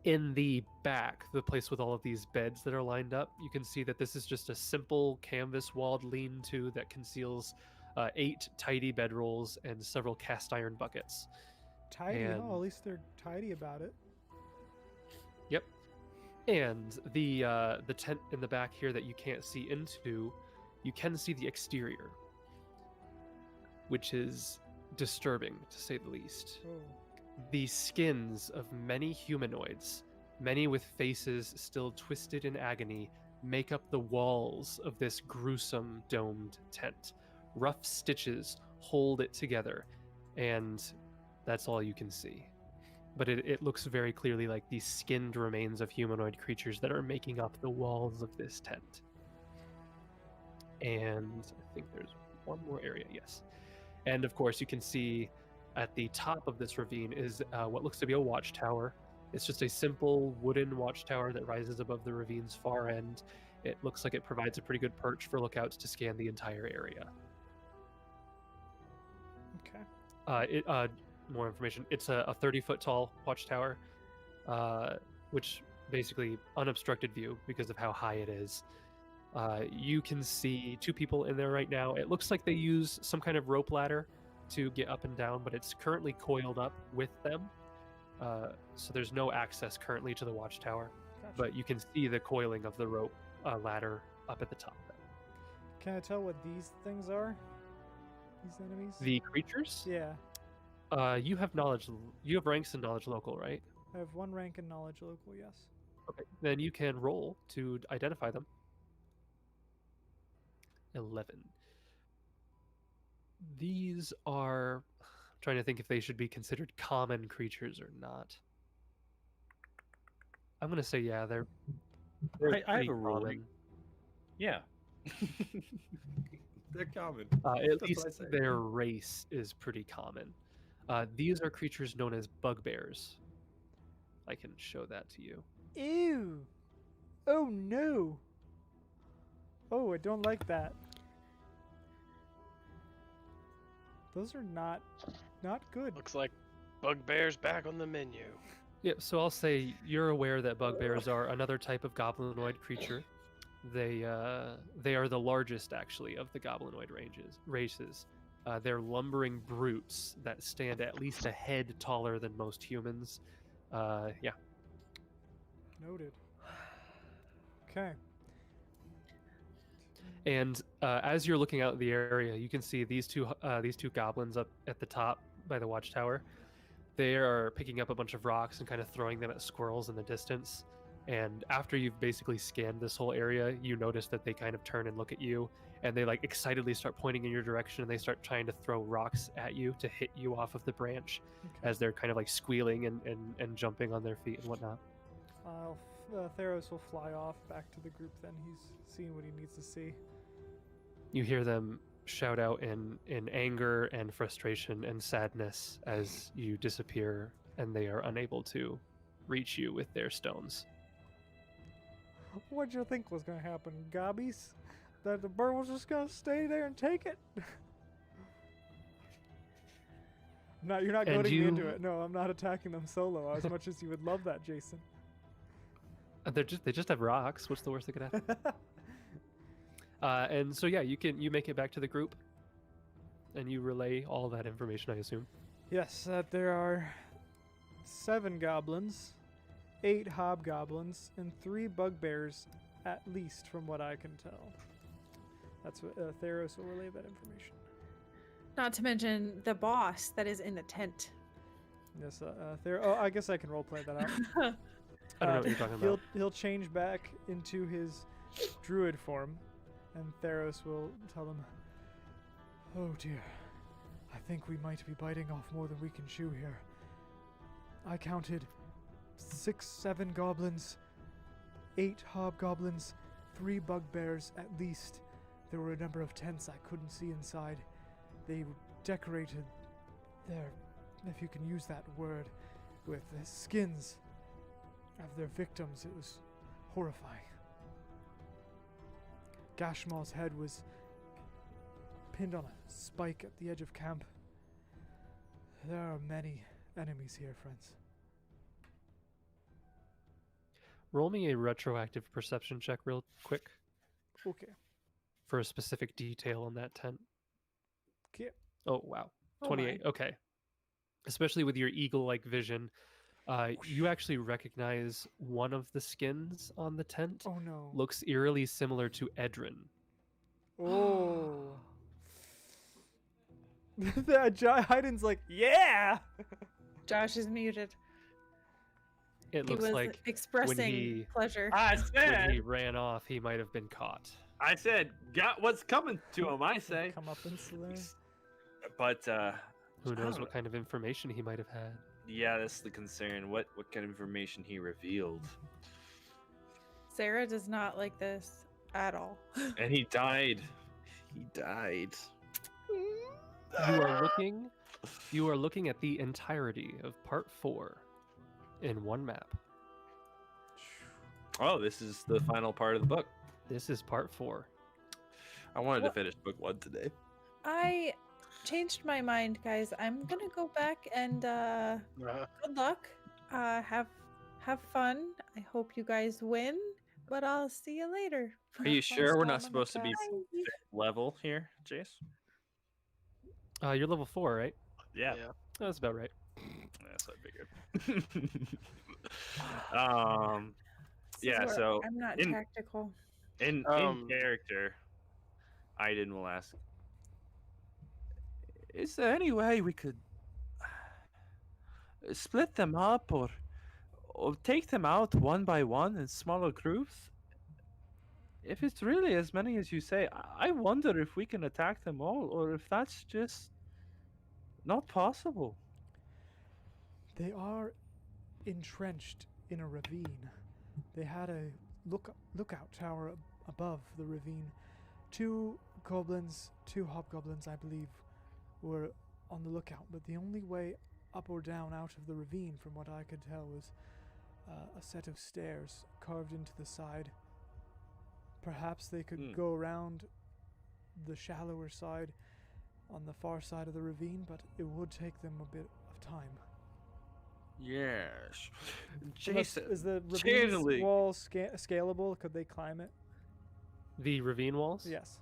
[SPEAKER 5] In the back, the place with all of these beds that are lined up, you can see that this is just a simple canvas-walled lean-to that conceals 8 tidy bedrolls and several cast iron buckets.
[SPEAKER 1] Tidy?
[SPEAKER 5] And-
[SPEAKER 1] Oh, at least they're tidy about it.
[SPEAKER 5] Yep. And the tent in the back here that you can't see into, you can see the exterior, which is disturbing, to say the least.
[SPEAKER 1] Oh.
[SPEAKER 5] The skins of many humanoids, many with faces still twisted in agony, make up the walls of this gruesome domed tent. Rough stitches hold it together, and that's all you can see. But it looks very clearly like the skinned remains of humanoid creatures that are making up the walls of this tent. And I think there's one more area, yes. And of course, you can see at the top of this ravine is what looks to be a watchtower. It's just a simple wooden watchtower that rises above the ravine's far end. It looks like it provides a pretty good perch for lookouts to scan the entire area.
[SPEAKER 1] Okay.
[SPEAKER 5] More information. It's a 30-foot tall watchtower, which basically unobstructed view because of how high it is. You can see 2 people in there right now. It looks like they use some kind of rope ladder to get up and down, but it's currently coiled up with them. So there's no access currently to the watchtower,
[SPEAKER 1] Gotcha.
[SPEAKER 5] but you can see the coiling of the rope ladder up at the top.
[SPEAKER 1] Can I tell what these things are? These enemies?
[SPEAKER 5] The creatures?
[SPEAKER 1] Yeah.
[SPEAKER 5] You have knowledge. You have ranks in knowledge local, right?
[SPEAKER 1] I have 1 rank in knowledge local, yes.
[SPEAKER 5] Okay. Then you can roll to identify them. 11. These are. I'm trying to think if they should be considered common creatures or not. I'm gonna say yeah, they're
[SPEAKER 9] I have
[SPEAKER 5] pretty
[SPEAKER 9] a ruling.
[SPEAKER 5] common.
[SPEAKER 9] Yeah. They're common.
[SPEAKER 5] At
[SPEAKER 9] That's
[SPEAKER 5] least
[SPEAKER 9] what I say.
[SPEAKER 5] their race is pretty common. These are creatures known as bugbears. I can show that to you.
[SPEAKER 1] Ew. Oh no. Oh, I don't like that. Those are not good.
[SPEAKER 8] Looks like bugbear's back on the menu.
[SPEAKER 5] Yeah, so I'll say you're aware that bugbears are another type of goblinoid creature. They are the largest, actually, of the goblinoid races. They're lumbering brutes that stand at least a head taller than most humans. Yeah.
[SPEAKER 1] Noted. Okay.
[SPEAKER 5] And as you're looking out the area, you can see these two goblins up at the top by the watchtower. They are picking up a bunch of rocks and kind of throwing them at squirrels in the distance. And after you've basically scanned this whole area, you notice that they kind of turn and look at you, and they like excitedly start pointing in your direction, and they start trying to throw rocks at you to hit you off of the branch as they're kind of like squealing and jumping on their feet and whatnot.
[SPEAKER 1] Theros will fly off back to the group then. He's seeing what he needs to see.
[SPEAKER 5] You hear them shout out in anger and frustration and sadness as you disappear, and they are unable to reach you with their stones.
[SPEAKER 1] What'd you think was going to happen, gobbies? That the bird was just going to stay there and take it? No, you're not goading me into it. No, I'm not attacking them solo as much as you would love that, Jason.
[SPEAKER 5] They just have rocks. What's the worst that could happen? And so yeah, you make it back to the group, and you relay all that information, I assume.
[SPEAKER 1] Yes, that there are 7 goblins, 8 hobgoblins, and 3 bugbears, at least, from what I can tell. That's what Theros will relay that information.
[SPEAKER 3] Not to mention the boss that is in the tent.
[SPEAKER 1] Yes, Oh, I guess I can roleplay that out.
[SPEAKER 5] I don't know what you're talking about.
[SPEAKER 1] He'll change back into his druid form, and Theros will tell him, "Oh dear, I think we might be biting off more than we can chew here. I counted 6, 7 goblins, 8 hobgoblins, 3 bugbears at least. There were a number of tents I couldn't see inside. They decorated their, if you can use that word, with the skins of their victims. It was horrifying. Gashmal's head was pinned on a spike at the edge of camp. There are many enemies here, friends."
[SPEAKER 5] Roll me a retroactive perception check real quick
[SPEAKER 1] Okay.
[SPEAKER 5] for a specific detail on that tent.
[SPEAKER 1] Okay.
[SPEAKER 5] Oh, wow.
[SPEAKER 3] Oh
[SPEAKER 5] 28. Okay. Especially with your eagle-like vision, you actually recognize one of the skins on the tent.
[SPEAKER 1] Oh no.
[SPEAKER 5] Looks eerily similar to Edrin.
[SPEAKER 1] Oh. Hayden's like, yeah!
[SPEAKER 3] Josh is muted.
[SPEAKER 5] It
[SPEAKER 3] He
[SPEAKER 5] looks
[SPEAKER 3] was
[SPEAKER 5] like
[SPEAKER 3] expressing pleasure.
[SPEAKER 9] I
[SPEAKER 5] when he
[SPEAKER 9] said,
[SPEAKER 5] ran off, he might have been caught.
[SPEAKER 9] got what's coming to him, I say.
[SPEAKER 1] Come up and slay.
[SPEAKER 9] But,
[SPEAKER 5] Who knows
[SPEAKER 9] don't
[SPEAKER 5] what kind of information he might have had.
[SPEAKER 9] yeah, that's the concern. What kind of information he revealed.
[SPEAKER 3] Sarah does not like this at all.
[SPEAKER 9] And he died. He died.
[SPEAKER 5] You are looking at the entirety of part 4 in one map.
[SPEAKER 9] Oh, this is the final part of the book.
[SPEAKER 5] This is part 4.
[SPEAKER 9] I wanted
[SPEAKER 3] What?
[SPEAKER 9] to finish book 1 today.
[SPEAKER 3] I changed my mind, guys. I'm gonna go back and good luck. Have fun. I hope you guys win, but I'll see you later.
[SPEAKER 9] Are you sure we're not
[SPEAKER 1] Storm in the
[SPEAKER 9] supposed to be
[SPEAKER 1] castle.
[SPEAKER 9] level here, Jace?
[SPEAKER 5] You're level 4, right?
[SPEAKER 9] Yeah.
[SPEAKER 8] Yeah.
[SPEAKER 5] That's about right.
[SPEAKER 9] That's what I figured.
[SPEAKER 3] This is
[SPEAKER 9] yeah,
[SPEAKER 3] where
[SPEAKER 9] so
[SPEAKER 3] I'm not
[SPEAKER 9] in-
[SPEAKER 3] tactical.
[SPEAKER 9] in character, Aiden will ask,
[SPEAKER 10] Is there any way we could split them up or take them out one by one in smaller groups? if it's really as many as you say, I wonder if we can attack them all, or if that's just not possible.
[SPEAKER 1] They are entrenched in a ravine. They had a lookout tower above the ravine. Two hobgoblins, I believe, were on the lookout, but the only way up or down out of the ravine, from what I could tell, was a set of stairs carved into the side. Perhaps they could go around the shallower side on the far side of the ravine, but it would take them a bit of time.
[SPEAKER 9] Yes.
[SPEAKER 1] Unless-
[SPEAKER 9] Jason,
[SPEAKER 1] is the ravine
[SPEAKER 9] channeling.
[SPEAKER 1] wall scalable? Could they climb it?
[SPEAKER 5] The ravine walls?
[SPEAKER 1] Yes.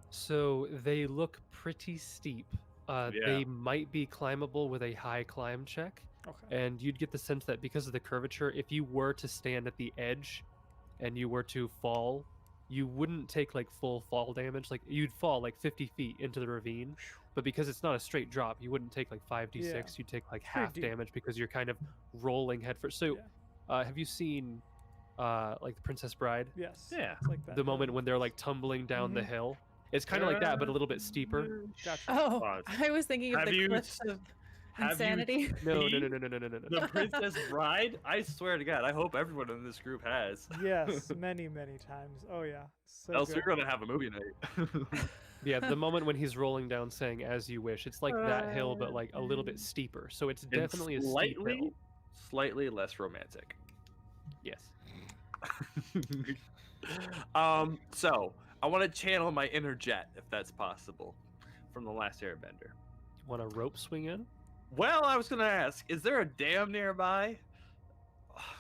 [SPEAKER 5] So they look pretty steep. They might be climbable with a high climb check.
[SPEAKER 1] Okay.
[SPEAKER 5] And you'd get the sense that because of the curvature, if you were to stand at the edge and you were to fall, you wouldn't take like full fall damage. Like you'd fall like 50 feet into the ravine, but because it's not a straight drop, you wouldn't take like 5d6.
[SPEAKER 1] Yeah.
[SPEAKER 5] You'd take like
[SPEAKER 1] Pretty
[SPEAKER 5] half
[SPEAKER 1] deep.
[SPEAKER 5] damage because you're kind of rolling headfirst. So, have you seen like the Princess Bride?
[SPEAKER 1] Yes.
[SPEAKER 9] Yeah.
[SPEAKER 1] It's like that.
[SPEAKER 5] The moment when they're like tumbling down the hill. It's kind of like that, but a little bit steeper.
[SPEAKER 1] Gotcha.
[SPEAKER 3] Oh,
[SPEAKER 9] Pause.
[SPEAKER 3] I was thinking of
[SPEAKER 9] Have
[SPEAKER 3] the
[SPEAKER 9] you
[SPEAKER 3] cliffs of
[SPEAKER 9] have you
[SPEAKER 3] insanity.
[SPEAKER 5] No.
[SPEAKER 9] The Princess Bride? I swear to God, I hope everyone in this group has.
[SPEAKER 1] Yes, many times. Oh yeah. So
[SPEAKER 9] Else
[SPEAKER 1] good.
[SPEAKER 9] we're gonna have a movie night.
[SPEAKER 5] Yeah, the moment when he's rolling down saying "as you wish," it's like that hill, but like a little bit steeper. So it's
[SPEAKER 9] And
[SPEAKER 5] definitely a steep hill.
[SPEAKER 9] slightly less romantic.
[SPEAKER 5] Yes.
[SPEAKER 9] So I want to channel my inner Jet, if that's possible, from the last Airbender.
[SPEAKER 5] Want a rope swing in?
[SPEAKER 9] Well, I was gonna ask, is there a dam nearby?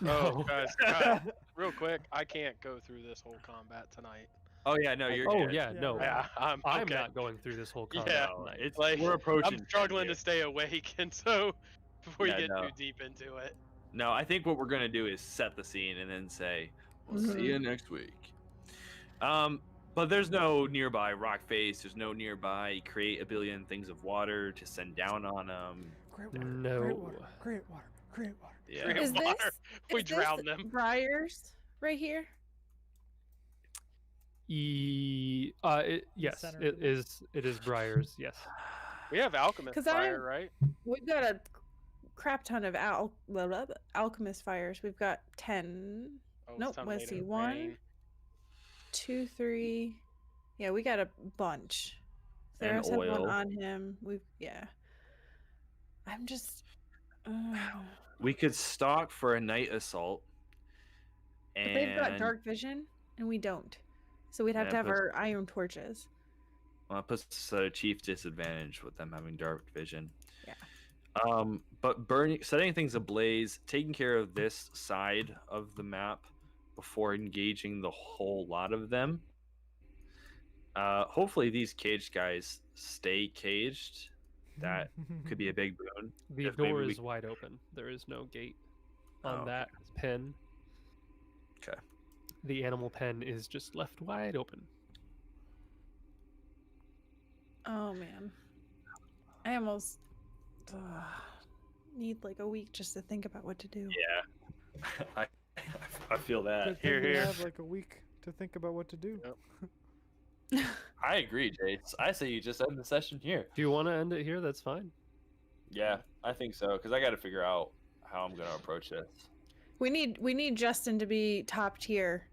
[SPEAKER 8] Oh, guys, real quick, I can't go through this whole combat tonight.
[SPEAKER 9] Oh yeah, no, you're.
[SPEAKER 5] Oh
[SPEAKER 9] good.
[SPEAKER 5] yeah, no.
[SPEAKER 8] Yeah, I'm okay.
[SPEAKER 5] not going through this whole combat
[SPEAKER 8] Yeah,
[SPEAKER 5] tonight.
[SPEAKER 9] It's
[SPEAKER 8] Like,
[SPEAKER 9] we're approaching.
[SPEAKER 8] I'm struggling to
[SPEAKER 9] 10
[SPEAKER 8] stay awake, and so before
[SPEAKER 9] Yeah,
[SPEAKER 8] you get
[SPEAKER 9] no.
[SPEAKER 8] too deep into it.
[SPEAKER 9] No, I think what we're gonna do is set the scene and then say, "We'll see you next week." But there's no nearby rock face. There's no nearby create a billion things of water to send down on them.
[SPEAKER 1] Great water.
[SPEAKER 5] No.
[SPEAKER 1] Great water. Great water. Great water.
[SPEAKER 9] Yeah.
[SPEAKER 8] Great
[SPEAKER 3] Is
[SPEAKER 8] water.
[SPEAKER 3] this
[SPEAKER 8] We
[SPEAKER 3] is this
[SPEAKER 8] drowned them.
[SPEAKER 3] Briars right here?
[SPEAKER 5] Yes,
[SPEAKER 1] center
[SPEAKER 5] it
[SPEAKER 1] of it.
[SPEAKER 5] is. It is Briars. Yes.
[SPEAKER 8] We have alchemist
[SPEAKER 3] 'Cause
[SPEAKER 8] fire,
[SPEAKER 3] I'm-
[SPEAKER 8] right?
[SPEAKER 3] We've got a crap ton of alchemist fires. We've got 10.
[SPEAKER 8] Oh,
[SPEAKER 3] Nope,
[SPEAKER 8] it's time
[SPEAKER 3] let's
[SPEAKER 8] later
[SPEAKER 3] see.
[SPEAKER 8] to
[SPEAKER 3] 1,
[SPEAKER 8] rain.
[SPEAKER 3] 2, 3. Yeah, we got a bunch.
[SPEAKER 9] And
[SPEAKER 3] Theros had one
[SPEAKER 9] oil.
[SPEAKER 3] on him. I'm just.
[SPEAKER 9] We could stalk for a night assault.
[SPEAKER 3] But
[SPEAKER 9] And
[SPEAKER 3] they've got dark vision, and we don't. So we'd have
[SPEAKER 9] Yeah,
[SPEAKER 3] to have
[SPEAKER 9] but-
[SPEAKER 3] our iron torches.
[SPEAKER 9] Well, it puts us at a chief disadvantage with them having dark vision.
[SPEAKER 3] Yeah.
[SPEAKER 9] But setting things ablaze, taking care of this side of the map before engaging the whole lot of them. Hopefully these caged guys stay caged. That could be a big boon.
[SPEAKER 5] The
[SPEAKER 9] If maybe
[SPEAKER 5] door
[SPEAKER 9] we-
[SPEAKER 5] is wide open. There is no gate
[SPEAKER 9] Oh,
[SPEAKER 5] on
[SPEAKER 9] okay.
[SPEAKER 5] that pen.
[SPEAKER 9] Okay.
[SPEAKER 5] The animal pen is just left wide open.
[SPEAKER 3] Oh man, I almost need like a week just to think about what to do.
[SPEAKER 9] Yeah. I feel that.
[SPEAKER 1] Good thing
[SPEAKER 8] Here,
[SPEAKER 1] we
[SPEAKER 8] here.
[SPEAKER 1] have like a week to think about what to do.
[SPEAKER 9] I agree, Jace. I say you just end the session here.
[SPEAKER 5] Do you want to end it here? That's fine.
[SPEAKER 9] Yeah, I think so, because I got to figure out how I'm going to approach this.
[SPEAKER 3] We need Justin to be top tier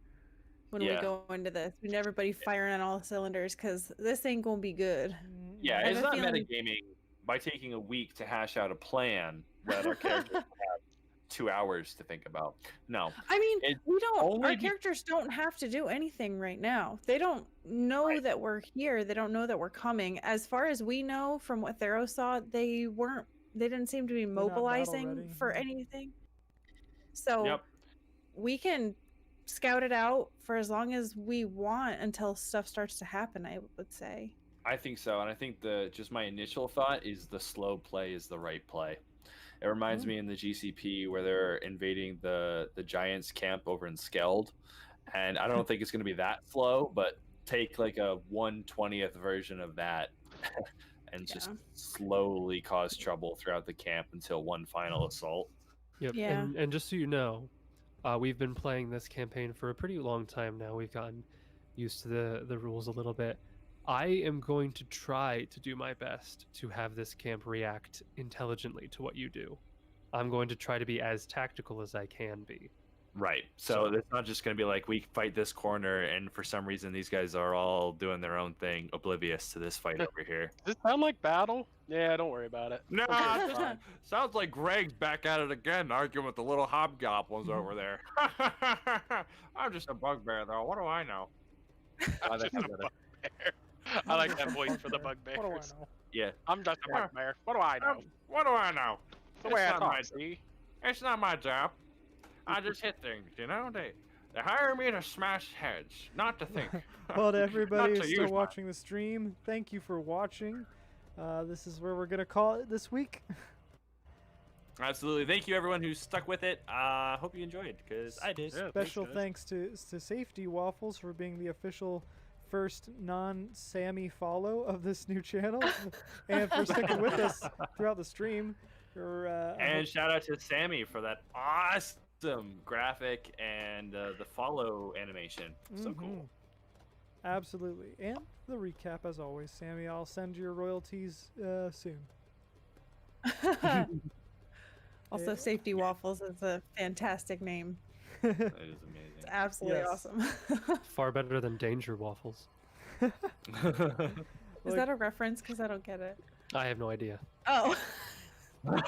[SPEAKER 3] when
[SPEAKER 9] Yeah.
[SPEAKER 3] we go into this. We need everybody firing on all cylinders because this ain't gonna be good.
[SPEAKER 9] Yeah,
[SPEAKER 3] I have
[SPEAKER 9] it's
[SPEAKER 3] a
[SPEAKER 9] not
[SPEAKER 3] feeling-
[SPEAKER 9] metagaming by taking a week to hash out a plan that our characters have 2 hours to think about. No.
[SPEAKER 3] I mean,
[SPEAKER 9] It's
[SPEAKER 3] we don't.
[SPEAKER 9] only
[SPEAKER 3] Our
[SPEAKER 9] be-
[SPEAKER 3] characters don't have to do anything right now. They don't know that we're here. They don't know that we're coming. As far as we know, from what Theros saw, they weren't. They didn't seem to be
[SPEAKER 1] not battle
[SPEAKER 3] mobilizing
[SPEAKER 1] ready,
[SPEAKER 3] for
[SPEAKER 1] yeah.
[SPEAKER 3] anything. So
[SPEAKER 9] Yep.
[SPEAKER 3] we can scout it out for as long as we want until stuff starts to happen. I would say.
[SPEAKER 9] I think so, and I think my initial thought is the slow play is the right play. It reminds me in the GCP where they're invading the Giants camp over in Skeld, and I don't think it's going to be that slow, but take like a 1/20th version of that and just
[SPEAKER 3] Yeah.
[SPEAKER 9] slowly cause trouble throughout the camp until one final assault.
[SPEAKER 5] Yep.
[SPEAKER 3] Yeah.
[SPEAKER 5] And just so you know, We've been playing this campaign for a pretty long time now. We've gotten used to the rules a little bit. I am going to try to do my best to have this camp react intelligently to what you do. I'm going to try to be as tactical as I can be.
[SPEAKER 9] Right. So it's not just going to be like we fight this corner, and for some reason these guys are all doing their own thing, oblivious to this fight over here.
[SPEAKER 8] Does it sound like battle? Yeah, don't worry about it.
[SPEAKER 9] No, sounds like Greg's back at it again, arguing with the little hobgoblins over there. I'm just a bugbear, though. What do I know?
[SPEAKER 8] Just a bugbear. I like that voice for the bugbears.
[SPEAKER 1] What do I know?
[SPEAKER 9] Yeah.
[SPEAKER 8] I'm just a bugbear. What do I know?
[SPEAKER 9] What do I know?
[SPEAKER 8] The way I
[SPEAKER 9] not
[SPEAKER 8] talk,
[SPEAKER 9] my-
[SPEAKER 8] see?
[SPEAKER 9] It's not my job. I just hit things, you know? They hire me to smash heads, not to think.
[SPEAKER 1] Well, to everybody
[SPEAKER 9] Not
[SPEAKER 1] who's
[SPEAKER 9] to
[SPEAKER 1] still
[SPEAKER 9] use
[SPEAKER 1] watching the stream, thank you for watching. This is where we're going to call it this week.
[SPEAKER 9] Absolutely. Thank you, everyone who stuck with it. Hope you enjoyed, because I did.
[SPEAKER 8] Yeah,
[SPEAKER 1] Special
[SPEAKER 8] thanks,
[SPEAKER 1] thanks to Safety Waffles for being the official first non-Sammy follow of this new channel, and for sticking with us throughout the stream.
[SPEAKER 9] And shout out to Sammy for that awesome graphic and the follow animation. So cool.
[SPEAKER 1] Absolutely. And the recap, as always, Sammy, I'll send your royalties soon.
[SPEAKER 3] Also, Safety Waffles is a fantastic name.
[SPEAKER 9] That is amazing.
[SPEAKER 3] It's absolutely
[SPEAKER 1] Yes.
[SPEAKER 3] awesome.
[SPEAKER 5] Far better than Danger Waffles.
[SPEAKER 3] Is that a reference? Because I don't get it.
[SPEAKER 5] I have no idea.
[SPEAKER 3] Oh.
[SPEAKER 1] Again,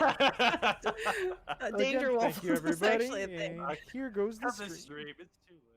[SPEAKER 3] Danger Waffles
[SPEAKER 1] thank you,
[SPEAKER 3] is
[SPEAKER 1] everybody.
[SPEAKER 3] actually a thing.
[SPEAKER 1] And here goes the
[SPEAKER 9] That's a
[SPEAKER 1] stream.
[SPEAKER 9] stream. It's too late.